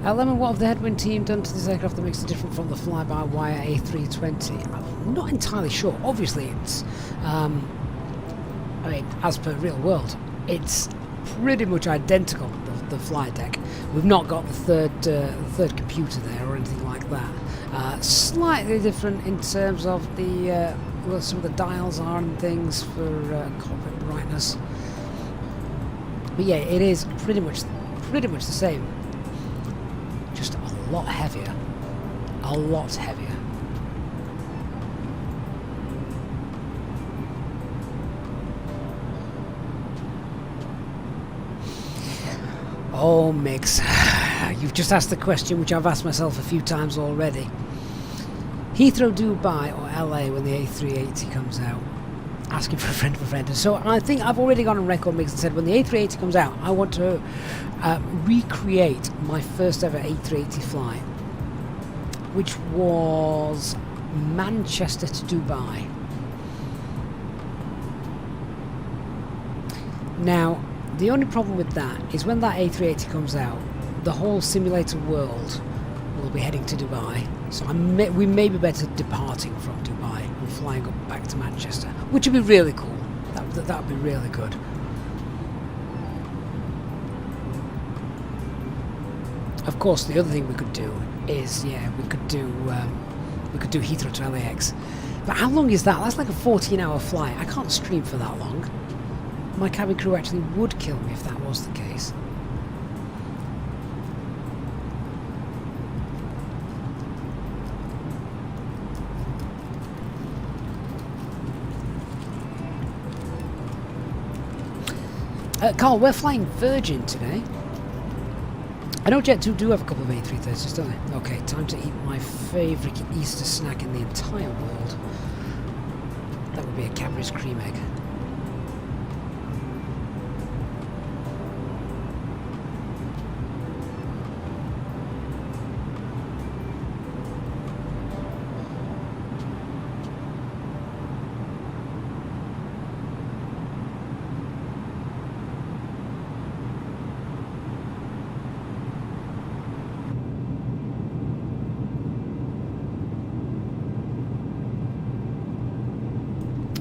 A: Lemon, what have the Headwind team done to this aircraft that makes it different from the fly-by-wire A320? I'm not entirely sure. Obviously, it's, I mean, as per real world, it's pretty much identical, the flight deck. We've not got the third computer there or anything like that. Slightly different in terms of the well, some of the dials are and things for cockpit brightness. But yeah, it is pretty much the same. Just a lot heavier. A lot heavier. Oh, Mix, you've just asked the question which I've asked myself a few times already. Heathrow, Dubai or LA when the A380 comes out? Asking for a friend of a friend. And so I think I've already gone on record, Mix, and said when the A380 comes out, I want to recreate my first ever A380 flight, which was Manchester to Dubai. Now, the only problem with that is when that A380 comes out, the whole simulator world will be heading to Dubai. So we may be better departing from Dubai and flying up back to Manchester, which would be really cool. That would be really good. Of course, the other thing we could do is, yeah, we could do Heathrow to LAX. But how long is that? That's like a 14-hour flight. I can't stream for that long. My cabin crew actually would kill me if that was the case. Carl, we're flying Virgin today. I know Jet 2 do have a couple of A330s, don't they? Okay, time to eat my favourite Easter snack in the entire world. That would be a Cadbury's cream egg.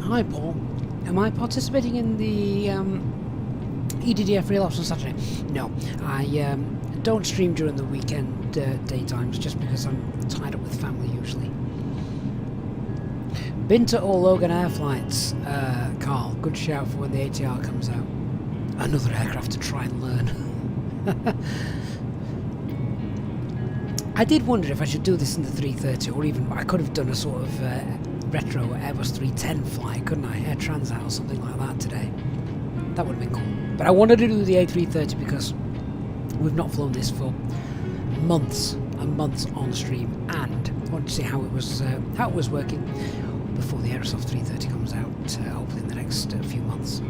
A: Hi Paul, am I participating in the EDDF Real Ops on Saturday? No, I don't stream during the weekend daytimes just because I'm tied up with family usually. Been to all Logan Air flights, Carl, good shout for when the ATR comes out. Another aircraft to try and learn. I did wonder if I should do this in the 330 or even I could have done a sort of retro Airbus 310 flight, couldn't I? Air Transat or something like that today. That would have been cool. But I wanted to do the A330 because we've not flown this for months and months on stream, and I wanted to see how it was working before the Aerosoft 330 comes out, hopefully in the next few months.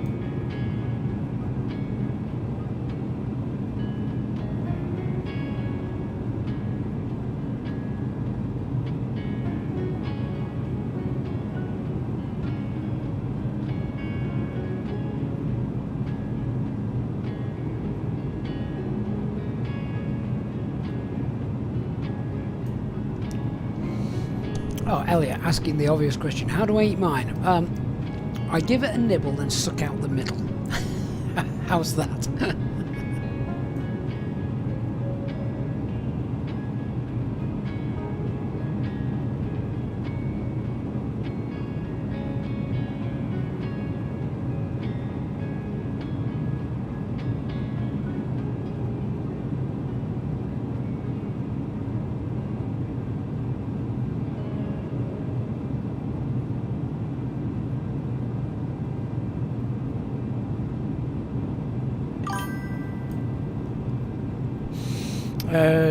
A: Oh, Elliot, asking the obvious question. How do I eat mine? I give it a nibble and suck out the middle. How's that?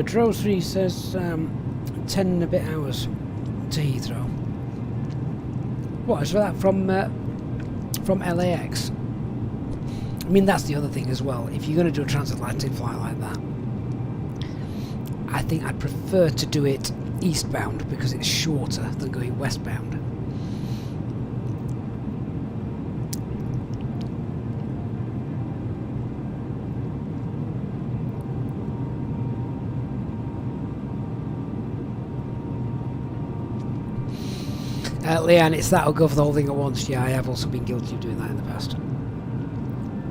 A: Drove 3 says 10 and a bit hours to Heathrow. What is that from LAX? I mean, that's the other thing as well. If you're going to do a transatlantic flight like that, I think I'd prefer to do it eastbound because it's shorter than going westbound. Leanne, it's that or go for the whole thing at once. Yeah, I have also been guilty of doing that in the past.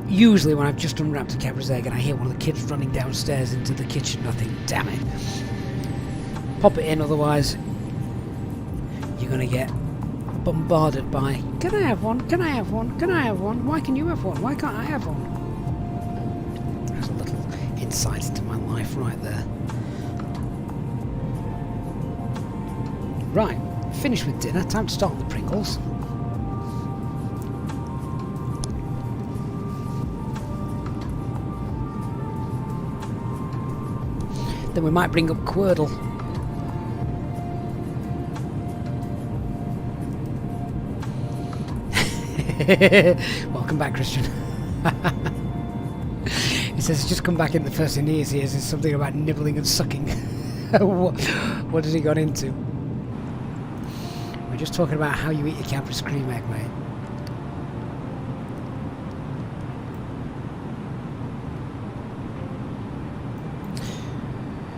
A: Usually when I've just unwrapped a Capra's egg and I hear one of the kids running downstairs into the kitchen, I think, damn it. Pop it in, otherwise you're going to get bombarded by, can I have one? Can I have one? Can I have one? Why can you have one? Why can't I have one? That's a little insight into my life right there. Right. Finished with dinner, time to start on the Pringles. Then we might bring up Quirtle. Welcome back, Christian. He says he's just come back in. The first thing he hears is something about nibbling and sucking. What has he got into? We're just talking about how you eat your Capra's cream egg, mate.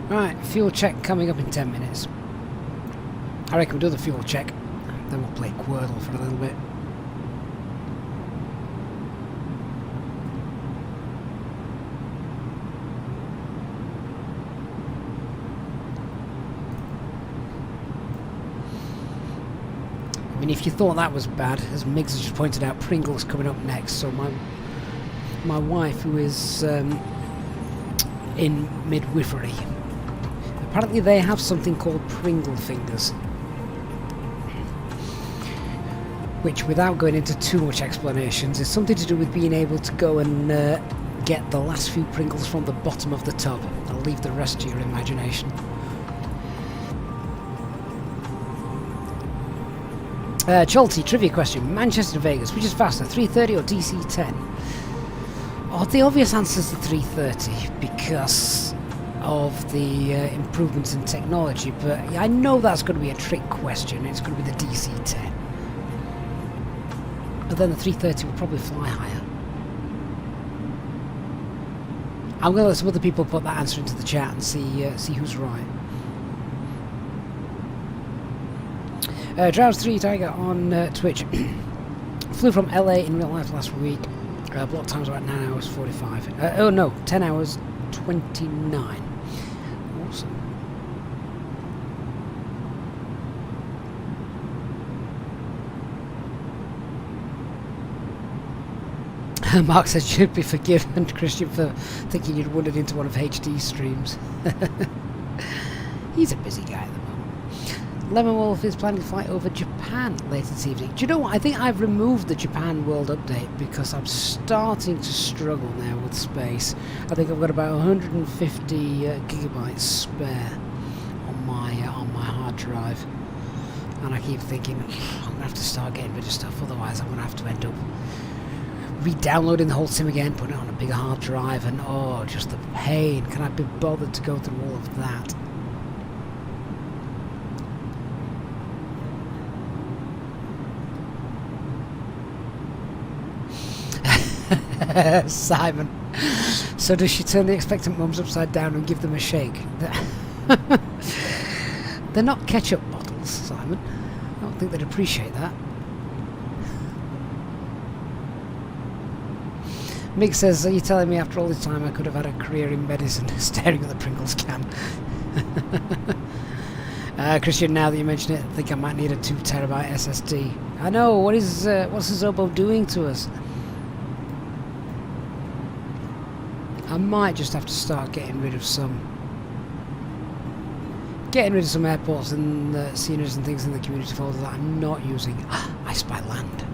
A: Right, fuel check coming up in 10 minutes. I reckon we'll do the fuel check, then we'll play Quirtle for a little bit. I mean, if you thought that was bad, as Miggs has just pointed out, Pringle's coming up next. So my wife, who is in midwifery, apparently they have something called Pringle fingers, which, without going into too much explanations, is something to do with being able to go and get the last few Pringles from the bottom of the tub. I'll leave the rest to your imagination. Cholty, trivia question. Manchester to Vegas, which is faster, 330 or DC-10? Oh, the obvious answer is the 330 because of the improvements in technology, but I know that's going to be a trick question. It's going to be the DC-10. But then the 330 will probably fly higher. I'm going to let some other people put that answer into the chat and see who's right. Drowse 3 Tiger on Twitch. Flew from LA in real life last week. Block times about 9 hours 45. Oh no, 10 hours 29. Awesome. Mark says you'd be forgiven, Christian, for thinking you'd wandered into one of HD's streams. He's a busy guy at the moment. Lemon Wolf is planning to fly over Japan later this evening. Do you know what? I think I've removed the Japan World Update because I'm starting to struggle now with space. I think I've got about 150 gigabytes spare on my hard drive, and I keep thinking I'm gonna have to start getting rid of stuff. Otherwise, I'm gonna have to end up re-downloading the whole sim again, putting it on a bigger hard drive, and oh, just the pain. Can I be bothered to go through all of that? Simon. So does she turn the expectant mums upside down and give them a shake? They're not ketchup bottles. Pringles, Simon. I don't think they'd appreciate that. Mick says, are you telling me after all this time I could have had a career in medicine staring at the Pringles can? Christian, now that you mention it, I think I might need a 2 terabyte SSD. I know, what's the Zobo doing to us? I might just have to start getting rid of some airports and sceneries and things in the community folder that I'm not using. I spy land.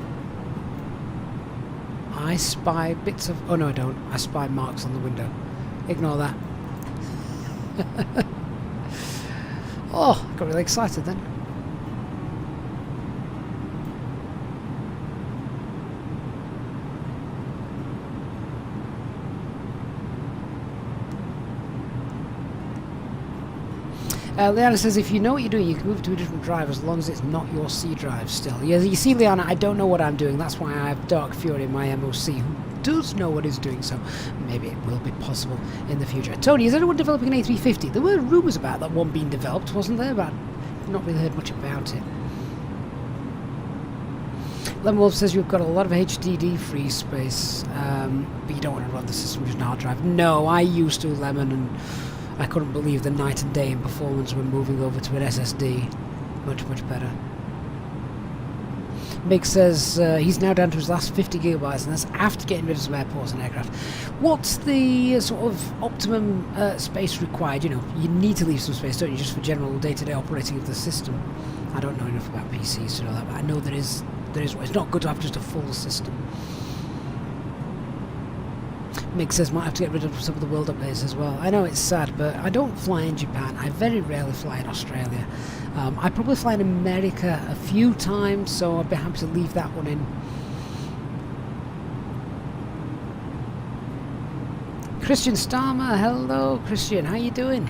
A: I spy bits of... oh no I don't. I spy marks on the window. Ignore that. Oh, got really excited then. Liana says, if you know what you're doing, you can move to a different drive as long as it's not your C drive still. Yeah, you see, Liana, I don't know what I'm doing. That's why I have Dark Fury in my MOC, who does know what he's doing, so maybe it will be possible in the future. Tony, is anyone developing an A350? There were rumours about that one being developed, wasn't there? But I've not really heard much about it. Lemon Wolf says you've got a lot of HDD free space, but you don't want to run the system with a hard drive. No, I used to, Lemon, and I couldn't believe the night and day in performance when moving over to an SSD. Much, much better. Mick says he's now down to his last 50 gigabytes, and that's after getting rid of some airports and aircraft. What's the sort of optimum space required? You know, you need to leave some space, don't you, just for general day-to-day operating of the system. I don't know enough about PCs to know that, but I know there is. It's not good to have just a full system. Mick says might have to get rid of some of the world updates as well. I know it's sad, but I don't fly in Japan. I very rarely fly in Australia. I probably fly in America a few times, so I'd be happy to leave that one in. Christian Starmer, hello Christian, how you doing?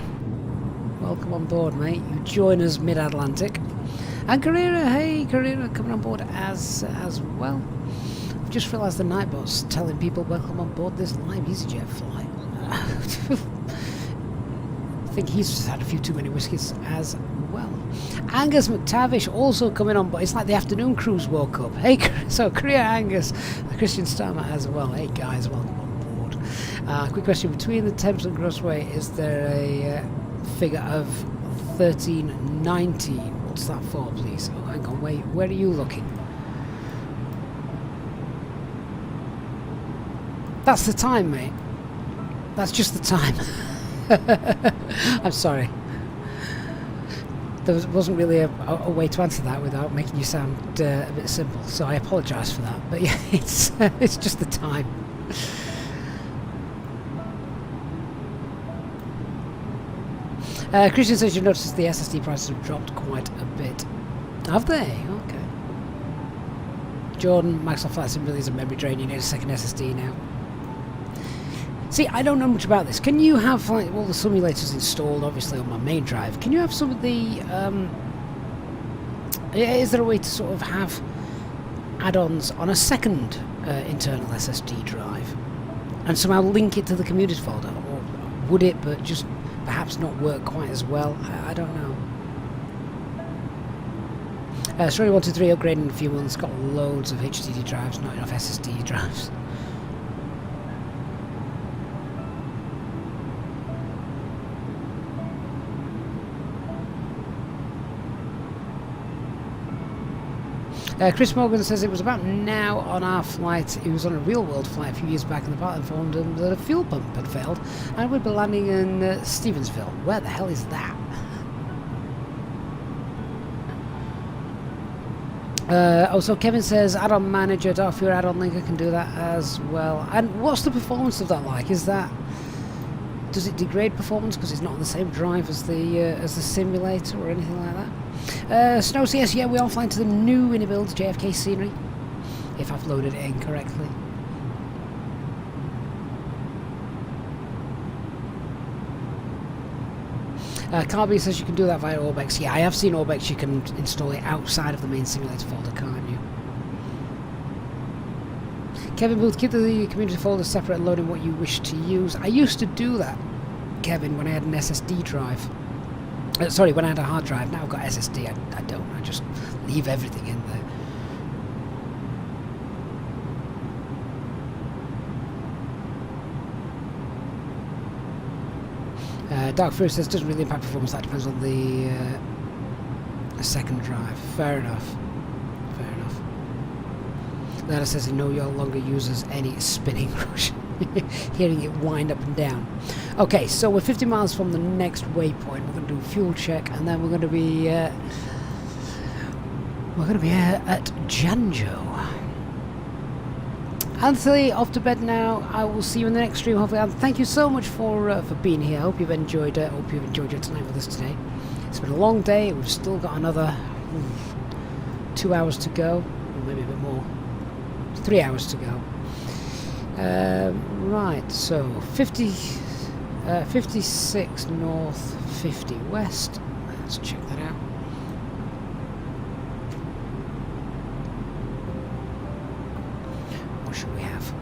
A: Welcome on board, mate. You join us mid-Atlantic. And Carrera, hey Carrera, coming on board as well. I've just realised the Nightbot's telling people welcome on board this live EasyJet flight. I think he's just had a few too many whiskies as well. Angus McTavish also coming on board. It's like the afternoon cruise woke up. Hey, so Korea Angus, Christian Starmer as well. Hey guys, welcome on board. Quick question, between the Thames and Crossway, is there a figure of 1319? What's that for, please? Oh, hang on, wait, where are you looking? That's the time, mate. That's just the time. I'm sorry. There wasn't really a way to answer that without making you sound a bit simple, so I apologise for that. But yeah, it's just the time. Christian says you noticed the SSD prices have dropped quite a bit. Have they? Okay. Jordan, Microsoft Flight Sim really is a memory drain. You need a second SSD now. See, I don't know much about this. Can you have like all the simulators installed, obviously, on my main drive? Can you have some of the... is there a way to sort of have add-ons on a second internal SSD drive and somehow link it to the community folder? Or would it, but just perhaps not work quite as well? I don't know. Story 123 upgrading in a few months. Got loads of HDD drives, not enough SSD drives. Chris Morgan says it was about now on our flight. He was on a real-world flight a few years back, and the pilot informed him that a fuel pump had failed and we'd be landing in Stevensville. Where the hell is that? Also, Kevin says add-on manager, Dark Fury add-on linker can do that as well. And what's the performance of that like? Is that... does it degrade performance because it's not on the same drive as the simulator or anything like that? Snow CS, yeah, we are flying to the new Unibuild JFK scenery, if I've loaded it incorrectly. Carby says you can do that via Orbex. Yeah, I have seen Orbex, you can install it outside of the main simulator folder, can't you? Kevin Booth, keep the community folder separate and loading what you wish to use. I used to do that, Kevin, when I had an SSD drive. Sorry, when I had a hard drive. Now I've got SSD. I don't. I just leave everything in there. Dark Fury says doesn't really impact performance. That depends on the second drive. Fair enough. Fair enough. Lana says he no longer uses any spinning rush. Hearing it wind up and down. Okay, so we're 50 miles from the next waypoint. We're going to do a fuel check, and then we're going to be at Janjo. Anthony, off to bed now. I will see you in the next stream. Hopefully, and thank you so much for being here. I hope you've enjoyed it. Hope you've enjoyed your time with us today. It's been a long day. We've still got another 2 hours to go, or maybe a bit more. 3 hours to go. Right, so 56 north, 50 west. Let's check that out. What should we have?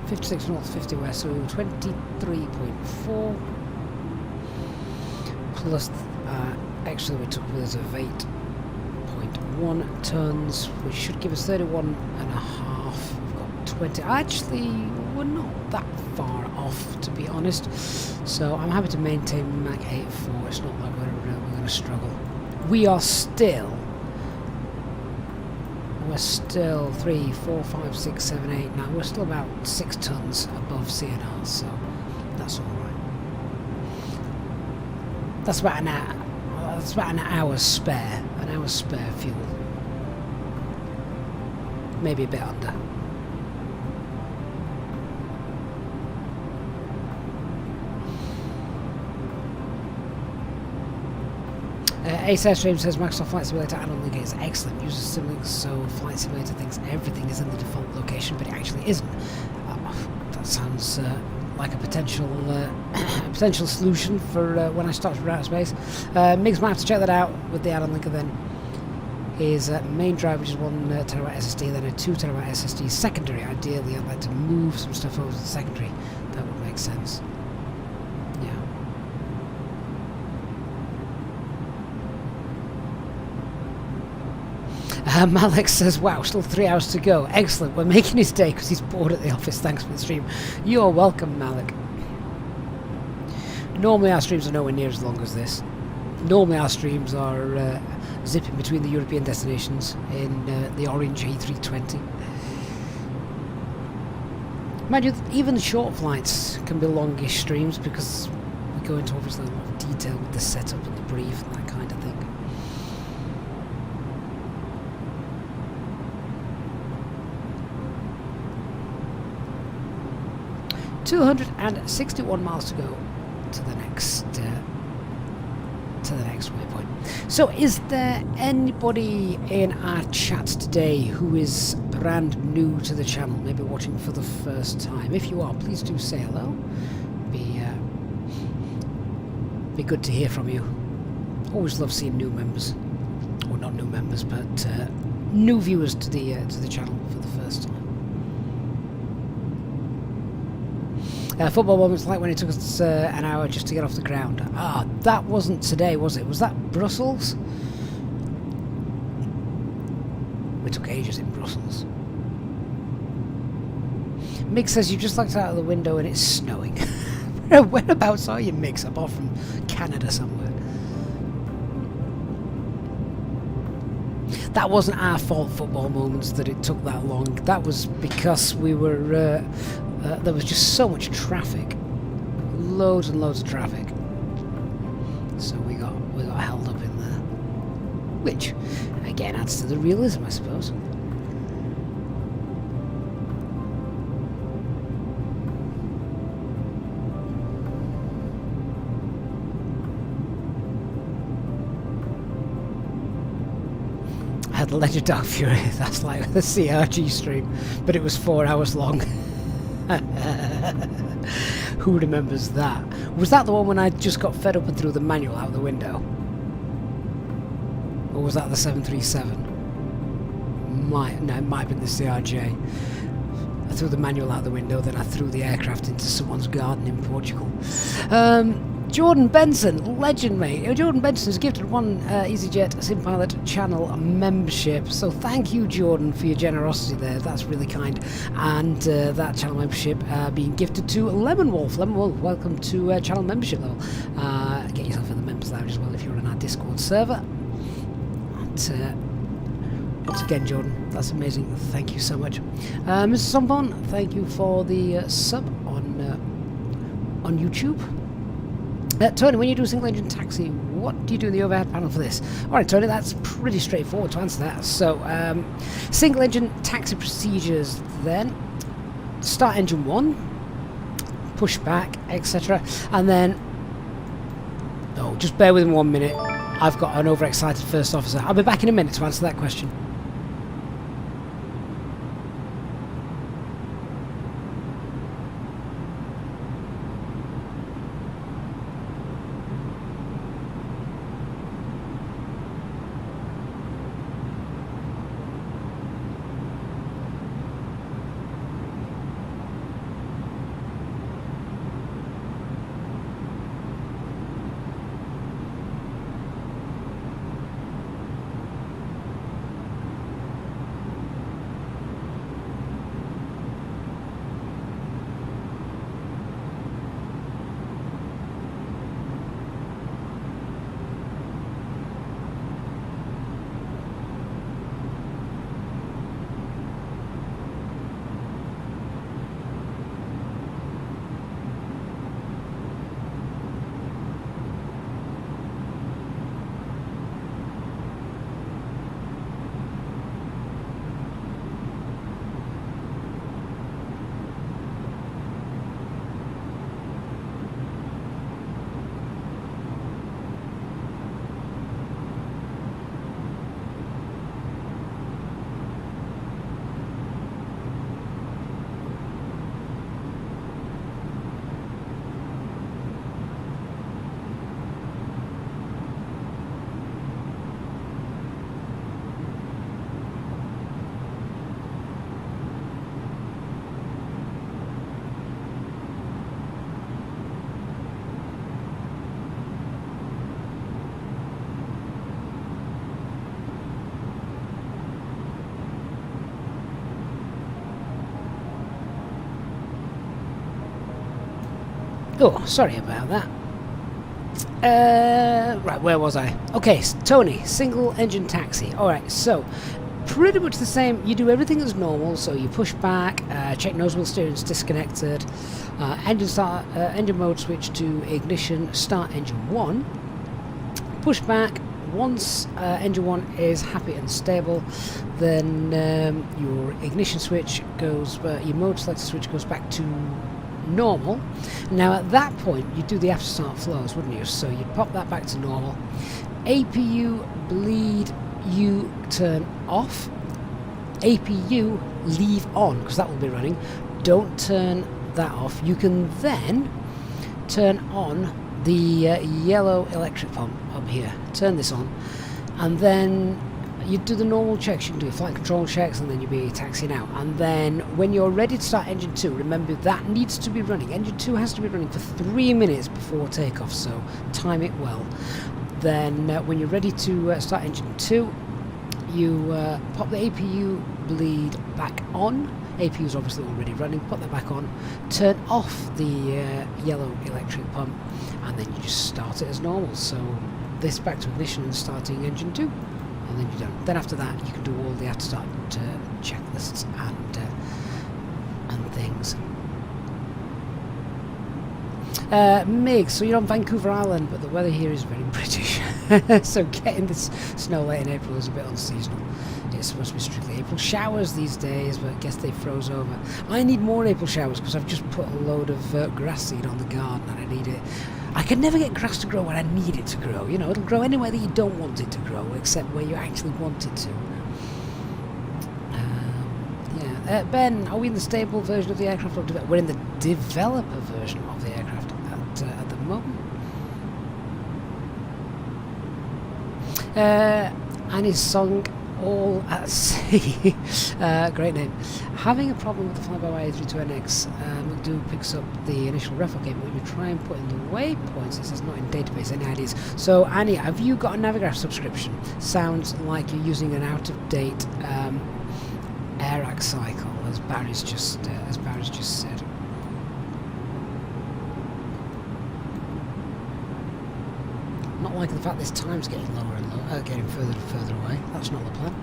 A: 56 north, 50 west, so 23.4 plus actually we took with us of 8.1 tons, which should give us 31 and a half. 20. Actually, we're not that far off, to be honest. So I'm happy to maintain Mach 8.4. It's not like we're going to struggle. We're still 3, 4, 5, 6, 7, 8. Now we're still about 6 tons above CNR, so that's all right. That's about an hour. That's about an hour's spare. An hour's spare fuel. Maybe a bit under. Ace Airstream says Microsoft Flight Simulator add-on link is excellent. Uses Simlinks, so Flight Simulator thinks everything is in the default location, but it actually isn't. That sounds like a potential solution for when I start from outer space. Migs might have to check that out with the add-on linker then. Is main drive, which is 1 terabyte SSD, then a 2 terabyte SSD secondary. Ideally, I'd like to move some stuff over to the secondary. That would make sense. Malik says, wow, still 3 hours to go. Excellent. We're making his day because he's bored at the office. Thanks for the stream. You're welcome, Malik. Normally our streams are nowhere near as long as this. Normally our streams are zipping between the European destinations in the orange A330. Mind you, even short flights can be longish streams because we go into obviously a lot of detail with the setup and the brief and that kind of thing. 261 miles to go to the next waypoint. So is there anybody in our chat today who is brand new to the channel, maybe watching for the first time? If you are, please do say hello. Be good to hear from you. Always love seeing new members, or not new members, but new viewers to the channel for the first time. Football moments like when it took us an hour just to get off the ground. Ah, that wasn't today, was it? Was that Brussels? We took ages in Brussels. Mick says you just looked out of the window and it's snowing. Whereabouts are you, Mick? Apart from Canada somewhere. That wasn't our fault, football moments, that it took that long. That was because we were... there was just so much traffic, loads and loads of traffic, so we got held up in there, which again adds to the realism, I suppose. I had the Legend Dark Fury. That's like the CRG stream, but it was 4 hours long. Who remembers that? Was that the one when I just got fed up and threw the manual out the window? Or was that the 737? No, it might have been the CRJ. I threw the manual out the window, then I threw the aircraft into someone's garden in Portugal. Jordan Benson, legend, mate. Jordan Benson's gifted one EasyJet SimPilot channel membership. So thank you, Jordan, for your generosity there. That's really kind. And that channel membership being gifted to Lemon Wolf. Lemon Wolf, welcome to channel membership level. Get yourself in the members lounge as well if you're on our Discord server. And, once again, Jordan, that's amazing. Thank you so much. Mr. Sombon, thank you for the sub on YouTube. Tony, when you do a single engine taxi, what do you do in the overhead panel for this? Alright, Tony, that's pretty straightforward to answer that. So, single engine taxi procedures then. Start engine 1, pushback, etc. And then, oh, just bear with me 1 minute. I've got an overexcited first officer. I'll be back in a minute to answer that question. Oh, sorry about that. Right, where was I? Okay, Tony, single engine taxi. Alright, so pretty much the same. You do everything as normal, so you push back, check nose wheel steering's disconnected, engine mode switch to ignition, start engine 1, push back. Once engine 1 is happy and stable, then your ignition switch goes, your mode selector switch goes back to normal. Now at that point you do the after start flows, wouldn't you? So you'd pop that back to normal. APU bleed you turn off, APU leave on, because that will be running. Don't turn that off. You can then turn on the yellow electric pump up here. Turn this on, and then you do the normal checks. You can do your flight control checks, and then you'll be taxiing out. And then when you're ready to start engine 2, remember that needs to be running. Engine 2 has to be running for 3 minutes before takeoff, so time it well. Then when you're ready to start engine 2, you pop the APU bleed back on. APU is obviously already running. Put that back on. Turn off the yellow electric pump, and then you just start it as normal. So this back to ignition and starting engine 2. And then you're done. Then after that, you can do all the after start checklists and things. Mig, so you're on Vancouver Island, but the weather here is very British. So getting this snow late in April is a bit unseasonal. It's supposed to be strictly April showers these days, but I guess they froze over. I need more April showers because I've just put a load of grass seed on the garden and I need it. I can never get grass to grow when I need it to grow. You know, it'll grow anywhere that you don't want it to grow, except where you actually want it to. Yeah. Ben, are we in the stable version of the aircraft? Or we're in the developer version of the aircraft at the moment. Annie's song all at sea. Great name. Having a problem with the fly-by-wire A320X. McDo picks up the initial referral cable. We try and put in the waypoints. It says not in database. Any ideas? So Annie, have you got a Navigraph subscription? Sounds like you're using an out-of-date AirAC cycle, as Barry's just said. Not liking the fact this time's getting lower and lower, getting further and further away. That's not the plan.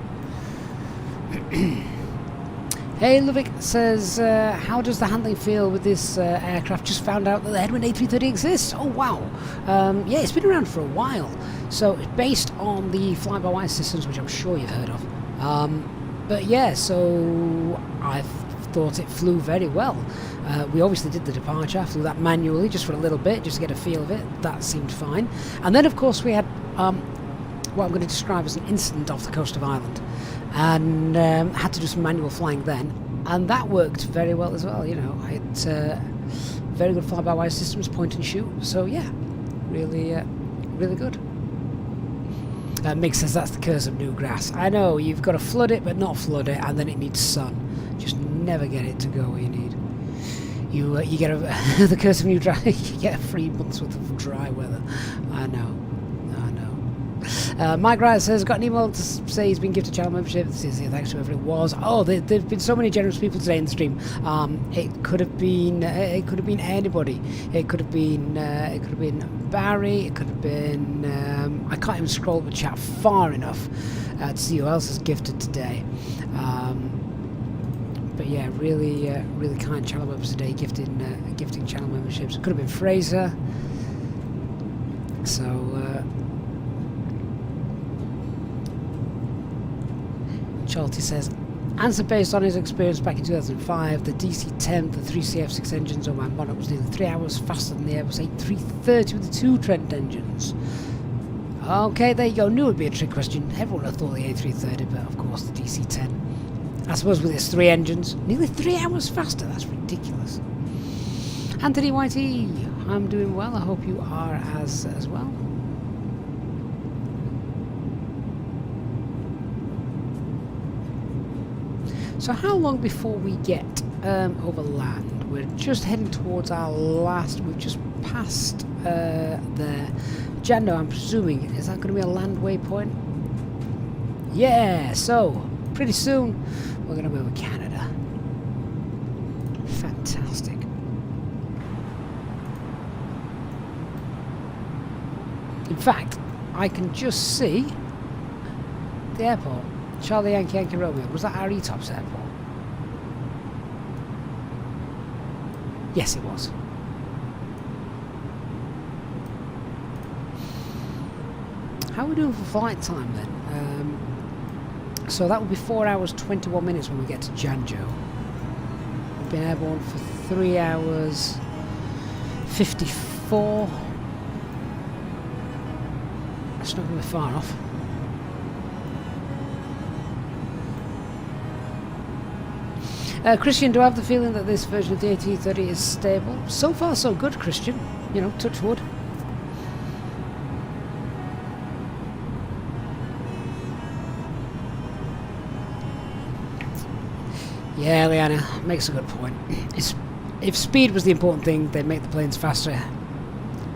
A: Hey, Ludwig says, how does the handling feel with this aircraft? Just found out that the Headwind A330 exists. Oh, wow. Yeah, it's been around for a while. So it's based on the fly-by-wire systems, which I'm sure you've heard of. But yeah, so I thought it flew very well. We obviously did the departure, flew that manually just for a little bit, just to get a feel of it. That seemed fine. And then, of course, we had what I'm going to describe as an incident off the coast of Ireland, and had to do some manual flying then, and that worked very well as well. You know, it's very good fly-by-wire systems, point and shoot. So yeah, really, really good. Mick says that's the curse of new grass. I know, you've got to flood it, but not flood it, and then it needs sun. Just never get it to go where you need. You get the curse of new dry. You get 3 months worth of dry weather. I know. Mike Wright says, got an email to say he's been gifted channel membership. Thanks to whoever it was. Oh, there've been so many generous people today in the stream. It could have been anybody. It could have been Barry. It could have been. I can't even scroll the chat far enough to see who else is gifted today. But yeah, really kind channel members today gifting channel memberships. It could have been Fraser. So. Charlty says, answer based on his experience back in 2005, the DC-10, the 3CF6 engines on my Monarch was nearly 3 hours faster than the Airbus A330 with the 2 Trent engines. Okay, there you go. Knew it would be a trick question. Everyone would have thought the A330, but of course the DC-10. I suppose with its 3 engines, nearly 3 hours faster. That's ridiculous. Anthony Whitey, I'm doing well. I hope you are as well. So how long before we get over land? We're just heading towards our last, we've just passed there. Jando, I'm presuming, is that going to be a land waypoint? Yeah, so pretty soon we're going to be over Canada. Fantastic. In fact, I can just see the airport. Charlie Yankee Yankee Romeo. Was that our ETOPS airport? Yes, it was. How are we doing for flight time then? So that will be 4 hours 21 minutes when we get to Janjo. We've been airborne for 3 hours 54. That's not going to be far off. Christian, do I have the feeling that this version of the AT30 is stable? So far so good, Christian. You know, touch wood. Yeah, Leanna makes a good point. If speed was the important thing, they'd make the planes faster.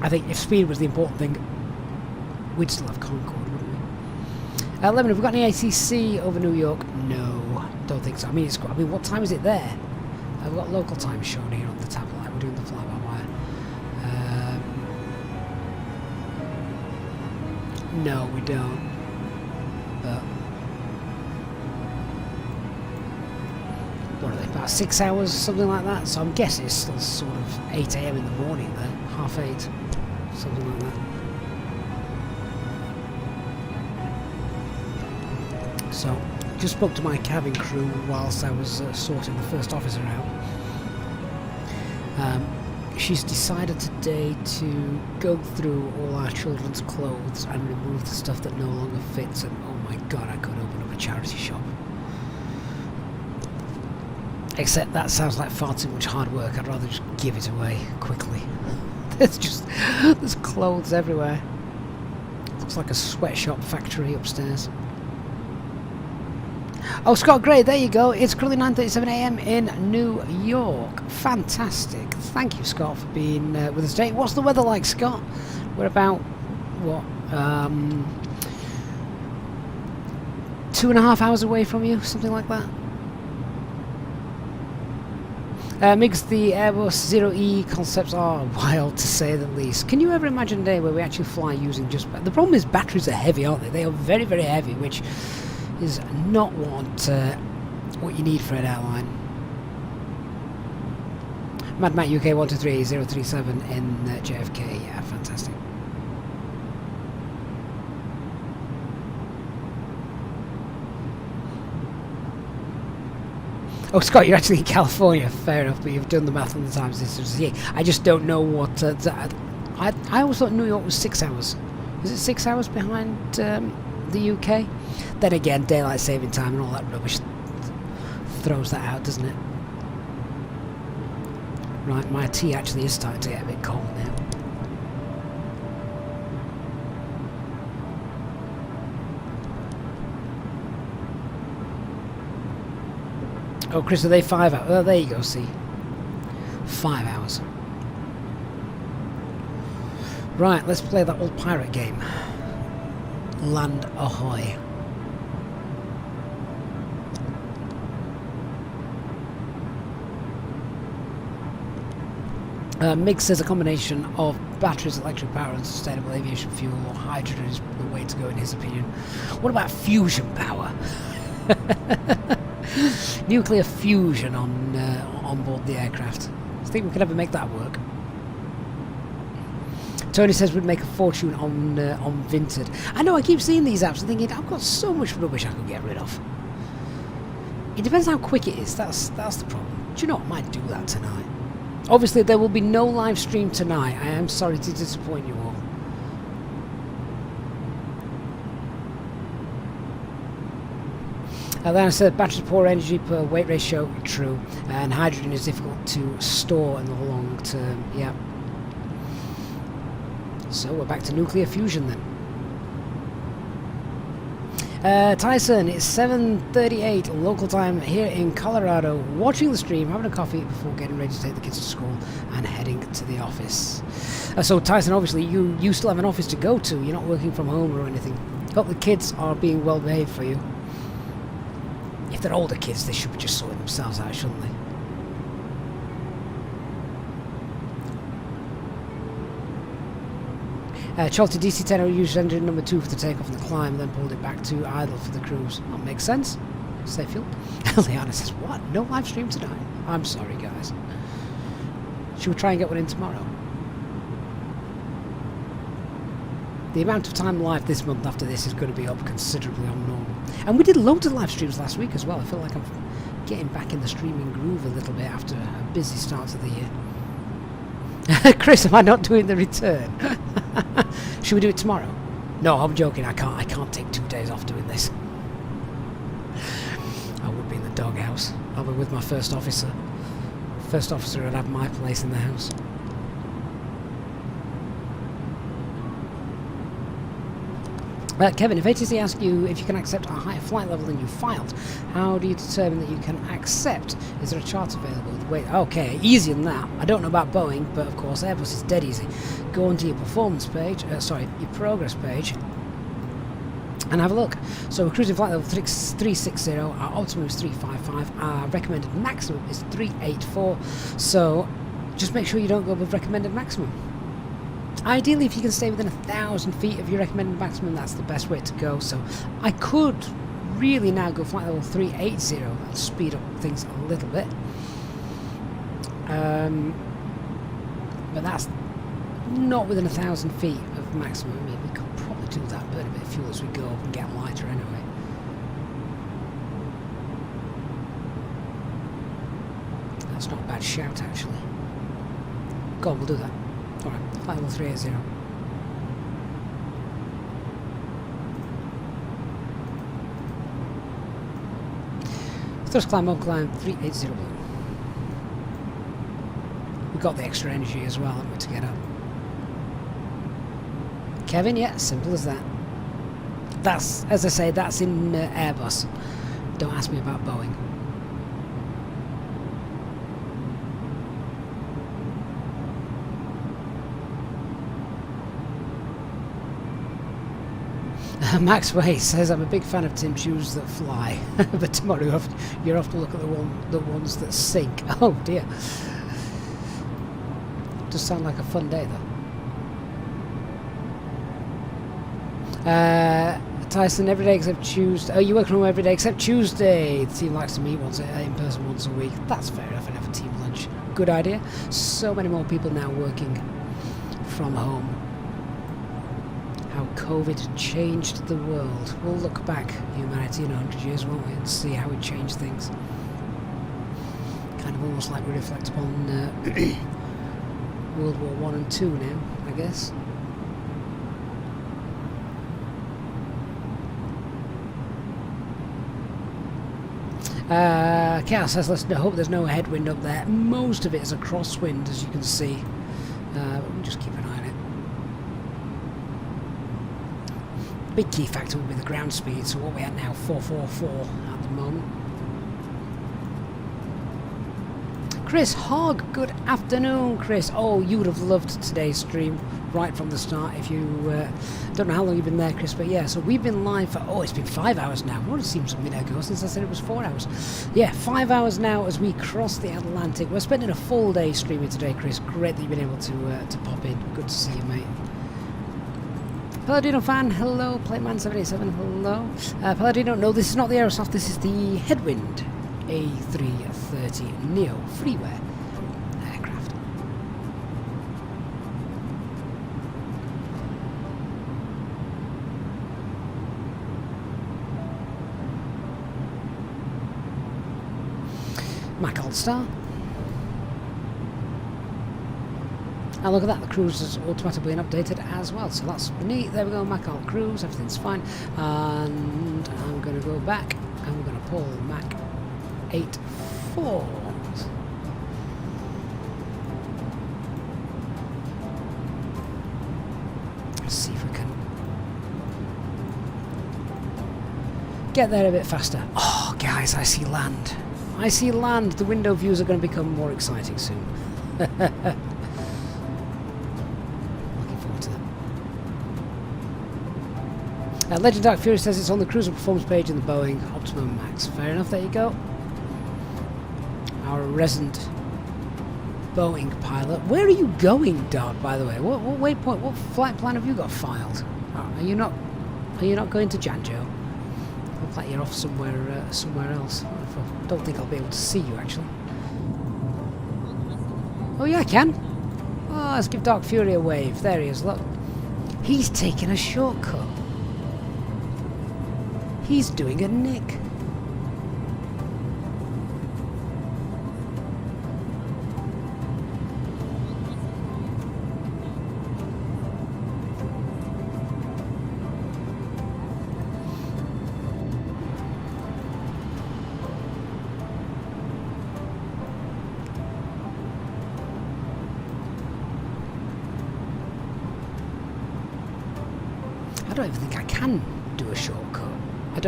A: I think if speed was the important thing, we'd still have Concorde, wouldn't we? Lemon, have we got any ACC over New York? No. Don't think so. I mean, what time is it there? I've got local time shown here on the tab light. We're doing the fly-by-wire. No, we don't. But what are they? About 6 hours, something like that. So I'm guessing it's still sort of 8 AM in the morning then, 8:30, something like that. So. Just spoke to my cabin crew whilst I was sorting the first officer out. She's decided today to go through all our children's clothes and remove the stuff that no longer fits, and oh my god, I could open up a charity shop. Except that sounds like far too much hard work. I'd rather just give it away quickly. There's clothes everywhere. Looks like a sweatshop factory upstairs. Oh, Scott Gray, there you go. It's currently 9:37 a.m. in New York. Fantastic. Thank you, Scott, for being with us today. What's the weather like, Scott? We're about, what, 2.5 hours away from you, something like that. Migs, the Airbus Zero-E concepts are wild, to say the least. Can you ever imagine a day where we actually fly using just... The problem is batteries are heavy, aren't they? They are very, very heavy, which is not what you need for an airline. Mad Matt UK 123037 in JFK. Yeah, fantastic. Oh, Scott, you're actually in California. Fair enough, but you've done the math on the times distance. Yeah, I just don't know what... I always thought New York was 6 hours. Is it 6 hours behind the UK? Then again, daylight saving time and all that rubbish throws that out, doesn't it? Right, my tea actually is starting to get a bit cold now. Oh, Chris, are they 5 hours? Oh, there you go, see. 5 hours. Right, let's play that old pirate game. Land ahoy. MIG says a combination of batteries, electric power and sustainable aviation fuel or hydrogen is the way to go in his opinion. What about fusion power? Nuclear fusion on board the aircraft. Do you think we could ever make that work? Tony says we'd make a fortune on Vinted. I know, I keep seeing these apps and thinking I've got so much rubbish I could get rid of. It depends how quick it is. That's the problem. Do you know what? I might do that tonight. Obviously, there will be no live stream tonight. I am sorry to disappoint you all. Then I said batteries poor energy per weight ratio, true, and hydrogen is difficult to store in the long term, yeah. So we're back to nuclear fusion then. Tyson, it's 7:38 local time here in Colorado, watching the stream, having a coffee before getting ready to take the kids to school and heading to the office. So Tyson, obviously you still have an office to go to, you're not working from home or anything. Hope the kids are being well behaved for you. If they're older kids, they should be just sorting themselves out, shouldn't they? Charlton DC-10 used engine number 2 for the takeoff and the climb, and then pulled it back to idle for the cruise. That makes sense. Safe fuel. Liana says, what? No live stream tonight? I'm sorry, guys. Should we try and get one in tomorrow? The amount of time live this month after this is going to be up considerably on normal. And we did loads of live streams last week as well. I feel like I'm getting back in the streaming groove a little bit after a busy start to the year. Chris, am I not doing the return? Should we do it tomorrow? No, I'm joking. I can't take 2 days off doing this. I would be in the doghouse. I'll be with my first officer. First officer would have my place in the house. Kevin, if ATC asks you if you can accept a higher flight level than you filed, how do you determine that you can accept? Is there a chart available? Wait, okay, easier than that. I don't know about Boeing, but of course Airbus is dead easy. Go onto your performance page, your progress page, and have a look. So we're cruising flight level 360, our optimum is 355, our recommended maximum is 384, so just make sure you don't go above recommended maximum. Ideally, if you can stay within 1,000 feet of your recommended maximum, that's the best way to go. So I could really now go flight level 380 and speed up things a little bit. But that's not within 1,000 feet of maximum. I mean, we could probably do that, burn a bit of fuel as we go up and get lighter anyway. That's not a bad shout, actually. Go on, we'll do that. Alright, flight level 380. Thrust climb, up climb, 380 blue. We've got the extra energy as well, haven't we, to get up. Kevin, yeah, simple as that. That's, as I say, that's in Airbus. Don't ask me about Boeing. Max Way says, I'm a big fan of Tim shoes that fly, but tomorrow you're off to look at the ones that sink. Oh dear. Does sound like a fun day though. Tyson, every day except Tuesday. Oh, you work from home every day except Tuesday. The team likes to meet in person once a week. That's fair enough, and have a team lunch. Good idea. So many more people now working from home. How COVID changed the world. We'll look back, humanity, in 100 years, won't we, and see how it changed things. Kind of almost like we reflect upon World War I and II now, I guess. Chaos says, let's hope there's no headwind up there. Most of it is a crosswind, as you can see. But we'll just keep an eye on it. Big key factor will be the ground speed, so what we're at now, 444 at the moment. Chris Hogg, good afternoon, Chris. Oh, you would have loved today's stream right from the start if you don't know how long you've been there, Chris, but yeah, so we've been live for, oh, it's been 5 hours now. Well, it seems a minute ago since I said it was 4 hours. Yeah, 5 hours now as we cross the Atlantic. We're spending a full day streaming today, Chris. Great that you've been able to pop in. Good to see you, mate. Palladino fan, hello. Playman787, hello. Palladino, no, this is not the Aerosoft, this is the Headwind A330 Neo freeware aircraft. Mac Altstar. And look at that, the cruise has automatically been updated as well, so that's neat. There we go, Mac Alt Cruise, everything's fine. And I'm going to go back and we're going to pull Mac 84. Let's see if we can get there a bit faster. Oh, guys, I see land. I see land. The window views are going to become more exciting soon. Legend Dark Fury says it's on the cruiser performance page in the Boeing Optimum Max. Fair enough, there you go. Our resident Boeing pilot. Where are you going, Dark, by the way? What waypoint, what flight plan have you got filed? Are you not going to Janjo? Looks like you're off somewhere else. I don't think I'll be able to see you, actually. Oh yeah, I can. Oh, let's give Dark Fury a wave. There he is, look. He's taking a shortcut. He's doing a nick. I don't even think I can do a shortcut.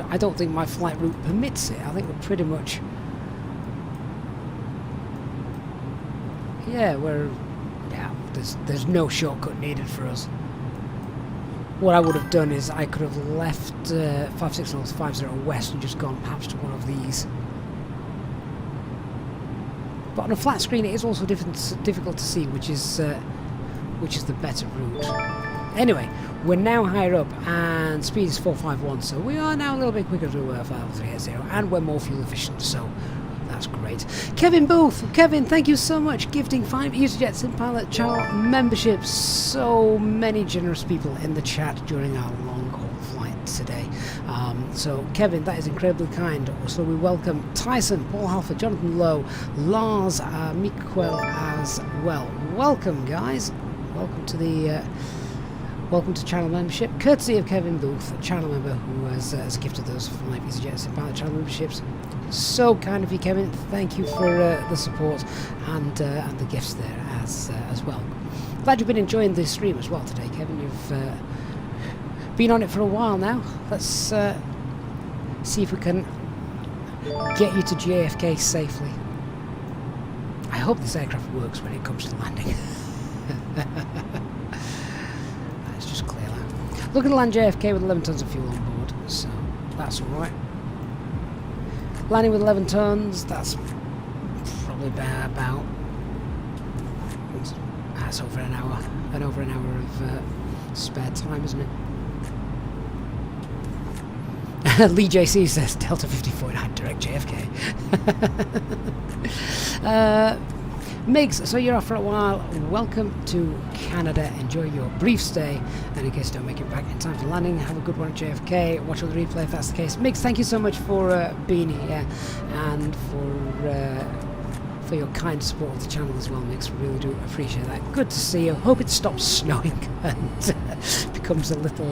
A: I don't think my flight route permits it. I think we're pretty much... Yeah, there's no shortcut needed for us. What I would have done is I could have left 56 North 50 West and just gone perhaps to one of these. But on a flat screen it is also difficult to see which is the better route. Anyway, we're now higher up and speed is 451, so we are now a little bit quicker to 5380 and we're more fuel efficient, so that's great. Kevin Booth, Kevin, thank you so much, gifting 5 EasyJet SimPilot channel memberships. So many generous people in the chat during our long haul flight today. So Kevin, that is incredibly kind. So we welcome Tyson, Paul Halford, Jonathan Lowe, Lars, Miguel as well. Welcome, guys. Welcome to the... Welcome to channel membership, courtesy of Kevin Booth, a channel member who has gifted those 5 EasyJet SimPilot channel memberships. So kind of you, Kevin. Thank you for the support and the gifts there as well. Glad you've been enjoying this stream as well today, Kevin. You've been on it for a while now. Let's see if we can get you to JFK safely. I hope this aircraft works when it comes to landing. Let's just clear that. Looking to land JFK with 11 tons of fuel on board, so that's alright. Landing with 11 tons, that's probably about that's over an hour of spare time, isn't it? Lee JC says Delta 54.9 direct JFK. Migs, so you're off for a while. Welcome to Canada. Enjoy your brief stay, and in case you don't make it back in time for landing, have a good one at JFK. Watch on the replay if that's the case. Migs, thank you so much for being here and for your kind support of the channel as well, Migs. Really do appreciate that. Good to see you. Hope it stops snowing and becomes a little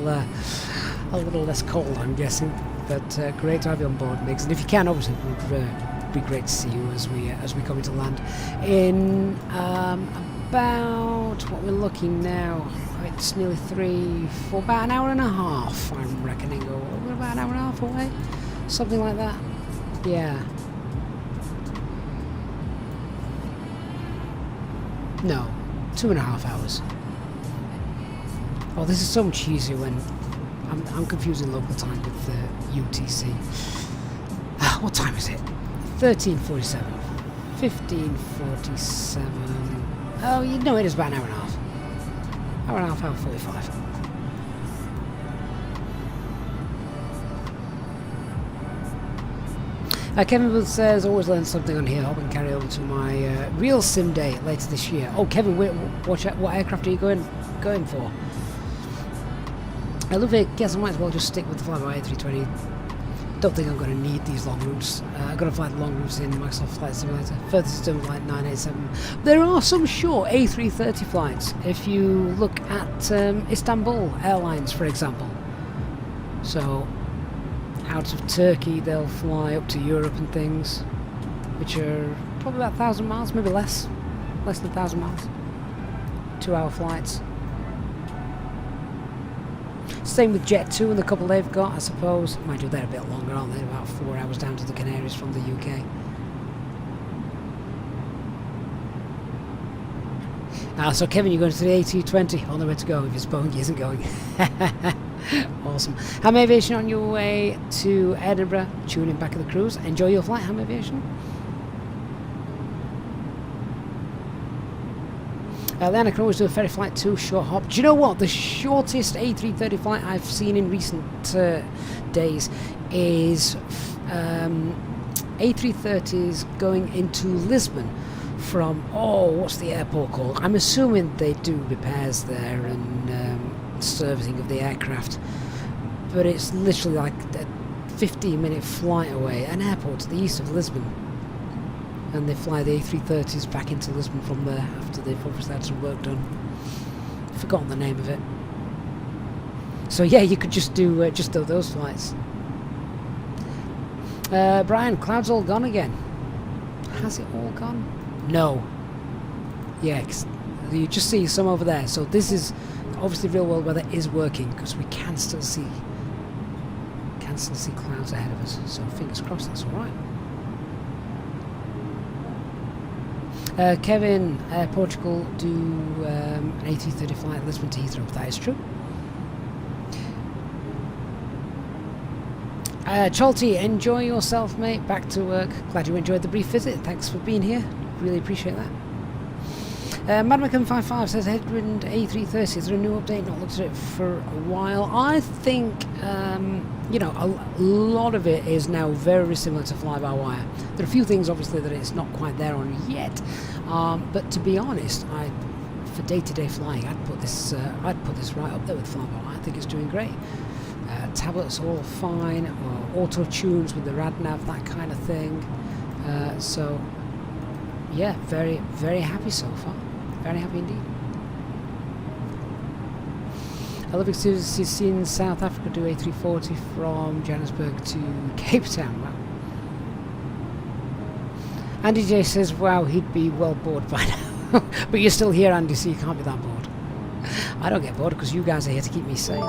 A: less cold, I'm guessing. But great to have you on board, Migs. And if you can, obviously, it would be great to see you as we come into land in about what we're looking now. It's nearly 3-4, about an hour and a half, I'm reckoning. Or we're about an hour and a half away, something like that. Yeah. No, 2.5 hours. Oh, this is so much easier when I'm confusing local time with the UTC. What time is it? 13:47. 15:47. Oh, you know, it is about an hour and a half. Hour and a half, hour 45. Kevin Booth says, always learn something on here. Hope I can carry over to my real sim day later this year. Oh, Kevin, what aircraft are you going for? I love it. Guess I might as well just stick with the flyby A320. Don't think I'm going to need these long routes. I'm going to fly the long routes in Microsoft Flight Simulator. Further system flight 987. There are some short A330 flights. If you look at Istanbul Airlines, for example. So out of Turkey, they'll fly up to Europe and things, which are probably about 1,000 miles, maybe less than 1,000 miles. 2-hour flights. Same with Jet 2 and the couple they've got, I suppose. Mind you, they're a bit longer, aren't they? About 4 hours down to the Canaries from the UK. So Kevin, you're going to the A220 on the way to go if his Boeing isn't going. Awesome. Ham Aviation on your way to Edinburgh, tuning back at the cruise. Enjoy your flight, Ham Aviation. Then I can always do a ferry flight too, short hop. Do you know what? The shortest A330 flight I've seen in recent days is A330s going into Lisbon from, what's the airport called? I'm assuming they do repairs there and servicing of the aircraft. But it's literally like a 15-minute flight away, an airport to the east of Lisbon. And they fly the A330s back into Lisbon from there after they've obviously had some work done. I've forgotten the name of it. So yeah, you could just do those flights. Brian, cloud's all gone again. Has it all gone? No. Yeah, 'cause you just see some over there. So this is obviously real world weather is working because we can still see clouds ahead of us. So fingers crossed that's all right. Kevin, Portugal do an A330 flight Lisbon to Heathrow. That is true. Chalty, enjoy yourself, mate. Back to work. Glad you enjoyed the brief visit. Thanks for being here. Really appreciate that. Madmacan55 says Headwind A330. Is there a new update? Not looked at it for a while. I think you know, a lot of it is now very similar to fly-by-wire. There are a few things, obviously, that it's not quite there on yet. But to be honest, for day-to-day flying, I'd put this right up there with fly-by-wire. I think it's doing great. Tablets all fine, auto tunes with the RadNav, that kind of thing. So yeah, very, very happy so far. Very happy indeed. I love experiences in South Africa do A340 from Johannesburg to Cape Town. Wow. Andy J says, wow, he'd be well bored by now. But you're still here, Andy, so you can't be that bored. I don't get bored because you guys are here to keep me sane.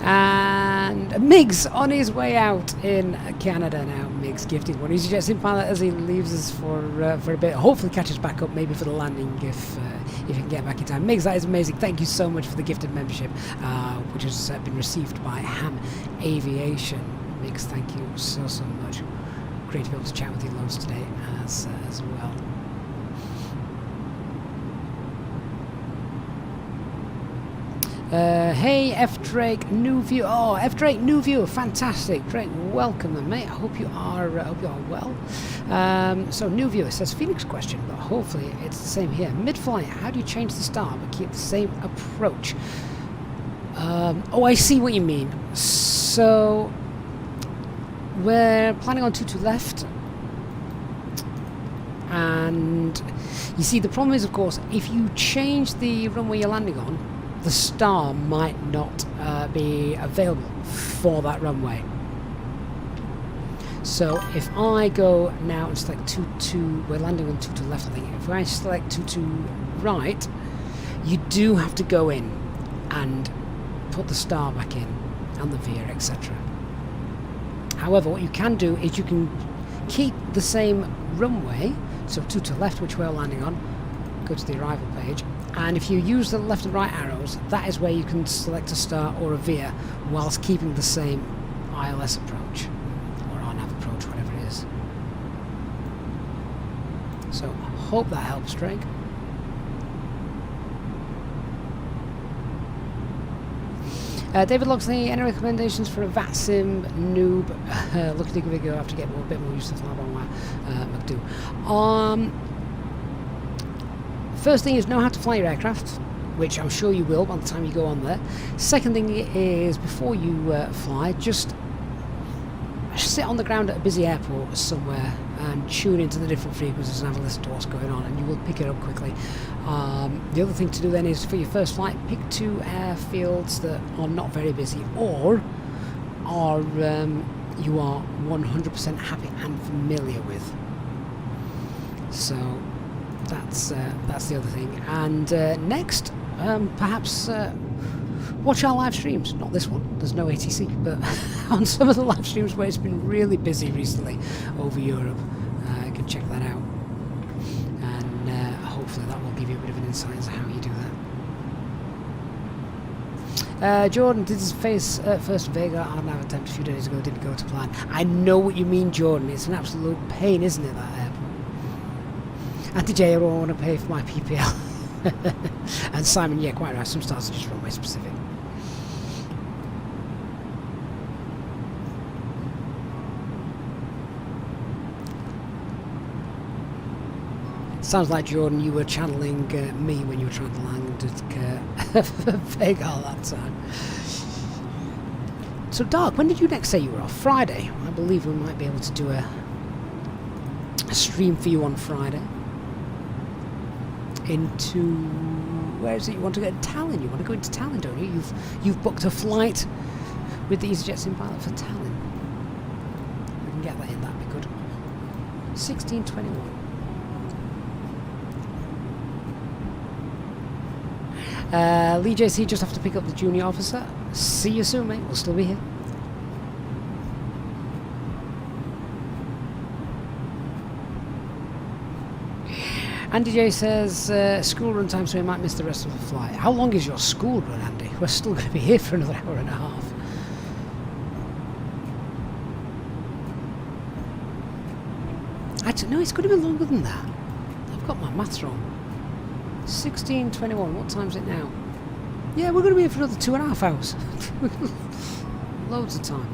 A: And And Miggs on his way out in Canada now. Miggs gifted one EasyJet pilot as he leaves us for a bit. Hopefully catches back up maybe for the landing if he can get back in time. Miggs, that is amazing. Thank you so much for the gifted membership, which has been received by Ham Aviation. Miggs, thank you so much. Great to be able to chat with you loads today as well. Hey F Drake, new view. Oh, F Drake, new view, fantastic. Drake, welcome then, mate. I hope you are well. So new view, it says Phoenix question, but hopefully it's the same here. Mid-flight, how do you change the star but keep the same approach? Oh, I see what you mean. So we're planning on 22 left, and you see the problem is, of course, if you change the runway you're landing on, the star might not be available for that runway. So if I go now and select 22, we're landing on 22 left, I think. If I select 22 right, you do have to go in and put the star back in and the veer, etc. However, what you can do is you can keep the same runway, so 22 left, which we're landing on, go to the arrival page, and if you use the left and right arrows, that is where you can select a star or a veer whilst keeping the same ILS approach or RNAV approach, whatever it is. So hope that helps, Drake. David Loxley, any recommendations for a VATSIM noob? Looking to give a go after getting a bit more used to fly-by-wire McDo. First thing is know how to fly your aircraft, which I'm sure you will by the time you go on there. Second thing is, before you fly, just sit on the ground at a busy airport somewhere and tune into the different frequencies and have a listen to what's going on, and you will pick it up quickly. The other thing to do then is, for your first flight, pick 2 airfields that are not very busy or are you are 100% happy and familiar with. So that's the other thing. And next, perhaps watch our live streams. Not this one, there's no ATC, but on some of the live streams where it's been really busy recently over Europe. You can check that out, and hopefully that will give you a bit of an insight into how you do that. Jordan did his first Vega RNAV attempt a few days ago, didn't go to plan. I know what you mean, Jordan. It's an absolute pain, isn't it, that airport? Andy J, I don't want to pay for my PPL. And Simon, yeah, quite right, some stars are just runway specific. Sounds like, Jordan, you were channeling me when you were trying to land at Vega that time. So, Dark, when did you next say you were off? Friday. I believe we might be able to do a stream for you on Friday. Into, where is it you want to go? Tallinn. You want to go into Tallinn, don't you? You've booked a flight with the EasyJet sim pilot for Tallinn. We can get that in, that'd be good. 1621. Lee JC, just have to pick up the junior officer. See you soon, mate. We'll still be here. Andy J says school run time, so we might miss the rest of the flight. How long is your school run, Andy? We're still going to be here for another hour and a half. Actually, no, it's going to be longer than that. I've got my maths wrong. 16:21. What time is it now? Yeah, we're going to be here for another 2.5 hours. Loads of time.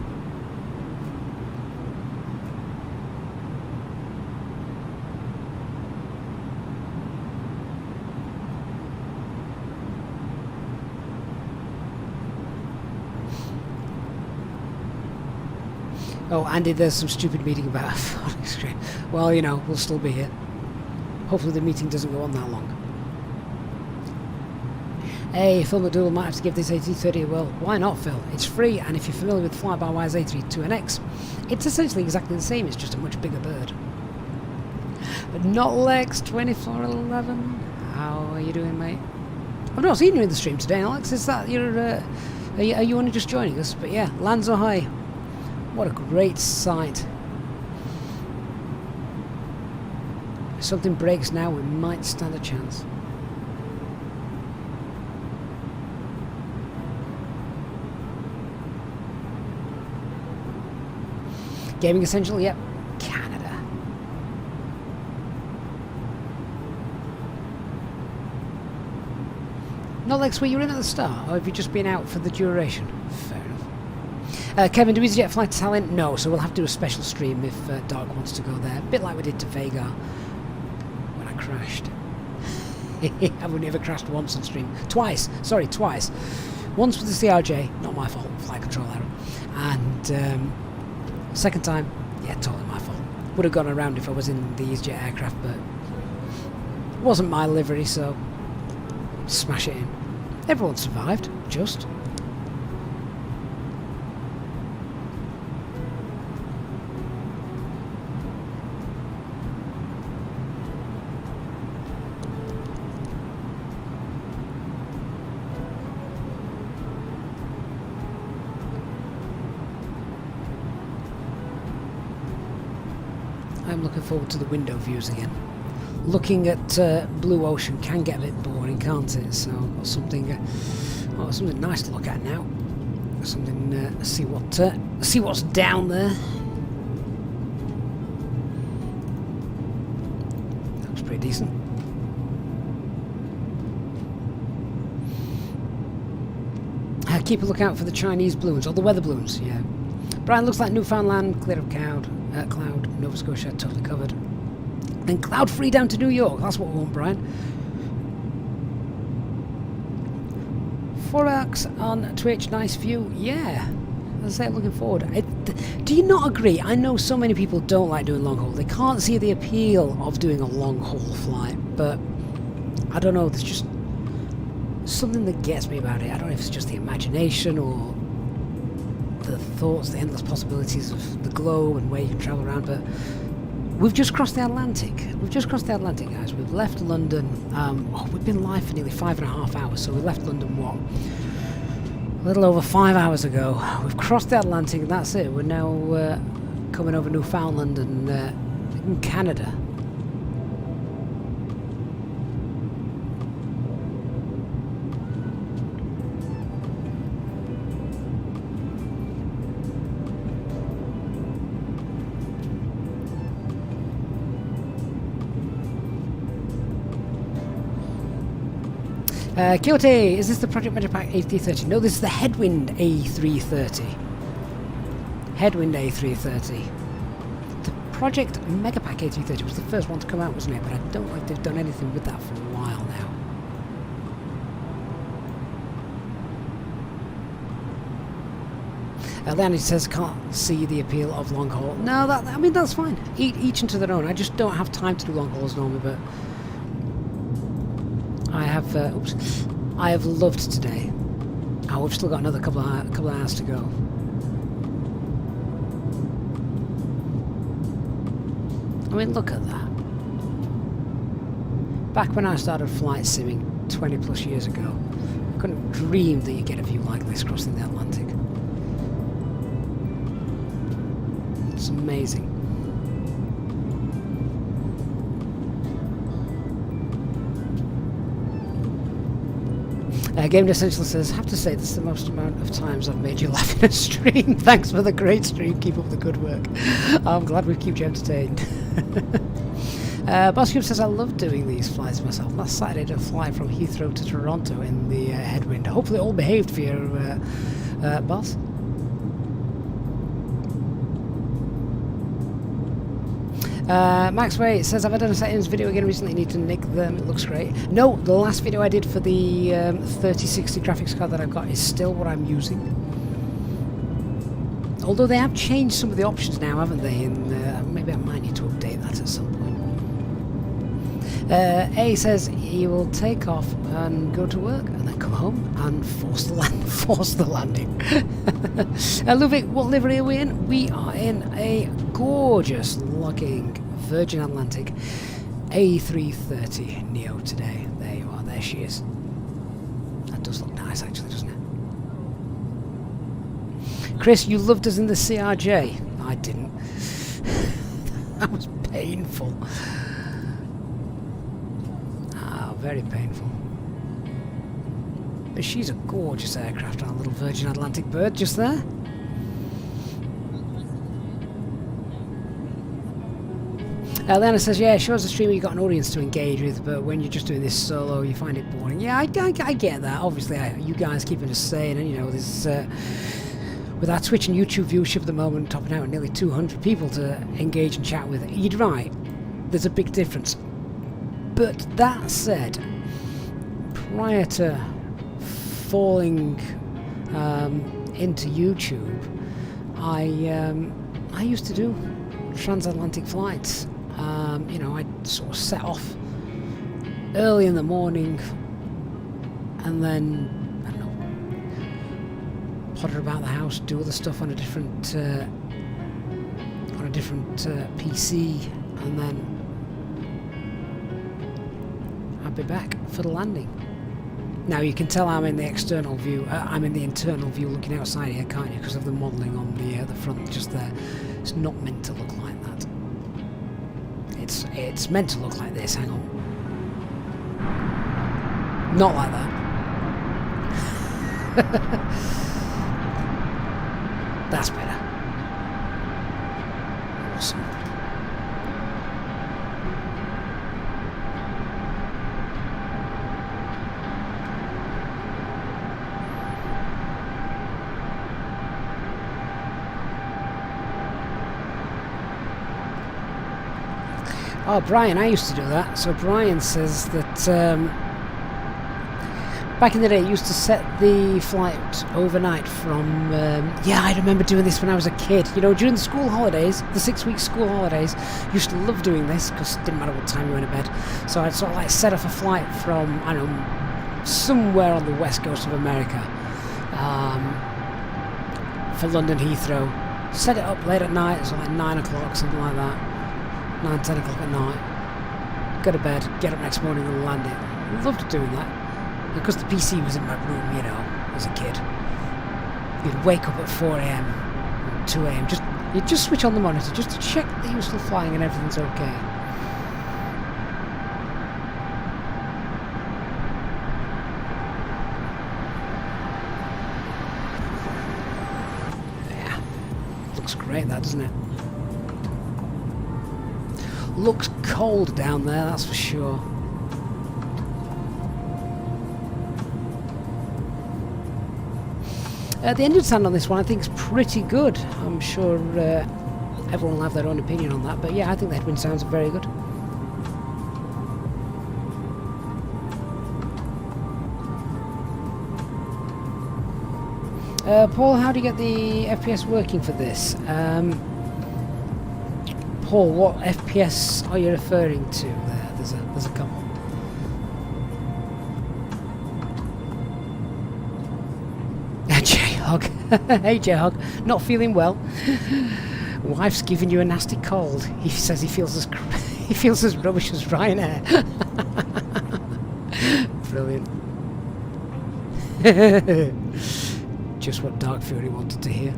A: Oh, Andy, there's some stupid meeting about a foreign screen. Well, you know, we'll still be here. Hopefully the meeting doesn't go on that long. Hey, Phil McDougall might have to give this A330 a whirl. Why not, Phil? It's free, and if you're familiar with fly-by-wire's A329X, it's essentially exactly the same, it's just a much bigger bird. But not Lex 2411. How are you doing, mate? I've not seen you in the stream today, Alex. Is that your Are you only just joining us? But yeah, lands ahoy. What a great sight. If something breaks now, we might stand a chance. Gaming Essential, yep. Canada. Not like where you were in at the start, or have you just been out for the duration? Fair enough. Kevin, do EasyJet fly to Tallinn? No, so we'll have to do a special stream if Dark wants to go there. A bit like we did to Vega when I crashed. I've only ever crashed once on stream. Twice. Sorry, twice. Once with the CRJ, not my fault, flight control error. And second time, yeah, totally my fault. Would have gone around if I was in the EasyJet aircraft, but it wasn't my livery, so smash it in. Everyone survived, just. I'm looking forward to the window views again. Looking at blue ocean can get a bit boring, can't it? So I've got something nice to look at now. Something see what's down there. That looks pretty decent. Keep a lookout for the Chinese balloons, or the weather balloons. Yeah. Brian, looks like Newfoundland clear of cloud. Nova Scotia totally covered. And cloud free down to New York. That's what we want, Brian. Forax on Twitch, nice view. Yeah, as I say, looking forward. Do you not agree? I know so many people don't like doing long haul. They can't see the appeal of doing a long haul flight, but I don't know. There's just something that gets me about it. I don't know if it's just the imagination or the thoughts, the endless possibilities of the globe and where you can travel around, but we've just crossed the Atlantic. We've just crossed the Atlantic, guys. We've left London. We've been live for nearly 5.5 hours, so we left London, what? A little over 5 hours ago. We've crossed the Atlantic, and that's it. We're now coming over Newfoundland and in Canada. Kyoto, is this the Project Megapack A330? No, this is the Headwind A330. Headwind A330. The Project Megapack A330 was the first one to come out, wasn't it? But I don't think they've done anything with that for a while now. Leonard says, can't see the appeal of long haul. No, I mean, that's fine. Each into their own. I just don't have time to do long hauls normally, but I have loved today. Oh, we've still got another couple of hours to go. I mean, look at that. Back when I started flight simming 20 plus years ago, I couldn't dream that you'd get a view like this crossing the Atlantic. It's amazing. Game Essential says, have to say this is the most amount of times I've made you laugh in a stream. Thanks for the great stream. Keep up the good work. I'm glad we keep you entertained. Bosscube says, I love doing these flights myself. Last Saturday I did a flight from Heathrow to Toronto in the Headwind. Hopefully it all behaved for your boss. Max Way says, have I done a settings video again recently? Need to nick them. It looks great. No, the last video I did for the 3060 graphics card that I've got is still what I'm using. Although they have changed some of the options now, haven't they? And maybe I might need to update that at some point. A says he will take off and go to work and then come home and force the landing. Ludwig, what livery are we in? We are in a gorgeous looking Virgin Atlantic A330 Neo today. There you are, there she is. That does look nice actually, doesn't it? Chris, you loved us in the CRJ. I didn't. That was painful. Ah, very painful. But she's a gorgeous aircraft, our little Virgin Atlantic bird just there. Leanna says, yeah, it shows the streamer you've got an audience to engage with, but when you're just doing this solo, you find it boring. Yeah, I get that. Obviously, you guys keeping us sane, and you know, there's with our Twitch and YouTube viewership at the moment topping out at nearly 200 people to engage and chat with. You're right. There's a big difference. But that said, prior to falling into YouTube, I used to do transatlantic flights. You know, I'd sort of set off early in the morning and then, I don't know, potter about the house, do other stuff on a different PC, and then I'd be back for the landing. Now you can tell I'm in the external view, I'm in the internal view looking outside here, can't you, because of the modelling on the front just there. It's not meant to look like that. It's meant to look like this, hang on. Not like that. That's better. Awesome. Oh, Brian, I used to do that. So Brian says that back in the day, he used to set the flight overnight from... yeah, I remember doing this when I was a kid. You know, during the school holidays, the 6-week school holidays, used to love doing this because it didn't matter what time you went to bed. So I'd sort of like set off a flight from, I don't know, somewhere on the west coast of America for London Heathrow. Set it up late at night, so like 9 o'clock, something like that. 9, 10 o'clock at night, go to bed, get up next morning and land it. Loved doing that. Because the PC was in my room, you know, as a kid. You'd wake up at 4 AM, 2 AM, you'd just switch on the monitor just to check that you were still flying and everything's okay. Yeah, looks great that, doesn't it? Looks cold down there, that's for sure. The engine sound on this one I think is pretty good. I'm sure everyone will have their own opinion on that, but yeah, I think the headwind sounds very good. Paul, how do you get the FPS working for this? Paul, what FPS are you referring to there? There's a couple. J-Hog. Hey J-Hog, not feeling well. Wife's giving you a nasty cold. He says he feels as rubbish as Ryanair. Brilliant. Just what Dark Fury wanted to hear.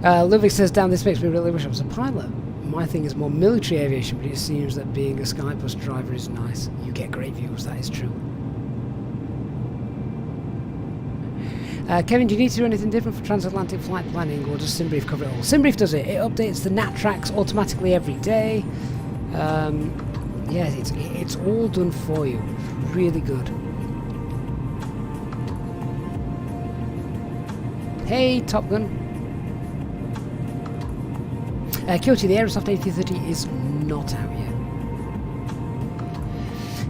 A: Ludwig says, "Damn, this makes me really wish I was a pilot. My thing is more military aviation, but it seems that being a Skybus driver is nice. You get great views, that is true." Kevin, do you need to do anything different for transatlantic flight planning, or does SimBrief cover it all? SimBrief does it. It updates the NAT tracks automatically every day. Yeah, it's all done for you. Really good. Hey, Top Gun. Kyoto, the Aerosoft A330 is not out yet.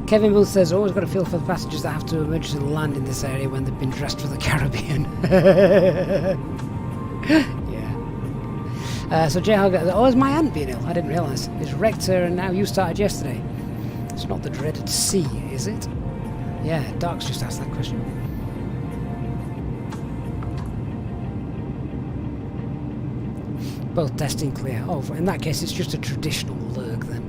A: Kevin Booth says, always got a feel for the passengers that have to emergency land in this area when they've been dressed for the Caribbean. Yeah. So J-Hog, oh, is my aunt being ill? I didn't realise. It's wrecked her and now you started yesterday. It's not the dreaded C, is it? Yeah, Dark's just asked that question. Both testing clear. Oh, in that case, it's just a traditional lurg then.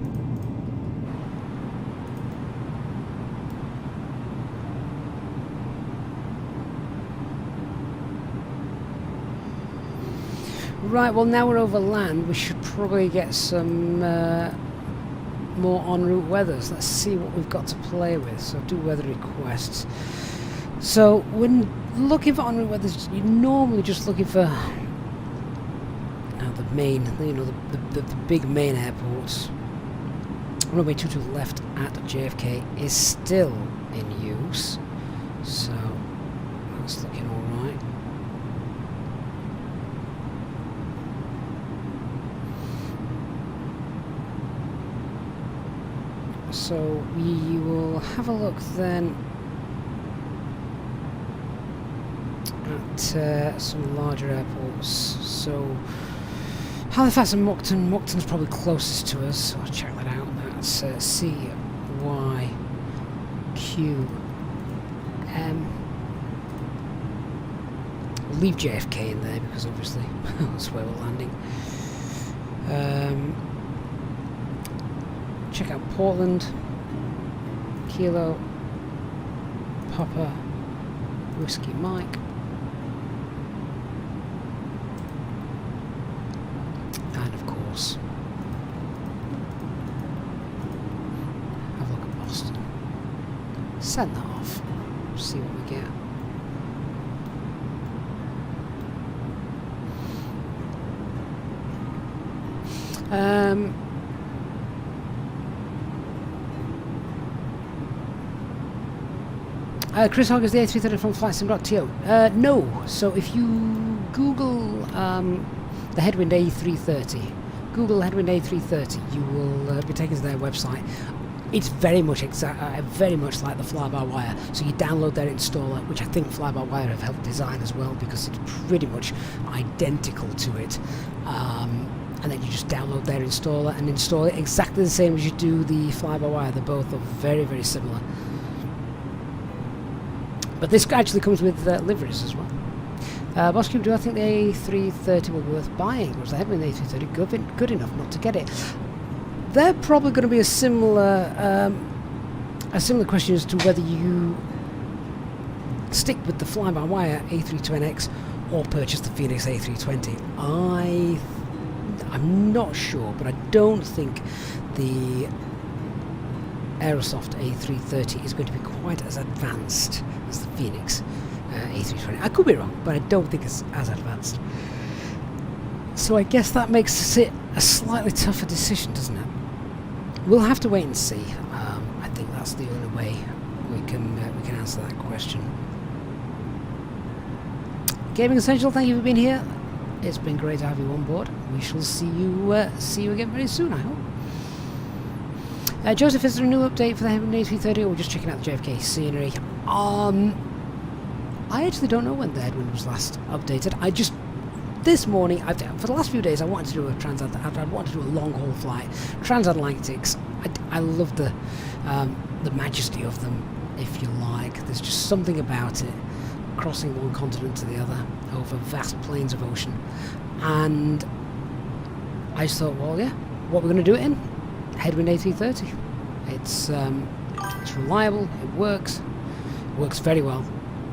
A: Right, well now we're over land, we should probably get some more en route weathers. Let's see what we've got to play with. So do weather requests. So when looking for en route weathers, you're normally just looking for the main, the big main airports. Runway 2 to the left at JFK is still in use, so that's looking alright. So we will have a look then at some larger airports. So Halifax and Moncton. Moncton's probably closest to us, so I'll check that out. That's CYQM. We'll leave JFK in there because obviously that's where we're landing. Check out Portland, Kilo, Papa, Whiskey Mike. And of course, have a look at Boston. Send that off. See what we get. Chris Hogg is the A330 from FlightSim.to. No. So if you Google the Headwind A330, Google Headwind A330, you will be taken to their website. It's very much like the fly-by-wire. So you download their installer, which I think fly-by-wire have helped design as well, because it's pretty much identical to it. And then you just download their installer and install it exactly the same as you do the fly-by-wire. They're both very, very similar. But this actually comes with liveries as well. Boss Cube, do I think the A330 will be worth buying? Was the Headwind A330 good enough not to get it? They're probably going to be a similar question as to whether you stick with the fly-by-wire A320X or purchase the Phoenix A320. I'm not sure, but I don't think the Aerosoft A330 is going to be quite as advanced as the Phoenix A320. I could be wrong, but I don't think it's as advanced. So I guess that makes it a slightly tougher decision, doesn't it? We'll have to wait and see. I think that's the only way we can answer that question. Gaming Essential, thank you for being here. It's been great to have you on board. We shall see you again very soon, I hope. Joseph, is there a new update for the Headwind A330, or we're just checking out the JFK scenery? I actually don't know when the Headwind was last updated. This morning, for the last few days, I wanted to do a long haul flight, transatlantics. I love the majesty of them, if you like. There's just something about it, crossing one continent to the other over vast plains of ocean. And I just thought, well, yeah, what we're going to do it in? Headwind A330. It's reliable, it works very well,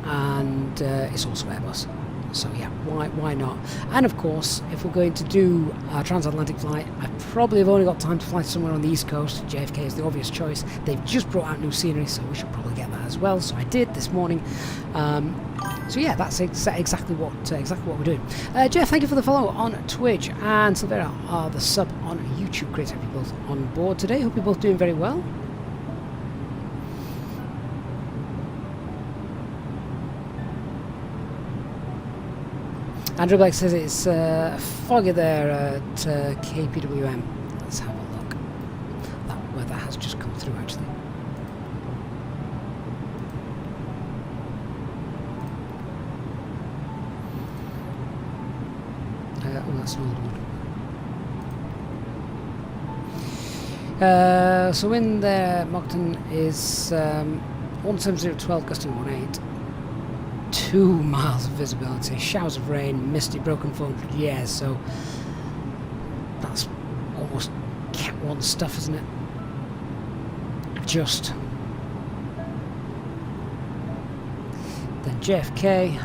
A: and it's also Airbus. So yeah, why not? And of course, if we're going to do a transatlantic flight, I probably have only got time to fly somewhere on the East Coast. JFK is the obvious choice. They've just brought out new scenery, so we should probably get that as well. So I did this morning. So yeah, that's exactly what we're doing. Jeff, thank you for the follow on Twitch, and Silvera are the sub on YouTube. Great to have you both on board today. Hope you're both doing very well. Andrew Blake says it's foggy there at KPWM. Let's have a look. That weather has just come through, actually. Oh, that's an old one. So in there, Moncton is 17012 gusting 18. 2 miles of visibility, showers of rain, misty, broken phone. Yeah, so that's almost Cat 1 stuff, isn't it? Just. Then JFK,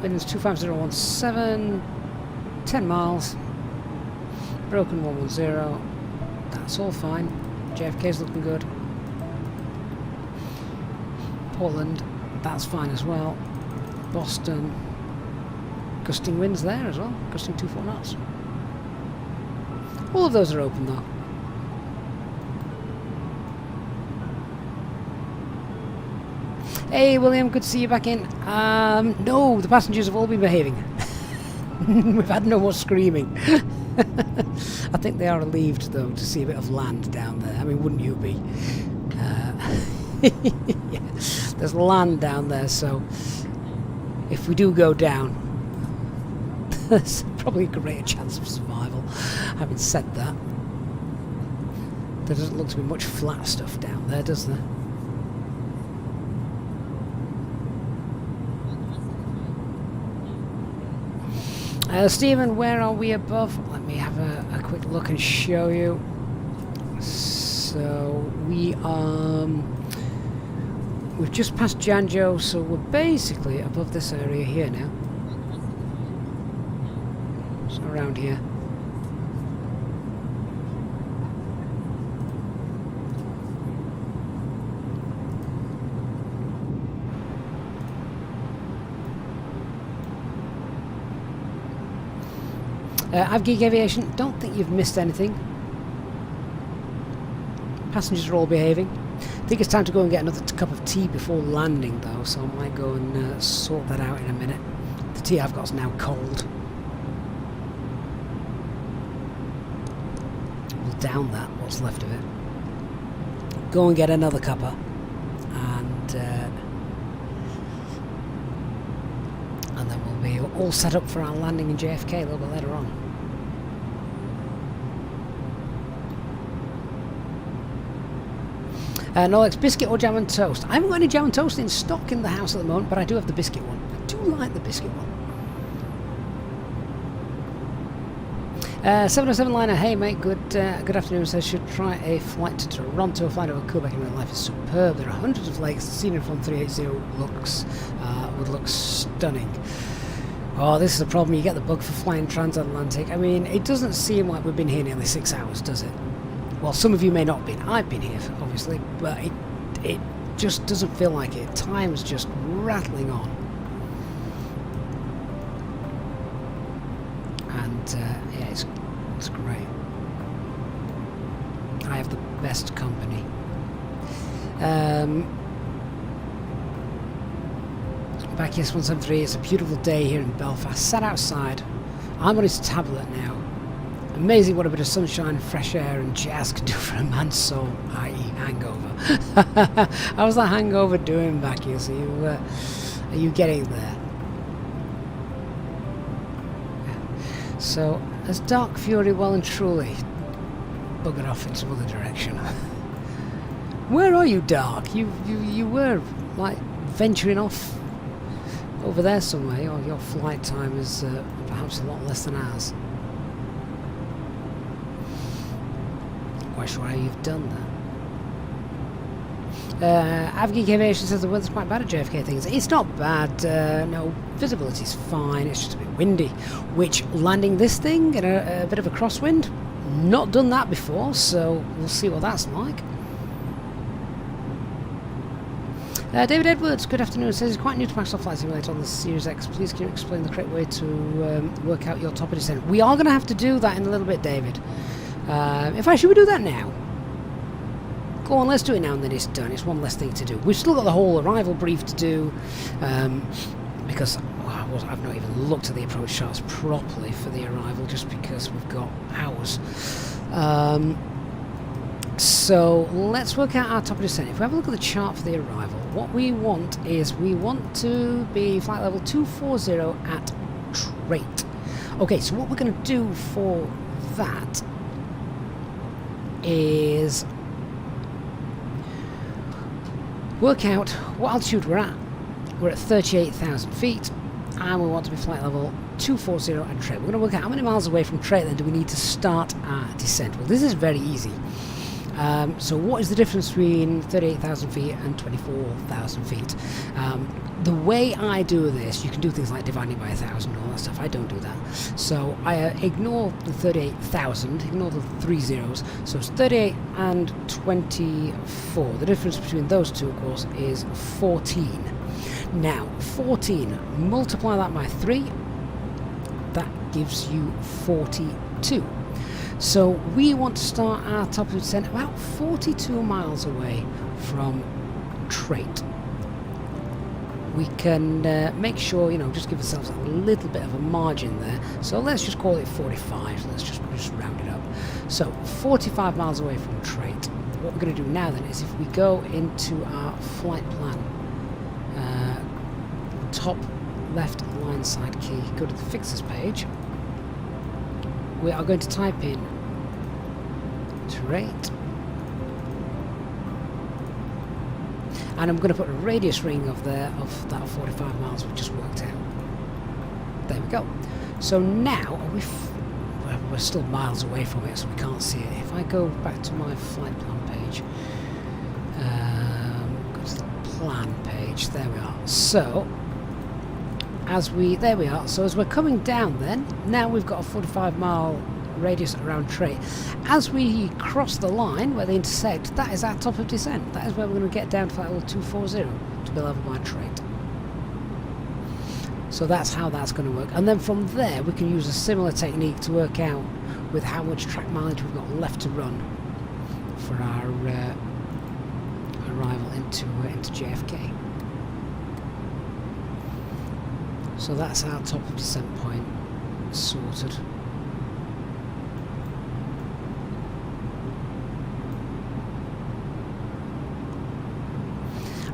A: winds 25017, 10 miles. Broken 110. That's all fine. JFK's looking good. Portland, that's fine as well. Boston, gusting winds there as well. Gusting 24 knots. All of those are open though. Hey William, good to see you back in. No, the passengers have all been behaving. We've had no more screaming. I think they are relieved though to see a bit of land down there. I mean, wouldn't you be? Yeah, there's land down there, so if we do go down, there's probably a greater chance of survival. Having said that, there doesn't look to be much flat stuff down there, does there? Stephen, where are we above? Let me have a quick look and show you. So we are... we've just passed Janjo, so we're basically above this area here now. So around here. I've Geek Aviation, don't think you've missed anything. Passengers are all behaving. I think it's time to go and get another cup of tea before landing though, so I might go and sort that out in a minute. The tea I've got is now cold. We'll down that, what's left of it. Go and get another cuppa. And then we'll be all set up for our landing in JFK a little bit later on. No, it's biscuit or jam and toast. I haven't got any jam and toast in stock in the house at the moment, but I do have the biscuit one. I do like the biscuit one. 707 liner, hey mate, good afternoon. Says should try a flight to Toronto. A flight over Quebec in real life is superb. There are hundreds of lakes. The scenery from 380 would look stunning. Oh, this is a problem. You get the bug for flying transatlantic. I mean, it doesn't seem like we've been here nearly 6 hours, does it? Well, some of you may not have been. I've been here, obviously, but it just doesn't feel like it. Time's just rattling on. And, yeah, it's great. I have the best company. Back yes 173, it's a beautiful day here in Belfast. Sat outside. I'm on his tablet now. Amazing what a bit of sunshine, fresh air and jazz can do for a man's soul, i.e. hangover. How's that hangover doing back here? So are you getting there? So, has Dark Fury well and truly buggered off in some other direction? Where are you, Dark? You were, like, venturing off over there somewhere. Your flight time is perhaps a lot less than ours. Quite sure how you've done that. Avgeek Aviation says the weather's quite bad at JFK things. It's not bad, no, visibility's fine, it's just a bit windy. Which, landing this thing in a bit of a crosswind, not done that before, so we'll see what that's like. David Edwards, good afternoon, says he's quite new to Microsoft Flight Simulator on the Series X. Please can you explain the correct way to work out your top of descent? We are going to have to do that in a little bit, David. In fact, should we do that now? Go on, let's do it now and then it's done. It's one less thing to do. We've still got the whole arrival brief to do, because I've not even looked at the approach charts properly for the arrival, just because we've got hours. So let's work out our top of descent. If we have a look at the chart for the arrival, what we want is we want to be flight level 240 at trait. Okay, so what we're going to do for that is work out what altitude we're at. We're at 38,000 feet and we want to be flight level 240 at trait. We're going to work out how many miles away from trait then do we need to start our descent. Well, this is very easy. So what is the difference between 38,000 feet and 24,000 feet? The way I do this, you can do things like dividing by 1,000 and all that stuff. I don't do that. So I ignore the 38,000, ignore the 3 zeros. So it's 38 and 24. The difference between those two, of course, is 14. Now, 14, multiply that by 3, that gives you 42. So we want to start our top of descent about 42 miles away from Trait. We can make sure, just give ourselves a little bit of a margin there. So let's just call it 45. Let's just round it up. So 45 miles away from Trait. What we're going to do now then is if we go into our flight plan, top left line side key, go to the fixes page. We are going to type in Trait. And I'm going to put a radius ring of that 45 miles we just worked out. There we go. So now we're still miles away from it, so we can't see it. If I go back to my flight plan page, go to the plan page. There we are. So there we are. So as we're coming down, then now we've got a 45-mile radius around Trait. As we cross the line where they intersect, that is our top of descent. That is where we're going to get down to that little 240 to be level by Trait. So that's how that's going to work. And then from there we can use a similar technique to work out with how much track mileage we've got left to run for our arrival into JFK. So that's our top of descent point sorted.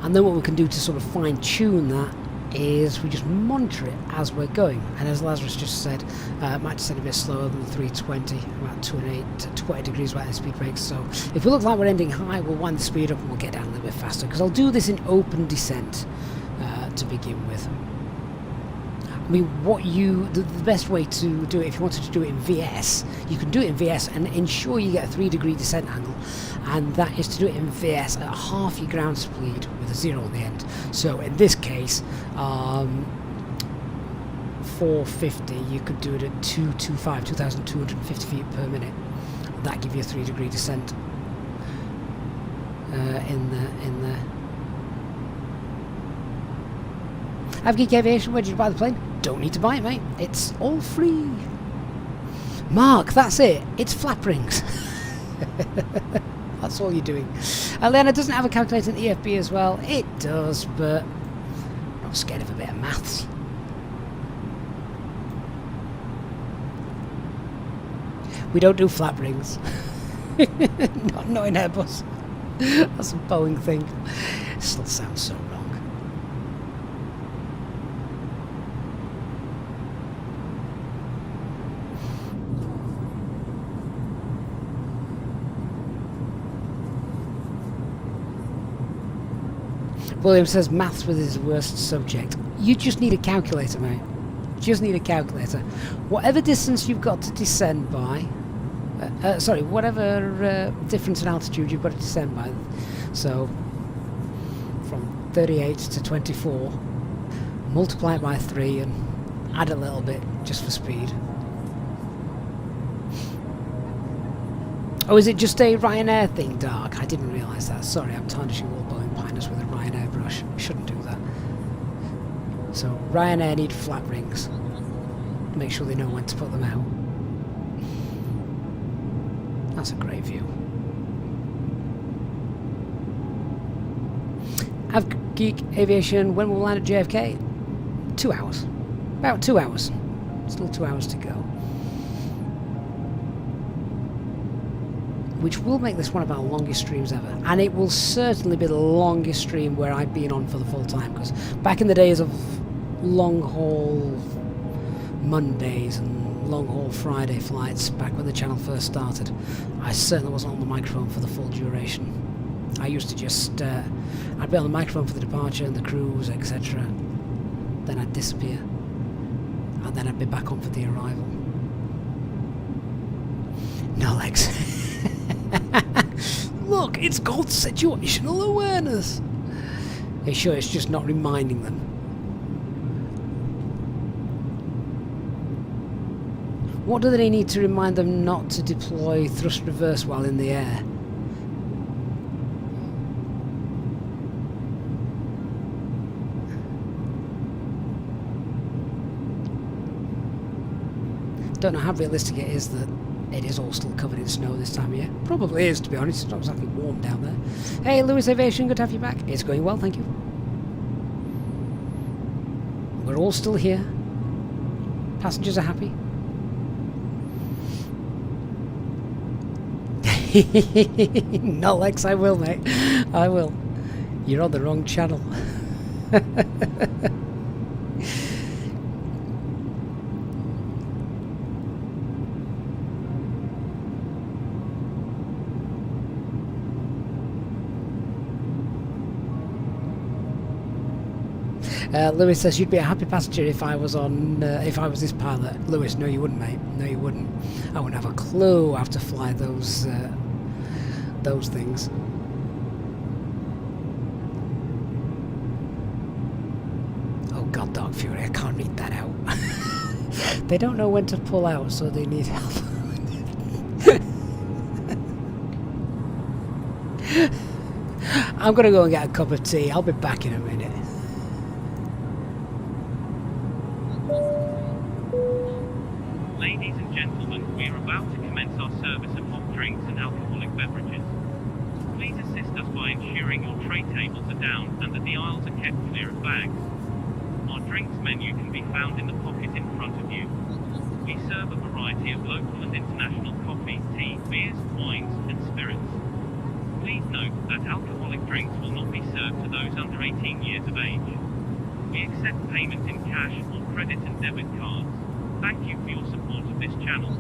A: And then what we can do to sort of fine-tune that is we just monitor it as we're going. And as Lazarus just said, it might descend a bit slower than the 320, about 208 to 20 degrees right in speed brakes. So if it looks like we're ending high, we'll wind the speed up and we'll get down a little bit faster. Because I'll do this in open descent to begin with. I mean, the best way to do it, if you wanted to do it in VS, you can do it in VS and ensure you get a 3-degree descent angle, and that is to do it in VS at half your ground speed with a 0 on the end. So in this case, 450, you could do it at 2,250 feet per minute. That gives you a 3-degree descent in the Have Geek Aviation, where did you buy the plane? Don't need to buy it, mate. It's all free. Mark, that's it. It's flap rings. That's all you're doing. Leonard doesn't have a calculator in EFB as well. It does, but I'm not scared of a bit of maths. We don't do flap rings. not in Airbus. That's a Boeing thing. It still sounds so wrong. William says maths was his worst subject. You just need a calculator, mate. Just need a calculator. Whatever distance you've got to descend by, whatever difference in altitude you've got to descend by. So from 38 to 24, multiply it by 3 and add a little bit just for speed. Oh, is it just a Ryanair thing, Dark? I didn't realise that. Sorry, I'm tarnishing all Boeing pilots with a Ryanair brush. Shouldn't do that. So, Ryanair need flap rings. Make sure they know when to put them out. That's a great view. Have Geek Aviation, when will we land at JFK? 2 hours. About 2 hours. Still 2 hours to go. Which will make this one of our longest streams ever. And it will certainly be the longest stream where I've been on for the full time, because back in the days of long haul Mondays and long haul Friday flights, back when the channel first started, I certainly wasn't on the microphone for the full duration. I used to just, I'd be on the microphone for the departure and the cruise, etc. Then I'd disappear. And then I'd be back on for the arrival. No legs. Look, it's called situational awareness. Hey, sure, it's just not reminding them. What do they need to remind them not to deploy thrust reverse while in the air? Don't know how realistic it is that it is all still covered in snow this time of year. Probably is, to be honest. It's not exactly warm down there. Hey, Lewis Aviation, good to have you back. It's going well, thank you. We're all still here. Passengers are happy. No, Lex, I will, mate. I will. You're on the wrong channel. Lewis says you'd be a happy passenger if I was on, if I was this pilot. Lewis, no, you wouldn't, mate. No, you wouldn't. I wouldn't have a clue how to fly those things. Oh God, Dark Fury, I can't read that out. They don't know when to pull out, so they need help. I'm gonna go and get a cup of tea. I'll be back in a minute.
P: Ladies and gentlemen, we are about to commence our service of hot drinks and alcoholic beverages. Please assist us by ensuring your tray tables are down and that the aisles are kept clear of bags. Our drinks menu can be found in the pocket in front of you. We serve a variety of local and international coffee, tea, beers, wines, and spirits. Please note that alcoholic drinks will not be served to those under 18 years of age. We accept payment in cash or credit and debit cards. Thank you for your support of this channel.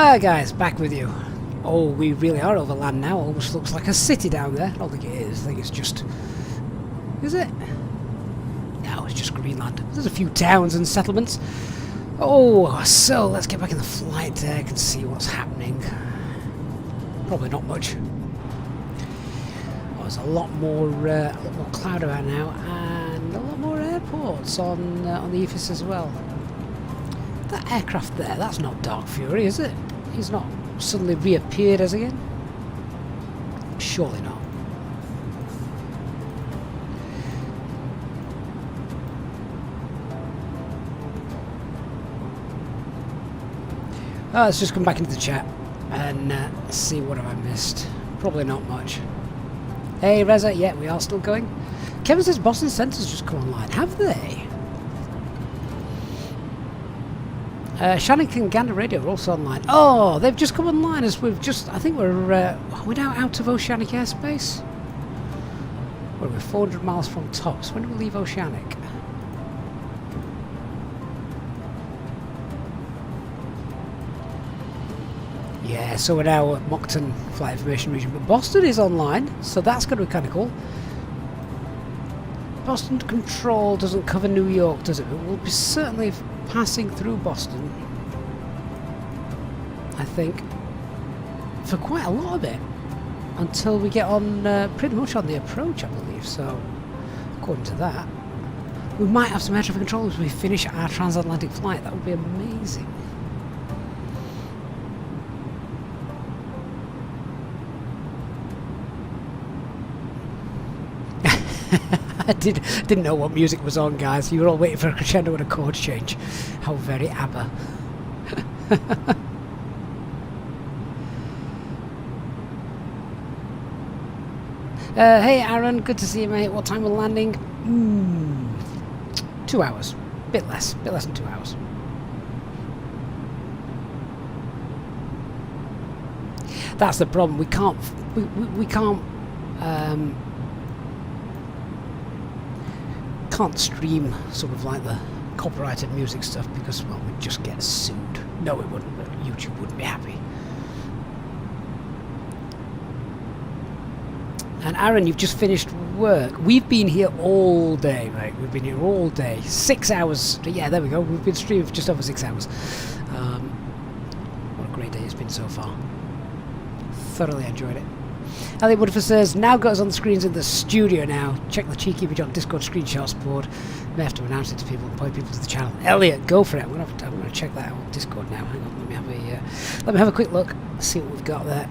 A: Guys, back with you. Oh, we really are over land now. Almost looks like a city down there. I don't think it is. I think it's just... Is it? No, it's just Greenland. There's a few towns and settlements. Oh, so let's get back in the flight deck and see what's happening. Probably not much. Oh, there's a lot more cloud about now, and a lot more airports on the EFIS as well. That aircraft there, that's not Dark Fury, is it? He's not suddenly reappeared as again? Surely not. Let's just come back into the chat and see what have I missed. Probably not much. Hey Reza, yeah, we are still going. Kevin says Boston Centre's just come online. Have they? Shannon and Gander Radio are also online. Oh, they've just come online as we've just... I think we're now out of Oceanic airspace. We're 400 miles from tops. When do we leave Oceanic? Yeah, so we're now at Moncton Flight Information Region, but Boston is online, so that's going to be kind of cool. Boston Control doesn't cover New York, does it? But we'll be certainly passing through Boston, I think, for quite a lot of it, until we get on pretty much on the approach, I believe. So, according to that, we might have some air traffic control as we finish our transatlantic flight. That would be amazing. I didn't know what music was on, guys. You were all waiting for a crescendo and a chord change. How very ABBA. Hey Aaron, good to see you, mate. What time we're landing? 2 hours. Bit less than 2 hours. That's the problem. We can't stream sort of like the copyrighted music stuff because, well, we'd just get sued. No, it wouldn't, but YouTube wouldn't be happy. And Aaron, you've just finished work. We've been here all day, mate. We've been here all day. 6 hours. Yeah, there we go. We've been streaming for just over 6 hours. What a great day it's been so far. Thoroughly enjoyed it. Elliot Woodford says, now got us on the screens in the studio now. Check the cheeky image on Discord screenshots board. May have to announce it to people and point people to the channel. Elliot, go for it. I'm gonna check that out on Discord now. Hang on, let me have a quick look. See what we've got there.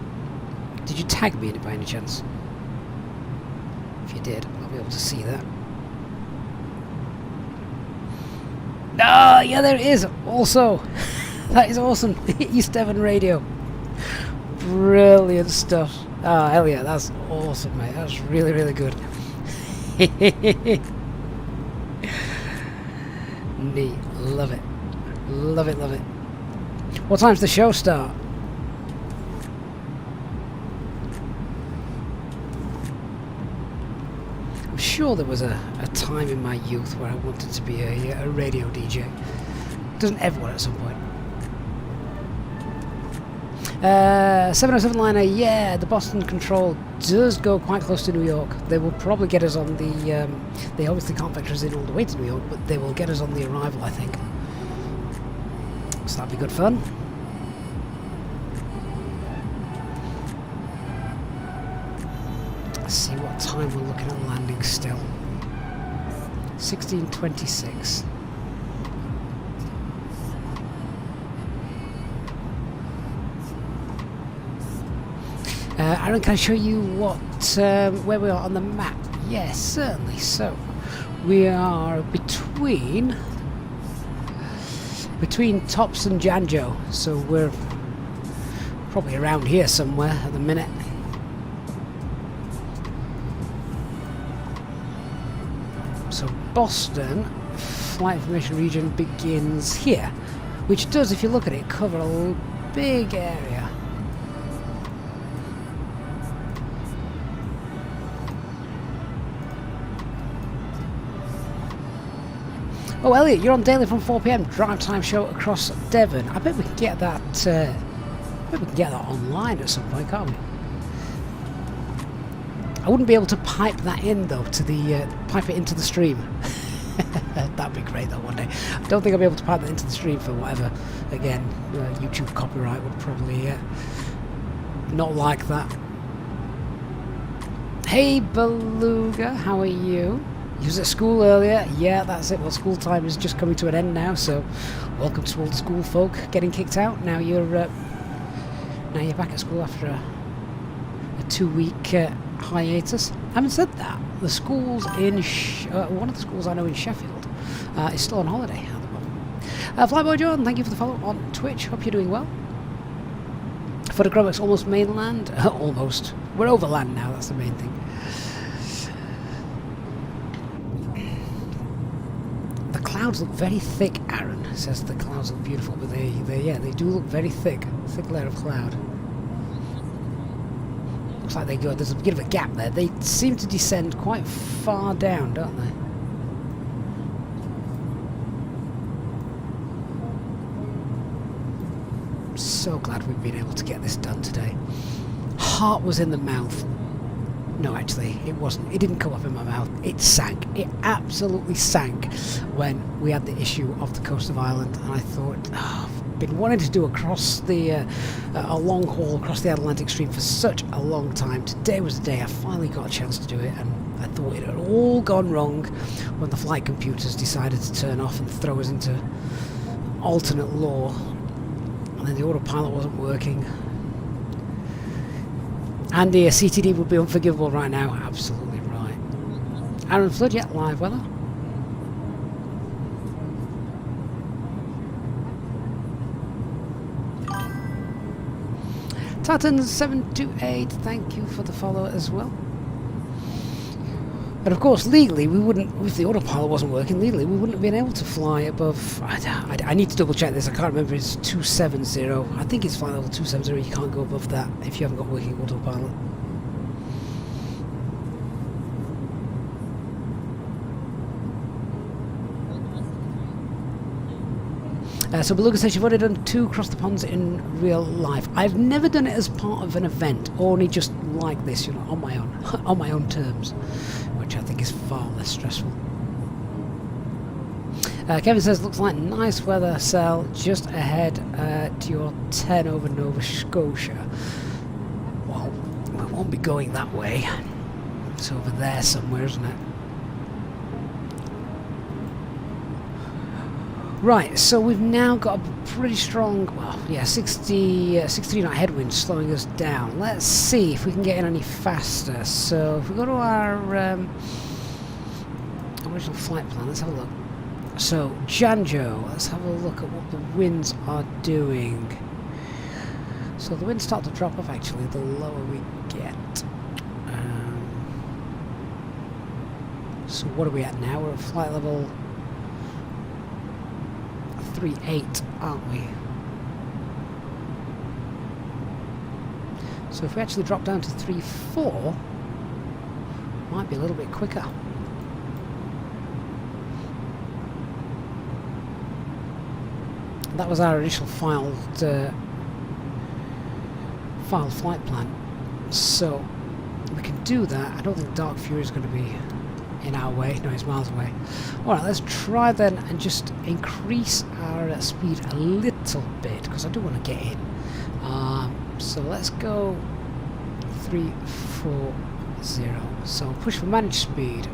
A: Did you tag me in it by any chance? If you did, I'll be able to see that. Ah, yeah, there it is. Also, that is awesome. East Devon Radio. Brilliant stuff. Ah, Elliot, that's awesome, mate. That's really, really good. Neat. Love it. Love it, love it. What time's the show start? I'm sure there was a time in my youth where I wanted to be a radio DJ. Doesn't everyone at some point? 707 liner, yeah, the Boston Control does go quite close to New York. They will probably get us on the, they obviously can't vector us in all the way to New York, but they will get us on the arrival, I think. So that'll be good fun. Let's see what time we're looking at landing still. 16:26. Aaron, can I show you what where we are on the map? Yes, certainly. So we are between Tops and Janjo, so we're probably around here somewhere at the minute. So Boston flight information region begins here, which does, if you look at it, cover a big area. Oh, Elliot, you're on daily from 4 PM. Drive time show across Devon. I bet we can get that Maybe we can get that online at some point, can't we? I wouldn't be able to pipe that in though to the pipe it into the stream. That'd be great though one day. I don't think I'll be able to pipe that into the stream for whatever. Again, YouTube copyright would probably not like that. Hey Beluga, how are you? You was at school earlier? Yeah, that's it. Well, school time is just coming to an end now, so welcome to all the school folk getting kicked out. Now you're back at school after a 2-week hiatus. Having said that, the schools in one of the schools I know in Sheffield is still on holiday at the moment. Flyboy John, thank you for the follow on Twitch. Hope you're doing well. Photogramic's almost mainland. Almost. We're over land now. That's the main thing. The clouds look very thick. Aaron says the clouds look beautiful, but they do look very thick. Thick layer of cloud. Looks like they go. There's a bit of a gap there. They seem to descend quite far down, don't they? So glad we've been able to get this done today. Heart was in the mouth. No, actually, it wasn't. It didn't come up in my mouth. It sank. It absolutely sank when we had the issue off the coast of Ireland. And I thought, I've been wanting to do across the a long haul across the Atlantic Stream for such a long time. Today was the day I finally got a chance to do it, and I thought it had all gone wrong when the flight computers decided to turn off and throw us into alternate law. And then the autopilot wasn't working. And the CTD would be unforgivable right now. Absolutely right. Aaron Flood, yeah, live weather. Tartan728, thank you for the follow as well. And of course, legally, we wouldn't, if the autopilot wasn't working, legally, we wouldn't have been able to fly above, I need to double check this, I can't remember, it's 270, I think it's flight level 270, you can't go above that if you haven't got working autopilot. So Beluga says you've already done 2 across the ponds in real life. I've never done it as part of an event, only just like this, you know, on my own, on my own terms, which I think is far less stressful. Kevin says looks like nice weather, Sal, just ahead to your 10 over Nova Scotia. Well, we won't be going that way. It's over there somewhere, isn't it? Right, so we've now got a pretty strong, well, yeah, 60 knot headwind slowing us down. Let's see if we can get in any faster. So if we go to our original flight plan, let's have a look. So Janjo, let's have a look at what the winds are doing. So the winds start to drop off actually the lower we get. So what are we at now? We're at flight level 3.8, aren't we? So if we actually drop down to 3.4, might be a little bit quicker. That was our initial filed flight plan. So we can do that. I don't think Dark Fury is going to be in our way. No, it's miles away. Alright, let's try then and just increase our speed a little bit because I do want to get in. So let's go 340. So push for managed speed,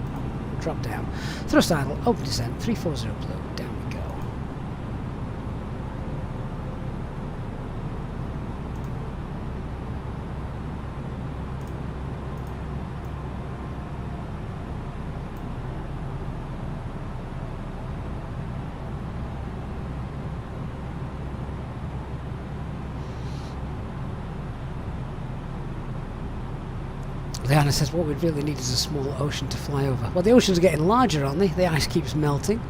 A: drop down, thrust idle, open descent, 340 blue, down we go. Leanna says what we really need is a small ocean to fly over. Well, the oceans are getting larger, aren't they? The ice keeps melting.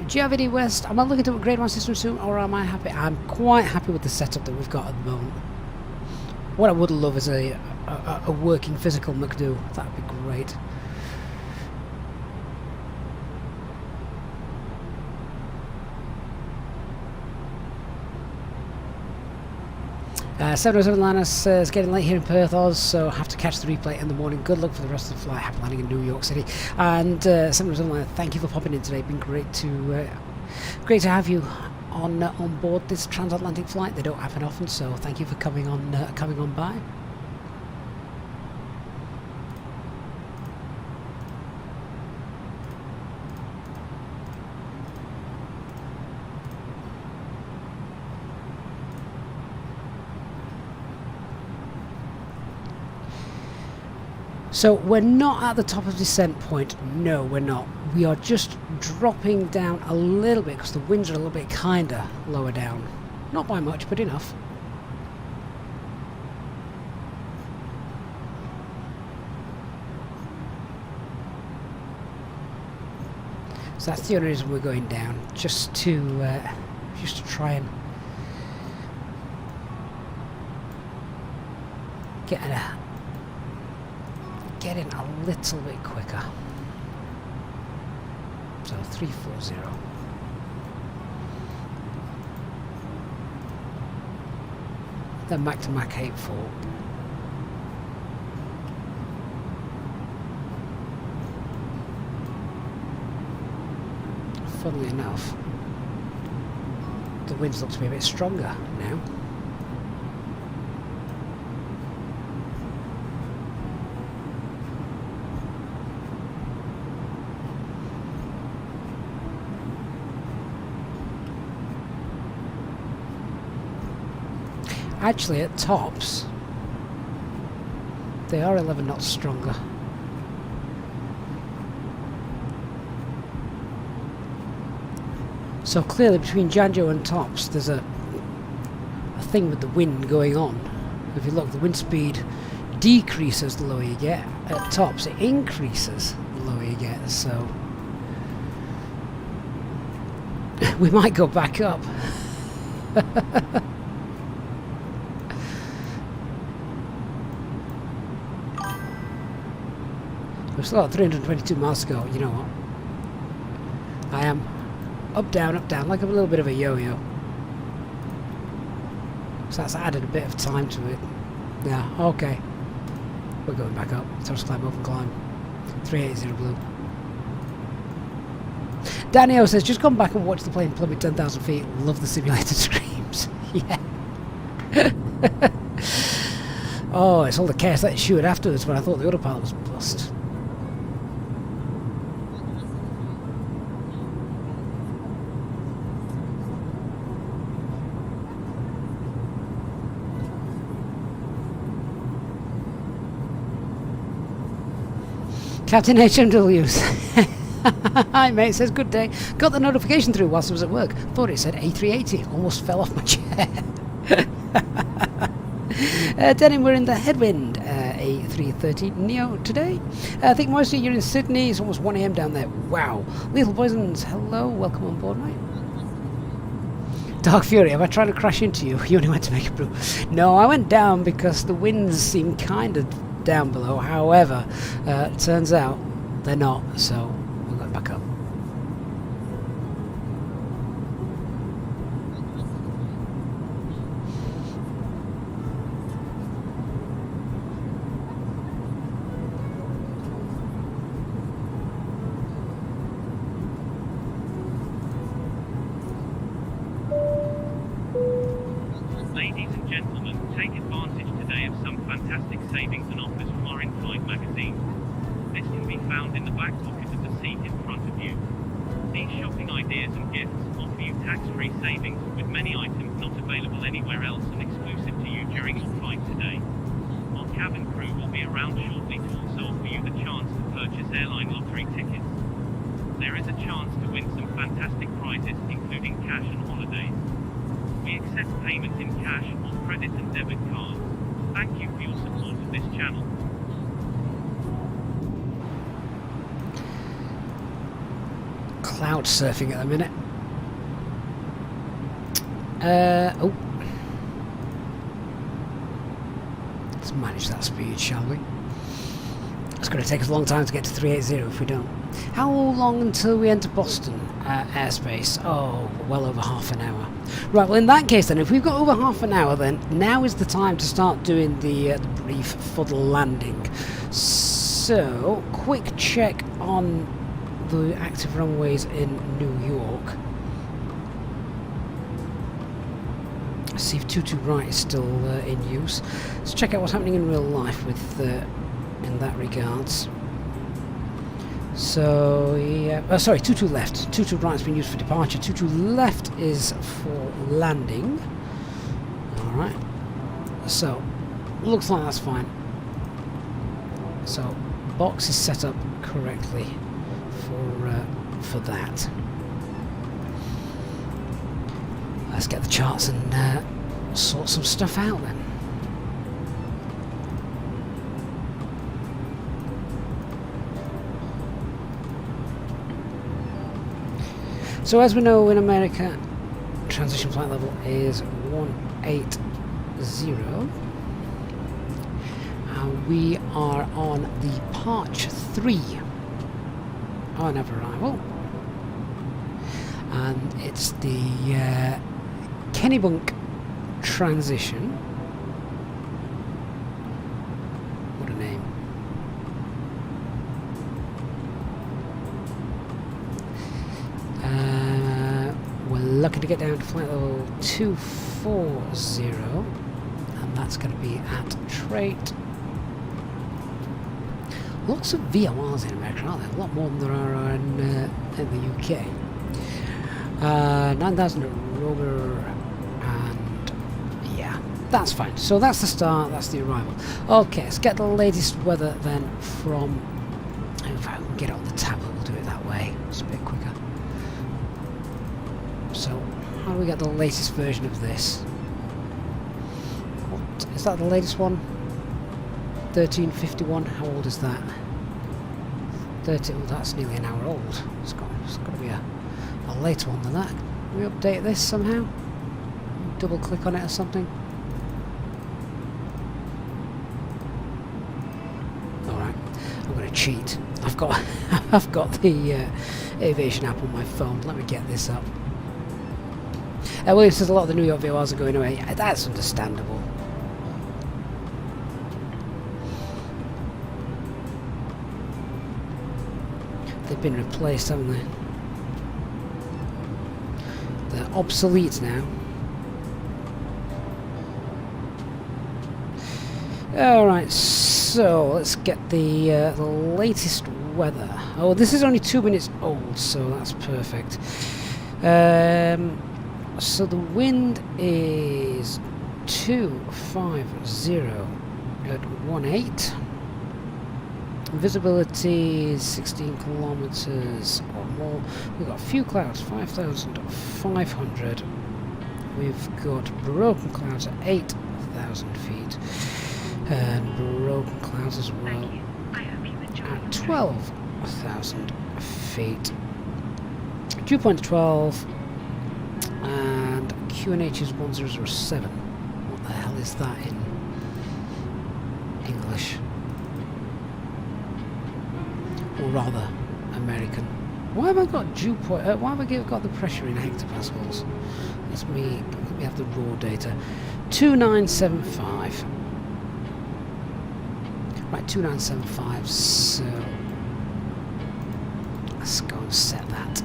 A: GRVD West, am I looking to upgrade my system soon, or am I happy? I'm quite happy with the setup that we've got at the moment. What I would love is a working physical McDo. That would be great. 707 Linus says, getting late here in Perth, Oz, so have to catch the replay in the morning. Good luck for the rest of the flight. Happy landing in New York City. And 707 Linus, thank you for popping in today. It's been great to have you on board this transatlantic flight. They don't happen often, so thank you for coming on by. So we're not at the top of descent point. No, we're not. We are just dropping down a little bit because the winds are a little bit kinder lower down. Not by much, but enough. So that's the only reason we're going down, just to try and get in a little bit quicker. So 340. Then back to Mach 84. Funnily enough, the winds look to be a bit stronger now. Actually, at tops, they are 11 knots stronger. So clearly, between Janjo and tops, there's a thing with the wind going on. If you look, the wind speed decreases the lower you get. At tops, it increases the lower you get. So we might go back up. We've still got 322 miles to go. You know what? I am up, down, like a little bit of a yo-yo. So that's added a bit of time to it. Yeah, okay. We're going back up. Toast climb, open climb. 380 blue. Daniel says, just gone back and watched the plane plummet 10,000 feet. Love the simulated screams. Yeah. Oh, it's all the chaos that ensued afterwards when I thought the autopilot was bust. Captain HMW's. Hi mate, says good day. Got the notification through whilst I was at work. Thought it said A380. Almost fell off my chair. Denning, we're in the Headwind A330 Neo today. I think mostly you're in Sydney. It's almost 1 AM down there. Wow. Lethal Poisons, hello. Welcome on board, mate. Dark Fury, have I tried to crash into you? You only went to make a brew. No, I went down because the winds seemed kind of down below. However, turns out they're not, so we're going back up.
P: Ladies and gentlemen, take advantage today of some fantastic savings and offers from our in-flight magazine. This can be found in the back pocket of the seat in front of you. These shopping ideas and gifts offer you tax-free savings with many items not available anywhere else and exclusive to you during your flight today. Our cabin crew will be around shortly to also offer you the chance to purchase airline lottery tickets. There is a chance to win some fantastic prizes, including cash and holidays. We accept payment in cash or credit and debit cards. Thank you for your support of this channel.
A: Cloud surfing at the minute. Oh. Let's manage that speed, shall we? It's going to take us a long time to get to 380 if we don't. How long until we enter Boston airspace? Oh, well over half an hour. Right, well in that case then, if we've got over half an hour then, now is the time to start doing the brief for the landing. So, quick check on the active runways in New York. See if 22 right is still in use. Let's check out what's happening in real life with in that regards. So yeah, sorry, 22 left. 22 right has been used for departure. 22 left is for landing. All right. So looks like that's fine. So box is set up correctly for that. Let's get the charts and sort some stuff out then. So as we know in America, transition flight level is 180. We are on departure 3 on arrival. And it's the Kennebunk transition. What a name. We're looking to get down to flight level 240, and that's going to be at trait. Lots of VORs in America, aren't there? A lot more than there are in the UK. 9,000 at Rover, and yeah, that's fine. So that's the start, that's the arrival. Okay, let's get the latest weather then from, if I can get it on the tablet, we'll do it that way, it's a bit quicker. So, how do we get the latest version of this? What, is that the latest one? 1351, how old is that? 30, oh, that's nearly an hour old. It's got to be a later one than that. Can we update this somehow? Double click on it or something? Alright, I'm going to cheat. I've got the aviation app on my phone. Let me get this up. William says a lot of the New York VORs are going away. Yeah, that's understandable. They've been replaced, haven't they? They're obsolete now. Alright, so let's get the latest weather. Oh, this is only 2 minutes old, so that's perfect. So the wind is 250 at 18. Visibility is 16 kilometers or more. We've got a few clouds, 5,500. We've got broken clouds at 8,000 feet. And broken clouds as well at 12,000 feet. Dew point 12. And QNH is 1007. What the hell is that in English? Or rather, American. Why have I got dew point? Why have I got the pressure in hectopascals? Let me have the raw data. 2975. Right, 2975. So let's go and set that.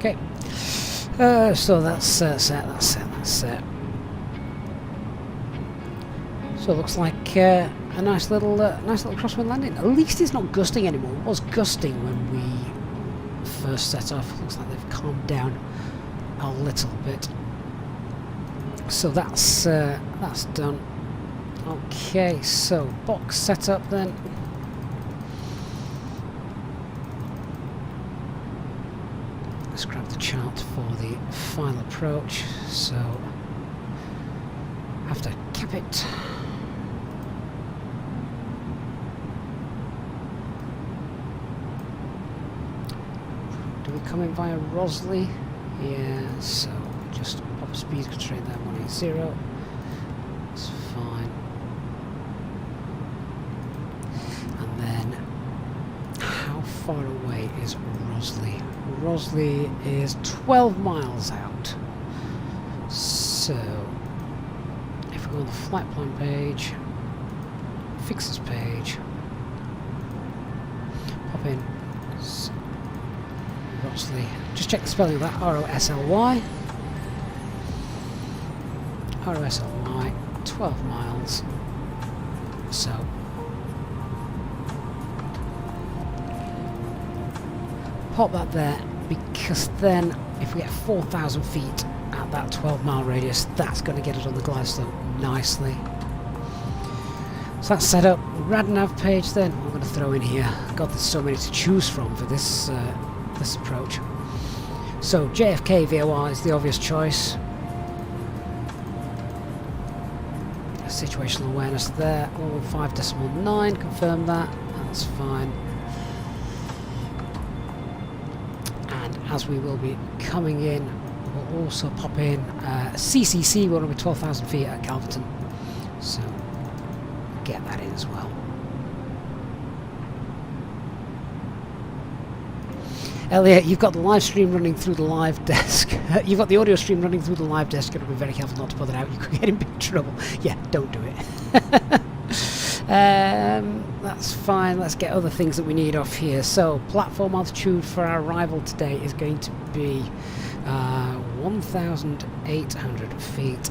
A: Okay, so that's set, that's set. So it looks like a nice little crosswind landing. At least it's not gusting anymore. It was gusting when we first set off. Looks like they've calmed down a little bit. So that's done. Okay, so box setup then. Let's grab the chart for the final approach. So after cap it. Do we come in via Rosley? Yeah, so just pop speed constraint there, 180. It's fine. And then how far away is Rosley? Rosley is 12 miles out. So if we go on the flight plan page, fixes page, pop in Rosley, just check the spelling of that, R-O-S-L-Y. R-O-S-L-Y, 12 miles. So pop that there, because then if we get 4,000 feet at that 12-mile radius, that's going to get us on the glide slope nicely. So that's set up. RadNav page then, we're going to throw in here. God, there's so many to choose from for this this approach. So JFK VOR is the obvious choice. Situational awareness there, 115.9, confirm that, that's fine. And as we will be coming in, we'll also pop in CCC, we're going to be 12,000 feet at Calverton, so get that in as well. Elliot, you've got the live stream running through the live desk. You've got the audio stream running through the live desk. You've got to be very careful not to put that out. You could get in big trouble. Yeah, don't do it. That's fine. Let's get other things that we need off here. So, platform altitude for our arrival today is going to be 1,800 feet.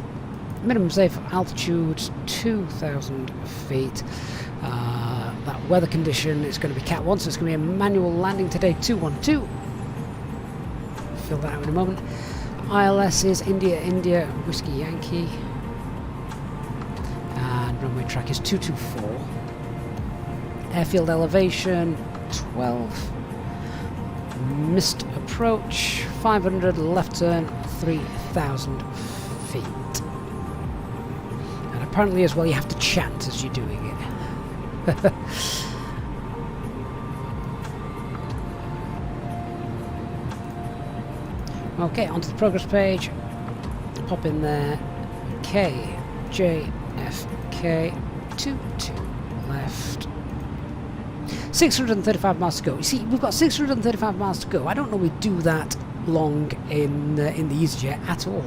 A: Minimum safe altitude 2,000 feet. That weather condition is going to be Cat 1, so it's going to be a manual landing today, 212. Fill that out in a moment. ILS is India, India, Whiskey Yankee. And runway track is 224. Airfield elevation 12. Missed approach 500, left turn 3,000 feet. And apparently as well you have to chant as you're doing it. Okay, onto the progress page. Pop in there. KJFK 22 left. 635 miles to go. You see, we've got 635 miles to go. I don't know we do that long in the EasyJet at all.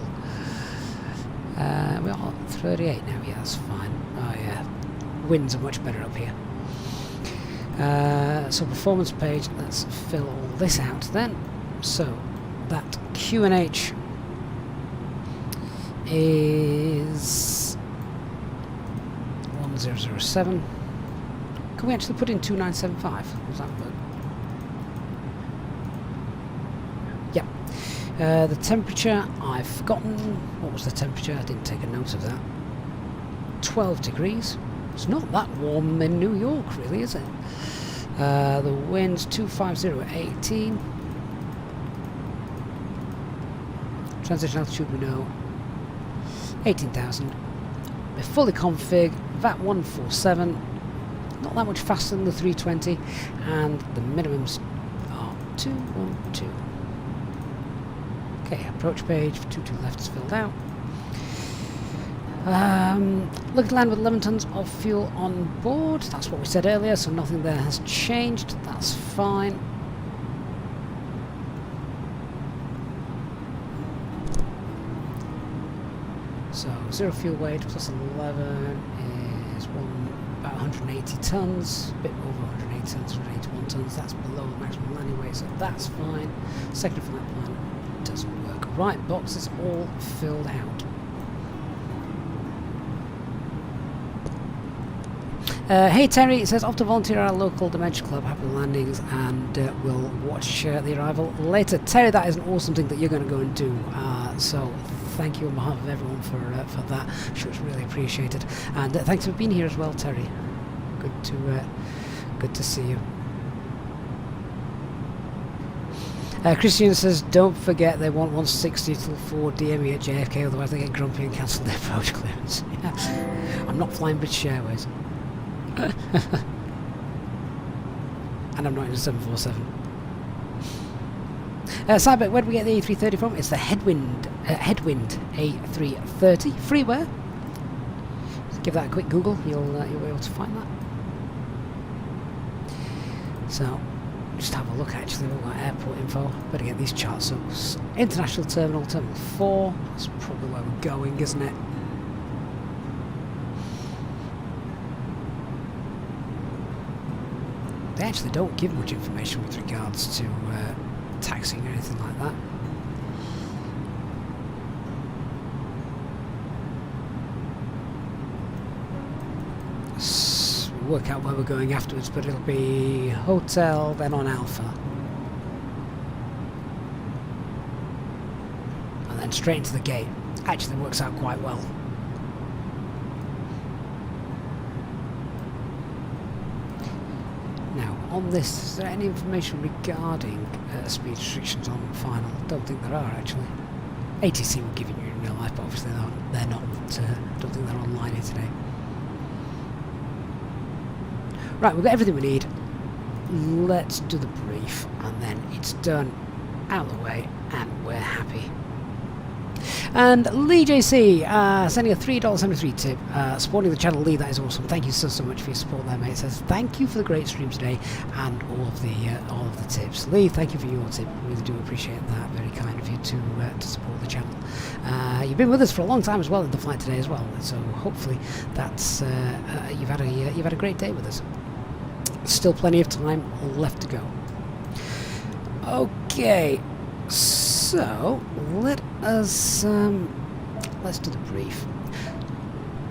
A: We're on 38 now. Yeah, that's fine. Oh yeah. Winds are much better up here. So performance page, let's fill all this out then. So that QNH is 1007. Can we actually put in 2975? Does that work? Yep. The temperature, I've forgotten. What was the temperature? I didn't take a note of that. 12 degrees. It's not that warm in New York, really, is it? The wind's 250.18. Transition altitude we know 18,000. We're fully config. VAT 147. Not that much faster than the 320, and the minimums are 212. Okay, approach page 22 left is filled out. Look to land with 11 tons of fuel on board. That's what we said earlier, so nothing there has changed. That's fine. So zero fuel weight plus 11 is about 180 tons. A bit over 180 tons, 181 tons. That's below the maximum landing weight, so that's fine. Second flight plan doesn't work. Right, box is all filled out. Hey Terry, it says off to volunteer at our local Dementia Club. Happy landings, and we'll watch the arrival later. Terry, that is an awesome thing that you're going to go and do. So thank you on behalf of everyone for that. Sure, it's really appreciated. And thanks for being here as well, Terry. Good to see you. Christian says, don't forget they want 160 till 4 DME at JFK, otherwise they get grumpy and cancel their approach clearance. Yeah. I'm not flying British Airways. And I'm not in a 747. Cyber, where do we get the A330 from? It's the Headwind A330 freeware. Just give that a quick Google, you'll be able to find that. So, just have a look actually at our airport info. Better get these charts up. International Terminal, Terminal 4. That's probably where we're going, isn't it? They actually don't give much information with regards to taxiing or anything like that. Work out where we're going afterwards, but it'll be hotel, then on Alpha, and then straight into the gate. Actually works out quite well. Now on this, is there any information regarding speed restrictions on final? Don't think there are actually. ATC will give you in real life, but obviously they're not. Don't think they're online here today. Right, we've got everything we need. Let's do the brief, and then it's done, out of the way, and we're happy. And Lee JC sending a $3.73 tip, supporting the channel. Lee, that is awesome. Thank you so much for your support there, mate. It says thank you for the great stream today and all of the tips. Lee, thank you for your tip. Really do appreciate that. Very kind of you to support the channel. You've been with us for a long time as well in the flight today as well. So hopefully that's you've had a great day with us. Still plenty of time left to go. Okay, so let's do the brief.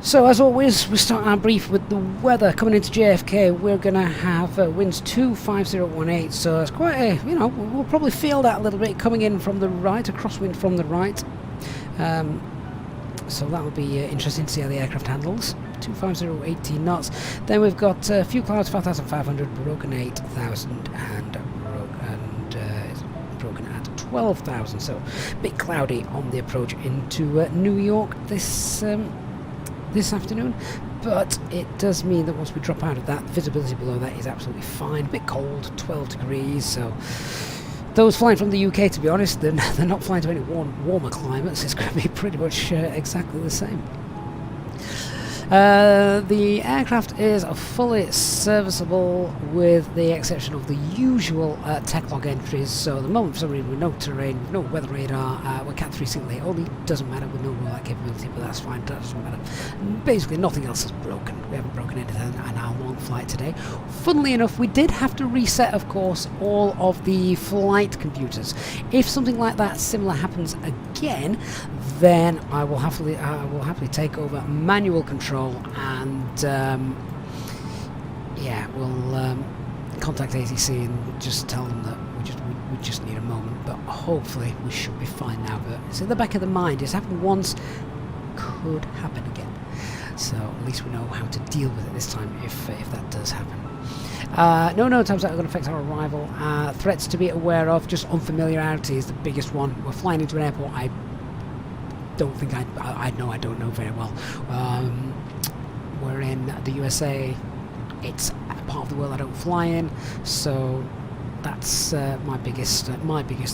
A: So as always, we start our brief with the weather. Coming into JFK, we're going to have winds 25018. So it's quite a, we'll probably feel that a little bit coming in from the right, a crosswind from the right. So that will be interesting to see how the aircraft handles. 25018 knots. Then we've got a few clouds, 5,500, broken 8,000, and broken at 12,000. So a bit cloudy on the approach into New York this afternoon. But it does mean that once we drop out of that, visibility below that is absolutely fine. A bit cold, 12 degrees. So those flying from the UK, to be honest, they're not flying to any warmer climates. It's going to be pretty much exactly the same. The aircraft is fully serviceable with the exception of the usual tech log entries. So at the moment, for some reason, with no terrain, with no weather radar, we're Cat 3 single. It only doesn't matter with no rollout capability, but that's fine, that doesn't matter. Basically, nothing else is broken. We haven't broken anything on our long flight today. Funnily enough, we did have to reset, of course, all of the flight computers. If something like that similar happens again, then I will happily take over manual control and we'll contact ATC and just tell them that we just need a moment, but hopefully we should be fine now. But it's in the back of the mind. It's happened once, could happen again. So at least we know how to deal with it this time if that does happen. No times that are going to affect our arrival. Threats to be aware of, just unfamiliarity is the biggest one. We're flying into an airport I don't think I don't know very well. We're in the USA. It's a part of the world I don't fly in, so that's my biggest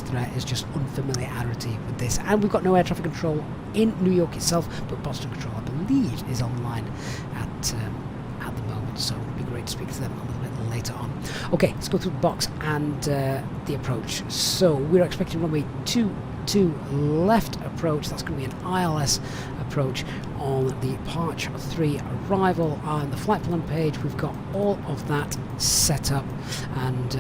A: threat is just unfamiliarity with this. And we've got no air traffic control in New York itself, but Boston Control, I believe, is online at the moment. So it'd be great to speak to them a little bit later on. Okay, let's go through the box and the approach. So we're expecting runway 22 left approach. That's going to be an ILS approach on the Departure 3 arrival. On the flight plan page, we've got all of that set up and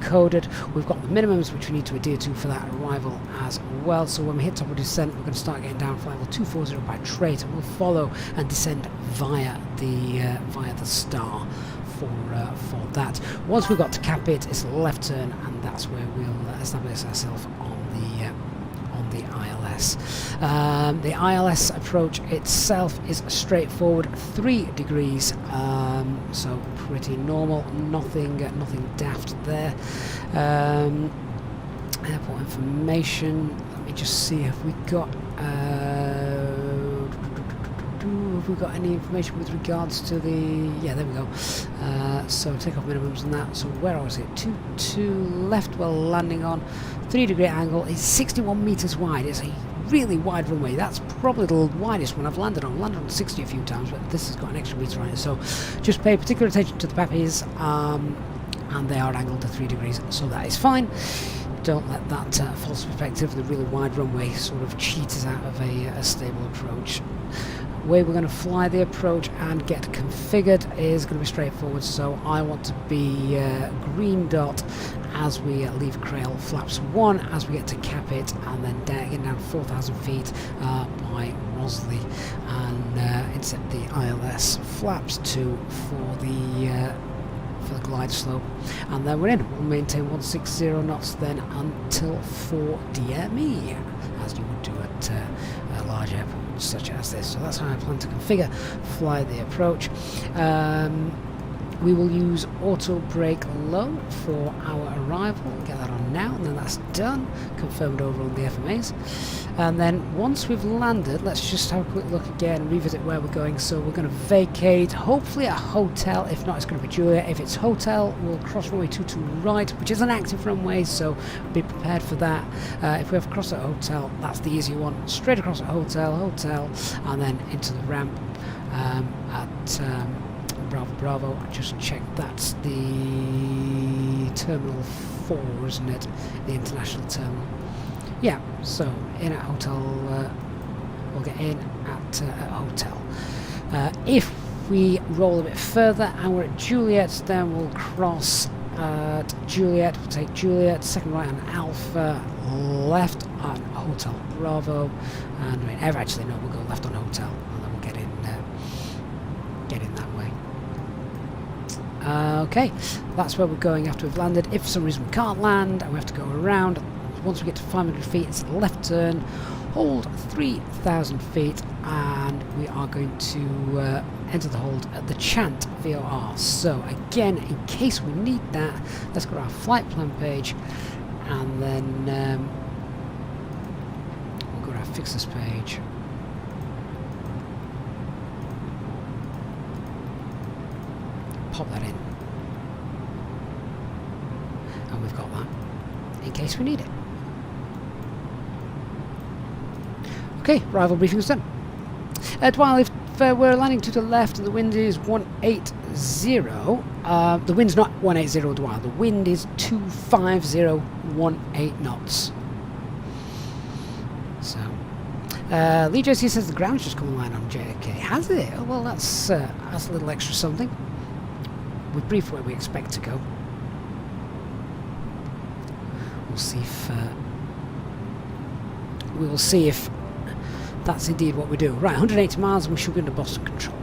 A: coded. We've got the minimums which we need to adhere to for that arrival as well. So when we hit top of descent, we're going to start getting down flight level 240 by trait, and we'll follow and descend via the star for that. Once we've got to Cockpit, it's a left turn, and that's where we'll establish ourselves on the ILS. ILS. The ILS approach itself is straightforward, 3 degrees, so pretty normal, nothing daft there. Airport information, let me just see if we got any information with regards to the, yeah, there we go. So takeoff minimums and that. So where was it? 22 left, we're landing on 3-degree angle. It's 61 meters wide. It's a really wide runway. That's probably the widest one I've landed on. I've landed on 60 a few times, but this has got an extra meter on it. So just pay particular attention to the pappies, and they are angled to 3 degrees, so that is fine. Don't let that false perspective, the really wide runway, sort of cheat us out of a stable approach. The way we're going to fly the approach and get configured is going to be straightforward. So I want to be green dot as we leave Crail, flaps 1 as we get to Cockpit, and then getting down 4,000 feet by Rosley, and intercept the ILS, flaps 2 for the glide slope, and then we're in. We'll maintain 160 knots then until 4 DME, as you would do at a large airport such as this. So that's how I plan to configure, fly the approach. We will use auto brake low for our arrival. We'll get that on now, and then that's done. Confirmed over on the FMAs. And then once we've landed, let's just have a quick look again, revisit where we're going. So we're going to vacate, hopefully a hotel. If not, it's going to be Julia. If it's hotel, we'll cross runway 22 right, which is an active runway, so be prepared for that. If we have to cross at a hotel, that's the easy one. Straight across at hotel, and then into the ramp at Bravo. Just check that's the Terminal 4, isn't it? The international terminal. Yeah, so in at hotel, we'll get in at hotel. If we roll a bit further and we're at Juliet, then we'll cross at Juliet, we'll take Juliet, second right on Alpha, left on Hotel Bravo, and actually no, we'll go left on Hotel, and then we'll get in that way. Okay, that's where we're going after we've landed. If for some reason we can't land and we have to go around, once we get to 500 feet, it's a left turn, hold 3,000 feet, and we are going to enter the hold at the Chant VOR. So again, in case we need that, let's go to our flight plan page, and then we'll go to our fixes page. Pop that in, and we've got that in case we need it. Okay, arrival briefing is done. While if we're landing to the left and the wind is 180, the wind's not 180 Dwight, the wind is 25018 knots. So, Lee JC says the ground's just come online on JFK. Has it? Oh, well, that's a little extra something. We've briefed where we expect to go. We'll see if we will see if that's indeed what we do. Right, 180 miles and we should be into Boston control.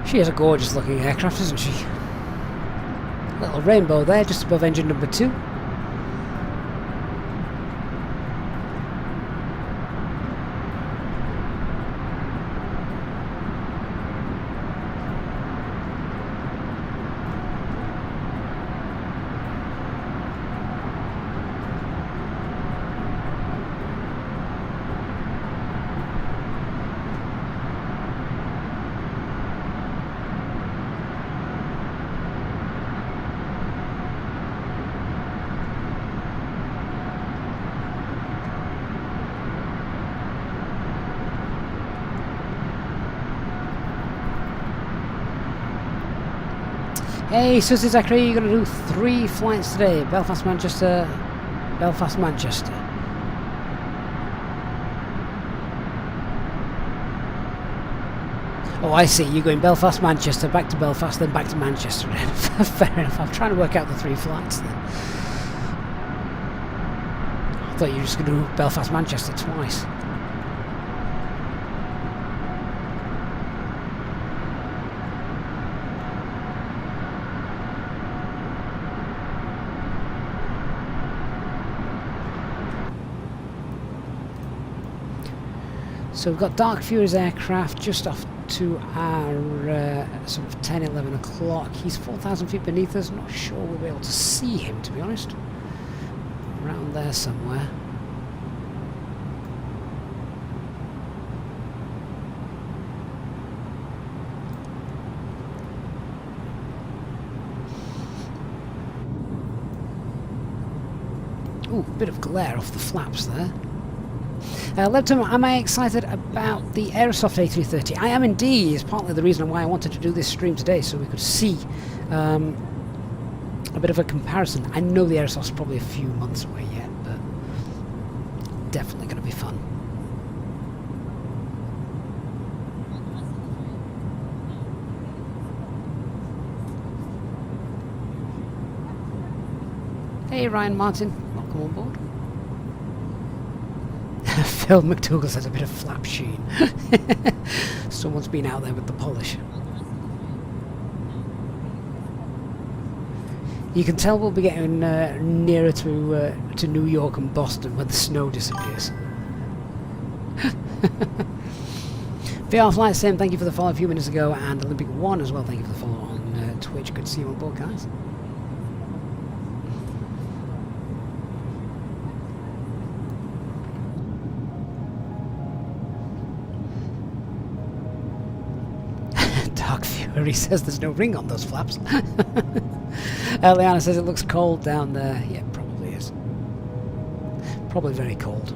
A: She is a gorgeous looking aircraft, isn't she? Little rainbow there just above engine number 2. Hey, Susie Zachary, you're going to do 3 flights today. Belfast, Manchester, Belfast, Manchester. Oh, I see. You're going Belfast, Manchester, back to Belfast, then back to Manchester. Fair enough. I'm trying to work out the 3 flights then. I thought you were just going to do Belfast, Manchester twice. So we've got Dark Fury's aircraft just off to our sort of 10, 11 o'clock. He's 4,000 feet beneath us. Not sure we'll be able to see him, to be honest. Around there somewhere. Ooh, bit of glare off the flaps there. Lieutenant, am I excited about the Aerosoft A330? I am indeed. It's partly the reason why I wanted to do this stream today, so we could see a bit of a comparison. I know the Aerosoft's probably a few months away yet, but definitely going to be fun. Hey Ryan Martin, welcome on board. Phil McDougall says a bit of flap sheen. Someone's been out there with the polish. You can tell we'll be getting nearer to New York and Boston when the snow disappears. VR Flight Sim, thank you for the follow a few minutes ago, and Olympic One as well, thank you for the follow on Twitch. Good to see you on board, guys. He says there's no ring on those flaps. Liana says it looks cold down there. Yeah, probably is. Probably very cold.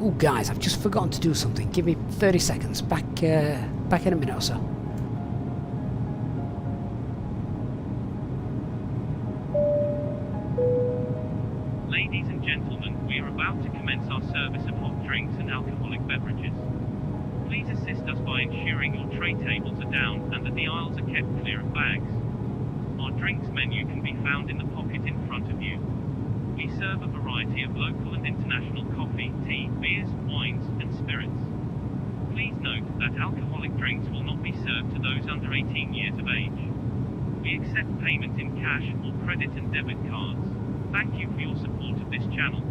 A: Oh, guys, I've just forgotten to do something. Give me 30 seconds. Back in a minute or so.
P: Ladies and gentlemen, we are about to commence our service of hot drinks and alcoholic beverages. Please assist us by ensuring your tray tables are down and that the aisles are kept clear of bags. Our drinks menu can be found in the pocket in front of you. We serve a variety of local and international coffee, tea, beers, wines, and spirits. Please note that alcoholic drinks will not be served to those under 18 years of age. We accept payment in cash or credit and debit cards. Thank you for your support of this channel.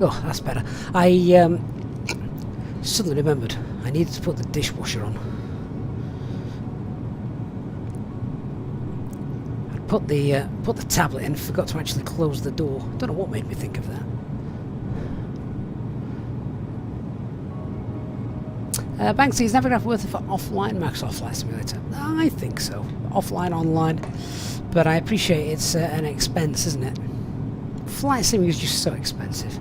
A: Oh, that's better. I suddenly remembered I needed to put the dishwasher on. I put the tablet in, forgot to actually close the door. Don't know what made me think of that. Banksy, is Navigraph worth it for offline Microsoft Flight Simulator? I think so. Offline, online. But I appreciate it's an expense, isn't it? Flight Sim is just so expensive.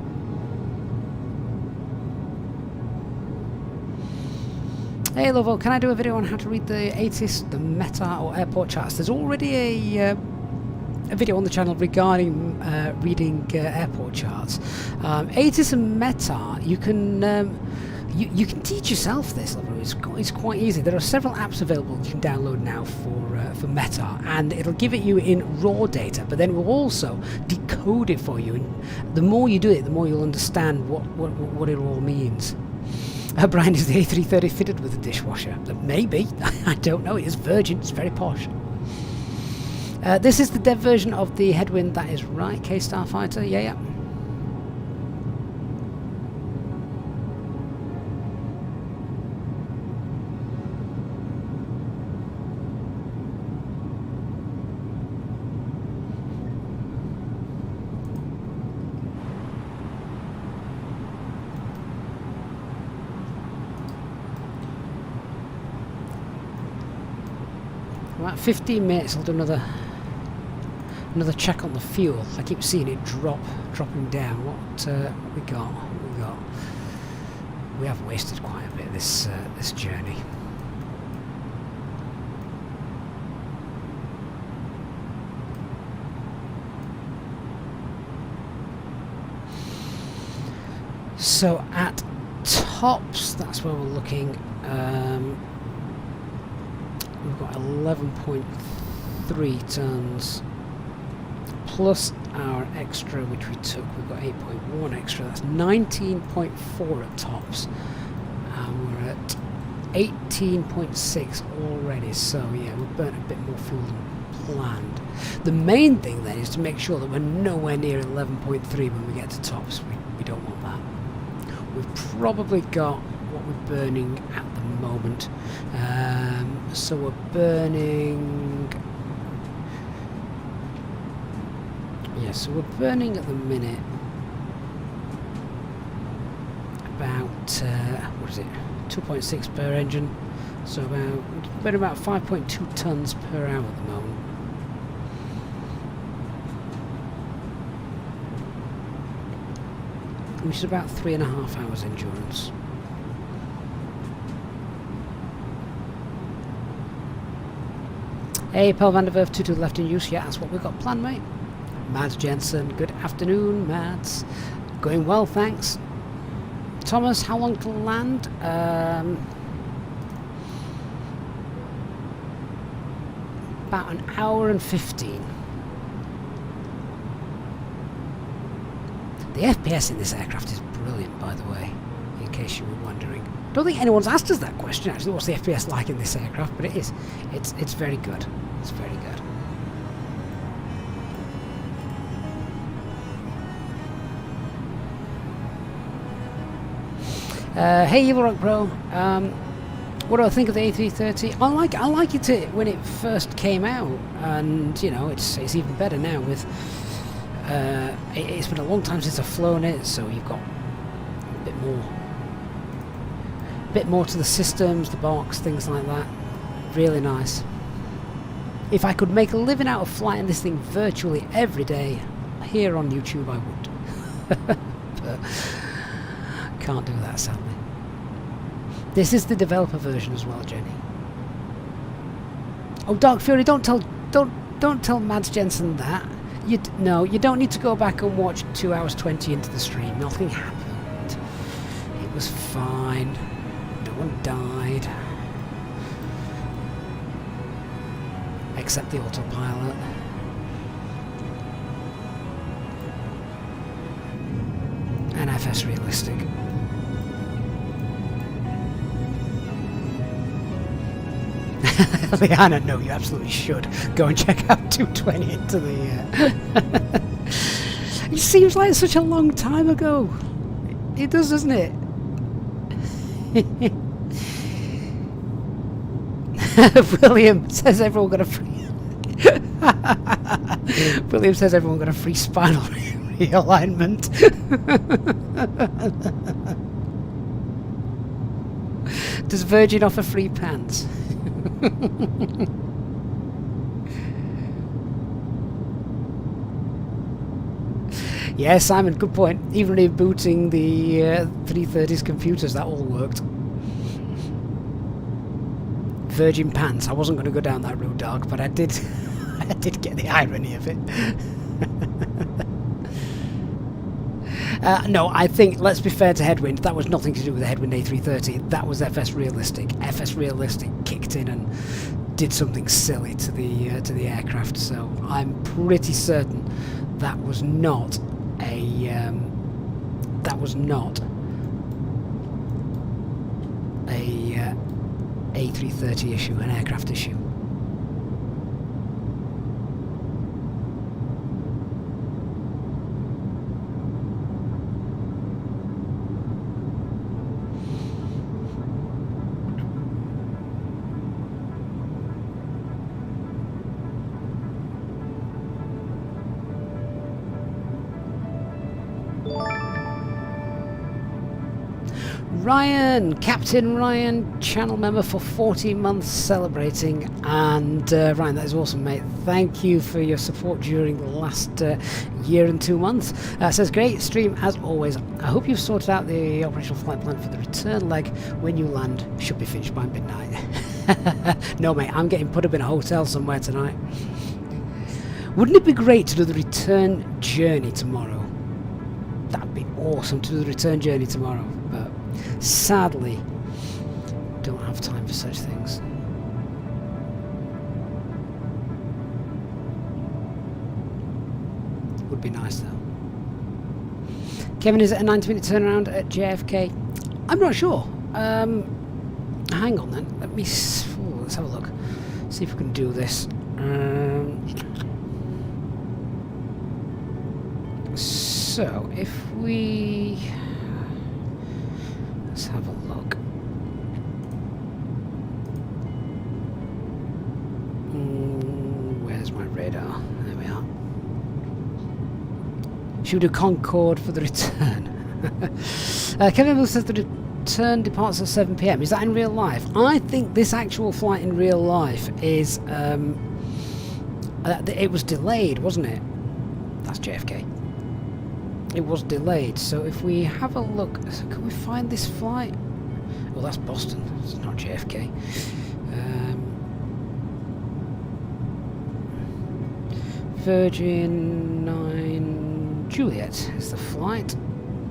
A: Hey Lovo, can I do a video on how to read the ATIS, the META or airport charts? There's already a video on the channel regarding reading airport charts. ATIS and META, you can You can teach yourself this. It's quite easy. There are several apps available you can download now for Meta, and it'll give it you in raw data, but then it will also decode it for you. And the more you do it, the more you'll understand what it all means. Brian, is the A330 fitted with a dishwasher? Maybe. I don't know. It is Virgin. It's very posh. This is the dev version of the Headwind. That is right. K Starfighter. Yeah. About 15 minutes, I'll do another check on the fuel. I keep seeing it dropping down. What we got? We have wasted quite a bit this journey. So at tops, that's where we're looking. We've got 11.3 tons plus our extra, which we took. We've got 8.1 extra. That's 19.4 at tops, and we're at 18.6 already. So yeah, we've burnt a bit more fuel than planned. The main thing then is to make sure that we're nowhere near 11.3 when we get to tops. We don't want that. We've probably got what we're burning at the moment. So we're burning... Yeah, so we're burning at the minute about, what is it, 2.6 per engine. So we're burning about 5.2 tons per hour at the moment. Which is about 3.5 hours endurance. Hey, Paul van der Werf, 2 to the left in use. Yeah, that's what we've got planned, mate. Mads Jensen, good afternoon, Mads. Going well, thanks. Thomas, how long to land? About an hour and 15. The FPS in this aircraft is brilliant, by the way, in case you were wondering. I don't think anyone's asked us that question, actually, what's the FPS like in this aircraft, but it is. It's very good. It's very good. Hey, Evil Rock Bro. What do I think of the A330? I like it when it first came out, and you know it's even better now with. It's been a long time since I've flown it, so you've got a bit more to the systems, the box, things like that. Really nice. If I could make a living out of flying this thing virtually every day here on YouTube, I would. But can't do that, sadly. This is the developer version as well, Jenny. Oh, Dark Fury, don't tell Mads Jensen that. No, you don't need to go back and watch 2 hours 20 into the stream. Nothing happened. It was fine. No one died. Except the autopilot. And FS Realistic. Leanna, no, you absolutely should go and check out 220 into the... It seems like such a long time ago. It does, doesn't it? William says everyone got a free... William says everyone got a free spinal realignment. Does Virgin offer free pants? Yeah, Simon, good point. Even rebooting the 330's computers, that all worked. Virgin pants. I wasn't going to go down that road, Dark, but I did get the irony of it. No, I think, let's be fair to Headwind, that was nothing to do with the Headwind A330. That was FS Realistic. FS Realistic kicked in and did something silly to the aircraft. So I'm pretty certain that was not a A330 issue, an aircraft issue. Ryan, Captain Ryan, channel member for 14 months celebrating, and Ryan, that is awesome, mate. Thank you for your support during the last year and 2 months. Says, great stream as always. I hope you've sorted out the operational flight plan for the return leg when you land. Should be finished by midnight. No, mate, I'm getting put up in a hotel somewhere tonight. Wouldn't it be great to do the return journey tomorrow? That'd be awesome to do the return journey tomorrow, but sadly, don't have time for such things. Would be nice though. Kevin, is it a 90-minute turnaround at JFK? I'm not sure. Hang on then. Let's have a look. See if we can do this. So if we... let's have a look. Where's my radar? There we are. Should we do Concorde for the return? Kevin Will says the return departs at 7 PM. Is that in real life? I think this actual flight in real life is... it was delayed, wasn't it? That's JFK. It was delayed, so if we have a look, can we find this flight? Well, that's Boston, it's not JFK. Virgin 9 Juliet is the flight.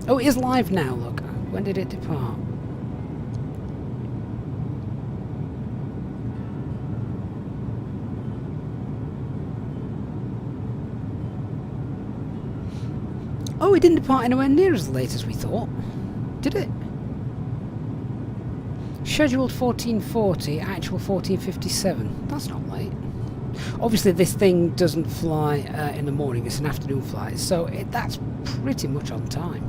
A: Oh, it is live now, look. When did it depart? Oh, it didn't depart anywhere near as late as we thought, did it? Scheduled 14:40, actual 14:57. That's not late. Obviously, this thing doesn't fly in the morning. It's an afternoon flight, so that's pretty much on time.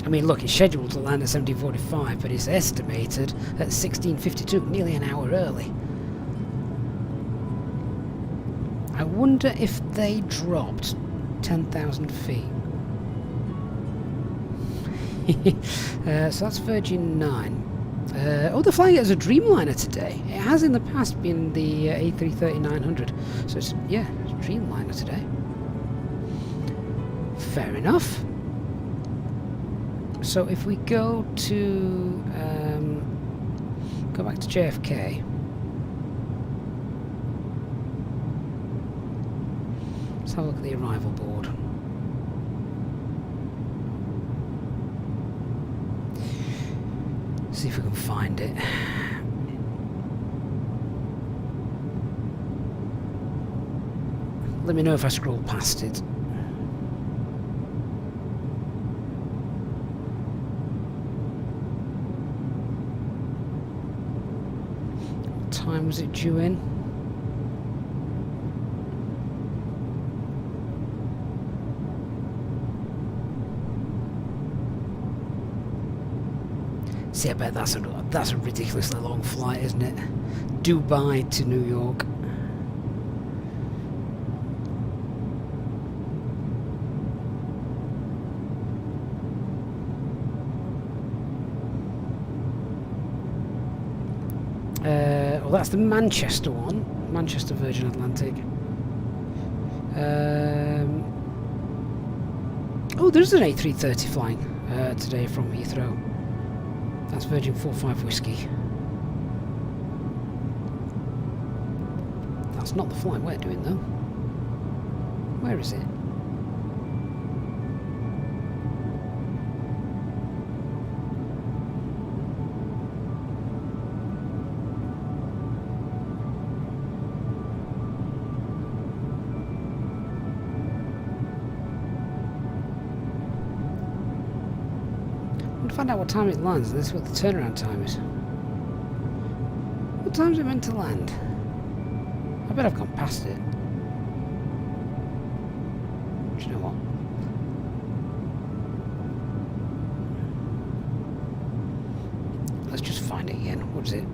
A: I mean, look, it's scheduled to land at 17:45, but it's estimated at 16:52, nearly an hour early. I wonder if they dropped 10,000 feet. So that's Virgin 9. Oh, they're flying it as a Dreamliner today. It has in the past been the A330-900. So it's, yeah, it's a Dreamliner today. Fair enough. So if we go to... go back to JFK. Let's have a look at the arrival board. See if we can find it. Let me know if I scroll past it. What time was it due in? See, I bet that's a ridiculously long flight, isn't it? Dubai to New York. Well, that's the Manchester one. Manchester Virgin Atlantic. Oh, there's an A330 flying today from Heathrow. That's Virgin 45 Whiskey. That's not the flight we're doing though. Where is it? find out what time it lands. This is what the turnaround time is. What time is it meant to land? I bet I've gone past it. Do you know what? Let's just find it again. What is it?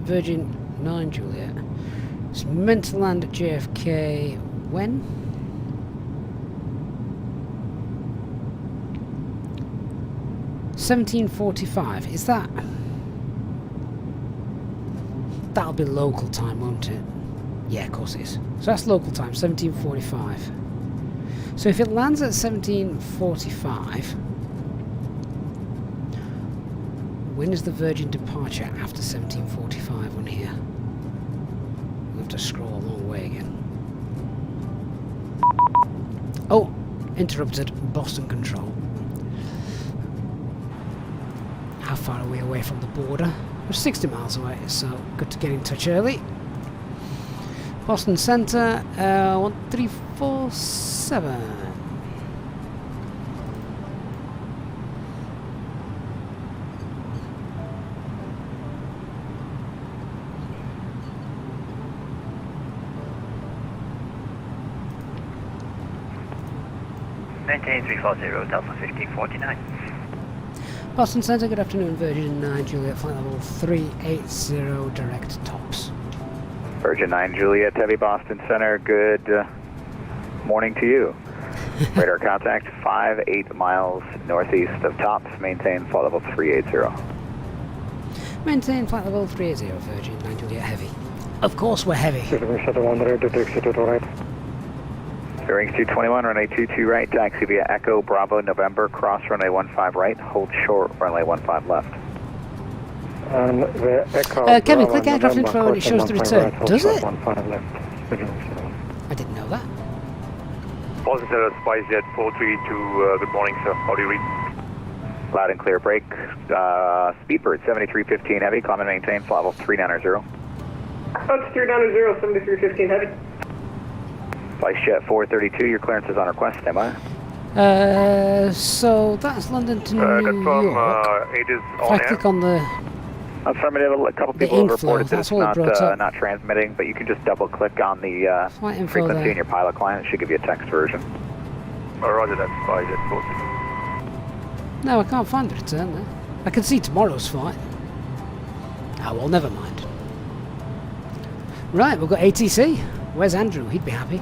A: Virgin 9 Juliet. It's meant to land at JFK when? $17:45. Is that? That'll be local time, won't it? Yeah, of course it is. So that's local time, 17:45. So if it lands at 17:45, when is the Virgin departure after 17:45 on here? We'll have to scroll a long way again. Oh, interrupted. Boston control. How far are we away from the border? We're 60 miles away, so good to get in touch early. Boston Center, 1347.
H: Maintain 340, Delta 1549.
A: Boston Center, good afternoon, Virgin 9 Juliet, flight level 380, direct tops.
Q: Virgin 9 Juliet, Heavy Boston Center, good morning to you. Radar contact 58 miles northeast of tops, maintain flight level 380.
A: Maintain flight level 380, Virgin 9 Juliet, heavy. Of course we're heavy.
Q: Bearings 221, runway 22 right, taxi via Echo Bravo November, cross runway 15 right, hold short runway 15 left.
R: And the Echo
A: Kevin,
R: Bravo
A: click aircraft
R: November,
A: info and it shows the return.
R: right,
A: Does it?
R: 15 left.
A: I didn't know that.
J: Boston Center, SpiceJet 432, good morning, sir. How do you read?
Q: Loud and clear, break. Speedbird 7315 heavy, climb and maintain, flight level 390.
B: That's 390, 7315 heavy.
Q: SpiceJet 432, your clearance is on request, am I?
A: So that's London to New
J: confirm,
A: York.
J: it is
A: If
J: on
A: I
J: air.
A: click on the
Q: Affirmative, a couple
A: the
Q: people have
A: inflow,
Q: reported that
A: that's
Q: it's
A: all it brought up.
Q: not transmitting, but you can just double click on the
A: Flight info
Q: frequency
A: there.
Q: in your pilot client, it should give you a text version.
J: Roger that, SpiceJet 432.
A: No, I can't find the return there. I can see tomorrow's flight. Oh well, never mind. Right, we've got ATC. Where's Andrew? He'd be happy.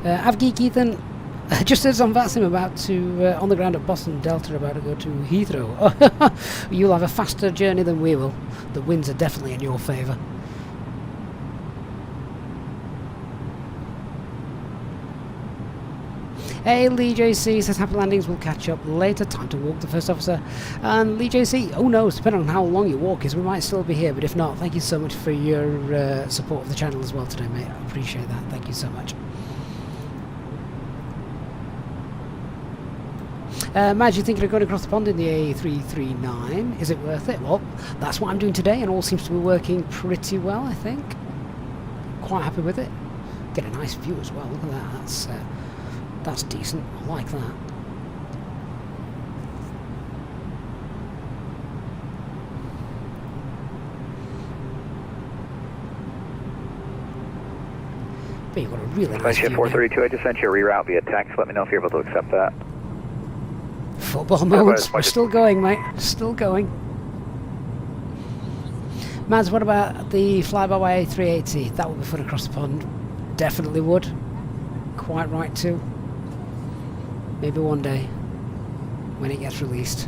A: Avgeek Ethan just says on VATSIM about to, on the ground at Boston Delta, about to go to Heathrow. You'll have a faster journey than we will. The winds are definitely in your favour. Hey, Lee JC says happy landings, will catch up later. Time to walk, the first officer. And Lee JC, who knows, depending on how long your walk is, we might still be here, but if not, thank you so much for your support of the channel as well today, mate. I appreciate that. Thank you so much. Madge, you thinking of going across the pond in the A339? Is it worth it? Well, that's what I'm doing today, and all seems to be working pretty well, I think. Quite happy with it. Get a nice view as well. Look at that. That's decent. I like that. But you've got a really nice view.
Q: 432, I just sent you a reroute via text. Let me know if you're able to accept that.
A: Football modes. We're still going, mate. Still going. Mads, what about the flyby A380? That would be fun across the pond. Definitely would. Quite right too. Maybe one day when it gets released.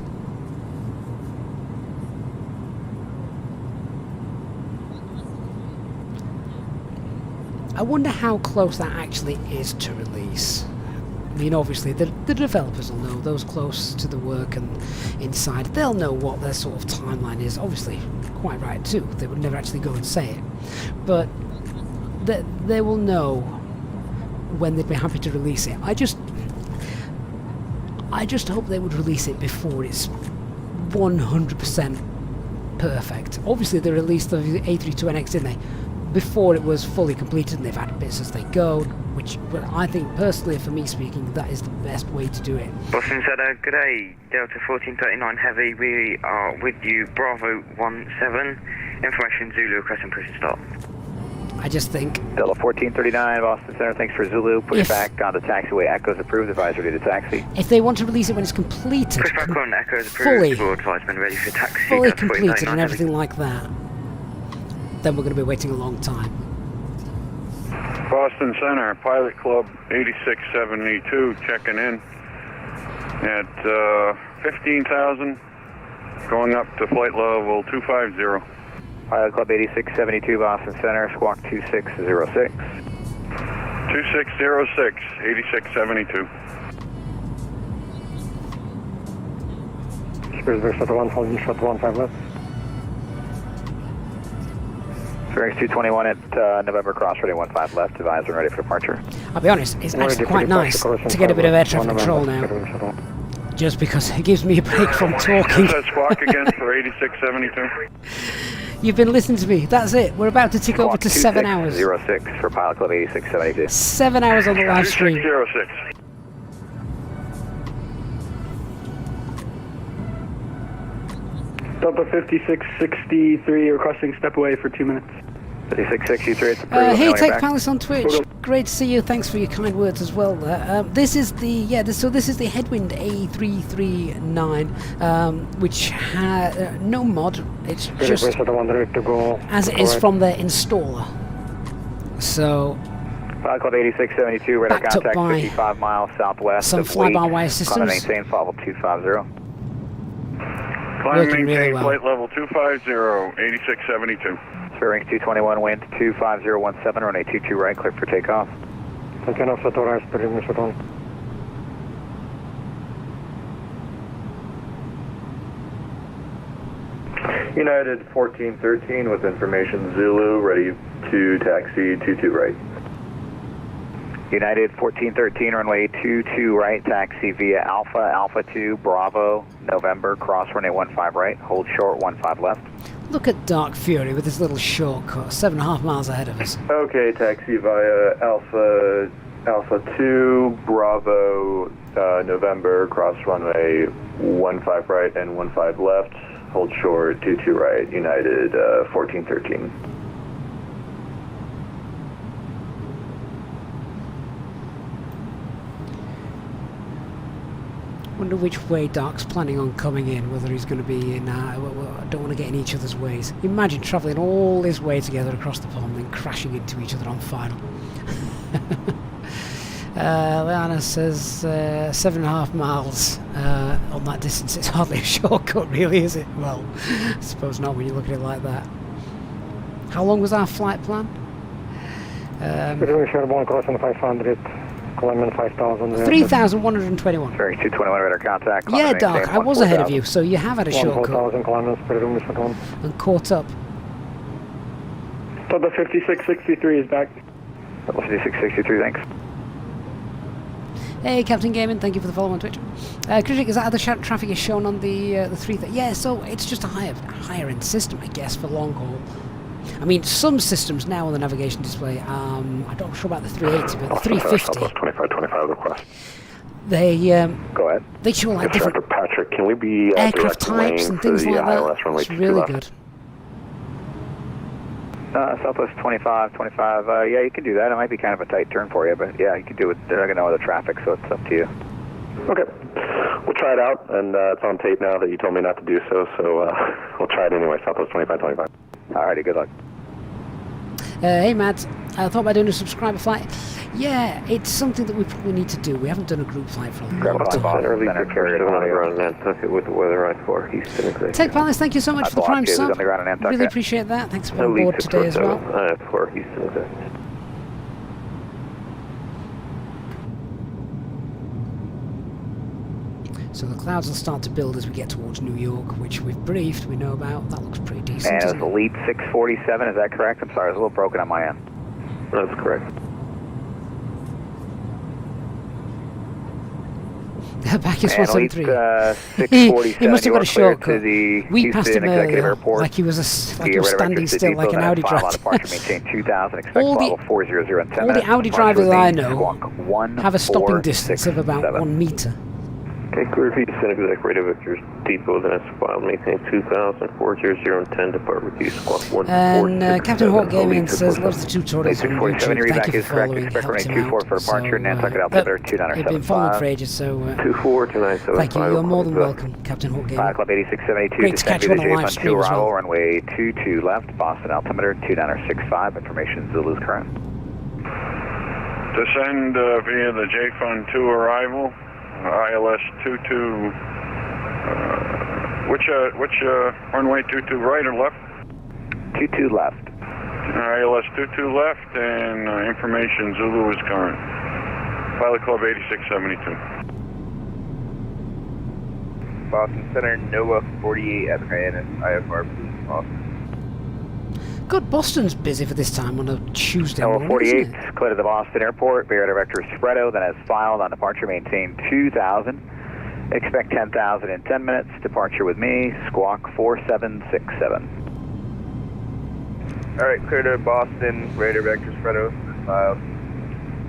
A: I wonder how close that actually is to release. I mean, obviously the developers will know, those close to the work and inside, they'll know what their sort of timeline is. Obviously, quite right too, they would never actually go and say it. But they will know when they'd be happy to release it. I just hope they would release it before it's 100% perfect. Obviously they released the A32NX, didn't they? before it was fully completed, and they've added bits as they go, which, well, I think personally, for me speaking, that is the best way to do it.
S: Boston Center, good day, Delta 1439 Heavy, we are with you, Bravo 17, information Zulu, Crescent push and start.
A: I just think...
Q: Delta 1439, Boston Center, thanks for Zulu, pushback on the taxiway, Echoes approved, advisor ready to taxi.
A: If they want to release it when it's completed,
S: Pushback on Echoes approved, full advisement ready for taxi.
A: fully completed and everything like that, then we're going to be waiting a long time.
I: Boston Center, Pilot Club 8672, checking in at 15,000, going up to flight level 250.
Q: Pilot Club 8672, Boston Center, squawk 2606.
I: 2606, 8672.
R: Spirit Shuttle 1, holding Shuttle 15 left.
Q: Phoenix 221 at November, cross ready 15 left, advisor ready for departure.
A: I'll be honest, it's actually quite nice to get a bit of air traffic control now. Just because it gives me a break from talking.
I: Squawk again for 8672.
A: You've been listening to me. That's it. We're about to tick over to 7 hours.
Q: 06 for Pilot Club 8672.
A: 7 hours on the live stream.
I: 2606.
T: Delta 5663 requesting step away for 2 minutes.
Q: 5663, it's approved.
A: Hey, Tech Palace on Twitch. Great to see you. Thanks for your kind words as well there. This is the this is the Headwind A339, which has no mod. It's just as it is from their installer. So
Q: Pilot Club 8672, radar
A: backed up
Q: contact
A: by
Q: 55 miles southwest
A: some
Q: of
A: fly-by-wire systems.
Q: maintain follow 250.
I: Climb
A: Working
I: maintain
A: really well.
I: flight level 250, 8672.
Q: Phoenix 221, wind 25017, runway 22 right, clear for takeoff.
J: United 1413 with information Zulu, ready to taxi 22 right.
Q: United 1413, runway 22 right, taxi via Alpha 2, Bravo, November, cross runway 15 right, hold short 15 left.
A: Look at Dark Fury with his little shortcut, 7.5 miles ahead of us.
J: Okay, taxi via Alpha 2, Bravo, November, cross runway 15 right and 15 left, hold short 22 right, United 1413.
A: Wonder which way Dark's planning on coming in, whether he's going to be in, I don't want to get in each other's ways. Imagine travelling all this way together across the pond and crashing into each other on final. Leanna says 7.5 miles on that distance. It's hardly a shortcut really, is it? Well, I suppose not when you look at it like that. How long was our flight plan? 3,121.
Q: Phoenix 221, radar contact.
A: Yeah, Dark, I was ahead of you, so you have had a shortcut. And caught up.
T: Delta 5663 is back.
Q: Delta 5663, thanks.
A: Hey, Captain Gaming, thank you for the follow on Twitch. Kritik, is that other traffic is shown on the 330? Yeah, so it's just a higher end system, I guess, for long haul. I mean, some systems now on the navigation display, I'm not sure about the 380, but the 350.
J: 2525 request.
A: They
J: go ahead.
A: They show like different
J: Patrick, can we be
A: aircraft types and things like that. It's really good.
Q: Southwest 25, yeah, you can do that. It might be kind of a tight turn for you, but yeah, you can do it. They're not going to know the traffic, so it's up to you.
J: Okay, we'll try it out, and it's on tape now that you told me not to do so, so we'll try it anyway. Southwest 2525.
Q: Alrighty, good luck.
A: Hey Matt, I thought about doing a subscriber flight. Yeah, it's something that we probably need to do. We haven't done a group flight for a long time.
J: With the weather on for Houston.
A: Tech Palace, thank you so much for the prime sub. Really appreciate that. Thanks for being on board today as well.
J: For Houston.
A: So the clouds will start to build as we get towards New York, which we've briefed, we know about. That looks pretty decent.
Q: And it was Elite 647, is that correct? I'm sorry, it was a little broken on my end.
J: That's correct.
A: Back is
Q: And
A: 173. He must have got a shortcut. We passed him earlier,
Q: Airport.
A: like he was standing still like an Audi driver. All the Audi drivers I know have a stopping distance of about 1 meter.
J: Okay, clear for you to send exec radar vectors depot, then it's filed, maintain 2000, 400, 10, depart with you, squawk 1.
A: And Captain Hawk Gaming says, loves the tutorials on YouTube. Thank you for following, it helps him out. You've been following for ages, so thank you, you're more than welcome, Captain Hawk Gaming.
Q: Club 8672,
A: Great to catch you on a live stream as well.
Q: Runway 22 left, Boston altimeter 2965, information Zulu's current.
U: Descend via the JFUN 2 arrival. ILS 22, which runway 22 right or left?
Q: 22 left.
U: ILS 22 left, and information Zulu is current. Pilot Club 8672.
V: Boston Center, Nova 48 at Hyannis, IFR Boston.
A: God, Boston's busy for this time on a Tuesday
Q: Nova
A: morning,
Q: 48,
A: isn't it?
Q: clear to the Boston Airport. Bear Director Spredo, then as filed on departure, maintain 2000. Expect 10,000 in 10 minutes. Departure with me, squawk 4767.
V: Alright, clear to Boston, Radar Vector Spredo, filed.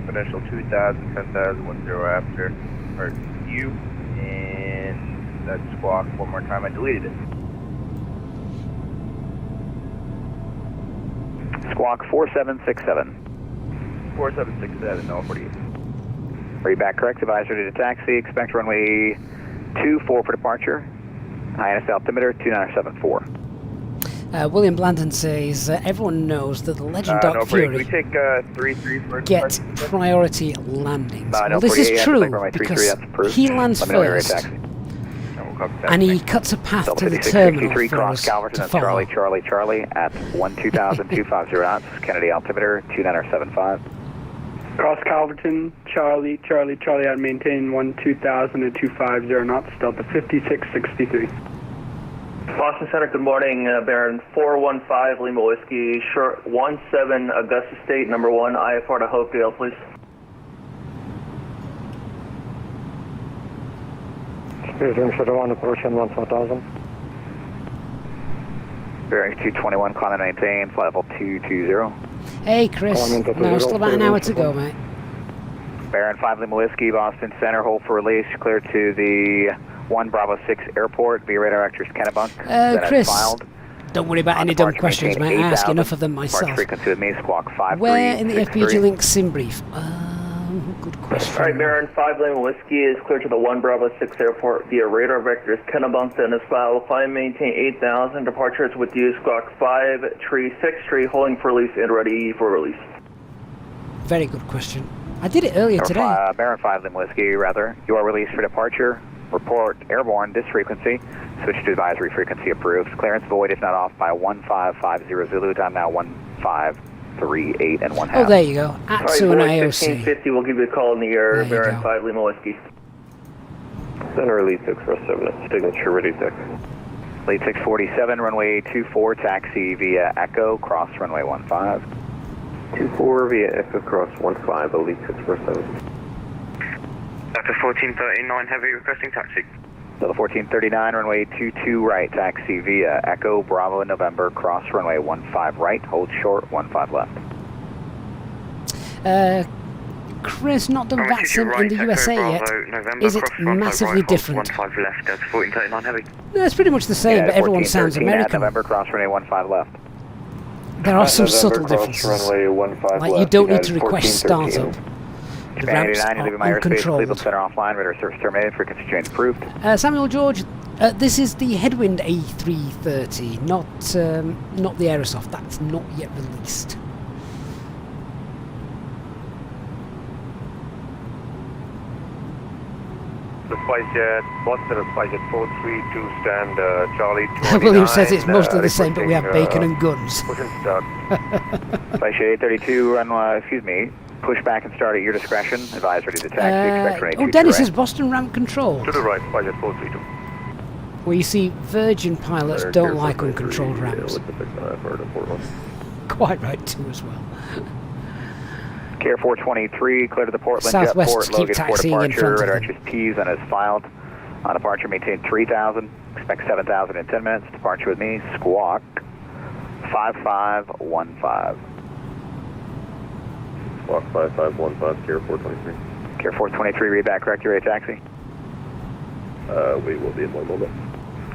V: Initial 2000, 10,000, 10 after. Or you, and that squawk one more time. I deleted it.
Q: Squawk 4767.
V: 4767, no 48.
Q: Are you back correct? Advisory to taxi. Expect runway 24 for departure. Hyannis altimeter 2974.
A: William Blandon says, everyone knows that the Legend Dark
V: No
A: Fury
V: break. We take 3-3 for
A: get priority landings.
Q: No
A: Well, this is
Q: 48,
A: true
Q: runway 33,
A: because
Q: that's approved.
A: he lands
Q: Let me know when you're ready,
A: first
Q: taxi.
A: and he cuts a path
Q: Delta
A: to the
Q: 5663,
A: terminal for
Q: cross
A: us
Q: Calverton,
A: to
Q: that's
A: follow.
Q: Charlie at 120,250 knots. Kennedy altimeter 2975.
T: Cross Calverton, Charlie at maintain 120,250 knots, Delta 5663.
K: Boston Center, good morning. Baron 415 Lima Whiskey, short 17 Augusta State, number 1, IFR to Hopedale, please.
R: Speeding 1, approaching 14,000.
Q: Bearing 221, climb and maintain, flight level 220.
A: Hey Chris, no, still about an hour to go, mate.
Q: Baron 5 Lima Whiskey, Boston Center, hold for release, clear to the 1 Bravo 6 airport, via radar actors Kennebunk.
A: Chris,
Q: filed.
A: don't worry about any dumb questions, mate. I ask enough of them myself.
Q: Frequency with me, squawk 5363.
A: Where in the FPG link sim brief? Good question.
K: Alright, Baron 5 Lima Whiskey is clear to the 1 Bravo 6 airport via radar vectors Kennebunk, then as file. Climb maintain 8,000. Departures with you, squawk 5-3-6-3, holding for release and ready for release.
A: Very good question. I did it earlier today.
Q: Baron 5 Lima Whiskey, rather. You are released for departure. Report airborne, this frequency. Switch to advisory frequency approved. Clearance void if not off by 1550 Zulu. Time now 1538 and 1/2.
A: Oh, there you go. Atsu and IOC.
K: 1550, we'll give you a call in the air. Baron 5 Lima Whiskey.
J: Center Elite 647, signature ready deck.
Q: Elite 647, runway 24, taxi via Echo, cross runway 15.
J: 24 via Echo cross 15, Elite 647.
S: Delta 1439 Heavy requesting taxi.
Q: Delta 1439, runway 22 right, taxi via Echo, Bravo, November, cross runway 15 right, hold short, 15 left.
A: Chris, not done VATSIM in the USA yet. Is it massively different?
S: 15 left, Delta 1439 Heavy.
A: No, it's pretty much the same, but everyone sounds American.
Q: November, cross runway 15 left.
A: There are some subtle differences. Like you don't need to request startup. The ramps are uncontrolled.
Q: Center offline, radar service terminated, frequency change approved.
A: Samuel George, this is the Headwind A330, not the Aerosoft. That's not yet released.
J: The SpiceJet, Boston SpiceJet 432, stand Charlie 29.
A: William says it's mostly the same, but we have bacon and guns.
Q: SpiceJet 832, pushback and start at your discretion. Advisory to taxi.
A: Dennis says Boston ramp control.
J: To the right, SpiceJet 432.
A: Well, you see, Virgin pilots don't like uncontrolled ramps. Quite right too, as well.
Q: Care 423, clear to the Portland
A: Southwest,
Q: Jetport,
A: keep
Q: Logan for
A: taxiing in
Q: departure,
A: front of
Q: radar
A: them.
Q: entries P's and is filed. On departure, maintain 3,000, expect 7,000 in 10 minutes. Departure with me, squawk 5515.
J: Squawk 5515, Care 423.
Q: Care 423, read back, correct your taxi.
J: We will be in 1 moment.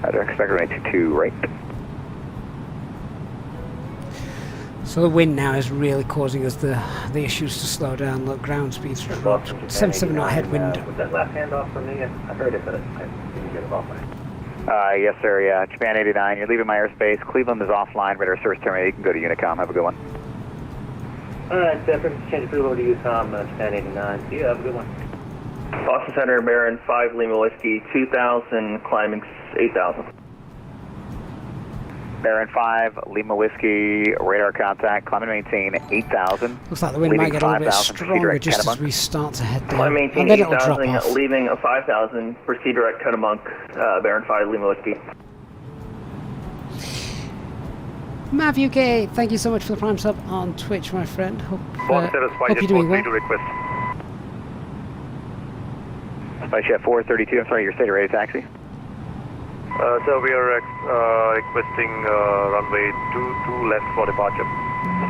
Q: Roger, expect runway 22 right.
A: So the wind now is really causing us the issues to slow down. Look, ground speeds 77 knot headwind.
J: With that last handoff for me, I heard it, but I didn't get it off my.
Q: Yes, sir. Yeah, Japan 89. You're leaving my airspace. Cleveland is offline. Radar service terminated. You can go to Unicom. Have a good one.
J: Alright, Frequency change approval to Unicom, Japan 89. See you. Have a good one. Boston Center, Marin 5 Lima Whiskey 2000, climbing 8,000.
Q: Baron 5, Lima Whiskey, radar contact, climb and maintain 8,000.
A: Looks like the wind might get a little bit stronger just as we start to head down.
J: Climb maintain
A: And then it'll drop
J: 8,000,
A: off.
J: leaving a 5,000, proceed direct Cuttamonk, Baron 5 Lima Whiskey.
Q: Mav UK, thank you so much for the prime sub on Twitch, my friend. Hope you're doing well. Spyjet 432, I'm sorry, your state ready taxi.
J: So we are requesting runway 22 left for departure.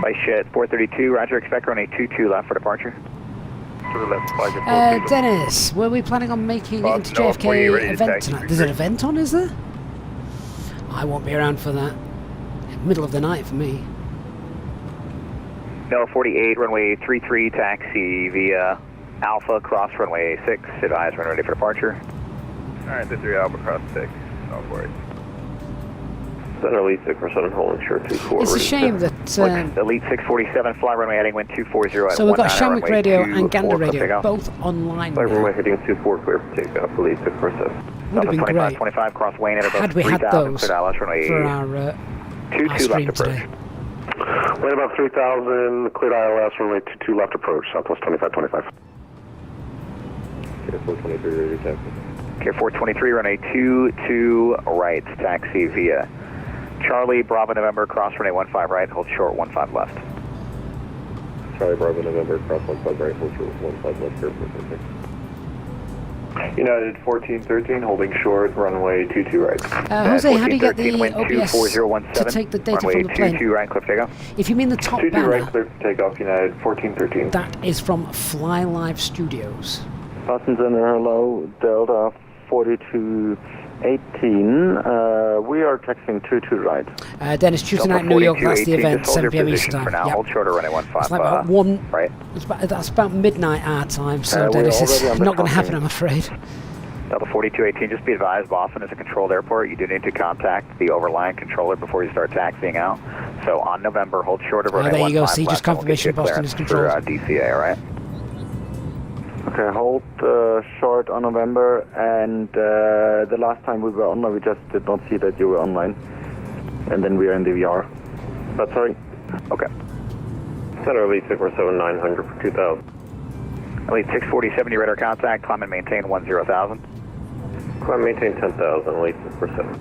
Q: Spyjet 432, roger, expect runway 22 left for departure.
J: To the left, Spyjet 432.
A: Dennis, were we planning on making it into JFK event tonight? There's an event on, is there? I won't be around for that. Middle of the night for me.
Q: No 48, runway 33 taxi via Alpha, cross runway 6, advise runway ready for departure.
J: Alright, the 3 Alpha cross 6, don't worry. Center Elite 647, holding short 24.
A: It's a shame that...
Q: Elite 647, fly runway heading wind 240 at
A: so we've got
Q: 19
A: Shamrock Radio
Q: runway
A: and Gander
Q: 24,
A: Radio, both online.
J: Fly runway heading 24, clear for takeoff, Elite 647.
A: Would have been great
Q: 25, cross Wayne at
A: had we had those for our stream today.
R: Wind about 3,000, cleared ILS, runway 22 left approach, Southwest 2525.
J: Care 423, ready taxi.
Q: Care 423, runway 22 right, taxi via Charlie, Bravo, November, cross runway 15 right, hold short 15 left.
J: Charlie, Bravo, November, cross 15 right, hold short 15 left, Care 423. United 1413, holding short, runway 22 right.
A: Jose, how do you get the OBS to take the data from the plane?
Q: 22 right, clear for takeoff.
A: If you mean the top
J: 22
A: banner,
J: right, clear for takeoff, United 1413.
A: that is from Fly Live Studios.
L: Boston Center, hello, Delta 4218. We are taxiing 22 right.
A: Dennis, Tuesday night, New York, that's the event, 7 p.m. Eastern time.
Q: For now, hold shorter runway 15
A: It's like about
Q: right.
A: That's about midnight our time, so Dennis, it's not going to happen, I'm afraid.
Q: Delta 4218, just be advised, Boston is a controlled airport. You do need to contact the overlying controller before you start taxiing out. So on November, hold short of runway 15
A: there you go, see,
Q: left,
A: just confirmation Boston is controlled.
Q: For DCA, all right?
L: Okay, hold short on November, and the last time we were online, we just did not see that you were online. And then we are in the VR. That's right.
Q: Okay.
J: Center Elite 647, 900 for 2000.
Q: Elite 647, you radar contact, climb and maintain 10,000.
J: Climb maintain 10,000, Elite 647.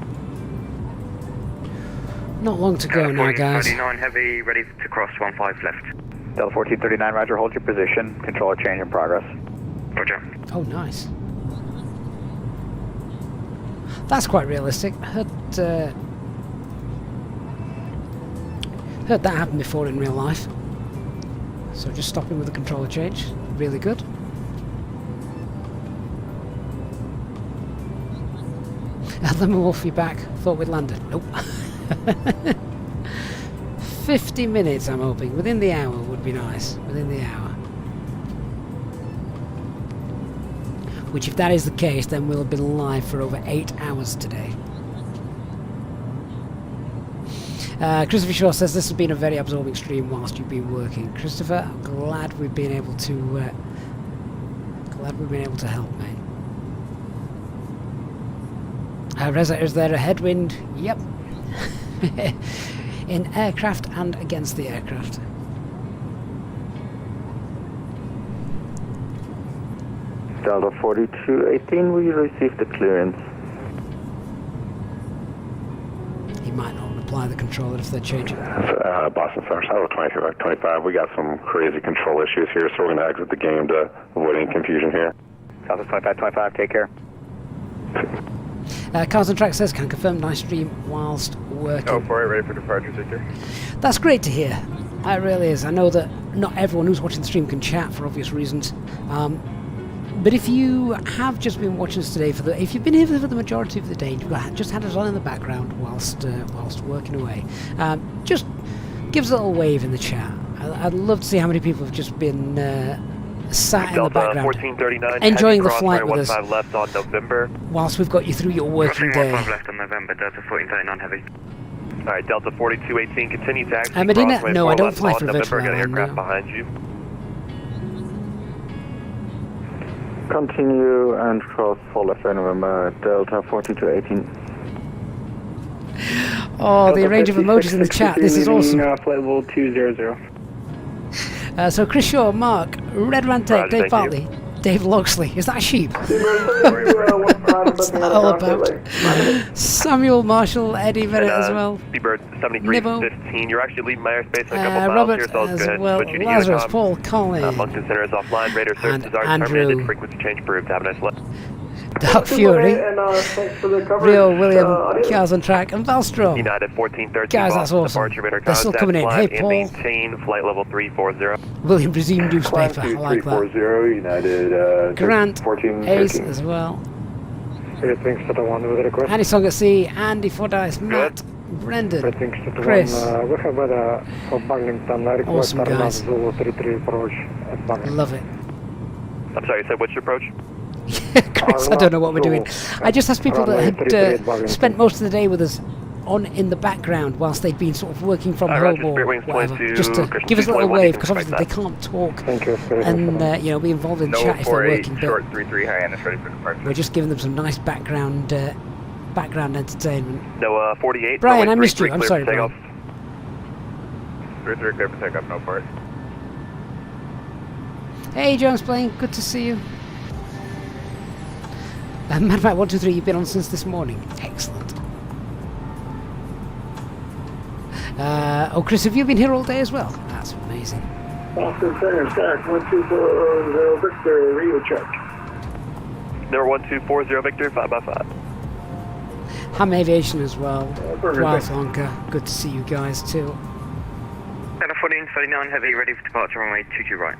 A: Not long to go now, guys.
S: 39 heavy, ready to cross 15 left.
Q: Delta 1439, roger, hold your position. Controller change in progress.
S: Roger.
A: Oh, nice. That's quite realistic. Heard that happen before in real life. So just stopping with the controller change, really good. Lemon Wolfie back, thought we'd landed. Nope. 50 minutes, I'm hoping. Within the hour would be nice. Within the hour. Which, if that is the case, then we'll have been live for over 8 hours today. Christopher Shaw says this has been a very absorbing stream whilst you've been working. Christopher, I'm glad we've been able to help, mate. Reza, is there a headwind? Yep. In aircraft and against the aircraft.
L: Delta 4218, we received the clearance.
A: He might not reply. apply the controller if they're changing.
R: Boston Center, Tower 25. We got some crazy control issues here, so we're going to exit the game to avoid any confusion here.
Q: Southwest 2525, take care.
A: Cars on Track says, can confirm nice stream whilst working.
V: Oh, 48, ready for departure, Victor.
A: That's great to hear. It really is. I know that not everyone who's watching the stream can chat for obvious reasons. But if you have just been watching us today, if you've been here for the majority of the day, you've just had us on in the background whilst working away, just give us a little wave in the chat. I'd love to see how many people have just been sat in the background,
V: 1439,
A: enjoying the flight with us,
V: left on November.
A: whilst we've got you through your working day.
S: 15 left on November, Delta 1439 heavy.
V: Alright, Delta 4218, continue taxi.
A: Medina,
V: crossway
A: no,
V: 4
A: I don't
V: left
A: fly
V: on
A: for
V: November, got
A: Virtual
V: an aircraft
A: no.
V: behind you.
L: Continue and cross 4 left November, Delta 4218.
A: Oh, the range of emojis in the chat. This is awesome.
T: Flight level 200.
A: So Chris Shaw, Mark, Red Rantek, Dave Bartley, Dave Loxley. Is that a sheep? What's that all about? Samuel Marshall, Eddie Bennett as well.
V: Seabird 7315. You're actually leaving my airspace in a couple miles
A: Robert
V: here, so I'll go
A: as
V: ahead
A: well.
V: and switch you to
A: Lazarus,
V: Unicom.
A: Paul, Colin,
V: Function center is offline. Radar services are
A: Andrew.
V: terminated. Frequency change approved. Have a nice day.
A: Dark Fury, Rio, William, Cars on Track, and Valstrom.
V: United 1413.
A: Guys, that's awesome.
V: Departure, radar
A: They're still
V: contact,
A: coming in.
V: climb
A: Hey,
V: and
A: Paul.
V: maintain flight level 340.
A: William Presumed Newspaper. I like that.
J: 340, United
A: Grant,
J: 1413.
A: Ace as well.
D: Thanks to the one with the request.
A: Andy Song at Sea, Andy Fordyce, Matt, Brendan, Chris.
D: We have weather for Burlington. I request
A: Awesome, guys.
D: Zulu 33 approach at Burlington.
A: Love it.
V: I'm sorry, you said what's your approach?
A: Chris, I don't know what we're doing. I just asked people that had spent most of the day with us on in the background whilst they'd been sort of working from home or whatever, just to give us a little wave, because obviously they can't talk and be involved in chat if they're working.
V: Short 33 Hyannis ready for departure.
A: We're just giving them some nice background entertainment.
V: No, 48.
A: Brian,
V: runway
A: I missed
V: 33
A: you. I'm
V: clear
A: sorry,
V: for
A: Brian.
V: takeoff. 33 clear for takeoff, no port.
A: Hey, Jones Plain, good to see you. Mad Mac 123, you've been on since this morning. Excellent. Chris, have you been here all day as well? That's amazing.
D: Boston Center, stack 1240 Victor, Rio check.
V: Number 1240 Victor, 5x5.
A: Ham Aviation as well.
D: perfect.
A: Ralph Lonka, good to see you guys too.
S: Delta 1439 heavy, ready for departure, runway 22 right.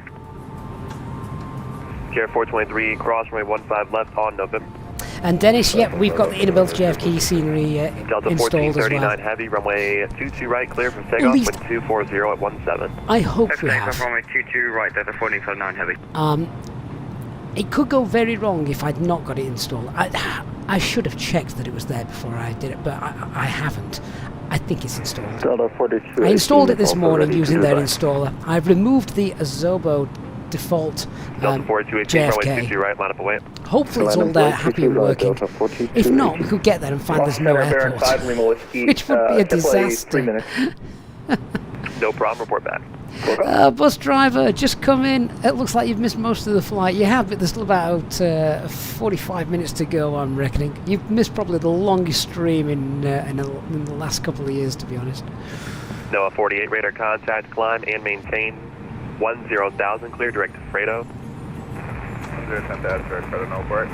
V: Sierra 423, cross runway 15 left on November.
A: And Dennis, yep, we've got the inbuilt JFK scenery
V: Delta
A: installed as
V: 1439
A: well.
V: heavy, runway 22 right, clear for takeoff, wind 240 at 17.
A: I hope we
S: Takeoff,
A: have.
S: runway 22 right, Delta 1439 heavy.
A: It could go very wrong if I'd not got it installed. I should have checked that it was there before I did it, but I haven't. I think it's installed.
L: Delta 42.
A: I installed it this morning using their installer. I've removed the Azobo default
V: Delta 4218, runway 22
A: JFK.
V: right, line up away.
A: Hopefully it's all there, happy and working. If not, we could get there and find there's no airport, which would be a disaster.
V: No problem, report back.
A: Bus driver, just come in. It looks like you've missed most of the flight. You have, but there's still about 45 minutes to go, I'm reckoning. You've missed probably the longest stream in the last couple of years, to be honest.
V: NOAA 48, radar contact, climb and maintain 10,000, clear direct to Fredo. 10,000, direct Fredo, no port.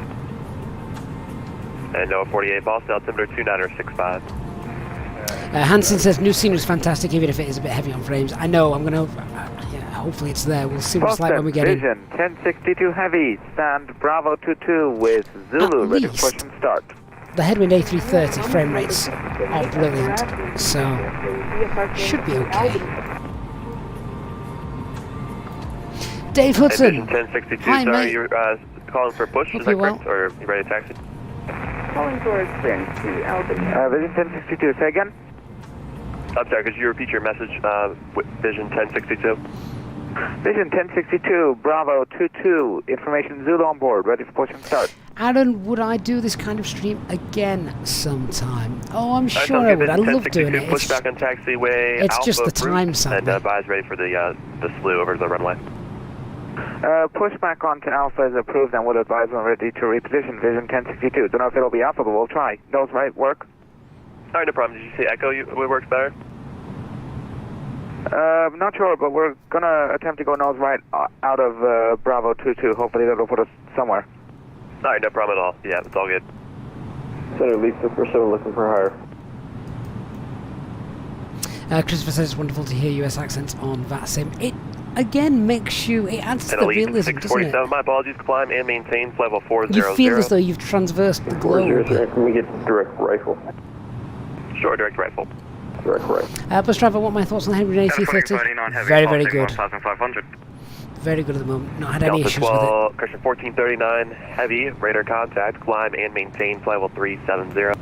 V: And NOAA 48, Boston, altimeter 2965.
A: Hansen says new scenery is fantastic, even if it is a bit heavy on frames. I know, I'm going to... hopefully it's there. We'll see what it's like when we get in.
Q: Vision 1062 heavy, stand Bravo 22 with Zulu, ready for push and start.
A: The Headwind A330 frame rates are brilliant, so should be okay. Dave Hudson.
V: Vision 1062,
A: Hi,
V: sorry,
A: mate.
V: you're calling for push,
A: Hope
V: is that
A: you're
V: correct? Or you ready to taxi?
Q: Calling for extend to Albany. Vision 1062, say again?
V: I'm sorry, could you repeat your message, Vision 1062?
Q: Vision 1062, Bravo 22, information Zulu on board, ready for push and start.
A: Aaron, would I do this kind of stream again sometime? Oh, I'm sure I would. I love doing it. It's,
V: Pushback on taxiway.
A: it's
V: Alpha
A: just the
V: approved,
A: time, Sam.
V: And advise ready for the slew over to the runway.
Q: Pushback onto Alpha is approved and will advise when ready to reposition Vision 1062. Don't know if it'll be Alpha, but we'll try. Those right work?
G: Alright, no problem. Did you say Echo what works better?
V: Not sure, but we're gonna attempt to go nose right out of Bravo 22. Hopefully that'll put us somewhere.
G: Alright, no problem at all. Yeah, it's all good.
J: Center Lisa, we're still looking for higher.
A: Christopher says it's wonderful to hear US accents on VATSIM. It again makes you, it adds to the realism, doesn't it?
G: My apologies, climb and maintain level 400.
A: You feel as though you've traversed the globe.
J: Can we get direct rifle?
G: Sure, direct rifle.
J: Direct rifle.
A: Bus driver, what are my thoughts on the Headwind A330? Very, very good.
G: 1500.
A: Very good at the moment. Not had any
G: Delta
A: issues
G: 12,
A: with it.
G: Christian 1439, heavy, radar contact, climb and maintain level 370.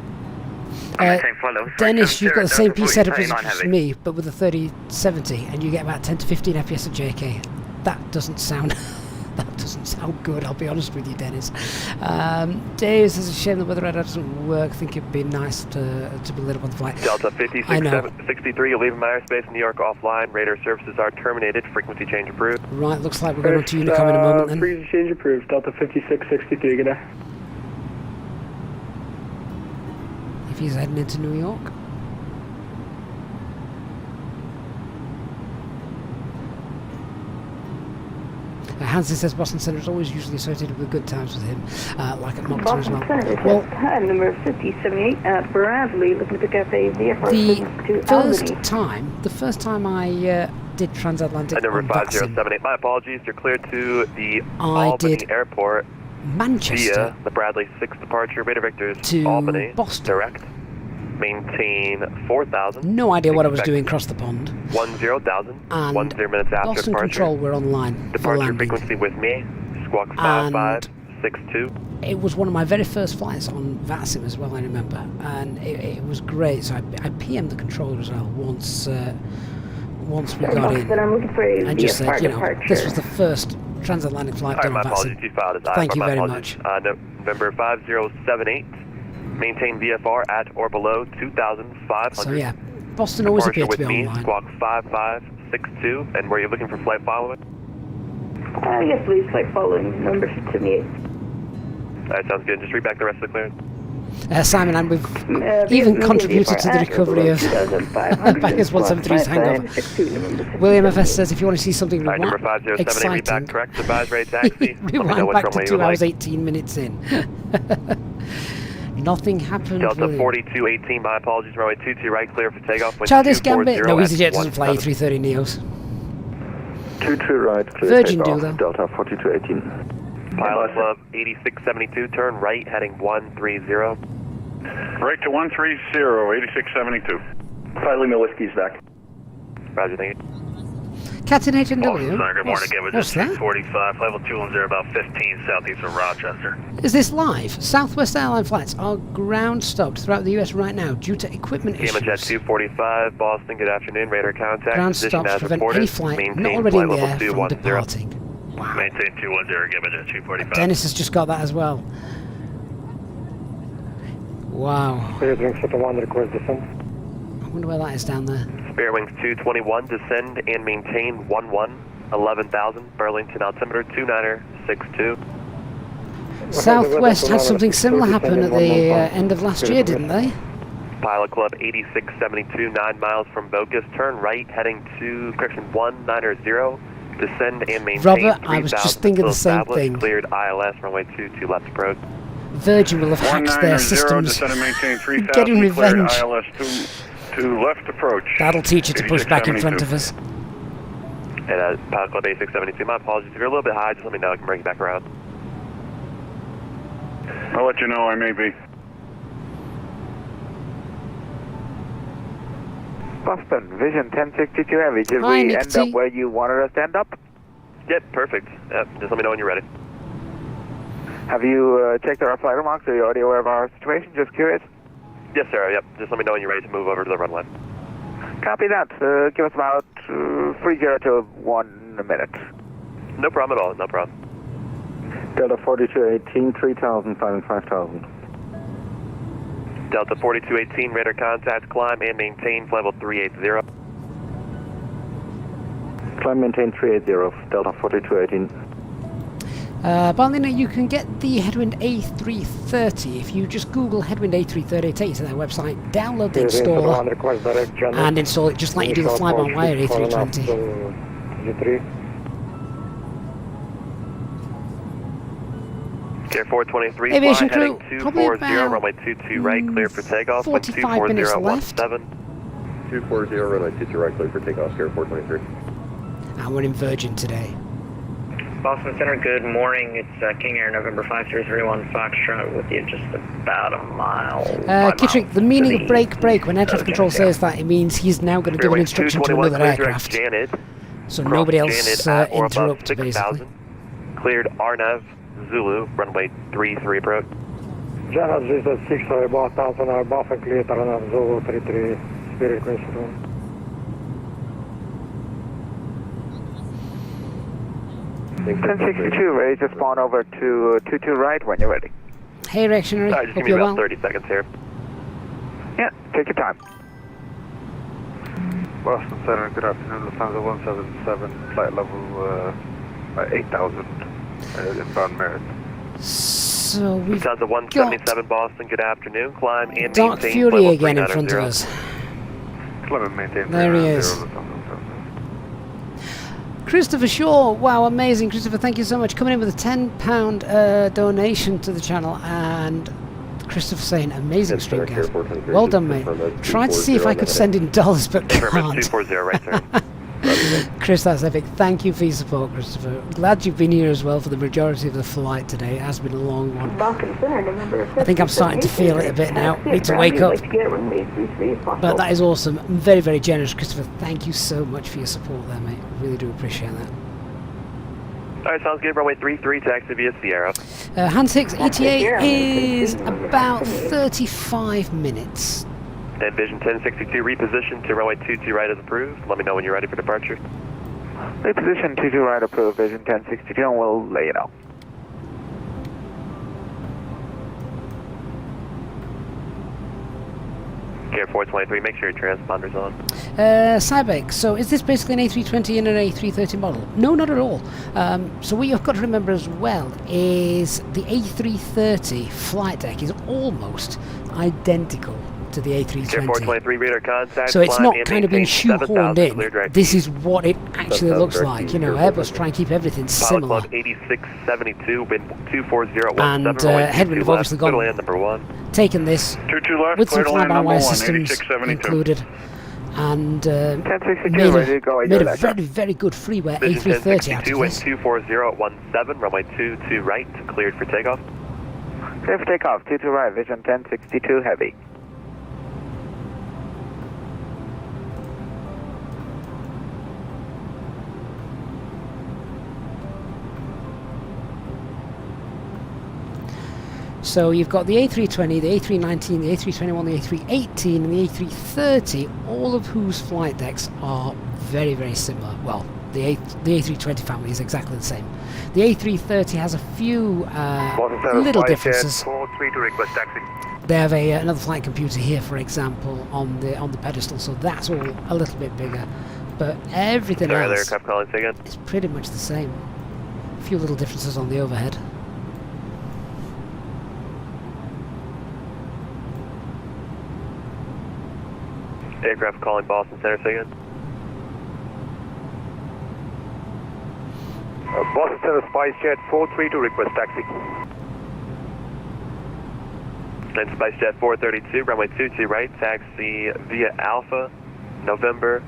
A: Dennis, you've got the same piece setup as me, but with a 3070, and you get about 10 to 15 FPS at JK. That doesn't sound good, I'll be honest with you, Dennis. Dave says it's a shame the weather radar doesn't work. I think it'd be nice to be lit up on the flight.
G: Delta 5663, you're leaving my airspace in New York offline. Radar services are terminated. Frequency change approved.
A: Right, looks like we're going to Unicom in a moment then.
T: Frequency change approved. Delta 5663, good day.
A: If he's heading into New York. Hansen says Boston Center is always usually associated with good times with him, like at Moncton as well.
M: Well, time number 5078 at Bradley, looking to pick up a VFR to Albany.
A: The first time I did transatlantic
G: number
A: on
G: 5078, my apologies, you're cleared to the Albany Airport
A: Manchester
G: via the Bradley 6 departure, radar vectors
A: to
G: Albany,
A: Boston.
G: direct, maintain 4000.
A: No idea what I was doing across the pond.
G: 10,000,
A: And
G: 10 minutes after
A: Boston
G: departure.
A: Control were online for
G: Departure
A: landing.
G: frequency with me, squawk 5562.
A: It was one of my very first flights on VATSIM as well, I remember, and it was great. So I PM'd the controller as well once we got in,
M: I'm looking for a
A: and just said,
M: VFR
A: you know,
M: departure.
A: this was the first transatlantic flight done
G: My
A: on
G: apologies,
A: VATSIM.
G: you filed as
A: Thank you
G: my
A: very
G: apologies.
A: much.
G: November 5078, maintain VFR at or below 2,500.
A: So yeah, Boston always
G: Departure
A: appeared to be
G: with me,
A: online.
G: squawk 5562, and were you looking for flight following?
M: Yes, please, flight following, number 78.
G: Alright, sounds good. Just read back the rest of the clearance.
A: Simon, and we've even contributed to the recovery of Baggers 173's hangover. William FS says if you want to see something
G: number 5078, read back
A: exciting,
G: correct. Advise rate taxi.
A: rewind back to 2 hours 18 minutes in. Nothing happened.
G: Delta 4218, my apologies, runway 22 right, clear for takeoff.
A: Childish Gambit. No, EasyJet doesn't fly A330 Neos.
J: 22 right, clear
A: Virgin
J: takeoff.
A: do though.
J: Delta 4218.
G: Pilot Club 8672, turn right, heading 130.
U: Right to 130, 8672.
J: Finally, my whiskey's back.
G: Roger, thank you.
A: Captain HNW.
W: Good morning, again with
A: What's that?
W: 245, level 210, about 15 southeast of Rochester.
A: Is this live? Southwest Airline flights are ground stopped throughout the US right now due to equipment issues.
G: Jet 245, Boston, good afternoon, radar contact.
A: Ground
G: Position
A: stops
G: as
A: prevent
G: reported.
A: any flight
G: Maintain
A: not already in
G: flight
A: the
G: level
A: air
G: 210.
A: from departing. Wow.
W: Maintain 210, give it a 245.
A: Dennis has just got that as well. Wow. I wonder where that is down there.
G: Spare wings 221, descend and maintain 11,000, Burlington altimeter 2962.
A: Southwest had something similar happen at the end of last year, didn't they?
G: Pilot Club 8672, 9 miles from Bogus, turn right, heading to correction 190, descend and maintain
A: Robert, I was just thinking the same thing.
G: Cleared ILS, runway 22 left approach.
A: Virgin will have hacked their systems.
U: Descend and maintain 3,000,
A: Getting revenge.
U: ILS to left approach.
A: That'll teach you to push back in front of us.
G: And Pilot Club 8672, my apologies. If you're a little bit high, just let me know. I can bring you back around.
U: I'll let you know I may be.
V: Boston, Vision 1062 Heavy. Did
A: Hi,
V: we
A: Nick
V: end
A: T.
V: up where you wanted us to end up?
G: Yep, perfect. Yep, just let me know when you're ready.
V: Have you checked our flight remarks? Are you already aware of our situation? Just curious.
G: Yes, sir. Yep, just let me know when you're ready to move over to the runway.
V: Copy that. Give us about 30 to 1 minute.
G: No problem at all. No problem.
J: Delta 4218, 3,000, 5,000.
G: Delta 4218, radar contact, climb and maintain level 380.
J: Climb maintain 380, Delta 4218.
A: Barlina, you can get the Headwind A330 if you just Google Headwind A330, it takes you to their website, download the installer, and install it just like you do the fly-by-wire A320.
G: Air 423,
A: Aviation
G: fly
A: crew,
G: heading
A: probably
G: 240,
A: about
G: runway 22 right, clear for takeoff.
A: 45 minutes left.
J: 240, runway 22 right, clear for takeoff, Air 423.
A: And we're in Virgin today.
C: Boston Center, good morning. It's King Air November 5331 Foxtrot with you just about a mile.
A: Kittrick, the meaning of break, when air traffic control says that, it means he's now going to give an instruction to another aircraft. So nobody else interrupt, basically.
G: Cleared RNAV, Zulu, runway 33 approach.
E: Janet, this is 6 about 1000 hour buffing clear, RNAV, Zulu, 33, Spirit Question.
Q: Ten 62, ready to spawn over to 22 right when you're ready.
A: Hey, reactionary,
G: just
A: hope
G: give me
A: you're
G: about
A: well.
G: 30 seconds here.
Q: Yeah, take your time.
I: Boston Center, good afternoon, Lufthansa 177, flight level 8000, inbound Merit.
A: So we've
G: Lufthansa 177 Boston, good afternoon, climb and
A: Dark
G: maintain
A: Fury
G: level
A: again in
G: 390.
A: front of us.
I: Climb and maintain
A: There he
I: 390,
A: is.
I: Lufthansa.
A: Christopher Shaw, wow, amazing. Christopher, thank you so much. Coming in with a £10 donation to the channel, and Christopher saying, amazing stream, guys. Well done, mate. Tried to see if I could send in dollars, but can't.
G: 240 right there.
A: Chris, that's epic. Thank you for your support, Christopher. Glad you've been here as well for the majority of the flight today. It has been a long one. I think I'm starting to feel it a bit now. Need to wake up. But that is awesome. Very, very generous, Christopher. Thank you so much for your support there, mate. Really do appreciate that.
G: Alright, sounds good. Runway 33, taxi via Sierra.
A: Hand 6 ETA is about 35 minutes.
G: And Vision 1062, reposition to runway 22 right as approved. Let me know when you're ready for departure.
Q: Reposition 22 right approved, Vision 1062, and we'll let you know.
G: Air 423, make sure your transponder's on.
A: Cybex, so is this basically an A320 and an A330 model? No, not at all. So what you've got to remember as well is the A330 flight deck is almost identical to the A320.
G: Air 423, radar contact.
A: So it's not kind of being shoehorned in. This is what it actually looks like. You know, Airbus try and keep everything similar.
G: Club 8672, wind 24017.
A: And Headwind have obviously gone,
G: number 1.
A: taken this
U: 22 left,
A: with some fly-by-wire
U: 1,
A: systems
U: 8672.
A: included, and
Q: made a
A: very, very good freeware
G: Vision
A: A330 out
G: 1062,
A: of
G: wind
A: this.
G: 24017, runway 22 right, cleared for takeoff.
Q: Clear for takeoff, 22 right, Vision 1062 heavy.
A: So you've got the A320, the A319, the A321, the A318 and the A330, all of whose flight decks are very, very similar. Well, the A320 family is exactly the same. The A330 has a few little differences. They have another flight computer here, for example, on the pedestal, so that's all a little bit bigger. But everything else is pretty much the same. A few little differences on the overhead.
G: Aircraft calling Boston Center, say again.
U: Boston Center, SpiceJet 432, request taxi.
G: Then SpiceJet 432, runway 22 right, taxi via Alpha, November.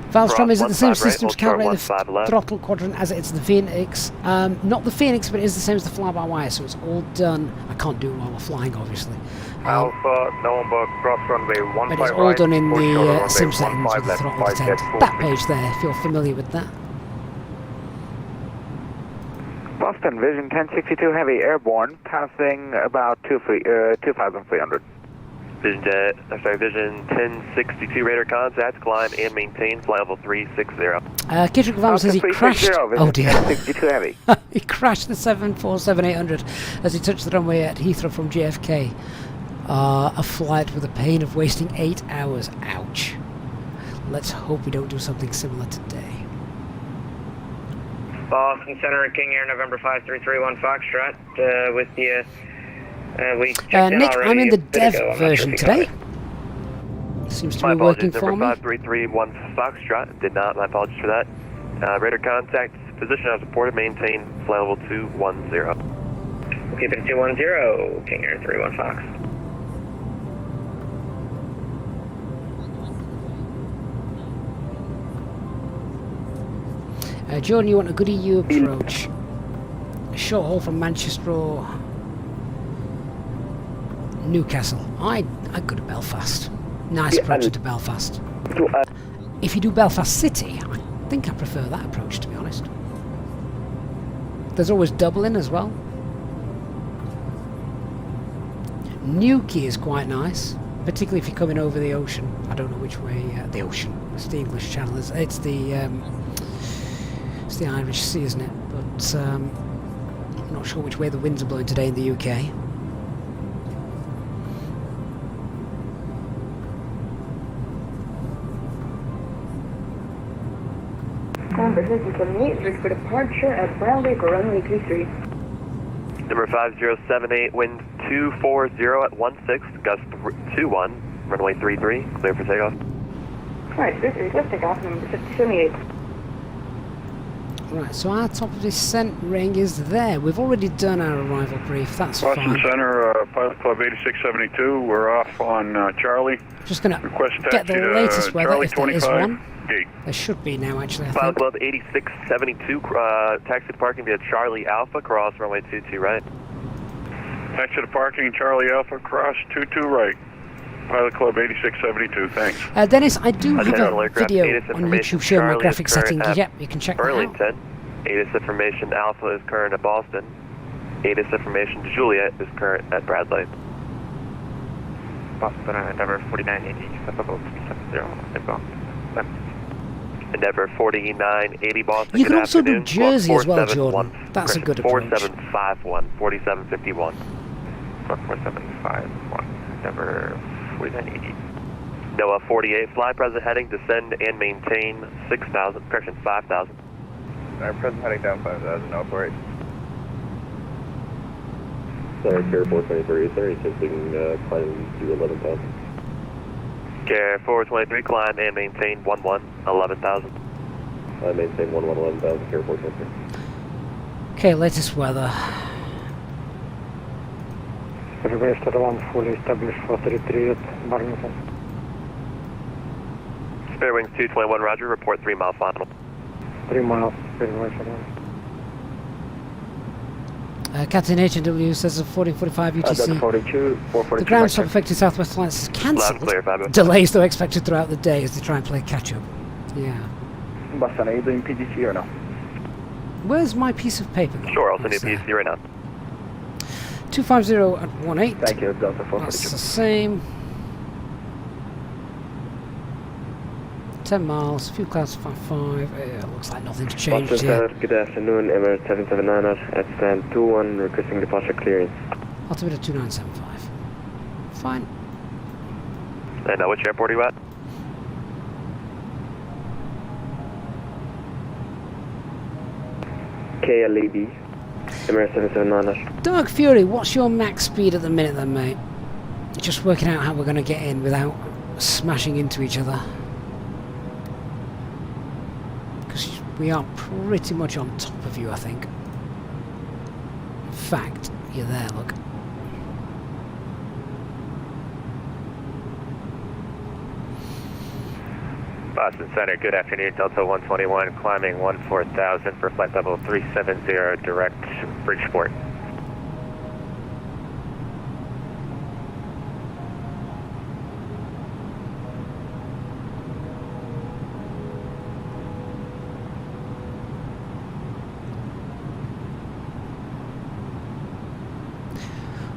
A: Valstrom is at the same
G: right,
A: systems calculate the
G: 15 left.
A: throttle quadrant as it's the Phoenix. Not the Phoenix, but it is the same as the fly-by-wire, so it's all done. I can't do it while we're flying, obviously.
U: Alpha, November, cross runway 15 right.
A: But it's all done in the sim settings with the
U: left,
A: throttle detect. That page there, if you're familiar with that.
Q: Boston, Vision 1062 heavy, airborne, passing about 2,300.
G: Vision 1062 radar contacts, climb and maintain flight level 360.
A: Kittrick Vam says he crashed. Oh dear.
Q: 1062 heavy.
A: He crashed the 747-800 as he touched the runway at Heathrow from JFK. A flight with the pain of wasting 8 hours. Ouch. Let's hope we don't do something similar today.
C: Boston Center, King Air, November 5331 Foxtrot, with the, we checked in
A: Nick,
C: already
A: I'm in the
C: a bit ago.
A: dev
C: I'm not sure
A: version
C: if you got
A: today.
C: it.
A: Seems to
G: My
A: be working
G: apologies,
A: for
G: number
A: me.
G: 5331 Foxtrot. Did not. My apologies for that. Radar contact, position as reported, maintain flight level 210.
C: We'll keep it at 210, King Air 31 Fox.
A: Jordan, you want a good EU approach. Short haul from Manchester or Newcastle. I'd go to Belfast. Nice approach to Belfast. If you do Belfast City, I think I prefer that approach, to be honest. There's always Dublin as well. Newquay is quite nice, particularly if you're coming over the ocean. I don't know which way the ocean. It's the English Channel. It's the Irish Sea, isn't it? But I'm not sure which way the winds are blowing today in the UK.
M: Number 5078, ready for departure at Bradley for runway 23.
G: Number 5078, wind 240 at 16, gust 21, runway 33, clear for takeoff.
M: Alright, this is takeoff, number 5078.
A: Right, so our top of descent ring is there. We've already done our arrival brief, that's
U: Boston
A: fine.
U: Center, Pilot Club 8672, we're off on Charlie.
A: Just going to
U: Request
A: get the
U: taxi
A: latest
U: to
A: weather,
U: Charlie
A: if there is
U: 25
A: one.
U: gate.
A: There should be now, actually, I
G: Pilot
A: think.
G: Club 8672, taxi to parking via Charlie Alpha, cross runway 22 right.
U: Taxi to parking, Charlie Alpha, cross 22 right. Pilot Club 8672, thanks.
A: Dennis, I do have
G: Total
A: a
G: aircraft,
A: video
G: ATIS
A: on
G: information,
A: YouTube showing my
G: Charlie
A: graphic
G: is current
A: settings.
G: at
A: Yep, you can check that out.
G: Burlington. ATIS information Alpha is current at Boston. ATIS information Juliet is current at Bradley.
V: Boston Endeavor 4980, level 370 inbound.
G: Endeavor 4980 Boston.
A: You can
G: good
A: also do
G: afternoon.
A: Jersey as well,
G: 471.
A: Jordan. That's a good approach.
G: 4751, 4751.
V: 4751, Endeavor 4980.
G: NOAA 48, fly present heading, descend and maintain 6,000, correction 5,000.
V: Present heading down 5,000, operate.
J: Center, Care 423, is there any chance we can climb to 11,000?
G: Care 423, climb and maintain 11,000.
J: I maintain 11,000, Care 423.
A: Okay, latest weather.
E: Request 1 fully established for 33 at Barrington.
G: Spare wings 221, roger, report 3 mile final.
E: 3 miles, very much around.
A: Captain H&W says a 1445 UTC.
J: 42, 442.
A: The ground stop affected Southwest flights is cancelled.
G: Clear, Fabio.
A: Delays though expected throughout the day as they try and play catch up. Yeah.
L: Boston, are you doing PDC or no?
A: Where's my piece of paper gone?
G: Sure, I'll send you a PDC right now.
A: 250 at 18.
L: Thank you, Delta 442.
A: That's the same. 10 miles, fuel class 55. Looks like nothing's changed
J: Boston
A: here.
J: Center, good afternoon, Emirates 779er at stand 21, requesting departure clearance.
A: Altimeter 2975. Fine.
G: And which airport are you at?
J: KLAB, Emirates 779er.
A: Dark Fury, what's your max speed at the minute then, mate? Just working out how we're going to get in without smashing into each other. Because we are pretty much on top of you, I think. In fact, you're there, look.
V: Boston Center, good afternoon, Delta 121, climbing 14,000 for flight level 370, direct Bridgeport.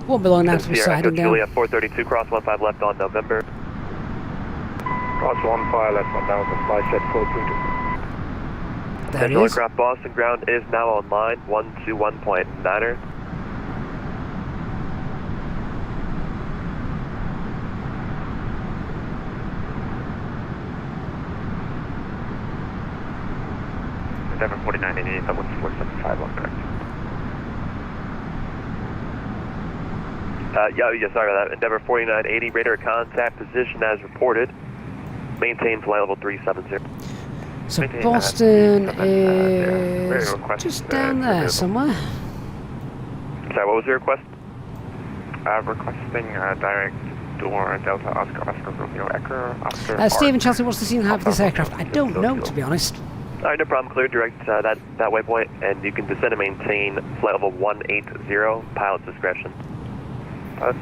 A: Won't be long now to be
G: Sierra Echo
A: siding down.
G: Juliet 432, cross 15 left on November.
E: Cross 15 left on down the flight set 422.
A: There
G: Central
A: it is.
G: aircraft Boston ground is now online, 121.9er.
V: Endeavor 49
G: 980, 14751, correct. Yeah, sorry about that. Endeavor 4980, radar contact position as reported. Maintain flight level 370.
A: So Boston is just down there somewhere.
G: Sorry, what was your request?
V: Requesting direct door Delta Oscar Romeo Echo after.
A: Stephen Chelsea, what's the scene have for this aircraft? I don't know, to be honest.
G: Alright, no problem. Clear direct that waypoint, and you can descend and maintain flight level 180, pilot discretion.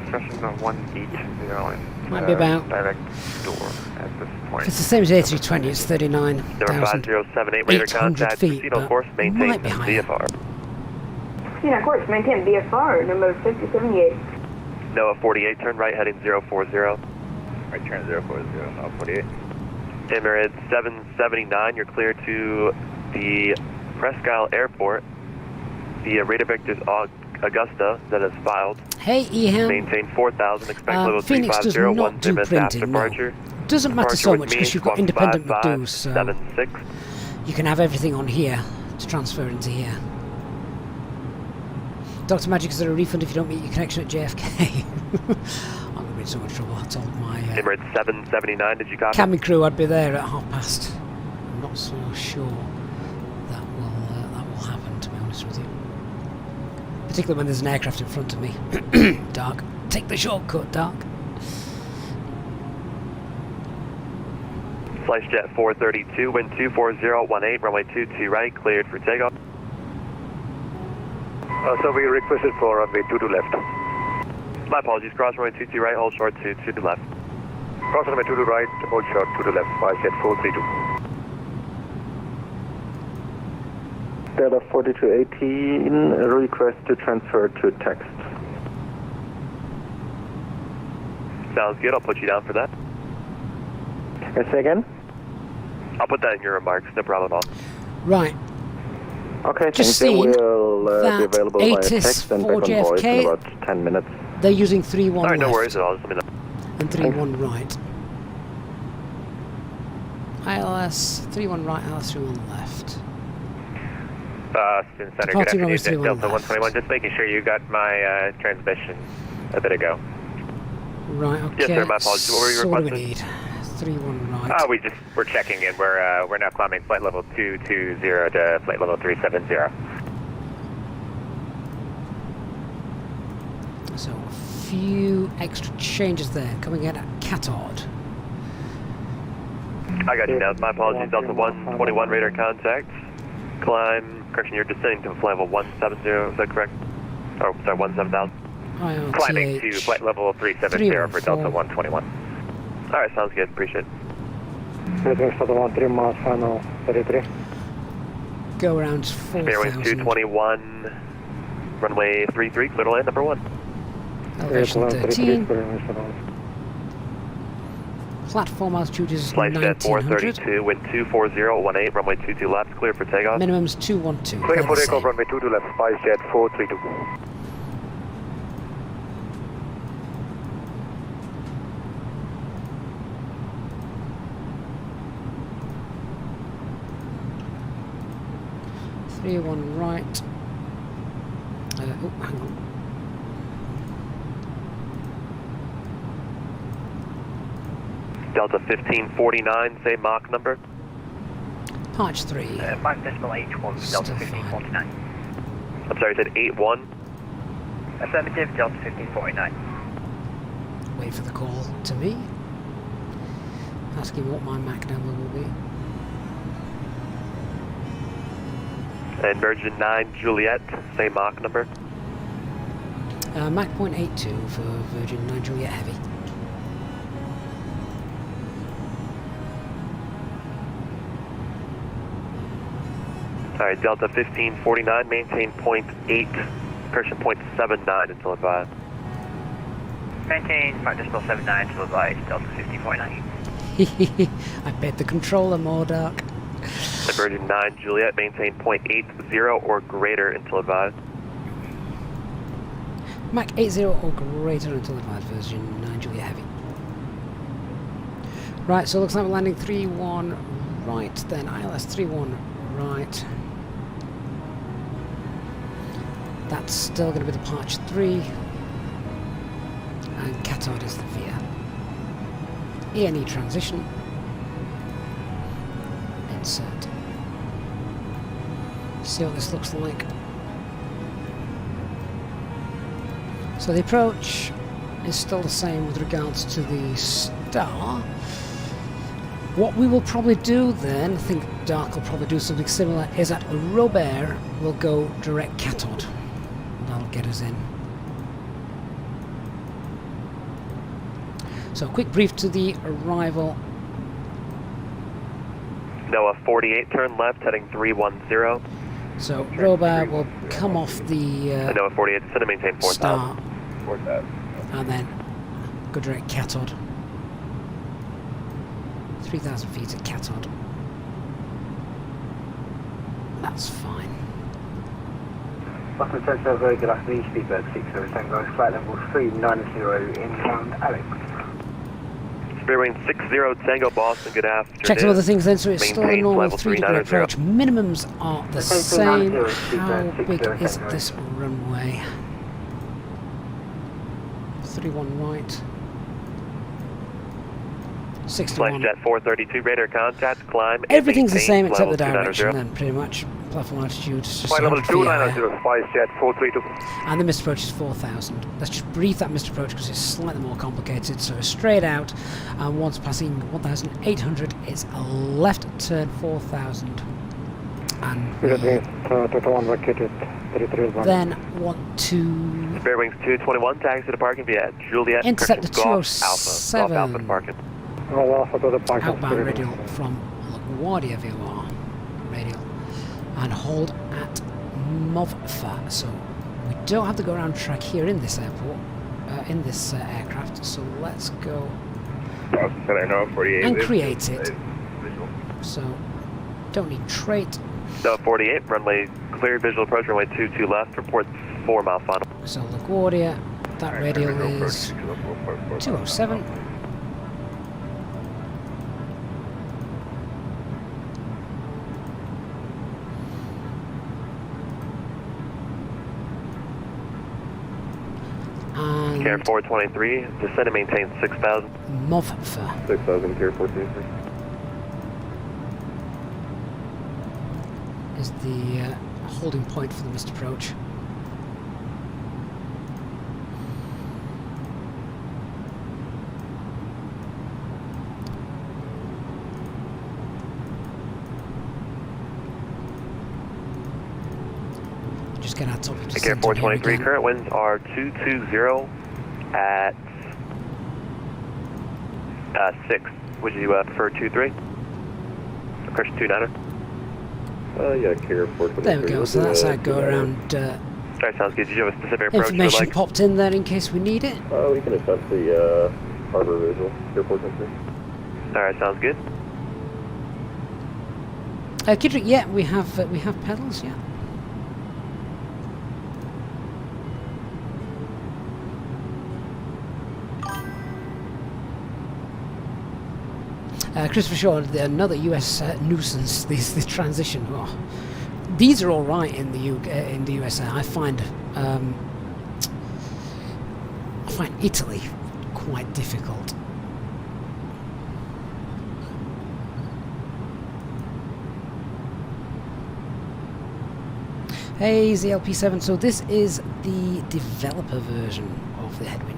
V: Discretion of 180 and
A: Might be about.
V: direct door at this point.
A: If it's the same as A320, it's
G: 5078 radar
A: 39,800
G: contact.
A: feet,
G: Proceed on
A: but
G: course, maintain
A: might be higher.
G: VFR.
M: Yeah, of course, maintain VFR, number 5078.
G: NOAA 48, turn right heading 040.
V: Right turn 040, NOAA 48.
G: Emirates 779, you're clear to the Presque Isle Airport. The radar vector is Augusta that is filed.
A: Hey, Eham.
G: Maintain 4000, expect level
A: Phoenix does
G: 350,
A: not
G: 1
A: do
G: minutes after
A: printing, no.
G: departure.
A: Doesn't matter so much because you've got independent McDo's, so
G: 76.
A: you can have everything on here to transfer into here. Dr. Magic, is there a refund if you don't meet your connection at JFK? I'm going to be in so much trouble. I told my
G: Emirates 779, did you copy?
A: cabin crew I'd be there at 5:30. I'm not so sure that will happen, to be honest with you. Particularly when there's an aircraft in front of me. Dark. Take the shortcut, Dark.
G: FlightJet 432, wind 24018, runway 22 right, cleared for takeoff.
R: So we requested for runway 22 left.
G: My apologies, cross runway 22 right, hold short 22 left.
R: Cross runway 22 right, hold short 22 left, FlightJet 432.
L: Delta 4218, request to transfer to text.
G: Sounds good, I'll put you down for that.
L: Say again?
G: I'll put that in your remarks, no problem at all.
A: Right.
L: Okay,
A: Just
L: thanks.
A: seen
L: We'll be
A: that
L: available via
A: ATIS
L: text and back
A: for
L: on voice in
A: JFK.
L: about 10 minutes.
A: They're using 3-1
G: Alright, no
A: left
G: worries at all, just let me know.
A: and 3-1 right. ILS 3-1 right, ILS 3-1 left.
V: Student Center,
A: Departing
V: good
A: runway
V: afternoon,
A: 31
V: Delta 121, just making sure you got my transmission a bit ago.
A: Right, okay.
G: Yes, sir, my apologies. What were you
A: So what do we
G: requesting?
A: need? 3-1 right.
V: We're checking in. We're now climbing flight level 220 to flight level 370.
A: So a few extra changes there. Coming in at Catard.
G: I got you now. My apologies, Delta 121 radar contact. Climb, correction, you're descending to flight level 170, is that correct? Oh, sorry, 17000.
V: Climbing to flight level 370 for Delta 121.
G: Alright, sounds good, appreciate it.
A: Go around 4,000.
G: Airways 221, runway 33, clear to land, number 1.
A: Elevation 13. Platform altitude is
G: FlightJet
A: 1900.
G: 432, wind 24018, runway 22 left, clear for takeoff.
A: Minimum's 212.
R: Clear for
A: They're the
R: takeoff,
A: same.
R: runway 22 left, FlightJet 432.
A: Three one right. Oh, hang on.
G: Delta 1549, say Mach number.
A: Patch 3.
H: 5.81, Delta 1549.
G: I'm sorry, you said 81?
H: Affirmative, Delta 1549.
A: Wait for the call to me. Asking what my Mac number will be.
G: And Virgin 9 Juliet, say Mach number.
A: Mach 0.82 for Virgin 9 Juliet Heavy.
G: Alright, Delta 1549, maintain 0.8, correction 0.79 until advised.
H: Maintain 5.79 to advise, Delta 1549.
A: I bet the controller more, Dark.
G: And Virgin 9 Juliet, maintain 0.80 or greater until advised.
A: Mach 80 or greater until advised, Virgin 9 Juliet Heavy. Right, so it looks like we're landing 3-1 right, then ILS 3-1 right. That's still going to be departure 3. And Catard is the veer. E&E transition. Insert. See what this looks like. So the approach is still the same with regards to the star. What we will probably do then, I think Dark will probably do something similar, is that Robert will go direct Catod. That'll get us in. So a quick brief to the arrival.
G: Noah 48, turn left, heading 310.
A: So Robert will come off the
G: Noah 48, descend and maintain 4,000.
A: star,
V: 4,000.
A: and then go direct Catod. 3,000 feet at Catod. That's fine.
F: Boston Centre, very good afternoon, Speedbird 60 Tango, flight level 390 inbound Alex.
G: Spearwing 60 Tango Boston, good afternoon.
A: Check some other things then, so it's still a
G: Maintain
A: normal
G: level
A: 3-degree
G: 390.
A: approach. Minimums are the same. How big is this runway? 31 right. 61.
G: Flight Jet 432, radar contact, climb. and
A: Everything's the
G: maintain
A: same except the
G: level
A: direction
G: 290.
A: then, pretty much. Platform altitude is just
V: Flight level
A: 100 feet higher.
V: 290, Spice Jet 432.
A: And the missed approach is 4,000. Let's just brief that missed approach because it's slightly more complicated. So straight out, and once passing 1,800 is a left turn 4,000. And then want to
G: Fairwings 221, taxi to parking via Juliet.
A: intercept the
G: Golf Alpha.
A: 207
G: Golf Alpha to parking.
A: outbound radial from LaGuardia VOR radial and hold at Movfa. So we don't have to go around track here in this airport, in this aircraft. So let's go
V: Boston Center, Noah 48.
A: and create it. So don't need trait.
G: Noah 48, runway clear, visual approach, runway 22 left, report 4 mile final.
A: So LaGuardia, that radial is 207. And
G: Care 423, descend and maintain 6,000.
A: Movfa.
J: 6,000, Care 423.
A: Is the holding point for the missed approach. Just get our top of
G: Care 423, current winds are 220 at 6. Would you prefer 23? Correction 29er.
J: Yeah, Care 423.
A: There we go, so that's how I go around.
G: Alright, sounds good. Did you have a specific approach you would
A: Information
G: like?
A: popped in there in case we need it.
J: We can assess the harbor visual, Care 423.
G: Alright, sounds good.
A: Kidrick, yeah, we have pedals, yeah. Christopher Shaw, another US nuisance. The transition. Oh, these are all right in the in the USA. I find Italy quite difficult. Hey, ZLP7. So this is the developer version of the Headwind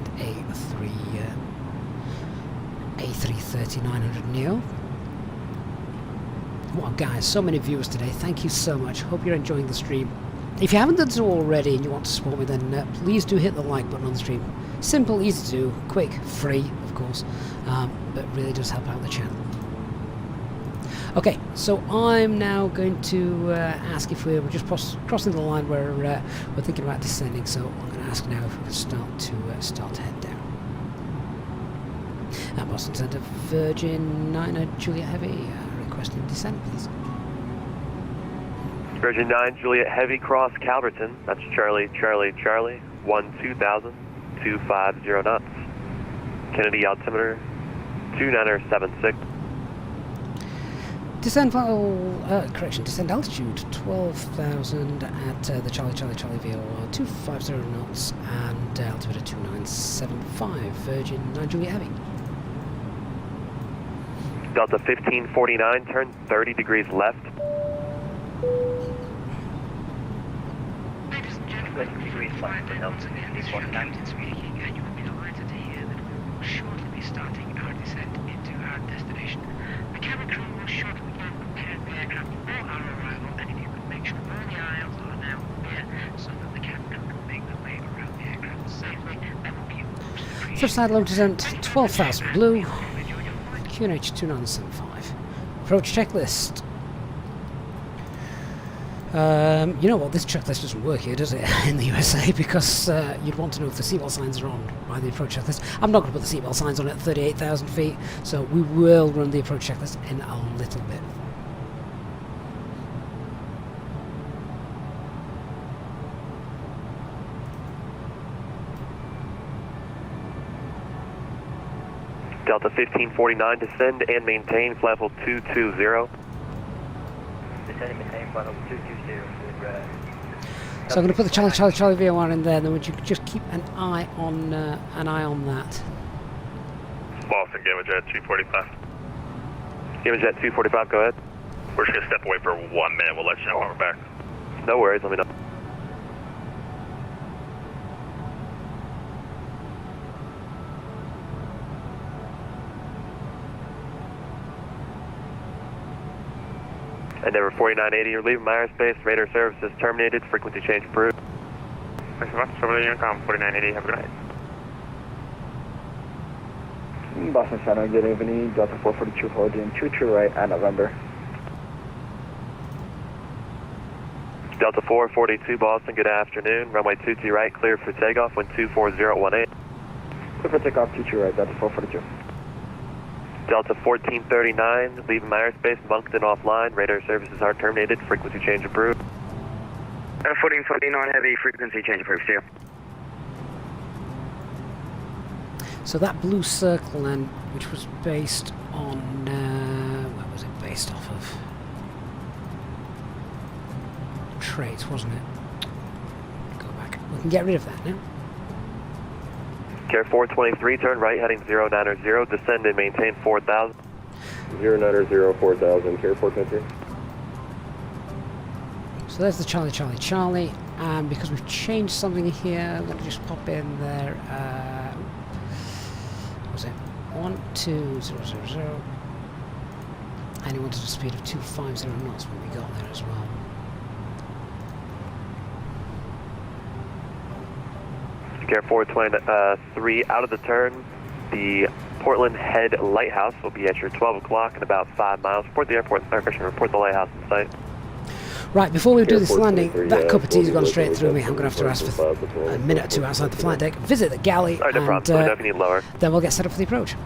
A: A339 Neo. Wow, guys, so many viewers today. Thank you so much. Hope you're enjoying the stream. If you haven't done so already and you want to support me, then please do hit the like button on the stream. Simple, easy to do, quick, free, of course, but really does help out the channel. Okay, so I'm now going to ask if we're just crossing the line where we're thinking about descending. So I'm going to ask now if we can start to head down. At Boston Center, Virgin 9 Juliet Heavy, requesting descent, please.
G: Virgin 9 Juliet Heavy, cross Calverton. That's Charlie, 12,000, 250 knots. Kennedy altimeter 2976.
A: Descend descend altitude 12,000 at the Charlie VOR 250 knots and altimeter 2975, Virgin 9 Juliet Heavy.
G: Delta 1549, turn 30 degrees left.
H: 20 degrees left for Delta 1549.
B: Speaking, and you will be delighted to hear that we will shortly be starting our descent into our destination. The cabin crew will shortly begin preparing the aircraft for our arrival, and if you could make sure all the aisles are now clear so that the cabin crew can make their way around the aircraft safely, that would be most appreciated.
A: First side low descent 12,000 blue, QNH 2975. Approach checklist. You know what, this checklist doesn't work here, does it, in the USA, because you'd want to know if the seatbelt signs are on by the approach checklist. I'm not going to put the seatbelt signs on at 38,000 feet, so we will run the approach checklist in a little bit.
G: Delta 1549, descend and maintain flight level 220.
H: Descend and maintain flight level 220
A: So I'm going to put the Charlie VOR in there, and then would you just keep an eye on that.
W: Boston, Gamma Jet 245.
G: Gamma Jet 245, go ahead.
W: We're just going to step away for 1 minute. We'll let you know when we're back.
G: No worries, let me know. Endeavour 4980, you're leaving my airspace. Radar services terminated. Frequency change approved.
W: Thanks so much. Somebody Unicom 4980. Have a good night.
L: Boston Center, good evening. Delta 442 holding 22 right at November.
G: Delta 442 Boston, good afternoon. Runway 22 right, clear for takeoff. Wind 24018.
L: Clear for takeoff 22 right, Delta 442.
G: Delta 1439, leaving my airspace, Moncton offline. Radar services are terminated. Frequency change approved.
S: 1449 heavy, frequency change approved. See you.
A: So that blue circle then, which was based on, where was it based off of? Traits, wasn't it? Go back. We can get rid of that now.
G: Care 423, turn right, heading 090, descend and maintain 4,000.
J: 090, 4,000, Care 423.
A: So there's the Charlie, and because we've changed something here, I'm going to just pop in there, what was it, 12000, and it wanted a speed of 250 knots when we got there as well.
G: Care 423, out of the turn, the Portland Head Lighthouse will be at your 12 o'clock in about 5 miles. Report the airport, report the lighthouse in sight.
A: Right, before we do this landing, that cup of tea's gone straight through me. I'm going to have to ask for a minute or two outside the flight deck, visit the galley,
G: All right, no problem. Let me know if you need lower.
A: Then we'll get set up for the approach.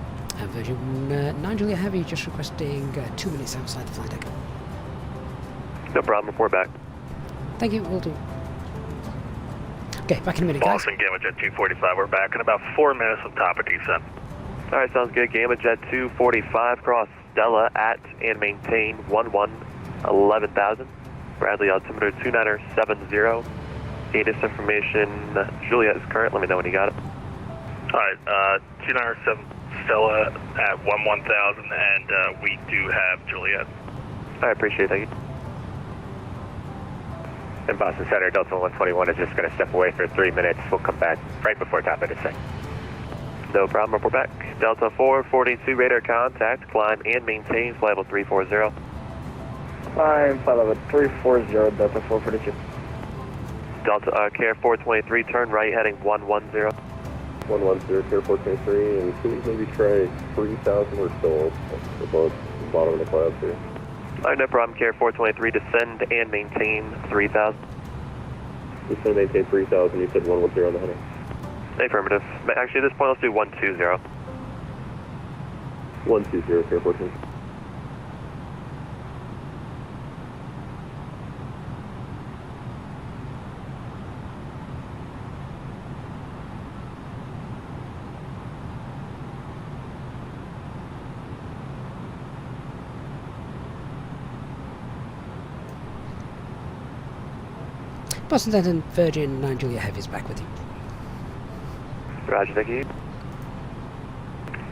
A: Virgin 9 Juliet Heavy just requesting 2 minutes outside the flight deck.
G: No problem, report back.
A: Thank you, will do. Okay, back in a minute, guys.
W: Boston, Gamma Jet 245. We're back in about 4 minutes with top of descent.
G: All right, sounds good. Gamma Jet 245, cross Stella at and maintain 11,000. Bradley, altimeter 2970. ATIS information, Juliet is current. Let me know when you got it.
W: All right, 297 Stella at 11,000, and we do have Juliet.
G: I appreciate it. Thank you.
N: And Boston Center, Delta 121 is just going to step away for 3 minutes. We'll come back right before top of descent.
G: No problem, report back. Delta 442, radar contact, climb and maintain, flight level 340.
L: Climb, flight level 340, Delta 442.
G: Delta, Care 423, turn right, heading 110.
J: 110, Care 423, and please maybe try 3,000 or so above the bottom of the clouds here.
G: All right, no problem. Care 423, descend and maintain 3,000.
J: Descend and maintain 3,000. You said 110 on the heading.
G: Affirmative. Actually, at this point, let's do 120.
J: 120, Care 423.
A: Boston Center, Virgin 9 Juliet Heavy is back with you.
G: Roger, thank you.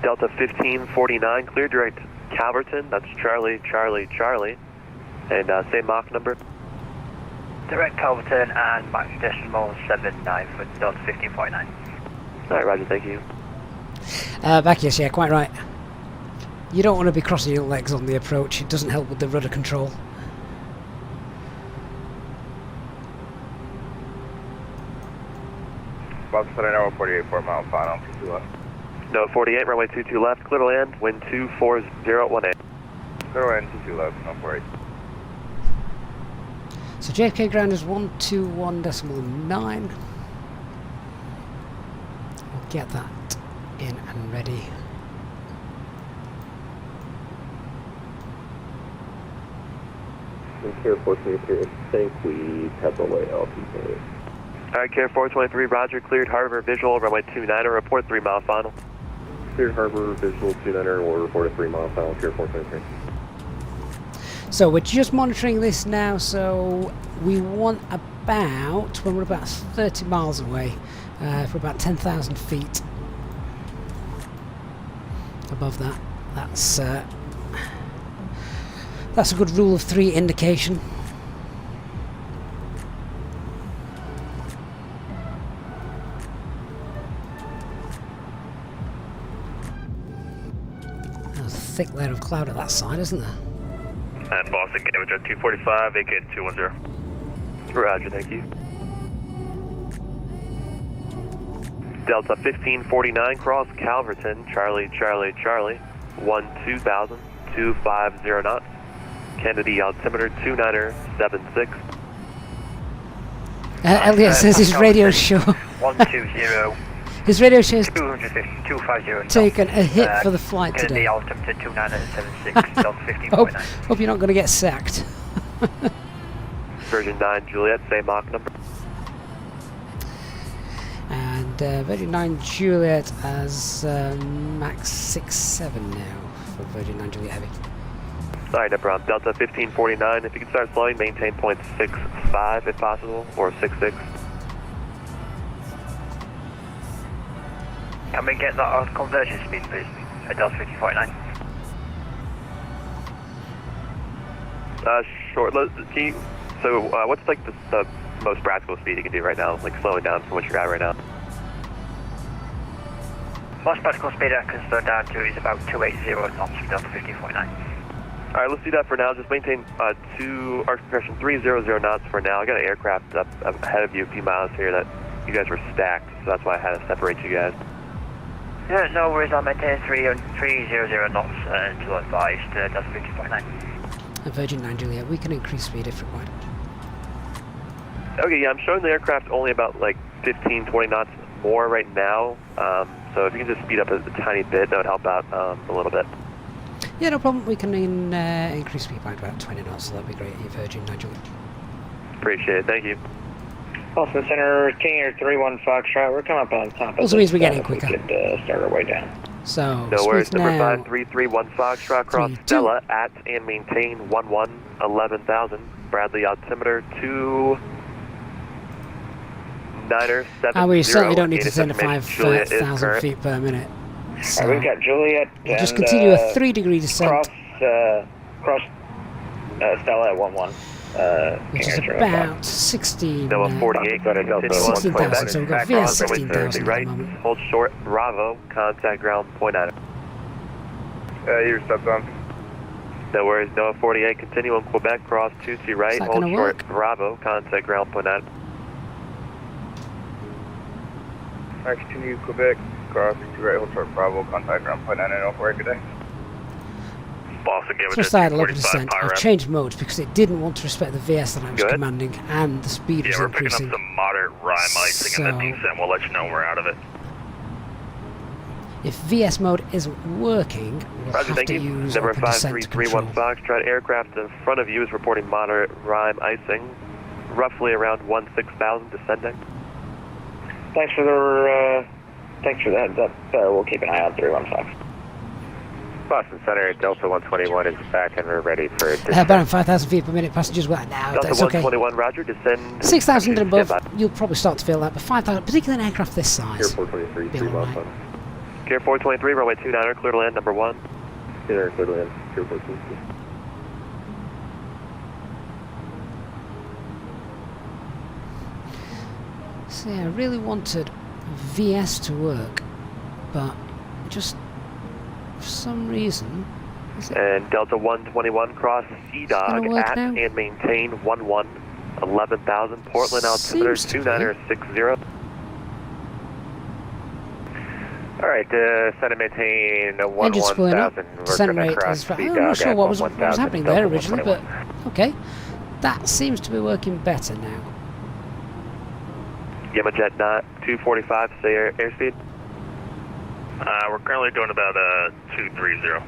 G: Delta 1549, clear direct Calverton, that's Charlie, Charlie, Charlie. And same Mach number.
H: Direct Calverton and Mach decimal 79 for Delta 1549.
G: Alright, Roger, thank you.
A: Back, yes, yeah, quite right. You don't want to be crossing your legs on the approach, it doesn't help with the rudder control.
V: Boston Center, now 48, 4 mile final, 22 left.
G: No, 48, runway 22 left, clear to land, wind 24018.
V: Clear to land, 22 left, no 48.
A: So JFK ground is 121.9. We'll get that in and ready.
J: Care 423, I think we have the layout.
G: Alright, Care 423, Roger, cleared harbor visual, runway 29er, report 3 mile final.
J: Cleared harbor visual 29er, we'll report a 3 mile final, Care 423.
A: So we're just monitoring this now, so we want about, when we're about 30 miles away, for about 10,000 feet above that. That's a good rule of 3 indication. There's a thick layer of cloud at that side, isn't there?
W: And Boston, Cambridge at 245, vacate 210.
G: Roger, thank you. Delta 1549, cross Calverton, Charlie, Charlie, Charlie, 12,000, 250 knots. Kennedy altimeter 2976.
A: Elliot says his radio show.
H: 120.
A: His radio show's
H: 250.
A: taken a hit for the flight
H: Kennedy
A: today.
H: altimeter 2976, Delta 1549.
A: Hope you're not going to get sacked.
G: Virgin 9 Juliet, same Mach number.
A: And Virgin 9 Juliet as Max 67 now for Virgin 9 Juliet Heavy.
G: Sorry, no problem. Delta 1549, if you can start slowing, maintain 0.65 if possible, or 66.
H: Can we get that on conversion speed, please, at Delta 1549?
G: Sure. What's like the most practical speed you can do right now, like slowing down from what you're at right now?
H: Most practical speed I can slow down to is about 280 knots for Delta 1549.
G: Alright, let's do that for now. Just maintain arc compression 300 knots for now. I got an aircraft up ahead of you a few miles here that you guys were stacked, so that's why I had to separate you guys.
H: Yeah, no worries, I'll maintain 300 knots until advised, Delta 1549.
A: Virgin 9 Juliet, we can increase speed if required.
G: Okay, yeah, I'm showing the aircraft only about like 15, 20 knots more right now. So if you can just speed up a tiny bit, that would help out a little bit.
A: Yeah, no problem. We can increase speed by about 20 knots, so that'd be great. Virgin 9 Juliet.
G: Appreciate it. Thank you.
C: Boston Center, King Air 31 Foxtrot. We're coming up on top of
A: also means we're getting quicker.
C: We could start our way down.
A: So,
G: no worries. Number
A: now.
G: 5331 Foxtrot, cross Stella at and maintain 11,000. Bradley altimeter 2970.
A: We certainly don't need to send 5,000 feet per minute. So
C: we've got Juliet.
A: We'll just continue a 3-degree descent.
C: Cross Stella at 11.
A: Which is about 16,000.
G: No, 48.
A: 16,000. So we've got VS 16,000
G: right. Hold short. Bravo. Contact ground. Point at it.
V: Your steps on.
G: No worries. Noah 48. Continue on Quebec. Cross 22 right. Hold short. Bravo. Contact ground. Point at it.
V: Alright, continue Quebec. Cross 22 right. Hold short. Bravo. Contact ground. Point at it. Off work today.
W: Boston,
A: so I had 11%. I've changed modes because it didn't want to respect the VS that I was commanding, and the speed was increasing.
W: Yeah, we're picking up some moderate rime icing in the descent. We'll let you know when we're out of it.
A: If VS mode isn't working, we'll have to use
G: Number
A: open descent to control.
G: 5331 Foxtrot, aircraft in front of you is reporting moderate rime icing, roughly around 16,000 descending.
C: Thanks for that. We'll keep an eye out 315.
N: Boston Center, Delta 121 is back and we're ready for descent.
A: About 5,000 feet per minute, passengers well now.
N: Delta
A: That's okay.
N: 121, roger, descend.
A: 6,000 and above, you'll probably start to feel that, but 5,000, particularly an aircraft this size.
J: Gear 423,
A: be all right.
G: Gear 423, runway 29er, clear to land, number 1.
J: Clear to land, Gear 423.
A: See, I really wanted VS to work, but just for some reason...
G: And Delta 121, cross C-Dog at
A: now?
G: and maintain 11,000, Portland altimeter 2960.
N: Alright, descend and maintain
A: Engine spooling up,
N: 11,000.
A: descent rate is... I'm not sure what was happening there originally, but okay. That seems to be working better now.
G: Jet 245, say airspeed.
W: We're currently doing about 230.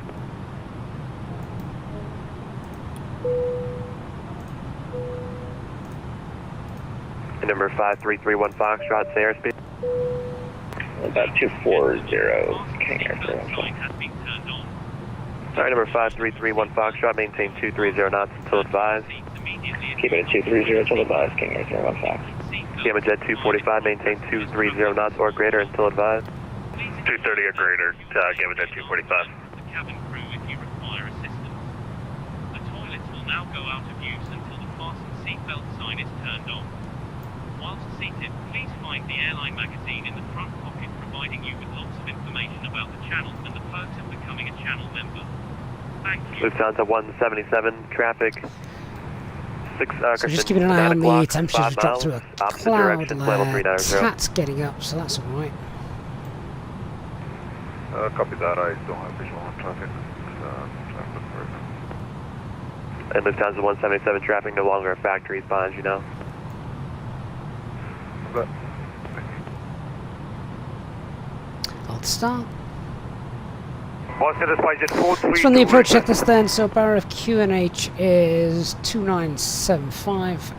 G: And number 5331 Foxtrot, say airspeed.
C: About 240, King Air 315.
G: Alright, number 5331 Foxtrot, maintain 230 knots until advised.
C: Keep it at 230 until advised, King Air 315.
G: Jet 245, maintain 230 knots or greater until advised.
W: 230 or greater, Jet 245.
K: Cabin crew if you require assistance. The toilets will now go out of use until the fasten seatbelt sign is turned on. Whilst seated, please find the airline magazine in the front pocket, providing you with lots of information about the channel and the perks of becoming a channel member. Thank you.
G: Lufthansa 177, traffic.
A: So just keeping an eye on the temperatures drop through a cloud layer. Cat's getting up, so that's alright.
J: Copy that, I don't have visual on traffic.
G: And Lufthansa 177 traffic no longer a factory spine, as you know.
A: Hold start.
N: Boston despite jet 43.
A: Let's run the approach checklist then. So bar of QNH is 2975.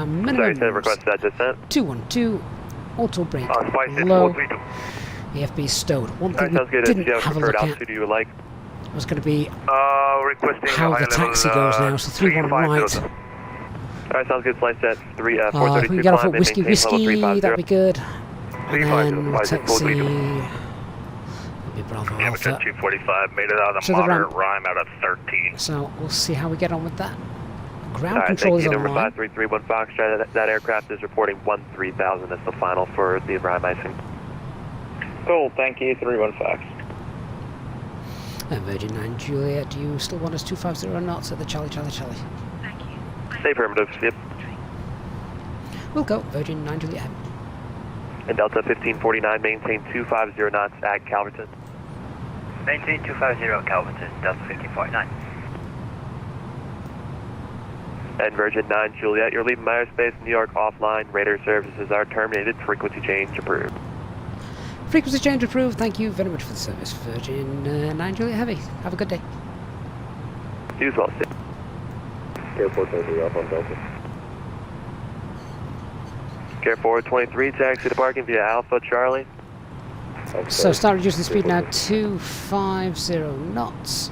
A: Minimum
G: request that descent.
A: 212. Auto brake
N: Spice
A: low.
N: 432.
A: EFB stowed. One thing we
G: Sounds good.
A: didn't
G: If you have
A: have a
G: preferred
A: look at
G: altitude you would like.
A: was going to be
N: Requesting
A: how the taxi goes now. So 31 right.
G: Alright, sounds good. Flight set 432.
A: If we can get off at Whiskey, that'd be good. And then we'll taxi. Bravo
W: Jet
A: Alpha.
W: 245, made it out of
A: So
W: the
A: the
W: moderate rhyme out of 13.
A: So we'll see how we get on with that. Ground
G: Alright,
A: control
G: thank
A: is
G: you. Number
A: online.
G: 5331 Foxtrot. That aircraft is reporting 13,000. That's the final for the rhyme icing.
C: Cool, thank you, 315.
A: And Virgin 9 Juliet, do you still want us 250 knots at the Charlie?
G: Stay affirmative. Yep.
A: We'll go Virgin 9 Juliet.
G: And Delta 1549, maintain 250 knots at Calverton.
H: Maintain 250 Calverton, Delta 1549.
G: And Virgin 9 Juliet, you're leaving my airspace, New York offline. Radar services are terminated. Frequency change approved.
A: Frequency change approved. Thank you very much for the service, Virgin 9 Juliet Heavy. Have a good day.
G: You as well, Sid.
J: Airport 23 up on Delta.
G: Care 423, taxi to parking via Alpha Charlie.
A: So start reducing the speed now, 250 knots.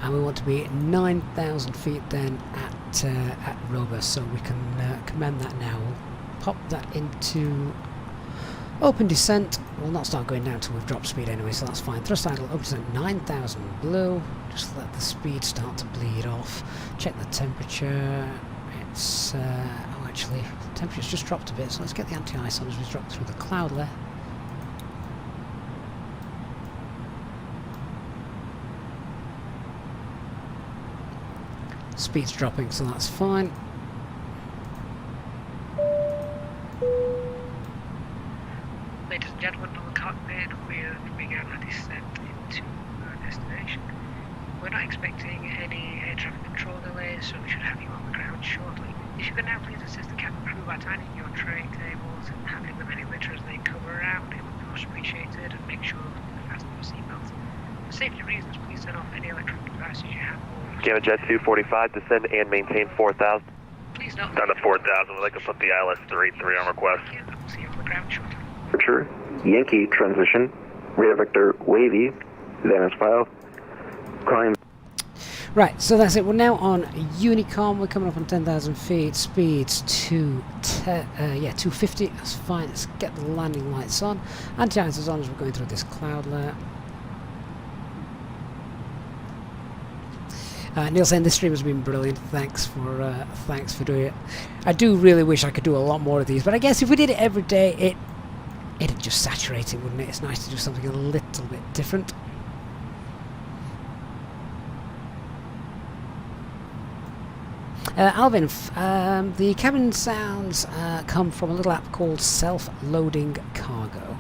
A: And we want to be 9,000 feet then at Rover, so we can commend that now. We'll pop that into open descent. We'll not start going down until we've dropped speed anyway, so that's fine. Thrust idle, open descent 9,000 blue. Just let the speed start to bleed off. Check the temperature. It's, oh actually, the temperature's just dropped a bit, so let's get the anti-ice on as we drop through the cloud layer. Speed's dropping, so that's fine.
B: Ladies and gentlemen, from the cockpit, we're beginning our descent into our destination. We're not expecting any air traffic control delays, so we should have you on the ground shortly. If you could now please assist the cabin crew by tightening your tray tables and handling them any litter as they come around, it would be much appreciated, and make sure you fasten your seatbelts. For safety reasons, please turn off any electronic devices you have.
G: Gamma Jet 245, descend and maintain 4,000.
B: Please
W: Down to 4,000. We'd like to put the ILS 383 on request.
B: See you on the ground shortly.
J: Archer, Yankee transition, radar vector wavy, Vantage 5, climb.
A: Right, so that's it. We're now on Unicom. We're coming up on 10,000 feet. Speeds 250. That's fine. Let's get the landing lights on. Anti-ice on as we're going through this cloud layer. Neil saying this stream has been brilliant. Thanks for doing it. I do really wish I could do a lot more of these, but I guess if we did it every day, it'd just saturate it, wouldn't it? It's nice to do something a little bit different. Alvin, the cabin sounds come from a little app called Self-Loading Cargo.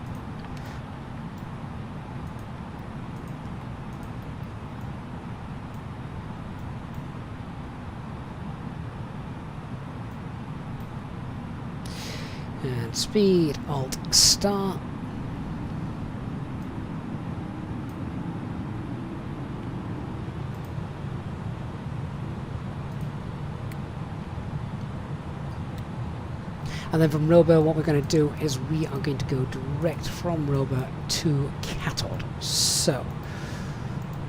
A: And speed, Alt, start. And then from Robo, what we're going to do is we are going to go direct from Robo to Catod. So,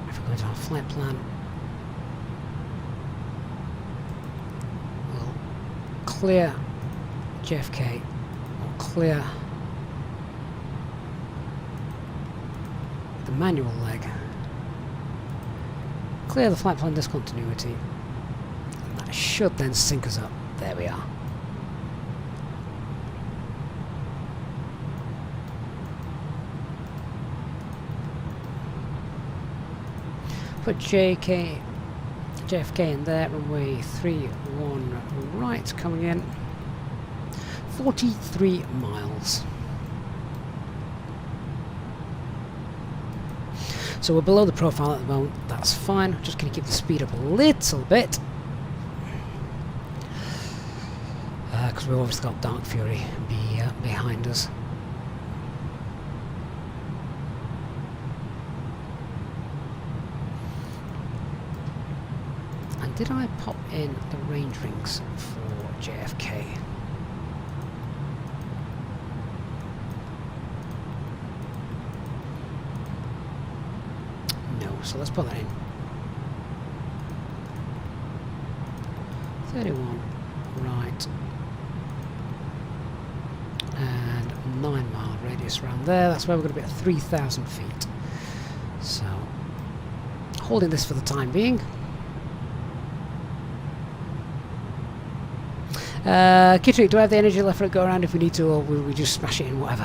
A: if we go to our flight plan, we'll clear JFK, we'll clear the manual leg, clear the flight plan discontinuity, and that should then sync us up. There we are. Put JFK in there, runway 31 right, coming in. 43 miles. So we're below the profile at the moment, that's fine. Just going to keep the speed up a little bit. Because we've obviously got Dark Fury behind us. Did I pop in the range rings for JFK? No, so let's put that in. 31 right and 9 mile radius around there. That's where we're going to be at 3,000 feet. So holding this for the time being. Kittrick, do I have the energy left for a go around if we need to, or will we just smash it in, whatever?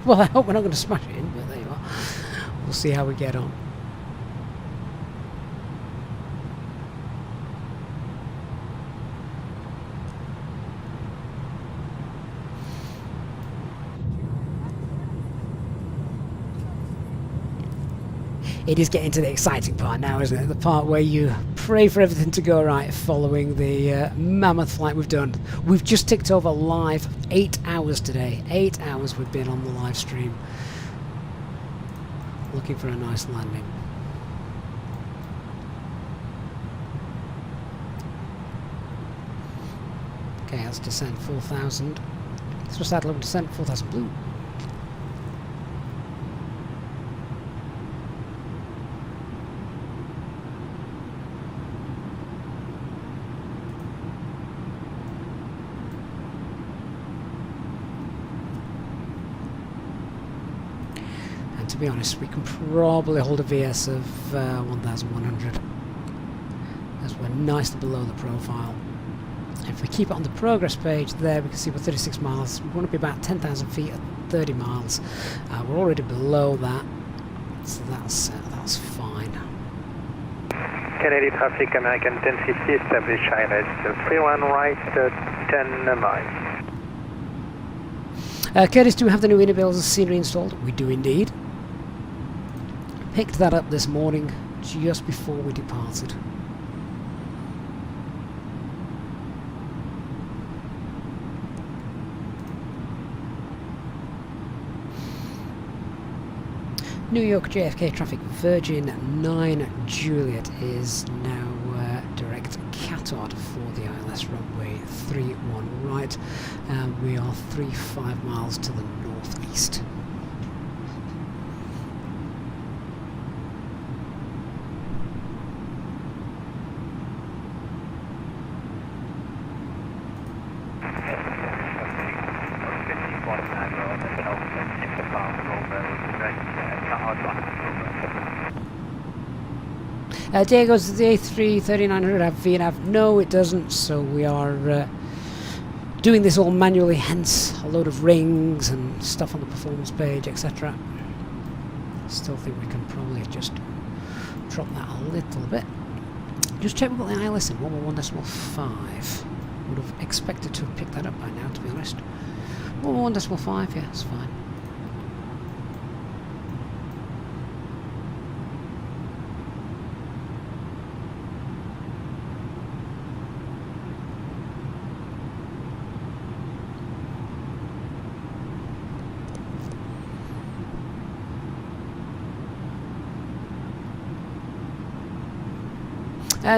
A: Well, I hope we're not going to smash it in, but there you are. We'll see how we get on. It is getting to the exciting part now, isn't it? The part where you pray for everything to go right following the mammoth flight we've done. We've just ticked over live 8 hours today. 8 hours we've been on the live stream. Looking for a nice landing. Okay, let's descend 4,000. Thrust out level descent, 4,000 blue. To be honest, we can probably hold a VS of 1,100 as we're nicely below the profile. If we keep it on the progress page there, we can see we're 36 miles. We want to be about 10,000 feet at 30 miles. We're already below that, so that's fine.
F: Kennedy traffic, American 1050, establish China. 31 right, 10 miles.
A: Curtis, do we have the new Innobills scenery installed? We do indeed. Picked that up this morning, just before we departed. New York JFK traffic, Virgin 9 Juliet is now direct Catod. retard for the ILS runway 31 right, and we are 35 miles to the northeast. Diego's the A330 have VNAV? No, it doesn't, so we are doing this all manually, hence a load of rings and stuff on the performance page, etc. Still think we can probably just drop that a little bit. Just check we've got the ILS in 111.5. Would have expected to have picked that up by now, to be honest. 111.5, yeah, it's fine.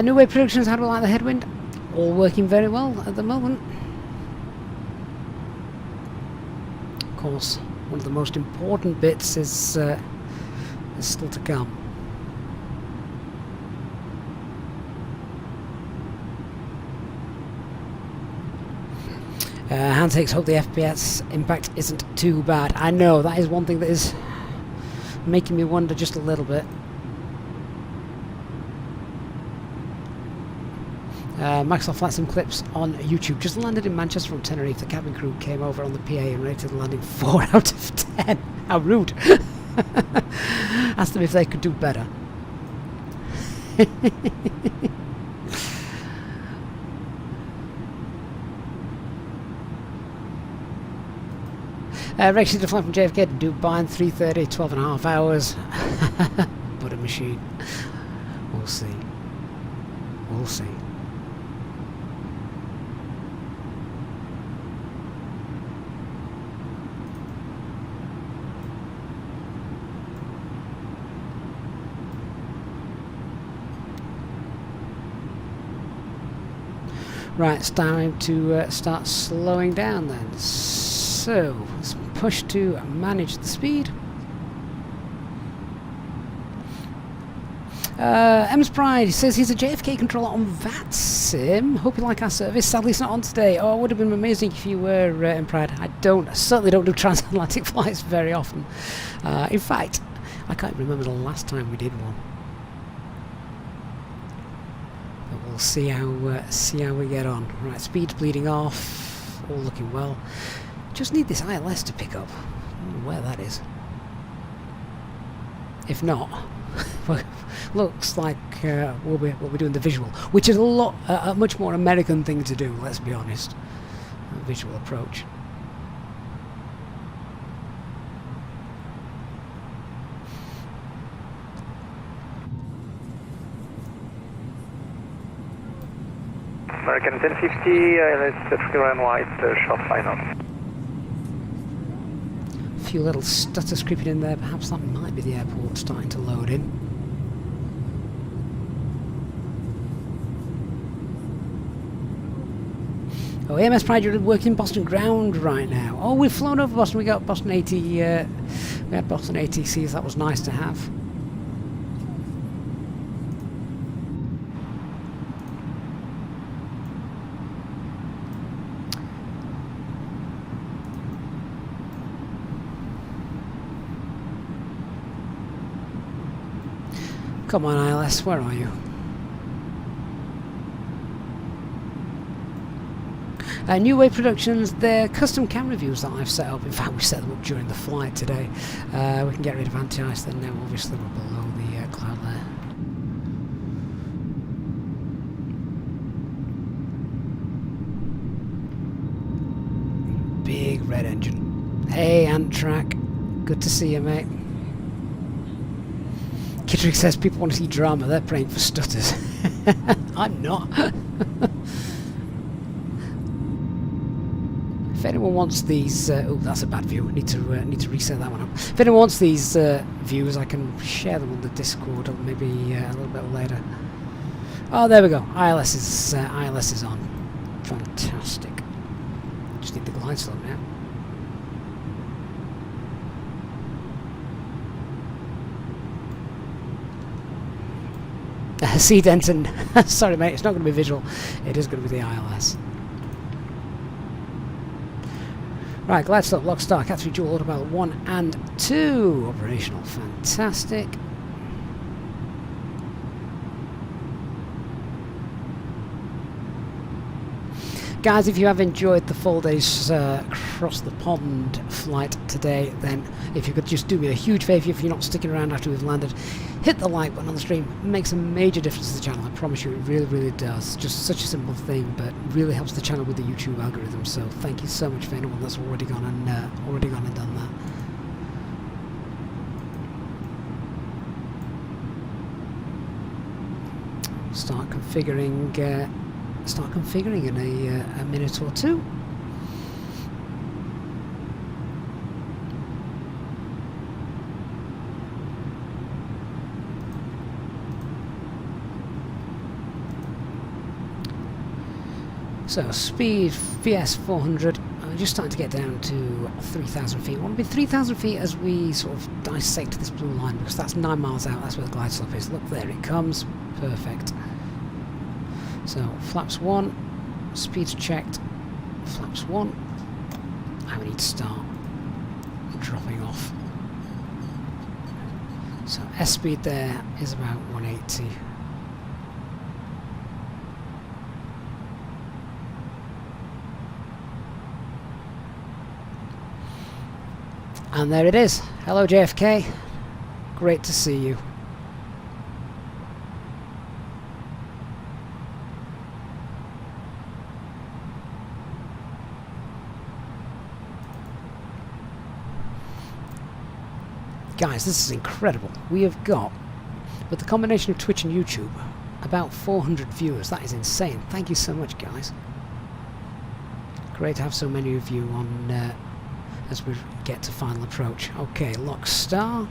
A: New Wave Productions, how do we like the Headwind? All working very well at the moment. Of course, one of the most important bits is still to come. Handshakes hope the FPS impact isn't too bad. I know, that is one thing that is making me wonder just a little bit. Microsoft VATSIM clips on YouTube. Just landed in Manchester from Tenerife. The cabin crew came over on the PA and rated the landing 4 out of 10. How rude. Asked them if they could do better. Rex to fly from JFK to Dubai in 3:30, 12.5 hours. But a machine. We'll see. We'll see. Right, it's time to start slowing down then. So, let's push to manage the speed. M's Pride says he's a JFK controller on VATSIM. Hope you like our service. Sadly, it's not on today. Oh, it would have been amazing if you were M Pride. I certainly don't do transatlantic flights very often. In fact, I can't remember the last time we did one. We'll see how we get on. Right, speed's bleeding off, all looking well. Just need this ILS to pick up. I don't know where that is. If not, looks like we'll be doing the visual, which is a much more American thing to do. Let's be honest, a visual approach.
F: American 1050, let's run white, short final.
A: A few little stutters creeping in there, perhaps that might be the airport starting to load in. Oh, AMS Pride, you're working Boston ground right now. Oh, we've flown over Boston, we got Boston AT, we had Boston ATCs, that was nice to have. Come on, ILS, where are you? New Wave Productions, they're custom camera views that I've set up. In fact, we set them up during the flight today. We can get rid of anti-ice then now, obviously we're below the cloud layer. Big red engine. Hey, Ant-Track. Good to see you, mate. Kittrick says people want to see drama, they're praying for stutters. I'm not. If anyone wants these, oh, that's a bad view. Need to reset that one up. If anyone wants these views, I can share them on the Discord, or maybe a little bit later. Oh, there we go. ILS is on. Fantastic. Just need the glide slope now. See, Denton. Sorry, mate. It's not going to be visual. It is going to be the ILS. Right, glide slope, lock, star, Cat 3 dual autopilot 1 and 2 operational. Fantastic. Guys, if you have enjoyed the full day's across the pond flight today, then if you could just do me a huge favour, if you're not sticking around after we've landed, hit the like button on the stream. It makes a major difference to the channel. I promise you, it really, really does. Just such a simple thing, but really helps the channel with the YouTube algorithm. So thank you so much for anyone that's already gone and done that. Start configuring in a minute or two. So speed VS 400. I'm just starting to get down to 3,000 feet. I want to be 3,000 feet as we sort of dissect this blue line, because that's 9 miles out. That's where the glide slope is. Look, there it comes. Perfect. So flaps 1, speed's checked, flaps 1, and we need to start dropping off. So S speed there is about 180. And there it is. Hello JFK, great to see you. Guys, this is incredible. We have got, with the combination of Twitch and YouTube, about 400 viewers. That is insane. Thank you so much, guys. Great to have so many of you on as we get to final approach. Okay, lock star.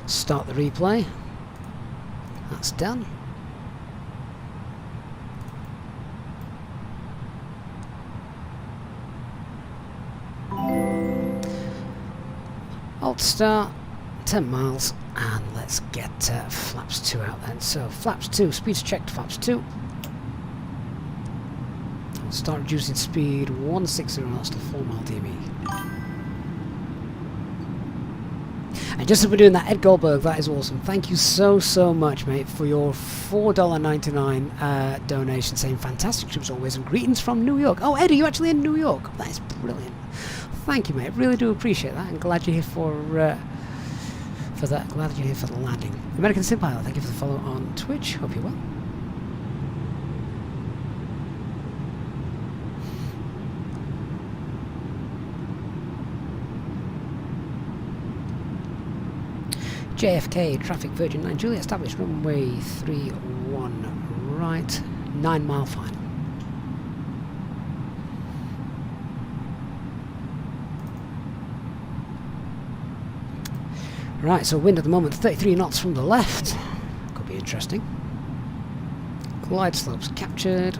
A: Start the replay. That's done. Alt start, 10 miles, and let's get flaps 2 out then. So flaps 2, speed's checked, flaps 2. I'll start reducing speed, 160 knots to 4 mile DB. And just as we're doing that, Ed Goldberg, that is awesome. Thank you so much, mate, for your $4.99 donation, saying fantastic trips always and greetings from New York. Oh, Ed, are you actually in New York? That is brilliant. Thank you, mate. Really do appreciate that, and glad you're here for that. Glad you're here for the landing. American Sim Pilot, thank you for the follow on Twitch. Hope you're well. JFK, traffic Virgin 9 Juliet, established runway 31 right, 9 mile final. Right, so wind at the moment, 33 knots from the left. Could be interesting. Glide slopes captured.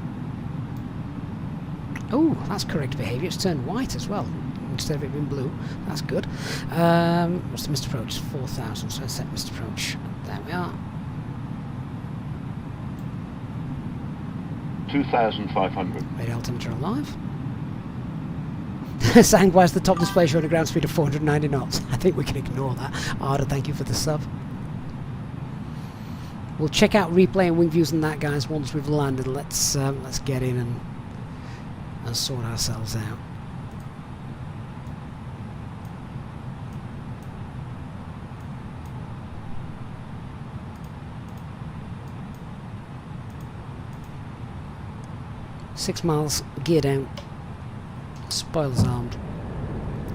A: Oh, that's correct behaviour. It's turned white as well, instead of it being blue. That's good. What's the missed approach? 4,000, so let's set missed approach. There we are.
D: 2,500.
A: Radio altimeter alive. Sang, why is the top display showing a ground speed of 490 knots? I think we can ignore that. Arda, thank you for the sub. We'll check out replay and wing views and that, guys, once we've landed. Let's get in and sort ourselves out. Six miles, gear down. Spoilers armed.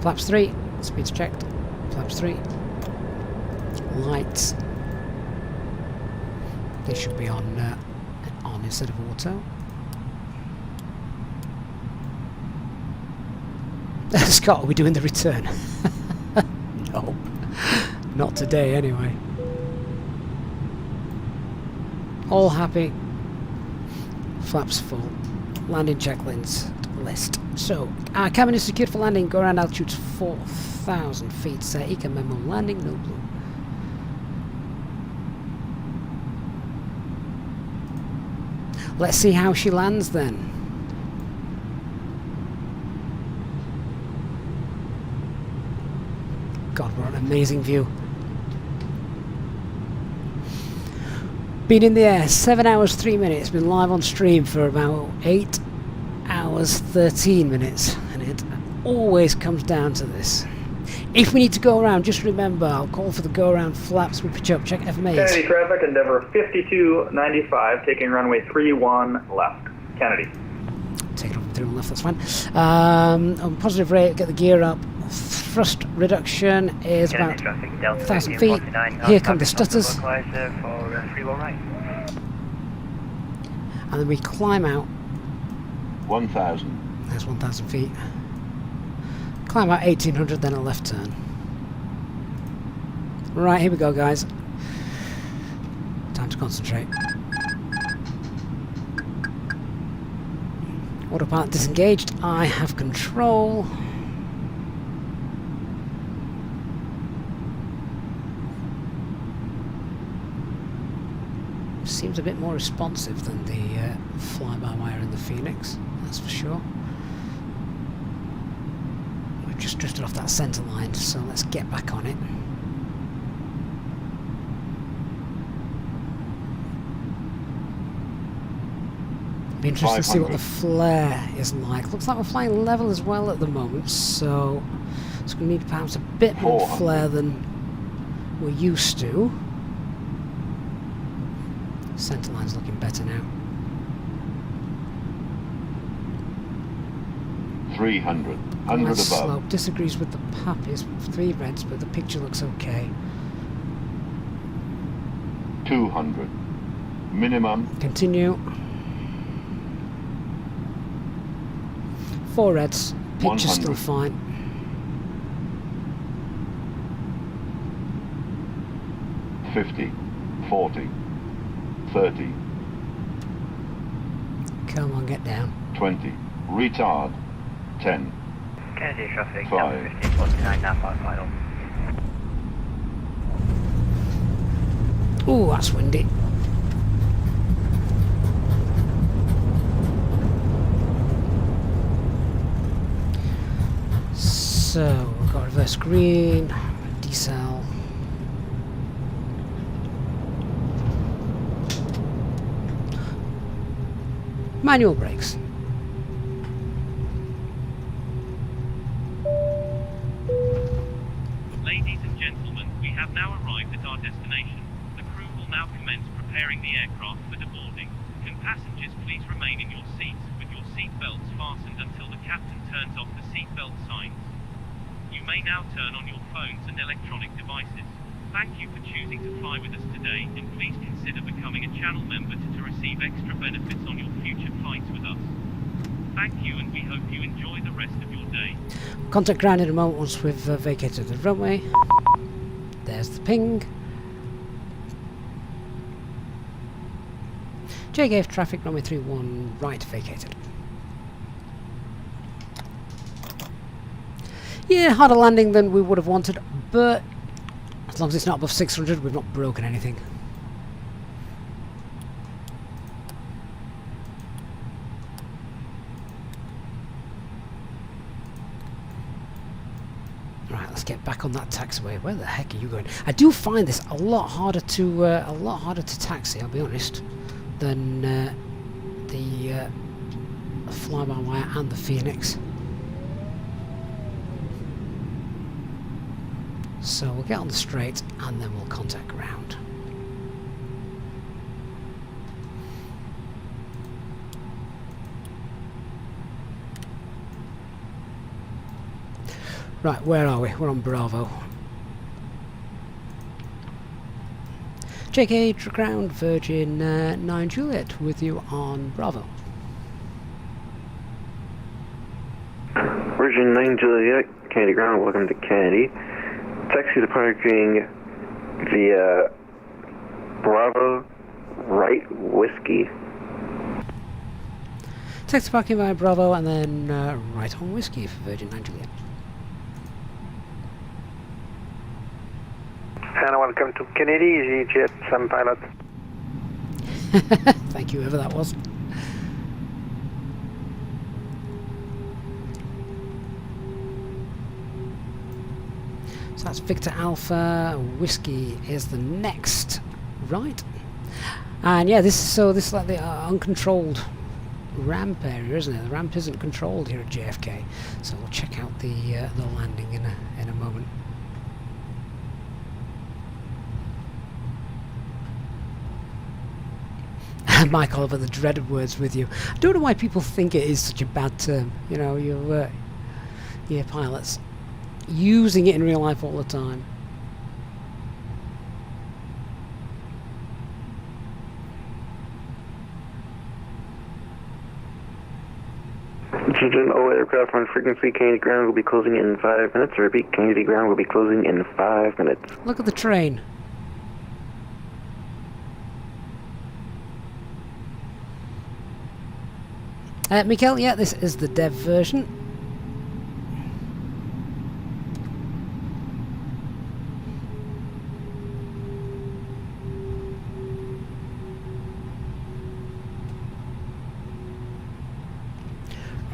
A: Flaps 3, speed's checked. Flaps 3. Lights. This should be on instead of auto. Scott, are we doing the return? No, not today anyway. All happy. Flaps full. Landing checklist list. So, our cabin is secured for landing. Go around altitude 4,000 feet. Set Eco memo landing. No blue. Let's see how she lands then. God, what an amazing view. Been in the air 7 hours 3 minutes. Been live on stream for about 8 hours 13 minutes, and it always comes down to this. If we need to go around, just remember, I'll call for the go around flaps. We'll pitch up, check FMAs.
D: Kennedy traffic, Endeavour 5295, taking runway 31 left. Kennedy.
A: Take it up 31 left, that's fine. On positive rate, get the gear up. Thrust reduction is about 1,000 feet. Here come the stutters. And then we climb out.
O: 1,000.
A: There's 1,000 feet. Climb out 1,800, then a left turn. Right, here we go, guys. Time to concentrate. Autopilot disengaged. I have control. Seems a bit more responsive than the fly-by-wire in the Phoenix, that's for sure. We've just drifted off that centre line, so let's get back on it. Be interesting to see what the flare is like. Looks like we're flying level as well at the moment, so it's going to need perhaps a bit more flare than we're used to. Centre line's looking better now.
O: 300. 100 above.
A: Slope disagrees with the puppies. 3 reds, but the picture looks okay.
O: 200. Minimum.
A: Continue. 4 reds. Picture's still fine.
O: 50. 40. 30.
A: Come on, get down.
O: 20. Retard. 10.
H: Kennedy traffic,
O: 5.
H: 1549, now 5 final.
A: Ooh, that's windy. So, we've got reverse green, decel. Manual brakes.
K: Ladies and gentlemen, we have now arrived at our destination. The crew will now commence preparing the aircraft for deboarding. Can passengers please remain in your seats with your seat belts fastened until the captain turns off the seat belt signs. You may now turn on your phones and electronic devices. Thank you for choosing to fly with us today, and please consider becoming a channel member to receive extra benefits on your future flights with us. Thank you, and we hope you enjoy the rest of your day.
A: Contact ground in a moment once we've vacated the runway. There's the ping. J gave traffic, runway 31 right vacated. Yeah, harder landing than we would have wanted, but as long as it's not above 600, we've not broken anything. Right, let's get back on that taxiway. Where the heck are you going? I do find this a lot harder to taxi, I'll be honest, than the fly-by-wire and the Phoenix. So we'll get on the straight and then we'll contact ground. Right, where are we? We're on Bravo. JK Ground, Virgin 9 Juliet with you on Bravo.
I: Virgin 9 Juliet, Kennedy Ground, welcome to Kennedy. Taxi departing via Bravo, right whiskey.
A: Taxi parking via Bravo and then right on whiskey for Virgin 9 Juliet.
F: And welcome to Kennedy, EasyJet 7 pilot.
A: Thank you, whoever that was. So that's Victor Alpha, whiskey is the next, right? And yeah, this is like the uncontrolled ramp area, isn't it? The ramp isn't controlled here at JFK, so we'll check out the landing in a moment. Mike Oliver, the dreaded words with you. I don't know why people think it is such a bad term. You know, you hear pilots using it in real life all the time.
I: Attention, all aircraft on frequency, Kennedy Ground will be closing in 5 minutes. I repeat, Kennedy Ground will be closing in 5 minutes.
A: Look at the train. Mikkel, yeah, this is the dev version.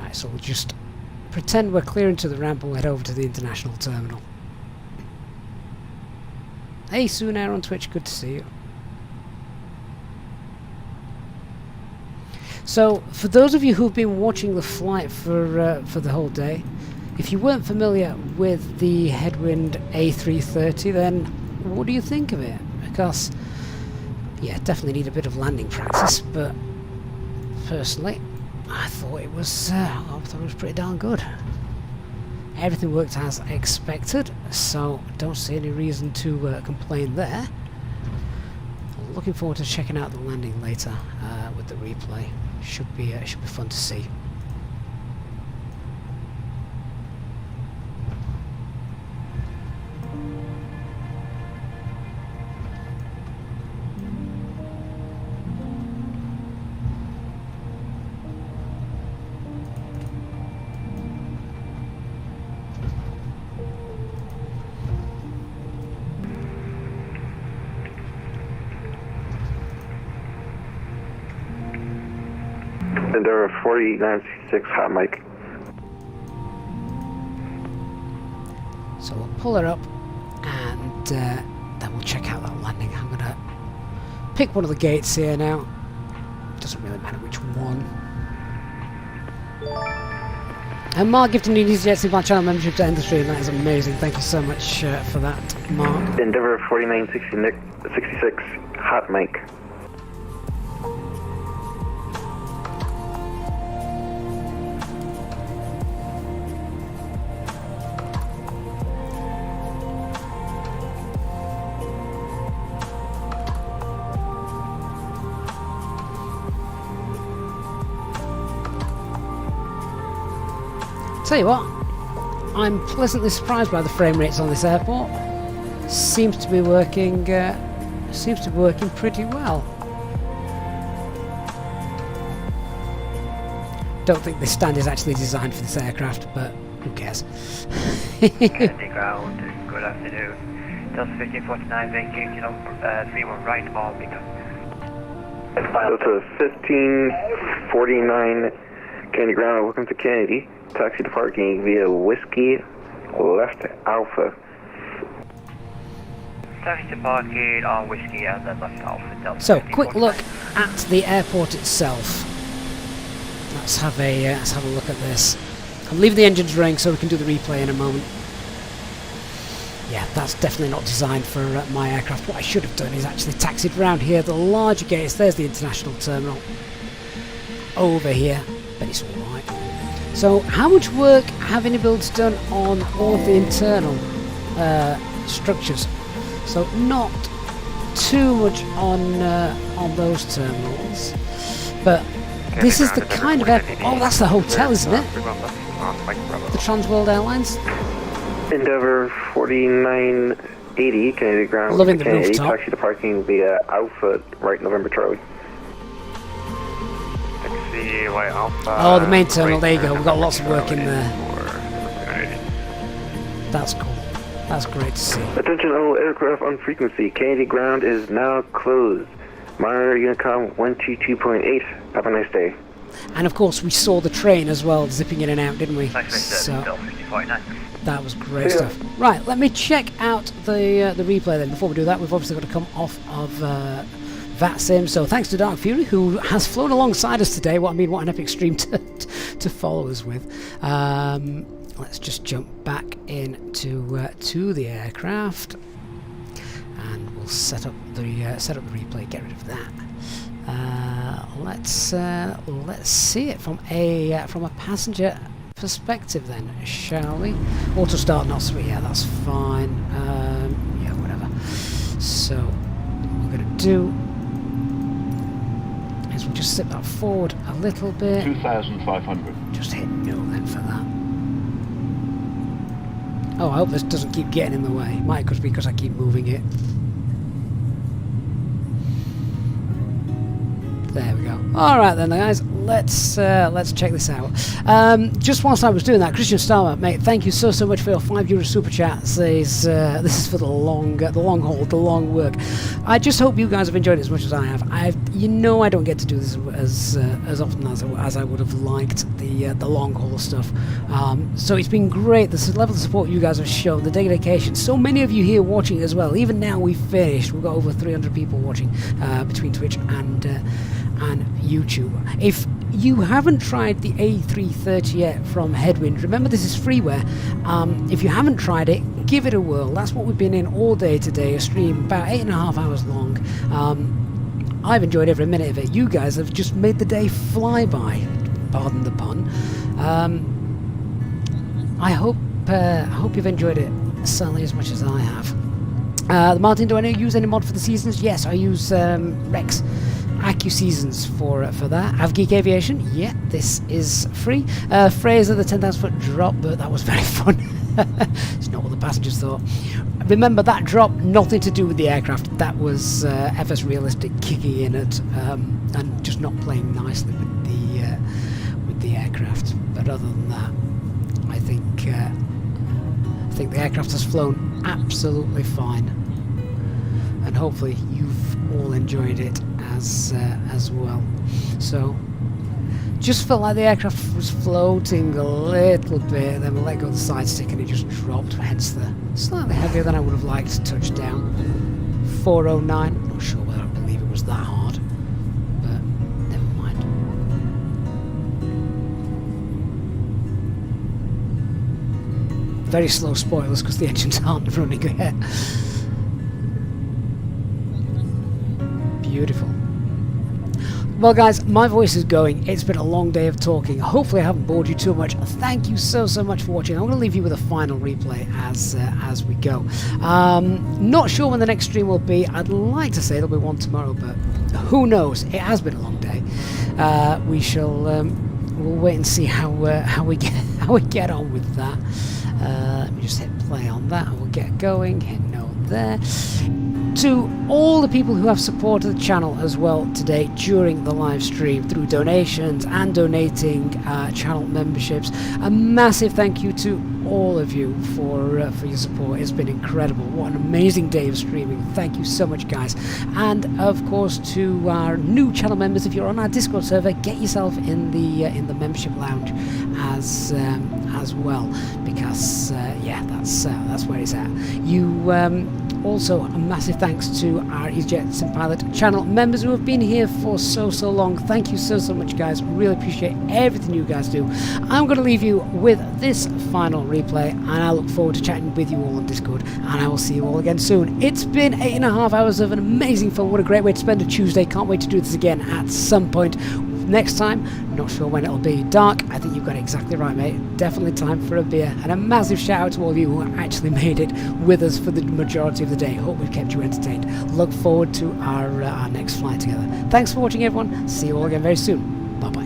A: Right, so we'll just pretend we're clearing to the ramp and we'll head over to the international terminal. Hey, Sunair on Twitch, good to see you. So, for those of you who've been watching the flight for the whole day, if you weren't familiar with the Headwind A330, then what do you think of it? Because, yeah, definitely need a bit of landing practice, but personally, I thought it was pretty darn good. Everything worked as expected, so don't see any reason to complain there. Looking forward to checking out the landing later with the replay. Should be fun to see.
I: Endeavour 4966, hot mic.
A: So we'll pull her up and then we'll check out that landing. I'm going to pick one of the gates here now. Doesn't really matter which one. And Mark gifting you EasyJet Single channel membership to end the stream. That is amazing. Thank you so much for that, Mark.
I: Endeavour 4966, hot mic.
A: Tell you what, I'm pleasantly surprised by the frame rates on this airport. Seems to be working pretty well. Don't think this stand is actually designed for this aircraft, but who cares?
H: Kennedy Ground, good afternoon. Delta 1549 vacating on 31 right or bigger.
I: Delta 1549 Kennedy Ground, welcome to Kennedy. Taxi departing via Whiskey Left Alpha.
H: Taxi departing on Whiskey and then Left Alpha. Delta
A: So, quick look at the airport itself. Let's have a look at this. I'm leaving the engines running so we can do the replay in a moment. Yeah, that's definitely not designed for my aircraft. What I should have done is actually taxied around here. The larger gates, there's the international terminal. Over here, but it's alright. So, how much work have any builds done on all of the internal structures? So, not too much on those terminals, but this is the kind of oh, that's the hotel, isn't it? The Transworld Airlines.
I: Endeavour 4980, Kennedy ground.
A: Loving the
I: Kennedy,
A: rooftop.
I: taxi to parking via Alpha, right November Charlie.
G: Taxi, White Alpha.
A: Oh, the main terminal, there you go. We've got lots of work in there. That's cool. That's great to see.
I: Attention all aircraft on frequency. Kennedy ground is now closed. Monitor Unicom 122.8. Have a nice day.
A: And of course, we saw the train as well, zipping in and out, didn't we?
H: So,
A: that was great stuff. Right, let me check out the replay then. Before we do that, we've obviously got to come off of VATSIM. So thanks to Dark Fury, who has flown alongside us today. What an epic stream to follow us with. Let's just jump back into to the aircraft, and we'll set up the replay. Get rid of that. Let's see it from a passenger perspective then, shall we? Auto start not sweet. Yeah, that's fine. Yeah, whatever. So what we're going to do is we'll just sit that forward a little bit.
O: 2,500.
A: Just hit no then for that. Oh, I hope this doesn't keep getting in the way. Might just be because I keep moving it. There we go. All right then, guys. Let's check this out. Just whilst I was doing that, Christian Starmer, mate, thank you so much for your €5 super chat. Says this is for the long haul, the long work. I just hope you guys have enjoyed it as much as I have. I don't get to do this as often as I would have liked the long haul stuff. So it's been great. The level of support you guys have shown, the dedication. So many of you here watching as well. Even now we've finished. We've got over 300 people watching between Twitch and YouTube. If you haven't tried the A330 yet from Headwind, remember this is freeware. If you haven't tried it, give it a whirl. That's what we've been in all day today, a stream about 8.5 hours long. I've enjoyed every minute of it. You guys have just made the day fly by, pardon the pun. I hope you've enjoyed it certainly as much as I have. Martin, do I use any mod for the seasons? Yes, I use Rex Accu Seasons for that. Have Geek Aviation? Yeah, this is free. Fraser, the 10,000 foot drop, but that was very fun. It's not what the passengers thought. Remember that drop, nothing to do with the aircraft. That was FS Realistic kicking in it and just not playing nicely with the aircraft. But other than that, I think the aircraft has flown absolutely fine, and hopefully you've all enjoyed it as well. So just felt like the aircraft was floating a little bit, then we'll let go of the side stick and it just dropped, hence the slightly heavier than I would have liked to touch down. 409, not sure whether I believe it was that hard, but never mind. Very slow spoilers because the engines aren't running yet. Beautiful. Well guys, my voice is going. It's been a long day of talking. Hopefully I haven't bored you too much. Thank you so much for watching. I'm going to leave you with a final replay as we go. Not sure when the next stream will be. I'd like to say there'll be one tomorrow, but who knows? It has been a long day. We shall we'll wait and see how we get on with that. Let me just hit play on that and we'll get going. Hit no there. To all the people who have supported the channel as well today during the live stream through donations and donating channel memberships, a massive thank you to all of you for your support. It's been incredible. What an amazing day of streaming. Thank you so much, guys. And of course to our new channel members, if you're on our Discord server, get yourself in the membership lounge as well, because yeah, that's where it's at. You also a massive thanks to our EasyJet Sim Pilot channel members who have been here for so long. Thank you so much, guys. Really appreciate everything you guys do. I'm going to leave you with this final replay, and I look forward to chatting with you all on Discord, and I will see you all again soon. It's been 8.5 hours of an amazing fun. What a great way to spend a Tuesday. Can't wait to do this again at some point. next time. Not sure when it'll be. Dark, I think you've got it exactly right, mate. Definitely time for a beer. And a massive shout out to all of you who actually made it with us for the majority of the day. Hope we've kept you entertained. Look forward to our next flight together. Thanks for watching, everyone. See you all again very soon. Bye-bye.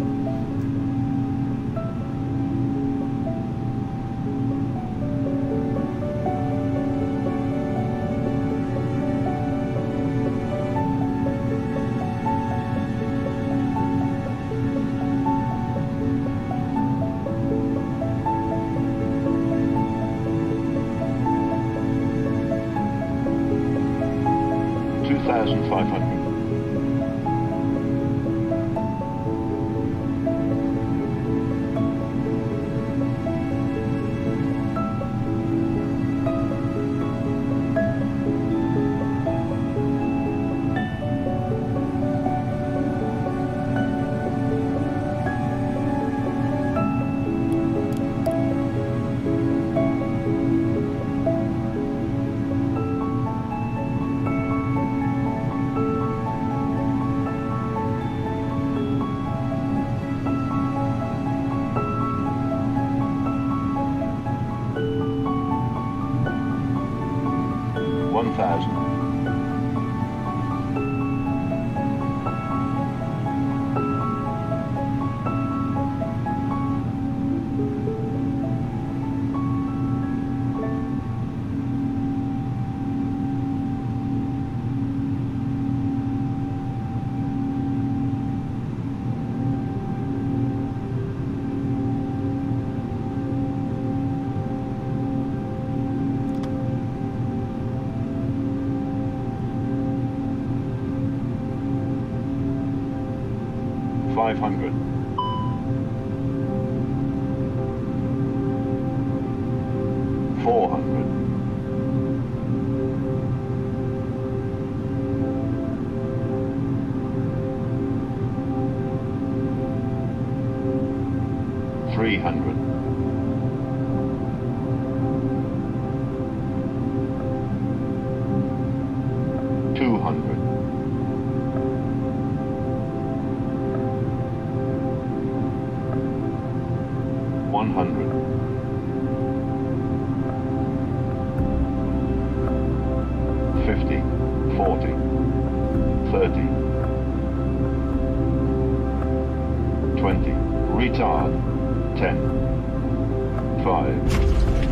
O: Retard. 10, 5,